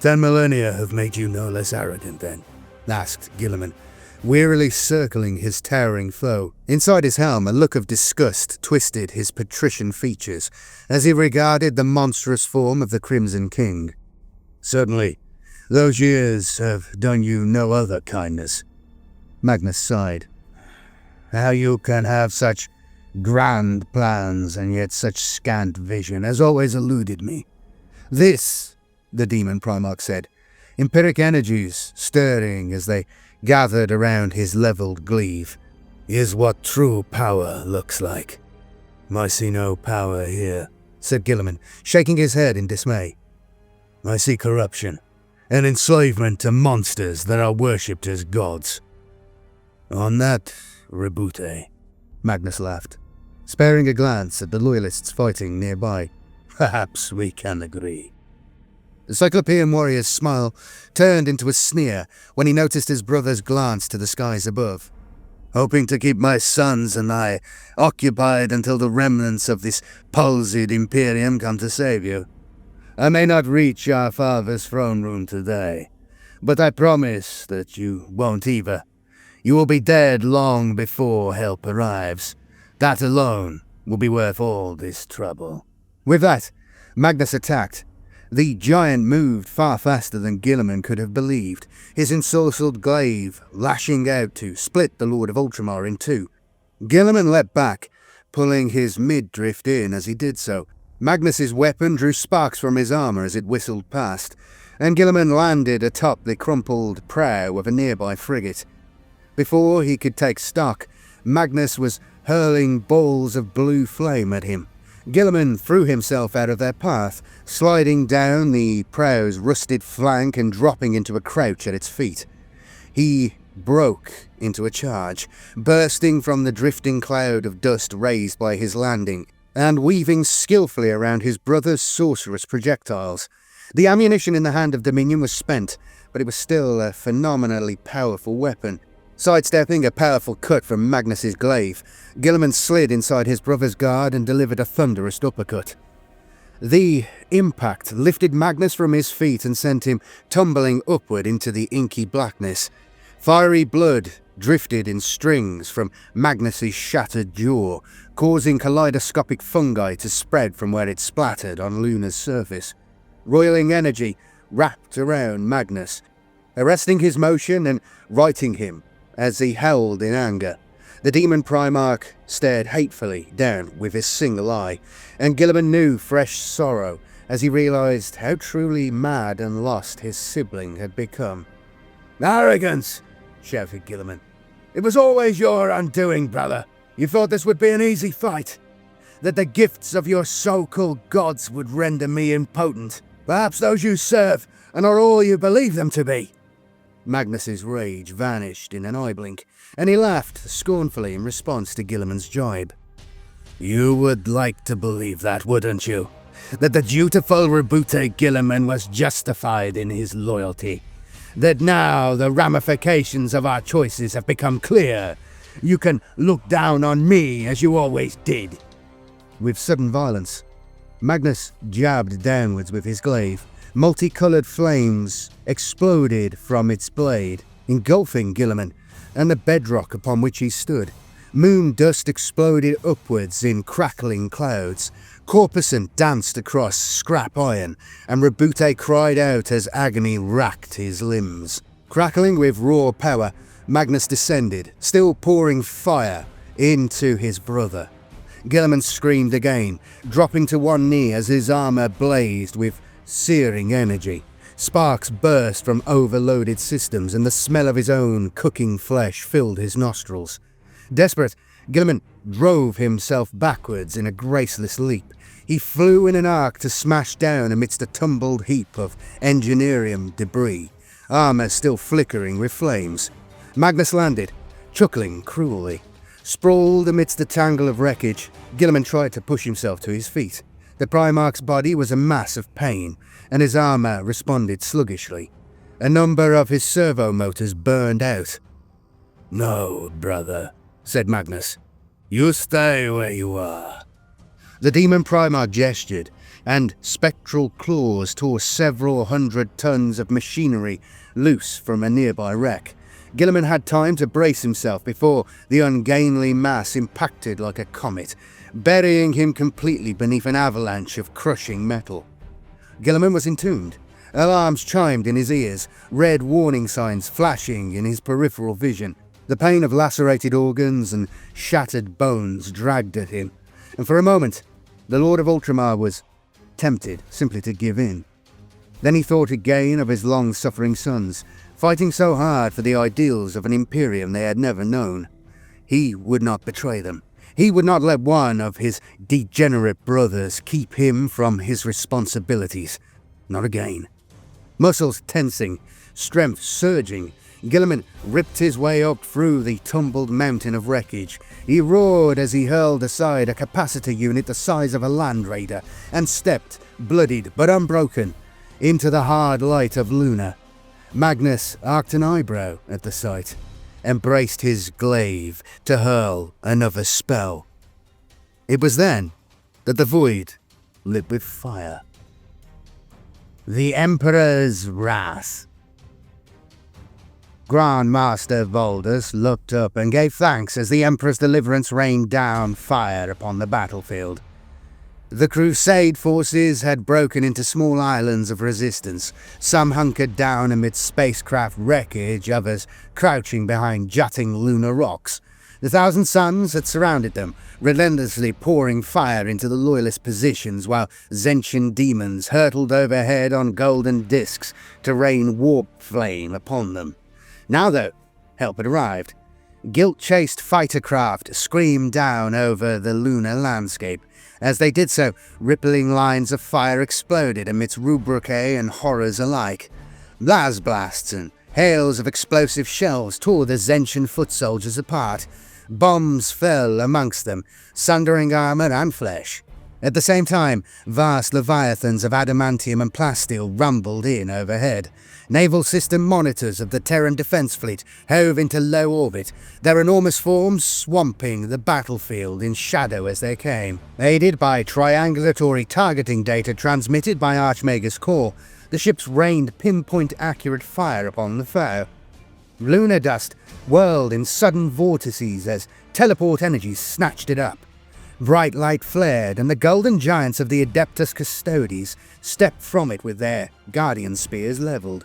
10 millennia have made you no less arrogant, then?" asked Guilliman, wearily circling his towering foe. Inside his helm, a look of disgust twisted his patrician features as he regarded the monstrous form of the Crimson King. "Certainly, those years have done you no other kindness." Magnus sighed. "How you can have such grand plans and yet such scant vision has always eluded me." "This," the Demon Primarch said, empiric energies stirring as they gathered around his leveled glaive, "is what true power looks like." "I see no power here," said Guilliman, shaking his head in dismay. "I see corruption and enslavement to monsters that are worshipped as gods." "On that, Roboute," Magnus laughed, sparing a glance at the loyalists fighting nearby, "perhaps we can agree." The Cyclopean warrior's smile turned into a sneer when he noticed his brother's glance to the skies above. "Hoping to keep my sons and I occupied until the remnants of this palsied Imperium come to save you. I may not reach our father's throne room today, but I promise that you won't either. You will be dead long before help arrives. That alone will be worth all this trouble." With that, Magnus attacked. The giant moved far faster than Guilliman could have believed, his ensorcelled glaive lashing out to split the Lord of Ultramar in two. Guilliman leapt back, pulling his mid-drift in as he did so. Magnus's weapon drew sparks from his armor as it whistled past, and Guilliman landed atop the crumpled prow of a nearby frigate. Before he could take stock, Magnus was hurling balls of blue flame at him. Guilliman threw himself out of their path, sliding down the prow's rusted flank and dropping into a crouch at its feet. He broke into a charge, bursting from the drifting cloud of dust raised by his landing, and weaving skillfully around his brother's sorcerous projectiles. The ammunition in the hand of Dominion was spent, but it was still a phenomenally powerful weapon. Sidestepping a powerful cut from Magnus's glaive, Guilliman slid inside his brother's guard and delivered a thunderous uppercut. The impact lifted Magnus from his feet and sent him tumbling upward into the inky blackness. Fiery blood drifted in strings from Magnus's shattered jaw, causing kaleidoscopic fungi to spread from where it splattered on Luna's surface. Roiling energy wrapped around Magnus, arresting his motion and righting him as he howled in anger. The demon Primarch stared hatefully down with his single eye, and Guilliman knew fresh sorrow as he realized how truly mad and lost his sibling had become. "Arrogance!" shouted Guilliman. "It was always your undoing, brother. You thought this would be an easy fight, that the gifts of your so-called gods would render me impotent. Perhaps those you serve and are all you believe them to be." Magnus's rage vanished in an eye blink, and he laughed scornfully in response to Guilliman's jibe. "You would like to believe that, wouldn't you? That the dutiful Roboute Guilliman was justified in his loyalty. That now the ramifications of our choices have become clear. You can look down on me as you always did." With sudden violence, Magnus jabbed downwards with his glaive. Multicolored flames exploded from its blade, engulfing Guilliman and the bedrock upon which he stood. Moon dust exploded upwards in crackling clouds. Corpuscent danced across scrap iron, and Roboute cried out as agony racked his limbs. Crackling with raw power, Magnus descended, still pouring fire into his brother. Guilliman screamed again, dropping to one knee as his armor blazed with searing energy. Sparks burst from overloaded systems, and the smell of his own cooking flesh filled his nostrils. Desperate, Guilliman drove himself backwards in a graceless leap. He flew in an arc to smash down amidst a tumbled heap of engineering debris, armor still flickering with flames. Magnus landed, chuckling cruelly. Sprawled amidst the tangle of wreckage, Guilliman tried to push himself to his feet. The Primarch's body was a mass of pain, and his armor responded sluggishly. A number of his servo motors burned out. "No, brother," said Magnus. "You stay where you are." The demon Primarch gestured, and spectral claws tore several hundred tons of machinery loose from a nearby wreck. Guilliman had time to brace himself before the ungainly mass impacted like a comet, burying him completely beneath an avalanche of crushing metal. Guilliman was entombed. Alarms chimed in his ears, red warning signs flashing in his peripheral vision. The pain of lacerated organs and shattered bones dragged at him, and for a moment, the Lord of Ultramar was tempted simply to give in. Then he thought again of his long-suffering sons, fighting so hard for the ideals of an Imperium they had never known. He would not betray them. He would not let one of his degenerate brothers keep him from his responsibilities. Not again. Muscles tensing, strength surging, Guilliman ripped his way up through the tumbled mountain of wreckage. He roared as he hurled aside a capacitor unit the size of a Land Raider and stepped, bloodied but unbroken, into the hard light of Luna. Magnus arched an eyebrow at the sight, and braced his glaive to hurl another spell. It was then that the void lit with fire. The Emperor's Wrath. Grand Master Voldus looked up and gave thanks as the Emperor's deliverance rained down fire upon the battlefield. The Crusade forces had broken into small islands of resistance, some hunkered down amid spacecraft wreckage, others crouching behind jutting lunar rocks. The Thousand Suns had surrounded them, relentlessly pouring fire into the loyalist positions while Zentian demons hurtled overhead on golden discs to rain warp flame upon them. Now, though, help had arrived. Guilt-chased fighter craft screamed down over the lunar landscape. As they did so, rippling lines of fire exploded amidst rubricae and horrors alike. Las blasts and hails of explosive shells tore the Zentian foot soldiers apart. Bombs fell amongst them, sundering armor and flesh. At the same time, vast leviathans of adamantium and plasteel rumbled in overhead. Naval system monitors of the Terran defense fleet hove into low orbit, their enormous forms swamping the battlefield in shadow as they came. Aided by triangulatory targeting data transmitted by Archmagus Cawl, the ships rained pinpoint-accurate fire upon the foe. Lunar dust whirled in sudden vortices as teleport energies snatched it up. Bright light flared, and the golden giants of the Adeptus Custodes stepped from it with their guardian spears leveled.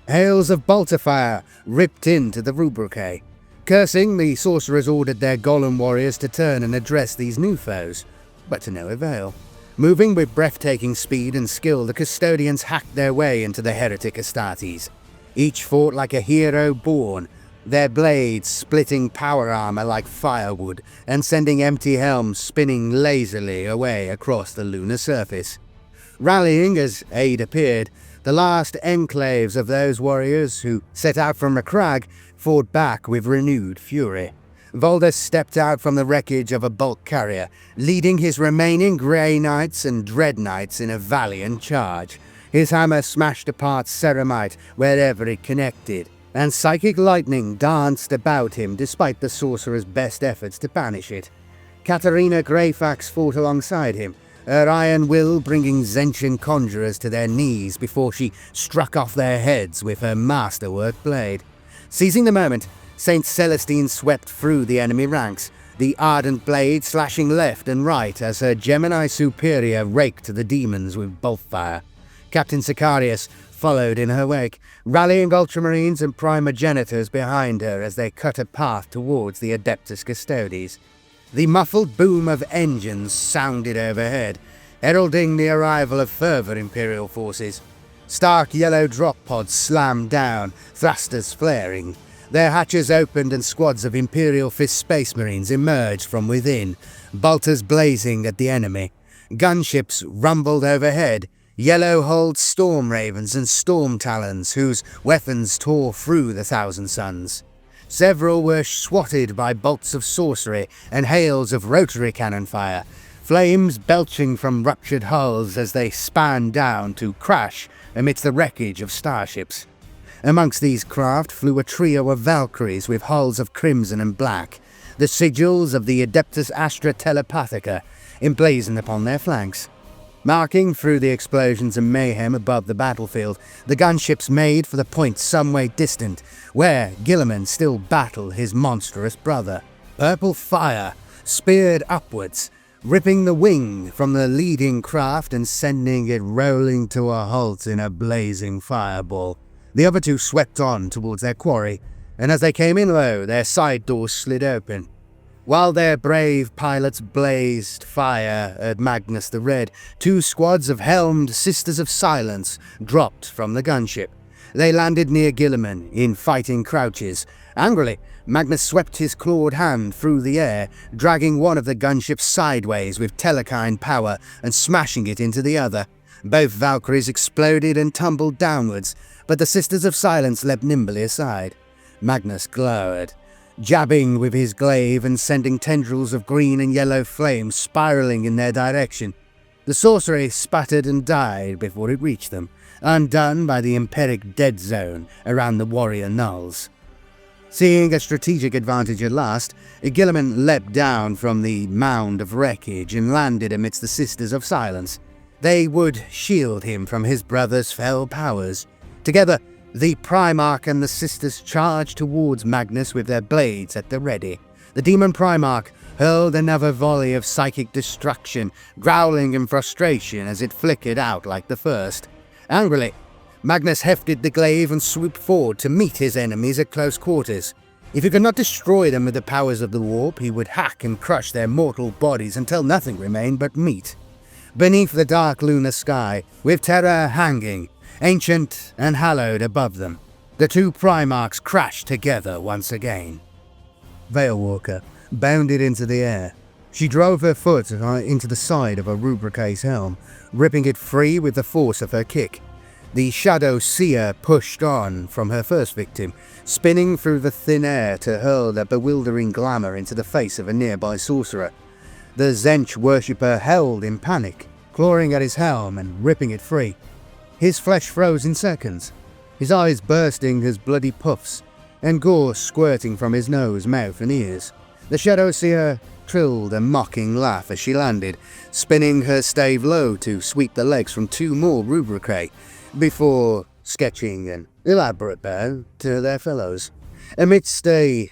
Hails of bolter fire ripped into the rubricae. Cursing, the sorcerers ordered their golem warriors to turn and address these new foes, but to no avail. Moving with breathtaking speed and skill, the custodians hacked their way into the heretic Astartes. Each fought like a hero born, their blades splitting power armor like firewood and sending empty helms spinning lazily away across the lunar surface. Rallying as aid appeared, the last enclaves of those warriors who set out from Macragge fought back with renewed fury. Voldus stepped out from the wreckage of a bulk carrier, leading his remaining Grey Knights and Dread Knights in a valiant charge. His hammer smashed apart ceramite wherever it connected, and psychic lightning danced about him despite the sorcerer's best efforts to banish it. Katarina Greyfax fought alongside him, her iron will bringing Zentian conjurers to their knees before she struck off their heads with her masterwork blade. Seizing the moment, Saint Celestine swept through the enemy ranks, the ardent blade slashing left and right as her Gemini superior raked the demons with bolt fire. Captain Sicarius followed in her wake, rallying Ultramarines and Primogenitors behind her as they cut a path towards the Adeptus Custodes. The muffled boom of engines sounded overhead, heralding the arrival of further Imperial forces. Stark yellow drop pods slammed down, thrusters flaring. Their hatches opened and squads of Imperial Fist Space Marines emerged from within, bolters blazing at the enemy. Gunships rumbled overhead, yellow-hulled Storm Ravens and Storm Talons whose weapons tore through the Thousand Suns. Several were swatted by bolts of sorcery and hails of rotary cannon fire, flames belching from ruptured hulls as they span down to crash amidst the wreckage of starships. Amongst these craft flew a trio of Valkyries with hulls of crimson and black, the sigils of the Adeptus Astra Telepathica emblazoned upon their flanks. Marking through the explosions and mayhem above the battlefield, the gunships made for the point some way distant, where Guilliman still battled his monstrous brother. Purple fire speared upwards, ripping the wing from the leading craft and sending it rolling to a halt in a blazing fireball. The other two swept on towards their quarry, and as they came in low, their side doors slid open. While their brave pilots blazed fire at Magnus the Red, two squads of helmed Sisters of Silence dropped from the gunship. They landed near Guilliman in fighting crouches. Angrily, Magnus swept his clawed hand through the air, dragging one of the gunships sideways with telekine power and smashing it into the other. Both Valkyries exploded and tumbled downwards, but the Sisters of Silence leapt nimbly aside. Magnus glowered, jabbing with his glaive and sending tendrils of green and yellow flame spiraling in their direction. The sorcery sputtered and died before it reached them, undone by the empiric dead zone around the warrior nulls. Seeing a strategic advantage at last, Guilliman leapt down from the mound of wreckage and landed amidst the Sisters of Silence. They would shield him from his brother's fell powers. Together, the Primarch and the Sisters charged towards Magnus with their blades at the ready. The Demon Primarch hurled another volley of psychic destruction, growling in frustration as it flickered out like the first. Angrily, Magnus hefted the glaive and swooped forward to meet his enemies at close quarters. If he could not destroy them with the powers of the warp, he would hack and crush their mortal bodies until nothing remained but meat. Beneath the dark lunar sky, with Terra hanging, ancient and hallowed above them, the two Primarchs crashed together once again. Veilwalker bounded into the air. She drove her foot into the side of a Rubricae's helm, ripping it free with the force of her kick. The Shadow Seer pushed on from her first victim, spinning through the thin air to hurl their bewildering glamour into the face of a nearby sorcerer. The Zench worshipper held in panic, clawing at his helm and ripping it free. His flesh froze in seconds, his eyes bursting as bloody puffs, and gore squirting from his nose, mouth and ears. The Shadow Seer trilled a mocking laugh as she landed, spinning her stave low to sweep the legs from two more Rubricae, before sketching an elaborate bow to their fellows. Amidst a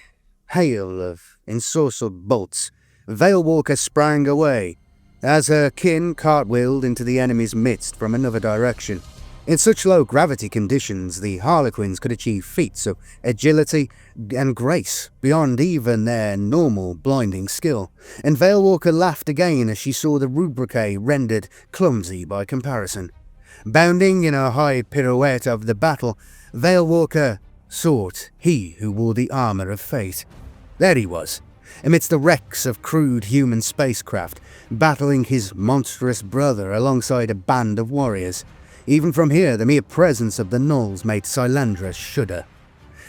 hail of ensorcelled bolts, Veilwalker sprang away, as her kin cartwheeled into the enemy's midst from another direction. In such low gravity conditions, the Harlequins could achieve feats of agility and grace beyond even their normal blinding skill, and Veilwalker laughed again as she saw the Rubricae rendered clumsy by comparison. Bounding in a high pirouette of the battle, Veilwalker sought he who wore the armour of fate. There he was, amidst the wrecks of crude human spacecraft, battling his monstrous brother alongside a band of warriors. Even from here, the mere presence of the gnolls made Silandra shudder.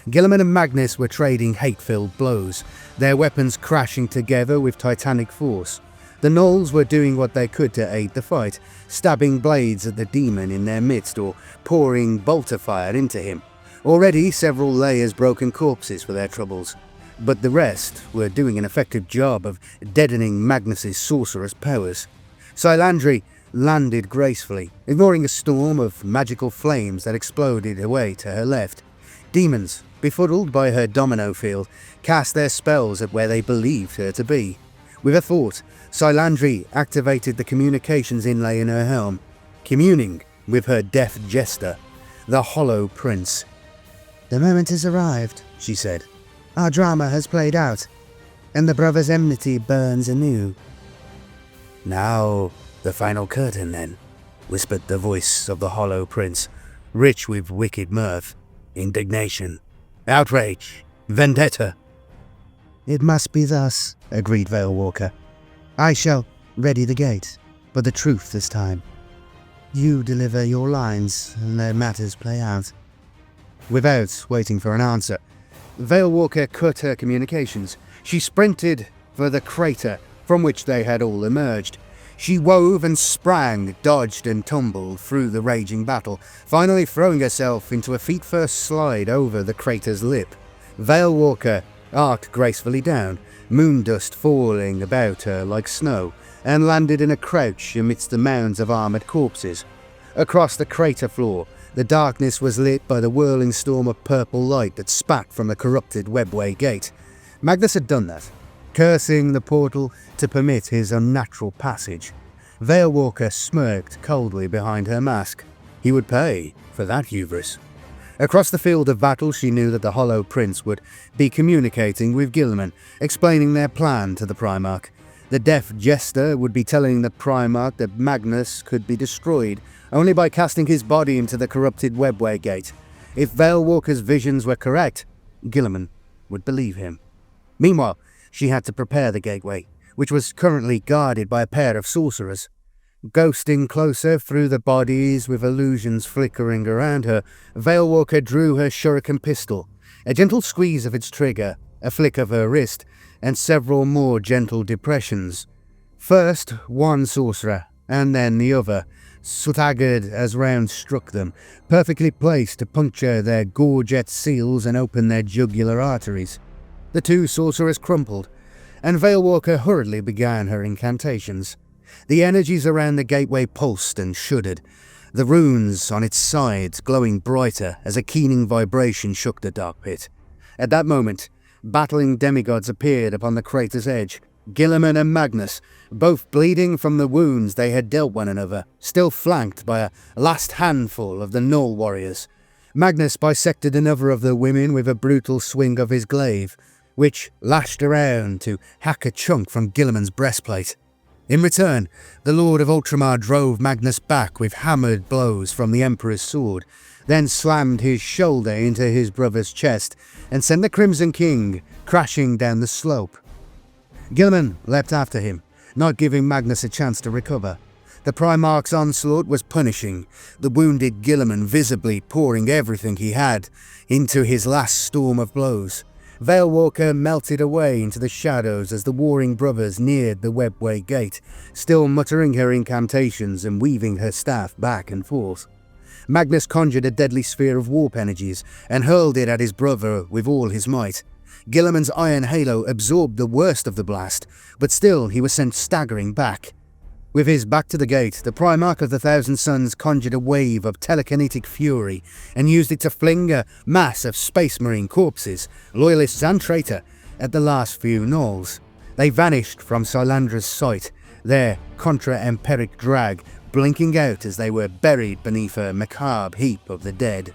Guilliman and Magnus were trading hate-filled blows, their weapons crashing together with titanic force. The gnolls were doing what they could to aid the fight, stabbing blades at the demon in their midst or pouring bolter fire into him. Already several layers broken corpses for their troubles, but the rest were doing an effective job of deadening Magnus's sorcerous powers. Silandri landed gracefully, ignoring a storm of magical flames that exploded away to her left. Demons, befuddled by her domino field, cast their spells at where they believed her to be. With a thought, Silandri activated the communications inlay in her helm, communing with her deaf jester, the Hollow Prince. "The moment has arrived," she said. "Our drama has played out, and the brothers' enmity burns anew." "Now, the final curtain, then," whispered the voice of the Hollow Prince, rich with wicked mirth, indignation, outrage, vendetta. "It must be thus," agreed Veilwalker. "I shall ready the gate, but the truth this time. You deliver your lines, and let matters play out." Without waiting for an answer, Veilwalker cut her communications. She sprinted for the crater from which they had all emerged. She wove and sprang, dodged and tumbled through the raging battle, finally throwing herself into a feet-first slide over the crater's lip. Veilwalker arced gracefully down, moondust falling about her like snow, and landed in a crouch amidst the mounds of armoured corpses. Across the crater floor, the darkness was lit by the whirling storm of purple light that spat from the corrupted webway gate. Magnus had done that, cursing the portal to permit his unnatural passage. Veilwalker smirked coldly behind her mask. He would pay for that hubris. Across the field of battle, she knew that the Hollow Prince would be communicating with Guilliman, explaining their plan to the Primarch. The deaf jester would be telling the Primarch that Magnus could be destroyed only by casting his body into the corrupted webway gate. If Veilwalker's visions were correct, Guilliman would believe him. Meanwhile, she had to prepare the gateway, which was currently guarded by a pair of sorcerers. Ghosting closer through the bodies with illusions flickering around her, Veilwalker drew her shuriken pistol. A gentle squeeze of its trigger, a flick of her wrist, and several more gentle depressions. First one sorcerer, and then the other, staggered as rounds struck them, perfectly placed to puncture their gorget seals and open their jugular arteries. The two sorcerers crumpled, and Veilwalker hurriedly began her incantations. The energies around the gateway pulsed and shuddered, the runes on its sides glowing brighter as a keening vibration shook the dark pit. At that moment, battling demigods appeared upon the crater's edge. Guilliman and Magnus, both bleeding from the wounds they had dealt one another, still flanked by a last handful of the Gnoll warriors. Magnus bisected another of the women with a brutal swing of his glaive, which lashed around to hack a chunk from Guilliman's breastplate. In return, the Lord of Ultramar drove Magnus back with hammered blows from the Emperor's sword. then slammed his shoulder into his brother's chest and sent the Crimson King crashing down the slope. Guilliman leapt after him, not giving Magnus a chance to recover. The Primarch's onslaught was punishing, the wounded Guilliman visibly pouring everything he had into his last storm of blows. Veilwalker melted away into the shadows as the warring brothers neared the webway gate, still muttering her incantations and weaving her staff back and forth. Magnus conjured a deadly sphere of warp energies and hurled it at his brother with all his might. Guilliman's iron halo absorbed the worst of the blast, but still he was sent staggering back. With his back to the gate, the Primarch of the Thousand Suns conjured a wave of telekinetic fury and used it to fling a mass of Space Marine corpses, loyalists and traitor, at the last few gnolls. They vanished from Silandra's sight, their contra-empiric drag blinking out as they were buried beneath a macabre heap of the dead.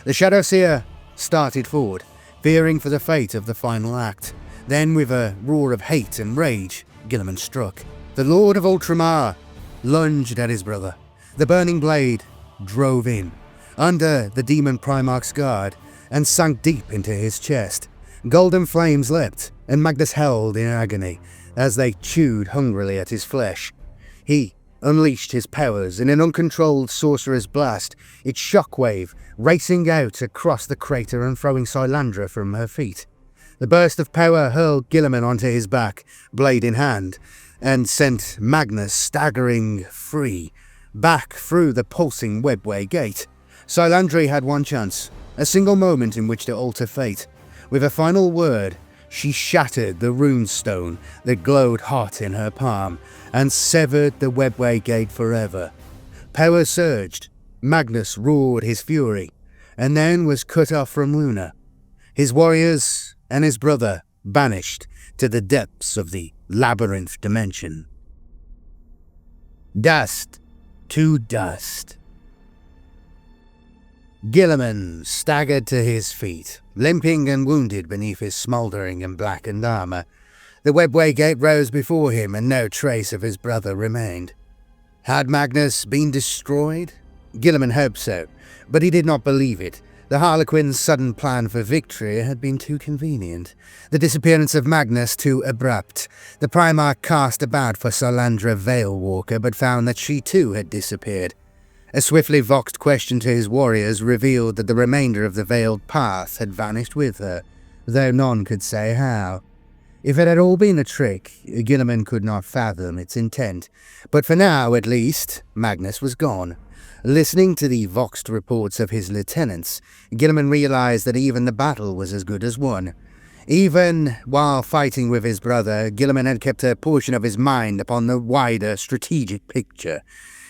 The Shadowseer started forward, fearing for the fate of the final act. Then, with a roar of hate and rage, Guilliman struck. The Lord of Ultramar lunged at his brother. The burning blade drove in, under the Demon Primarch's guard, and sank deep into his chest. Golden flames leapt, and Magnus howled in agony as they chewed hungrily at his flesh. He unleashed his powers in an uncontrolled sorcerer's blast, its shockwave racing out across the crater and throwing Silandra from her feet. The burst of power hurled Guilliman onto his back, blade in hand, and sent Magnus staggering free, back through the pulsing webway gate. Silandra had one chance, a single moment in which to alter fate. With a final word, she shattered the runestone that glowed hot in her palm, and severed the webway gate forever. Power surged, Magnus roared his fury, and then was cut off from Luna. His warriors and his brother banished to the depths of the labyrinth dimension. Dust to dust. Guilliman staggered to his feet, limping and wounded beneath his smouldering and blackened armour. The webway gate rose before him, and no trace of his brother remained. Had Magnus been destroyed? Guilliman hoped so, but he did not believe it. The Harlequin's sudden plan for victory had been too convenient, the disappearance of Magnus too abrupt. The Primarch cast about for Silandra Veilwalker, but found that she too had disappeared. A swiftly voxed question to his warriors revealed that the remainder of the Veiled Path had vanished with her, though none could say how. If it had all been a trick, Guilliman could not fathom its intent, but for now, at least, Magnus was gone. Listening to the voxed reports of his lieutenants, Guilliman realized that even the battle was as good as won. Even while fighting with his brother, Guilliman had kept a portion of his mind upon the wider strategic picture.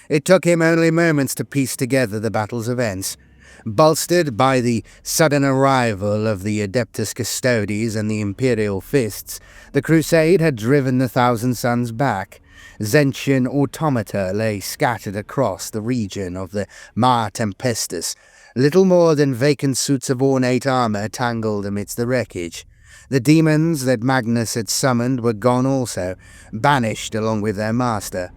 It took him only moments to piece together the battle's events. Bolstered by the sudden arrival of the Adeptus Custodes and the Imperial Fists, the Crusade had driven the Thousand Suns back. Zentian automata lay scattered across the region of the Mar Tempestus, little more than vacant suits of ornate armour tangled amidst the wreckage. The demons that Magnus had summoned were gone also, banished along with their master.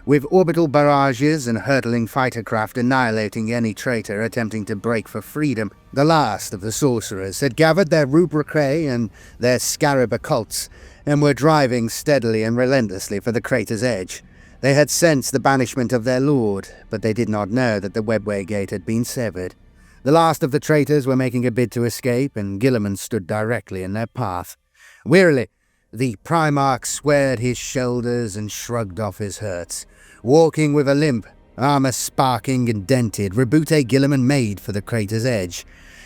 With orbital barrages and hurtling fighter craft annihilating any traitor attempting to break for freedom, the last of the sorcerers had gathered their rubricae and their scarab occults, and were driving steadily and relentlessly for the crater's edge. They had sensed the banishment of their lord, but they did not know that the webway gate had been severed. The last of the traitors were making a bid to escape, and Guilliman stood directly in their path. Wearily, the Primarch squared his shoulders and shrugged off his hurts. Walking with a limp, armour sparking and dented, Roboute Guilliman made for the crater's edge.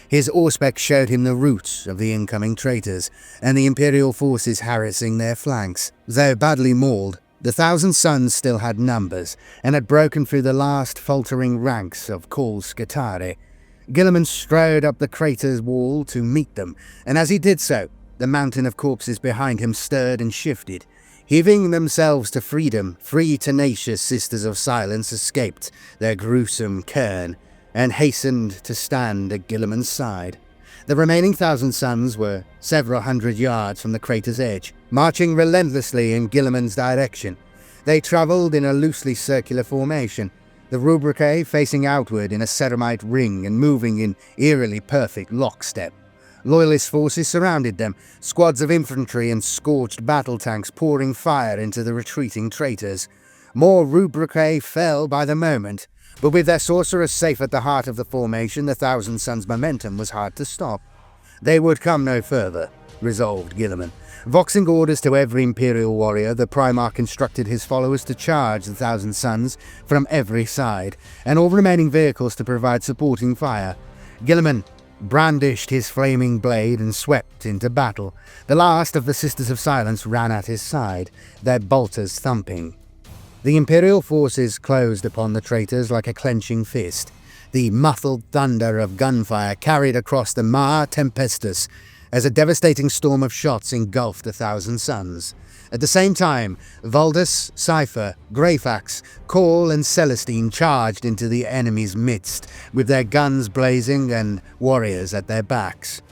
His auspex showed him the route of the incoming traitors, and the Imperial forces harassing their flanks. Though badly mauled, the Thousand Suns still had numbers, and had broken through the last faltering ranks of Cawl's Scutari. Guilliman strode up the crater's wall to meet them, and as he did so, the mountain of corpses behind him stirred and shifted. Heaving themselves to freedom, 3 tenacious Sisters of Silence escaped their gruesome cairn, and hastened to stand at Guilliman's side. The remaining Thousand Suns were several hundred yards from the crater's edge, marching relentlessly in Guilliman's direction. They travelled in a loosely circular formation, the Rubricae facing outward in a ceramite ring and moving in eerily perfect lockstep. Loyalist forces surrounded them, squads of infantry and scorched battle tanks pouring fire into the retreating traitors. More Rubricae fell by the moment, but with their sorcerers safe at the heart of the formation, the Thousand Suns' momentum was hard to stop. They would come no further, resolved Guilliman. Voxing orders to every Imperial warrior, the Primarch instructed his followers to charge the Thousand Suns from every side, and all remaining vehicles to provide supporting fire. Guilliman brandished his flaming blade and swept into battle. The last of the Sisters of Silence ran at his side, their bolters thumping. The Imperial forces closed upon the traitors like a clenching fist. The muffled thunder of gunfire carried across the Mare Tempestus as a devastating storm of shots engulfed the Thousand Suns. At the same time, Valdus, Cypher, Greyfax, Cawl and Celestine charged into the enemy's midst, with their guns blazing and warriors at their backs.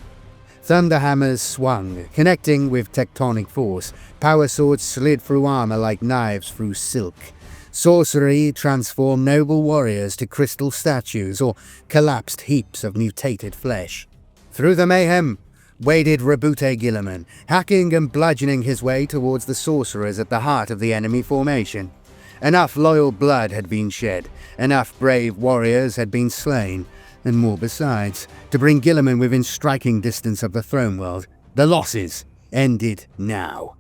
Thunderhammers swung, connecting with tectonic force. Power swords slid through armor like knives through silk. Sorcery transformed noble warriors to crystal statues or collapsed heaps of mutated flesh. Through the mayhem waded Roboute Guilliman, hacking and bludgeoning his way towards the sorcerers at the heart of the enemy formation. Enough loyal blood had been shed, enough brave warriors had been slain, and more besides, to bring Guilliman within striking distance of the throne world. The losses ended now.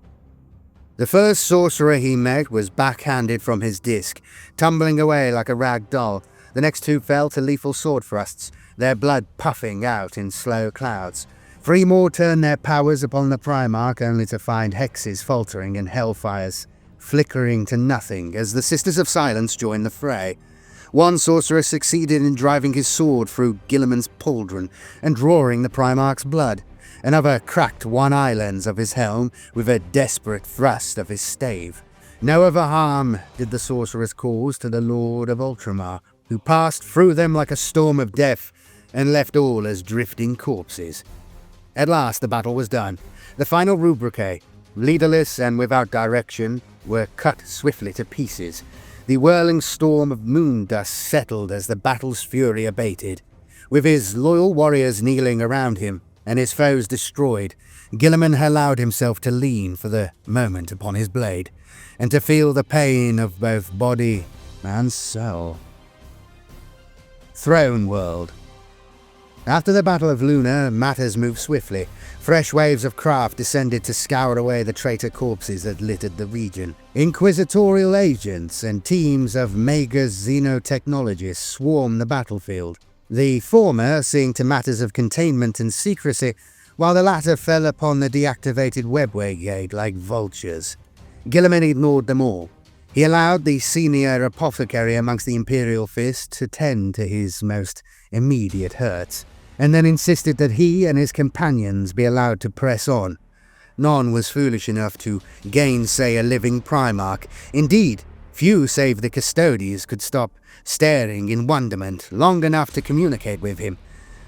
The first sorcerer he met was backhanded from his disc, tumbling away like a rag doll. The next two fell to lethal sword thrusts, their blood puffing out in slow clouds. 3 more turned their powers upon the Primarch, only to find hexes faltering and hellfires flickering to nothing as the Sisters of Silence joined the fray. One sorcerer succeeded in driving his sword through Guilliman's pauldron and drawing the Primarch's blood. Another cracked one eye lens of his helm with a desperate thrust of his stave. No other harm did the sorcerers cause to the Lord of Ultramar, who passed through them like a storm of death and left all as drifting corpses. At last the battle was done. The final Rubricae, leaderless and without direction, were cut swiftly to pieces. The whirling storm of moon dust settled as the battle's fury abated. With his loyal warriors kneeling around him and his foes destroyed, Guilliman allowed himself to lean for the moment upon his blade, and to feel the pain of both body and soul. Throne World. After the Battle of Luna, matters moved swiftly. Fresh waves of craft descended to scour away the traitor corpses that littered the region. Inquisitorial agents and teams of mega xenotechnologists swarmed the battlefield. The former seeing to matters of containment and secrecy, while the latter fell upon the deactivated webway gate like vultures. Guilliman ignored them all. He allowed the senior apothecary amongst the Imperial Fist to tend to his most immediate hurts, and then insisted that he and his companions be allowed to press on. None was foolish enough to gainsay a living Primarch. Indeed, few save the Custodies could stop staring in wonderment long enough to communicate with him,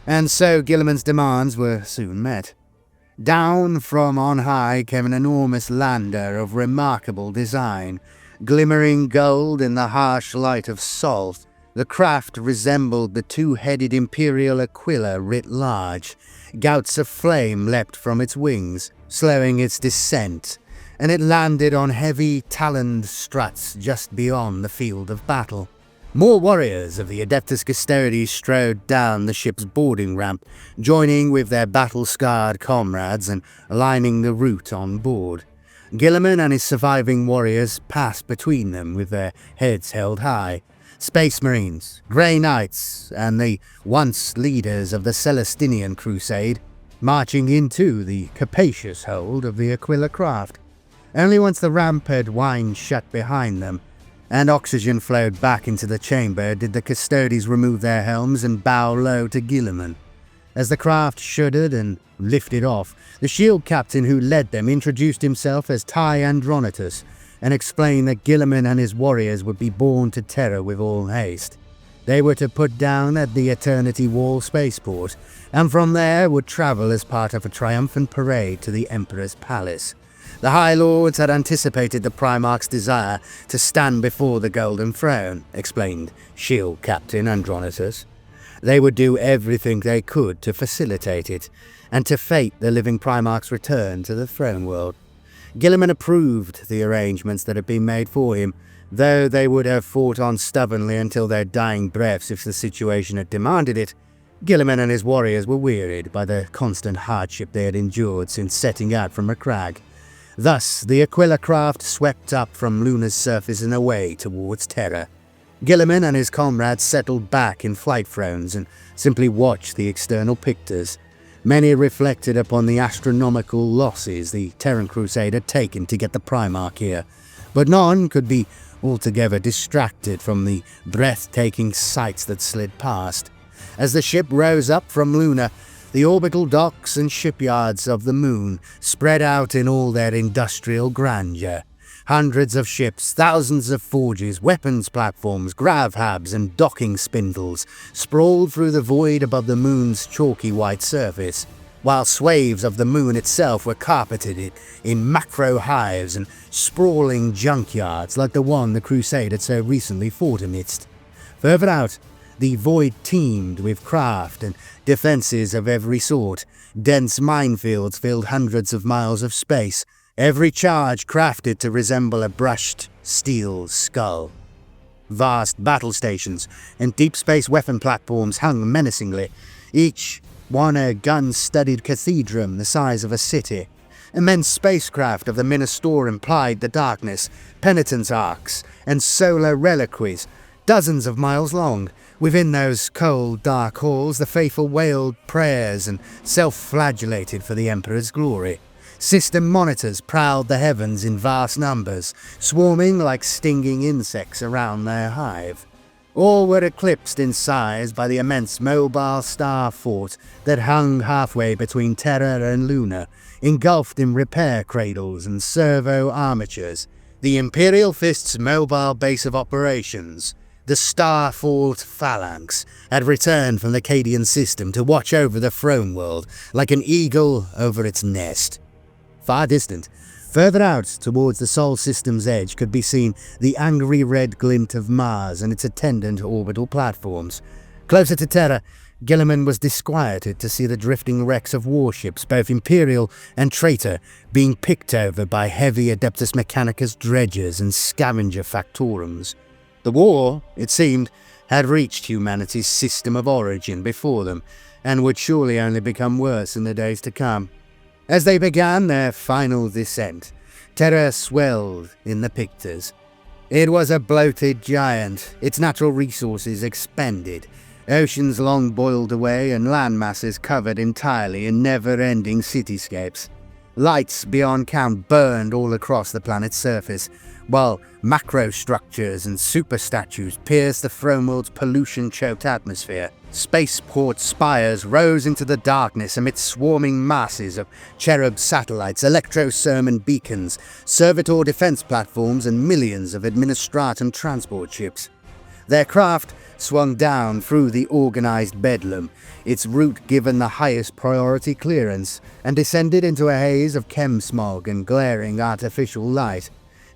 and so Guilliman's demands were soon met. Down from on high came an enormous lander of remarkable design, glimmering gold in the harsh light of salt. The craft resembled the 2-headed Imperial Aquila writ large. Gouts of flame leapt from its wings, slowing its descent, and it landed on heavy taloned struts just beyond the field of battle. More warriors of the Adeptus Custodes strode down the ship's boarding ramp, joining with their battle-scarred comrades and lining the route on board. Guilliman and his surviving warriors passed between them with their heads held high. Space Marines, Grey Knights, and the once leaders of the Celestinian Crusade, marching into the capacious hold of the Aquila craft. Only once the ramp had whined shut behind them, and oxygen flowed back into the chamber, did the Custodes remove their helms and bow low to Guilliman. As the craft shuddered and lifted off, the shield captain who led them introduced himself as Tai Andronitus, and explained that Guilliman and his warriors would be borne to Terra with all haste. They were to put down at the Eternity Wall spaceport, and from there would travel as part of a triumphant parade to the Emperor's palace. The High Lords had anticipated the Primarch's desire to stand before the Golden Throne, explained Shield Captain Andronitus. They would do everything they could to facilitate it, and to fate the living Primarch's return to the throne world. Guilliman approved the arrangements that had been made for him, though they would have fought on stubbornly until their dying breaths if the situation had demanded it. Guilliman and his warriors were wearied by the constant hardship they had endured since setting out from a crag. Thus, the Aquila craft swept up from Luna's surface and away towards Terra. Guilliman and his comrades settled back in flight thrones and simply watched the external pictures. Many reflected upon the astronomical losses the Terran Crusade had taken to get the Primarch here, but none could be altogether distracted from the breathtaking sights that slid past. As the ship rose up from Luna, the orbital docks and shipyards of the moon spread out in all their industrial grandeur. Hundreds of ships, thousands of forges, weapons platforms, grav hubs and docking spindles sprawled through the void above the moon's chalky white surface, while swathes of the moon itself were carpeted in macro hives and sprawling junkyards like the one the Crusade had so recently fought amidst. Further out, the void teemed with craft and defences of every sort. Dense minefields filled hundreds of miles of space, every charge crafted to resemble a brushed steel skull. Vast battle stations and deep space weapon platforms hung menacingly, each one a gun-studded cathedral the size of a city. Immense spacecraft of the Ministorum plied the darkness, penitence arcs and solar reliquaries, dozens of miles long. Within those cold, dark halls, the faithful wailed prayers and self-flagellated for the Emperor's glory. System monitors prowled the heavens in vast numbers, swarming like stinging insects around their hive. All were eclipsed in size by the immense mobile star fort that hung halfway between Terra and Luna, engulfed in repair cradles and servo armatures. The Imperial Fist's mobile base of operations, the Star Fort Phalanx, had returned from the Cadian system to watch over the throne world like an eagle over its nest. Far distant, further out towards the Sol system's edge, could be seen the angry red glint of Mars and its attendant orbital platforms. Closer to Terra, Guilliman was disquieted to see the drifting wrecks of warships, both Imperial and Traitor, being picked over by heavy Adeptus Mechanicus dredgers and scavenger factorums. The war, it seemed, had reached humanity's system of origin before them, and would surely only become worse in the days to come. As they began their final descent, Terra swelled in the pictures. It was a bloated giant, its natural resources expended, oceans long boiled away and land masses covered entirely in never-ending cityscapes. Lights beyond count burned all across the planet's surface, while macrostructures and superstatues pierced the throne world's pollution-choked atmosphere. Spaceport spires rose into the darkness amidst swarming masses of cherub satellites, electro-sermon beacons, servitor defense platforms, and millions of administratum transport ships. Their craft swung down through the organized bedlam, its route given the highest priority clearance, and descended into a haze of chem smog and glaring artificial light.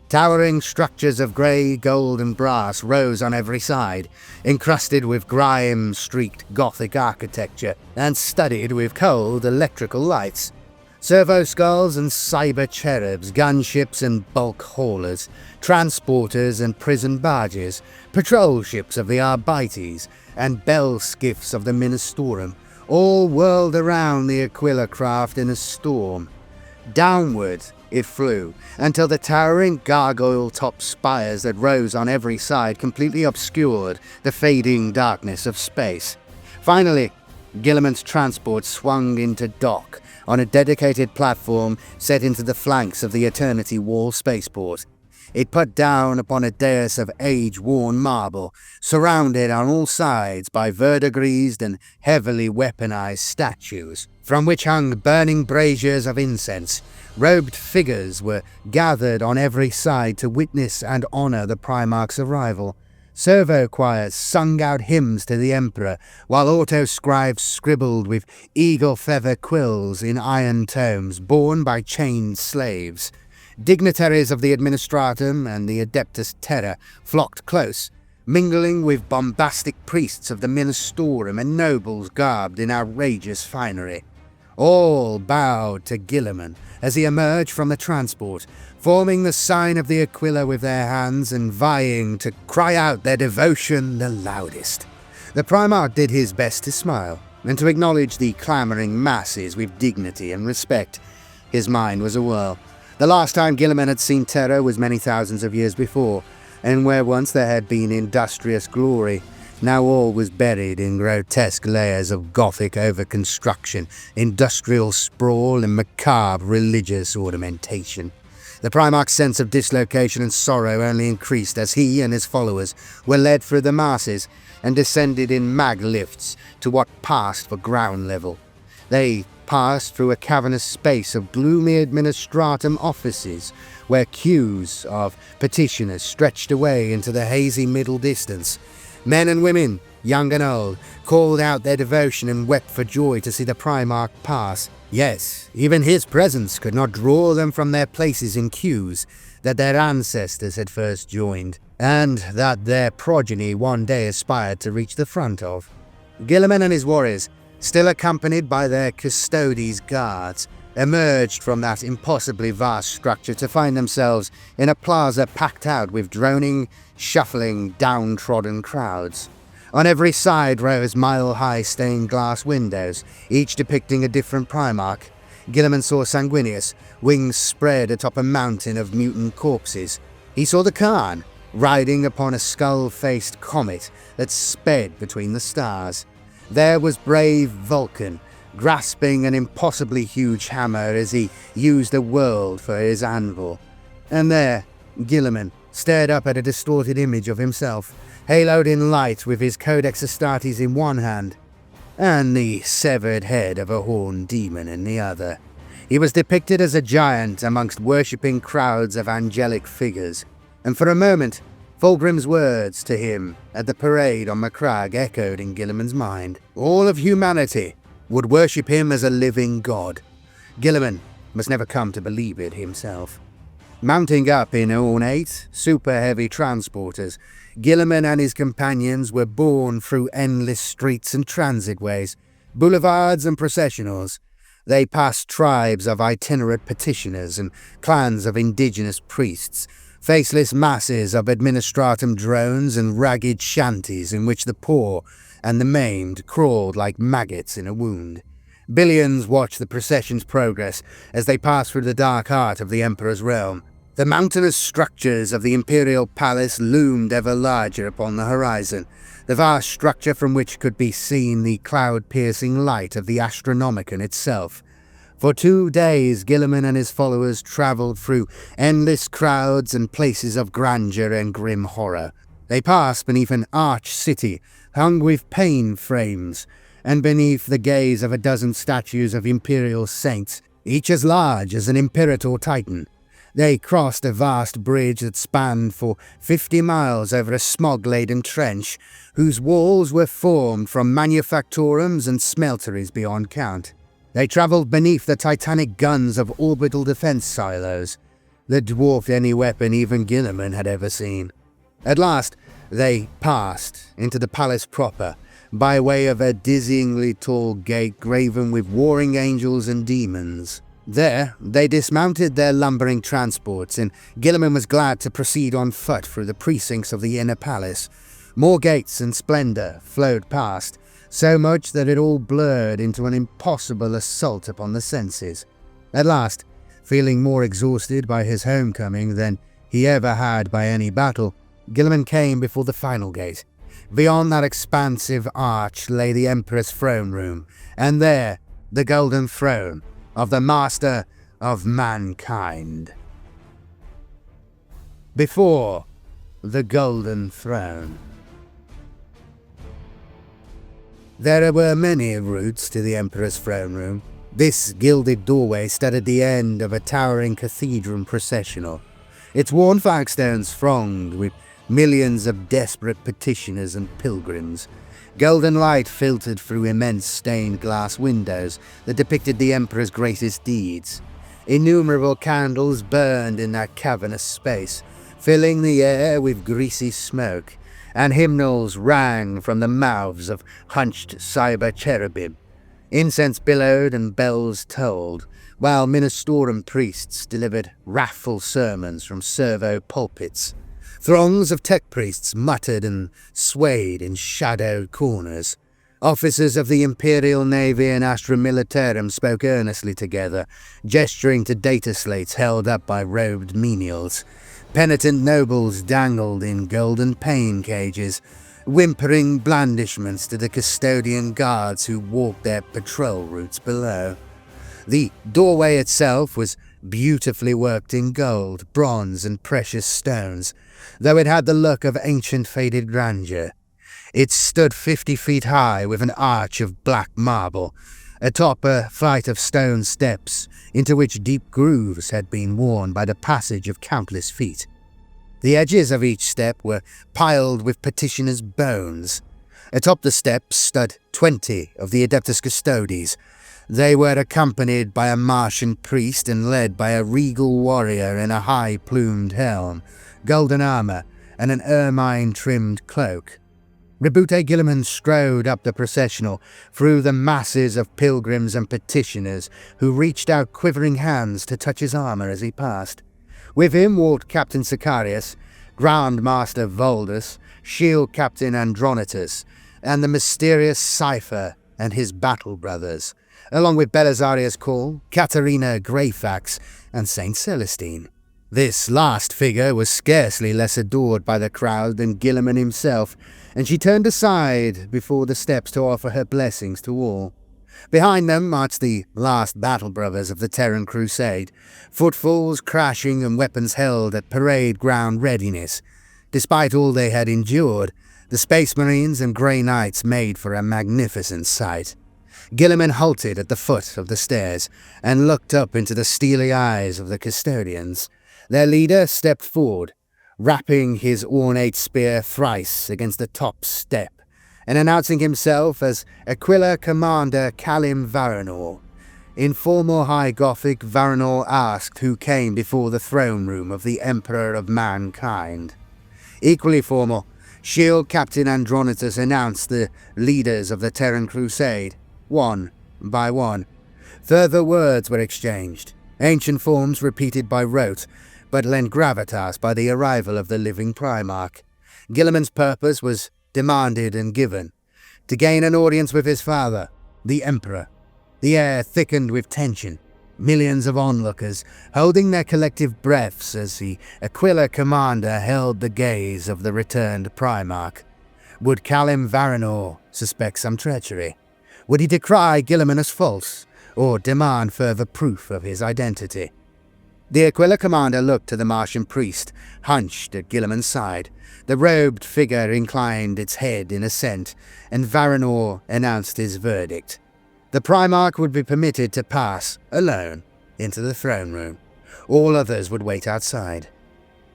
Towering structures of grey, gold and brass rose on every side, encrusted with grime-streaked Gothic architecture and studded with cold electrical lights. Servo skulls and cyber cherubs, gunships and bulk haulers, transporters and prison barges, patrol ships of the Arbites, and bell skiffs of the Ministorum, all whirled around the Aquila craft in a storm. Downward it flew, until the towering gargoyle-topped spires that rose on every side completely obscured the fading darkness of space. Finally, Guilliman's transport swung into dock on a dedicated platform set into the flanks of the Eternity Wall spaceport. It put down upon a dais of age-worn marble, surrounded on all sides by verdigrised and heavily weaponized statues, from which hung burning braziers of incense. Robed figures were gathered on every side to witness and honor the Primarch's arrival. Servo choirs sung out hymns to the Emperor, while auto-scribes scribbled with eagle feather quills in iron tomes borne by chained slaves. Dignitaries of the Administratum and the Adeptus Terra flocked close, mingling with bombastic priests of the Ministorum and nobles garbed in outrageous finery. All bowed to Guilliman as he emerged from the transport, forming the sign of the Aquila with their hands and vying to cry out their devotion the loudest. The Primarch did his best to smile, and to acknowledge the clamouring masses with dignity and respect. His mind was a whirl. The last time Guilliman had seen Terra was many thousands of years before, and where once there had been industrious glory, now all was buried in grotesque layers of Gothic over-construction, industrial sprawl, and macabre religious ornamentation. The Primarch's sense of dislocation and sorrow only increased as he and his followers were led through the masses and descended in mag lifts to what passed for ground level. They passed through a cavernous space of gloomy administratum offices, where queues of petitioners stretched away into the hazy middle distance. Men and women, young and old, called out their devotion and wept for joy to see the Primarch pass. Yes, even his presence could not draw them from their places in queues that their ancestors had first joined, and that their progeny one day aspired to reach the front of. Guilliman and his warriors, still accompanied by their custodes guards, emerged from that impossibly vast structure to find themselves in a plaza packed out with droning, shuffling, downtrodden crowds. On every side rose mile-high stained glass windows, each depicting a different Primarch. Guilliman saw Sanguinius, wings spread atop a mountain of mutant corpses. He saw the Khan, riding upon a skull-faced comet that sped between the stars. There was brave Vulcan, grasping an impossibly huge hammer as he used the world for his anvil. And there, Guilliman stared up at a distorted image of himself, haloed in light with his Codex Astartes in one hand, and the severed head of a horned demon in the other. He was depicted as a giant amongst worshipping crowds of angelic figures, and for a moment, Fulgrim's words to him at the parade on Macragge echoed in Guilliman's mind. All of humanity would worship him as a living god. Guilliman must never come to believe it himself. Mounting up in ornate, super-heavy transporters, Guilliman and his companions were borne through endless streets and transitways, boulevards and processionals. They passed tribes of itinerant petitioners and clans of indigenous priests, faceless masses of administratum drones and ragged shanties in which the poor and the maimed crawled like maggots in a wound. Billions watched the procession's progress as they passed through the dark heart of the Emperor's realm. The mountainous structures of the Imperial Palace loomed ever larger upon the horizon, the vast structure from which could be seen the cloud-piercing light of the Astronomicon itself. For 2 days, Guilliman and his followers travelled through endless crowds and places of grandeur and grim horror. They passed beneath an arched city hung with pane frames, and beneath the gaze of a dozen statues of imperial saints, each as large as an Imperator Titan. They crossed a vast bridge that spanned for 50 miles over a smog-laden trench, whose walls were formed from manufactorums and smelteries beyond count. They travelled beneath the titanic guns of orbital defense silos that dwarfed any weapon even Guilliman had ever seen. At last, they passed into the palace proper, by way of a dizzyingly tall gate graven with warring angels and demons. There, they dismounted their lumbering transports, and Guilliman was glad to proceed on foot through the precincts of the inner palace. More gates and splendour flowed past, so much that it all blurred into an impossible assault upon the senses. At last, feeling more exhausted by his homecoming than he ever had by any battle, Guilliman came before the final gate. Beyond that expansive arch lay the Emperor's throne room, and there, the golden throne of the Master of Mankind. Before the Golden Throne. There were many routes to the Emperor's throne room. This gilded doorway stood at the end of a towering cathedral processional, its worn flagstones thronged with millions of desperate petitioners and pilgrims. Golden light filtered through immense stained glass windows that depicted the Emperor's greatest deeds. Innumerable candles burned in that cavernous space, filling the air with greasy smoke, and hymnals rang from the mouths of hunched cyber cherubim. Incense billowed and bells tolled, while ministorum priests delivered wrathful sermons from servo pulpits. Throngs of tech priests muttered and swayed in shadowed corners. Officers of the Imperial Navy and Astra Militarum spoke earnestly together, gesturing to data slates held up by robed menials. Penitent nobles dangled in golden pain cages, whimpering blandishments to the custodian guards who walked their patrol routes below. The doorway itself was beautifully worked in gold, bronze, and precious stones, though it had the look of ancient faded grandeur. It stood 50 feet high with an arch of black marble, atop a flight of stone steps into which deep grooves had been worn by the passage of countless feet. The edges of each step were piled with petitioners' bones. Atop the steps stood 20 of the Adeptus Custodes. They were accompanied by a Martian priest and led by a regal warrior in a high-plumed helm, golden armor, and an ermine-trimmed cloak. Roboute Guilliman strode up the processional through the masses of pilgrims and petitioners who reached out quivering hands to touch his armor as he passed. With him walked Captain Sicarius, Grand Master Voldus, Shield Captain Andronitus, and the mysterious Cypher and his battle brothers, along with Belisarius Cawl, Katarina Greyfax, and Saint Celestine. This last figure was scarcely less adored by the crowd than Guilliman himself, and she turned aside before the steps to offer her blessings to all. Behind them marched the last battle brothers of the Terran Crusade, footfalls crashing and weapons held at parade ground readiness. Despite all they had endured, the Space Marines and Grey Knights made for a magnificent sight. Guilliman halted at the foot of the stairs and looked up into the steely eyes of the custodians. Their leader stepped forward, rapping his ornate spear thrice against the top step, and announcing himself as Aquila Commander Calim Varanor. In formal High Gothic, Varanor asked who came before the throne room of the Emperor of Mankind. Equally formal, Shield Captain Andronitus announced the leaders of the Terran Crusade, one by one. Further words were exchanged, ancient forms repeated by rote, but lent gravitas by the arrival of the living Primarch. Guilliman's purpose was demanded and given, to gain an audience with his father, the Emperor. The air thickened with tension, millions of onlookers holding their collective breaths as the Aquila commander held the gaze of the returned Primarch. Would Calim Varanor suspect some treachery? Would he decry Guilliman as false, or demand further proof of his identity? The Aquila commander looked to the Martian priest, hunched at Guilliman's side. The robed figure inclined its head in assent, and Varanor announced his verdict. The Primarch would be permitted to pass, alone, into the throne room. All others would wait outside.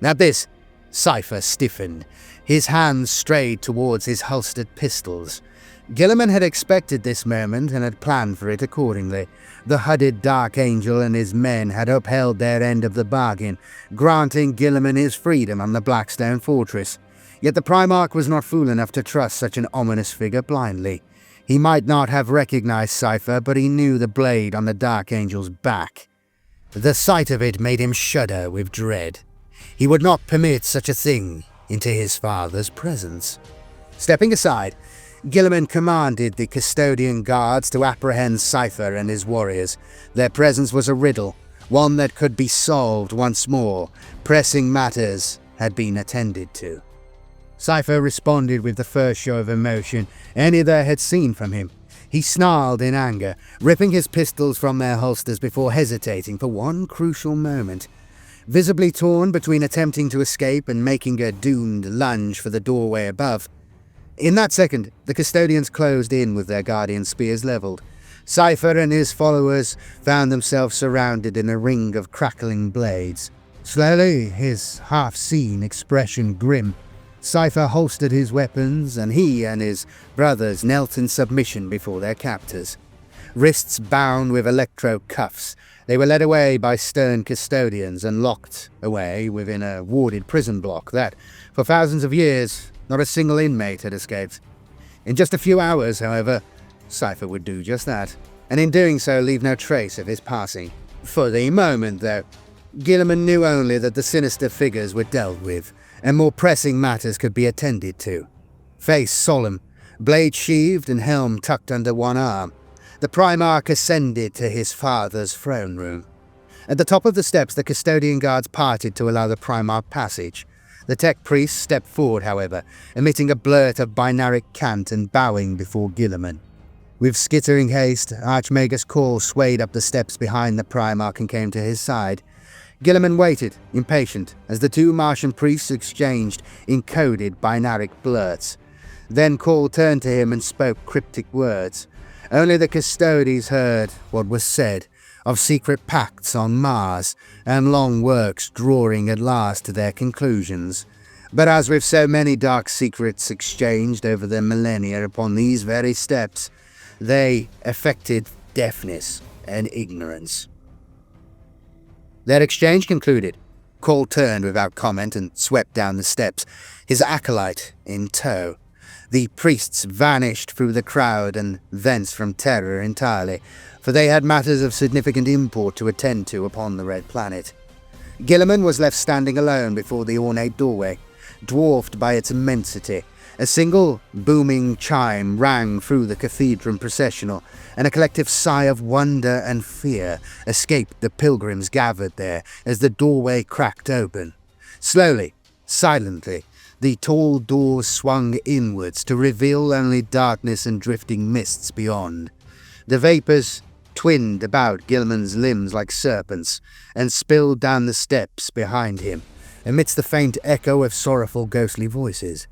At this, Cypher stiffened. His hands strayed towards his holstered pistols. Guilliman had expected this moment and had planned for it accordingly. The hooded Dark Angel and his men had upheld their end of the bargain, granting Guilliman his freedom on the Blackstone Fortress. Yet the Primarch was not fool enough to trust such an ominous figure blindly. He might not have recognized Cypher, but he knew the blade on the Dark Angel's back. The sight of it made him shudder with dread. He would not permit such a thing into his father's presence. Stepping aside, Guilliman commanded the custodian guards to apprehend Cypher and his warriors. Their presence was a riddle, one that could be solved once more. Pressing matters had been attended to. Cypher responded with the first show of emotion any there had seen from him. He snarled in anger, ripping his pistols from their holsters before hesitating for one crucial moment. Visibly torn between attempting to escape and making a doomed lunge for the doorway above. In that second, the custodians closed in with their guardian spears leveled. Cypher and his followers found themselves surrounded in a ring of crackling blades. Slowly, his half-seen expression grim, Cypher holstered his weapons, and he and his brothers knelt in submission before their captors. wrists bound with electro cuffs. They were led away by stern custodians and locked away within a warded prison block that, for thousands of years, not a single inmate had escaped. In just a few hours, however, Cypher would do just that, and in doing so leave no trace of his passing. For the moment, though, Guilliman knew only that the sinister figures were dealt with, and more pressing matters could be attended to. Face solemn, blade sheathed and helm tucked under one arm, the Primarch ascended to his father's throne room. At the top of the steps, the custodian guards parted to allow the Primarch passage. The tech priest stepped forward, however, emitting a blurt of binaric cant and bowing before Guilliman. With skittering haste, Archmagus Cawl swayed up the steps behind the Primarch and came to his side. Guilliman waited, impatient, as the two Martian priests exchanged encoded binaric blurts. Then Cawl turned to him and spoke cryptic words. Only the custodies heard what was said of secret pacts on Mars and long works drawing at last to their conclusions. But as with so many dark secrets exchanged over the millennia upon these very steps, they affected deafness and ignorance. Their exchange concluded, Cawl turned without comment and swept down the steps, his acolyte in tow. The priests vanished through the crowd and thence from Terra entirely, for they had matters of significant import to attend to upon the Red Planet. Guilliman was left standing alone before the ornate doorway, dwarfed by its immensity. A single booming chime rang through the cathedral processional, and a collective sigh of wonder and fear escaped the pilgrims gathered there as the doorway cracked open. Slowly, silently, the tall doors swung inwards to reveal only darkness and drifting mists beyond. The vapours twined about Guilliman's limbs like serpents and spilled down the steps behind him, amidst the faint echo of sorrowful ghostly voices.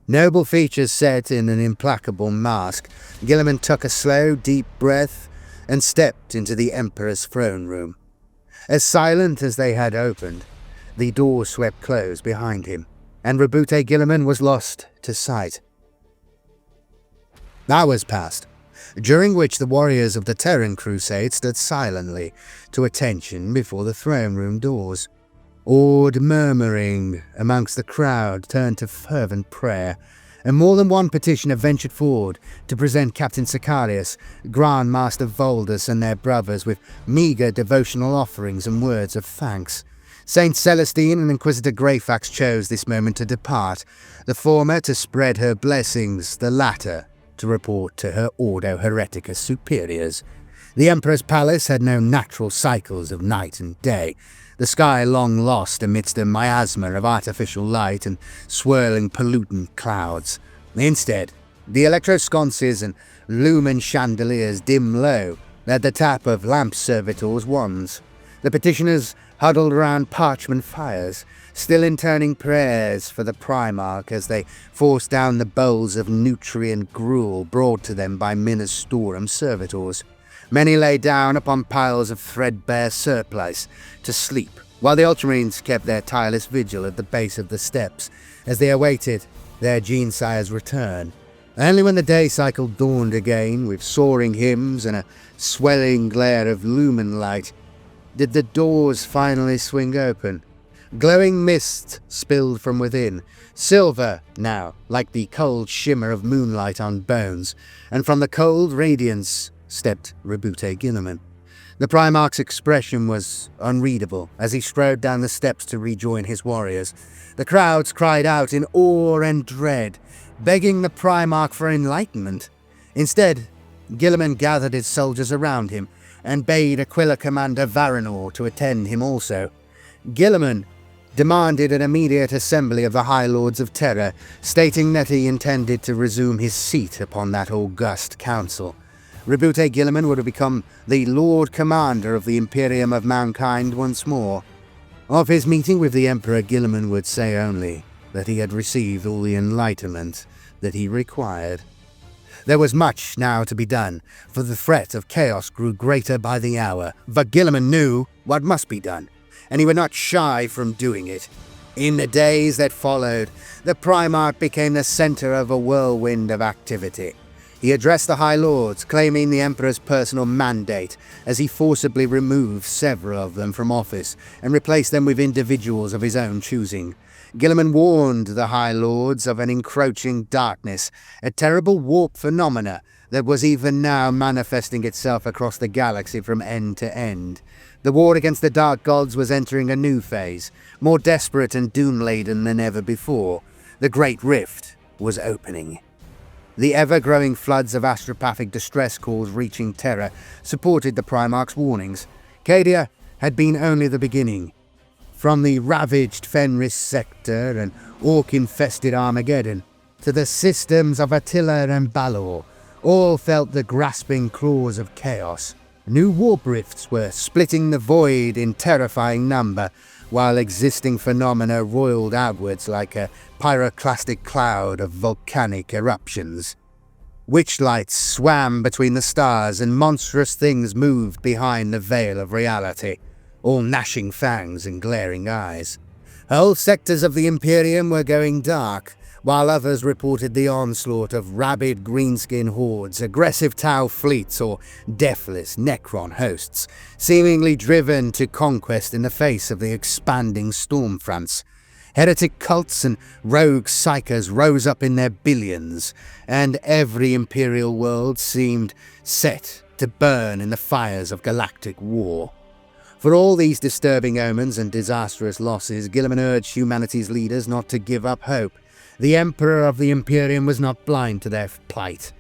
Noble features set in an implacable mask, Guilliman took a slow, deep breath and stepped into the Emperor's throne room. As silent as they had opened, the door swept closed behind him, and Roboute Guilliman was lost to sight. Hours passed, during which the warriors of the Terran Crusade stood silently to attention before the throne room doors. Awed murmuring amongst the crowd turned to fervent prayer, and more than one petitioner ventured forward to present Captain Sicarius, Grand Master Voldus and their brothers with meagre devotional offerings and words of thanks. Saint Celestine and Inquisitor Greyfax chose this moment to depart, the former to spread her blessings, the latter to report to her Ordo Hereticus superiors. The Emperor's palace had no natural cycles of night and day, the sky long lost amidst a miasma of artificial light and swirling pollutant clouds. Instead, the electro-sconces and lumen chandeliers dim low at the tap of lamp servitors' wands. The petitioners huddled around parchment fires, still intoning prayers for the Primarch as they forced down the bowls of nutrient gruel brought to them by Ministorum servitors. Many lay down upon piles of threadbare surplice to sleep, while the Ultramarines kept their tireless vigil at the base of the steps as they awaited their Genesire's return. Only when the day cycle dawned again, with soaring hymns and a swelling glare of lumen light, did the doors finally swing open. Glowing mist spilled from within, silver now, like the cold shimmer of moonlight on bones, and from the cold radiance stepped Roboute Guilliman. The Primarch's expression was unreadable as he strode down the steps to rejoin his warriors. The crowds cried out in awe and dread, begging the Primarch for enlightenment. Instead, Guilliman gathered his soldiers around him and bade Aquila Commander Varanor to attend him also. Guilliman demanded an immediate assembly of the High Lords of Terra, stating that he intended to resume his seat upon that august council. Roboute Guilliman would have become the Lord Commander of the Imperium of Mankind once more. Of his meeting with the Emperor, Guilliman would say only that he had received all the enlightenment that he required. There was much now to be done, for the threat of chaos grew greater by the hour, but Guilliman knew what must be done, and he would not shy from doing it. In the days that followed, the Primarch became the center of a whirlwind of activity. He addressed the High Lords, claiming the Emperor's personal mandate, as he forcibly removed several of them from office and replaced them with individuals of his own choosing. Guilliman warned the High Lords of an encroaching darkness, a terrible warp phenomena that was even now manifesting itself across the galaxy from end to end. The war against the Dark Gods was entering a new phase, more desperate and doom-laden than ever before. The Great Rift was opening. The ever-growing floods of astropathic distress calls reaching Terra supported the Primarch's warnings. Cadia had been only the beginning. From the ravaged Fenris sector and orc-infested Armageddon, to the systems of Attila and Balor, all felt the grasping claws of chaos. New warp rifts were splitting the void in terrifying number, while existing phenomena roiled outwards like a pyroclastic cloud of volcanic eruptions. Witchlights swam between the stars and monstrous things moved behind the veil of reality, all gnashing fangs and glaring eyes. Whole sectors of the Imperium were going dark, while others reported the onslaught of rabid greenskin hordes, aggressive Tau fleets, or deathless Necron hosts, seemingly driven to conquest in the face of the expanding storm fronts. Heretic cults and rogue psychers rose up in their billions, and every Imperial world seemed set to burn in the fires of galactic war. For all these disturbing omens and disastrous losses, Guilliman urged humanity's leaders not to give up hope. The Emperor of the Imperium was not blind to their plight,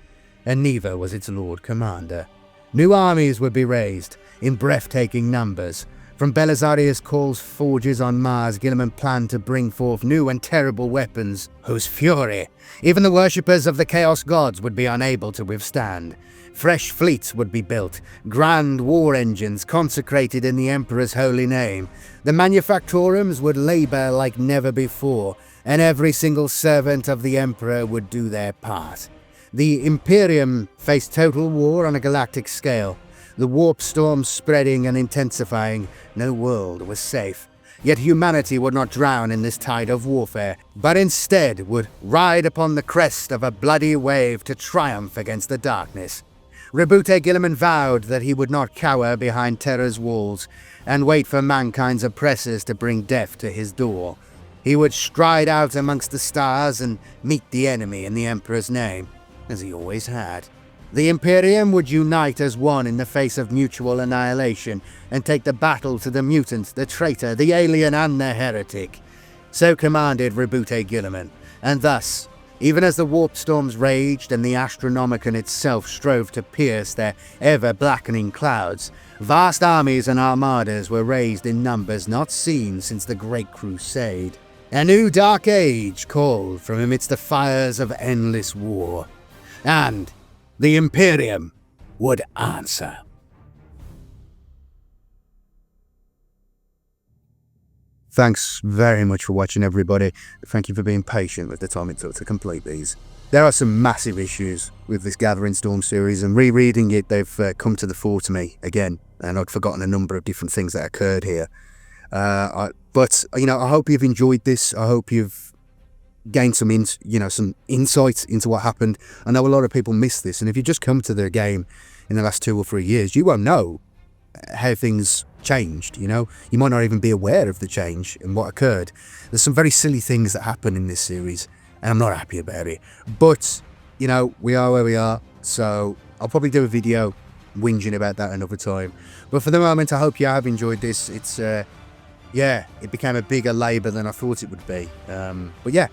and neither was its Lord Commander. New armies would be raised, in breathtaking numbers. From Belisarius Cawl's forges on Mars, Guilliman planned to bring forth new and terrible weapons, whose fury even the worshippers of the Chaos Gods would be unable to withstand. Fresh fleets would be built, grand war engines consecrated in the Emperor's holy name. The manufactorums would labour like never before, and every single servant of the Emperor would do their part. The Imperium faced total war on a galactic scale. The warp storm spreading and intensifying, no world was safe. Yet humanity would not drown in this tide of warfare, but instead would ride upon the crest of a bloody wave to triumph against the darkness. Roboute Guilliman vowed that he would not cower behind Terra's walls and wait for mankind's oppressors to bring death to his door. He would stride out amongst the stars and meet the enemy in the Emperor's name, as he always had. The Imperium would unite as one in the face of mutual annihilation and take the battle to the mutant, the traitor, the alien and the heretic. So commanded Roboute Guilliman, and thus, even as the warp storms raged and the Astronomicon itself strove to pierce their ever-blackening clouds, vast armies and armadas were raised in numbers not seen since the Great Crusade. A new dark age called from amidst the fires of endless war. And the Imperium would answer. Thanks very much for watching, everybody. Thank you for being patient with the time it took to complete these. There are some massive issues with this Gathering Storm series, and rereading it, they've come to the fore to me again, and I'd forgotten a number of different things that occurred here. But I hope you've enjoyed this. I hope you've gained some insight into what happened. I know a lot of people miss this, and if you just come to the game in the last 2 or 3 years, you won't know how things changed. You might not even be aware of the change and what occurred. There's some very silly things that happen in this series, and I'm not happy about it. But we are where we are, so I'll probably do a video whinging about that another time. But for the moment, I hope you have enjoyed this. It's it became a bigger labour than I thought it would be. But yeah,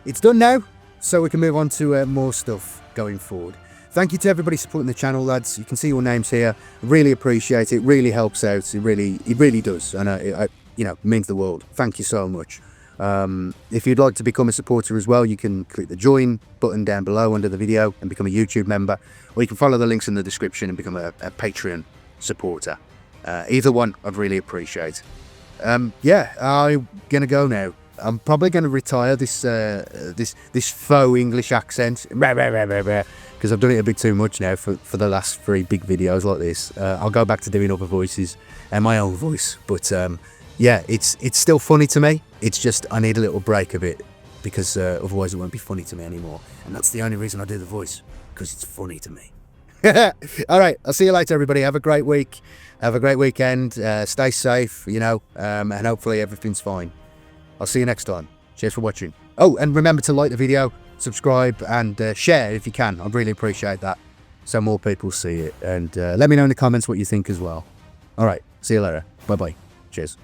it's done now, so we can move on to more stuff going forward. Thank you to everybody supporting the channel, lads. You can see your names here. Really appreciate it. Really helps out. It really does, and it means the world. Thank you so much. If you'd like to become a supporter as well, you can click the join button down below under the video and become a YouTube member, or you can follow the links in the description and become a Patreon supporter. Either one, I'd really appreciate. I'm gonna go now. I'm probably gonna retire this faux English accent because I've done it a bit too much now for the last 3 big videos like this. I'll go back to doing other voices and my own voice, but yeah, it's still funny to me. It's just I need a little break of it. because otherwise it won't be funny to me anymore. And that's the only reason I do the voice, because it's funny to me. All right, I'll see you later, everybody. Have a great week. Have a great weekend. Stay safe, you know, and hopefully everything's fine. I'll see you next time. Cheers for watching. Oh, and remember to like the video, subscribe, and share if you can. I'd really appreciate that, so more people see it. And let me know in the comments what you think as well. All right, see you later. Bye-bye. Cheers.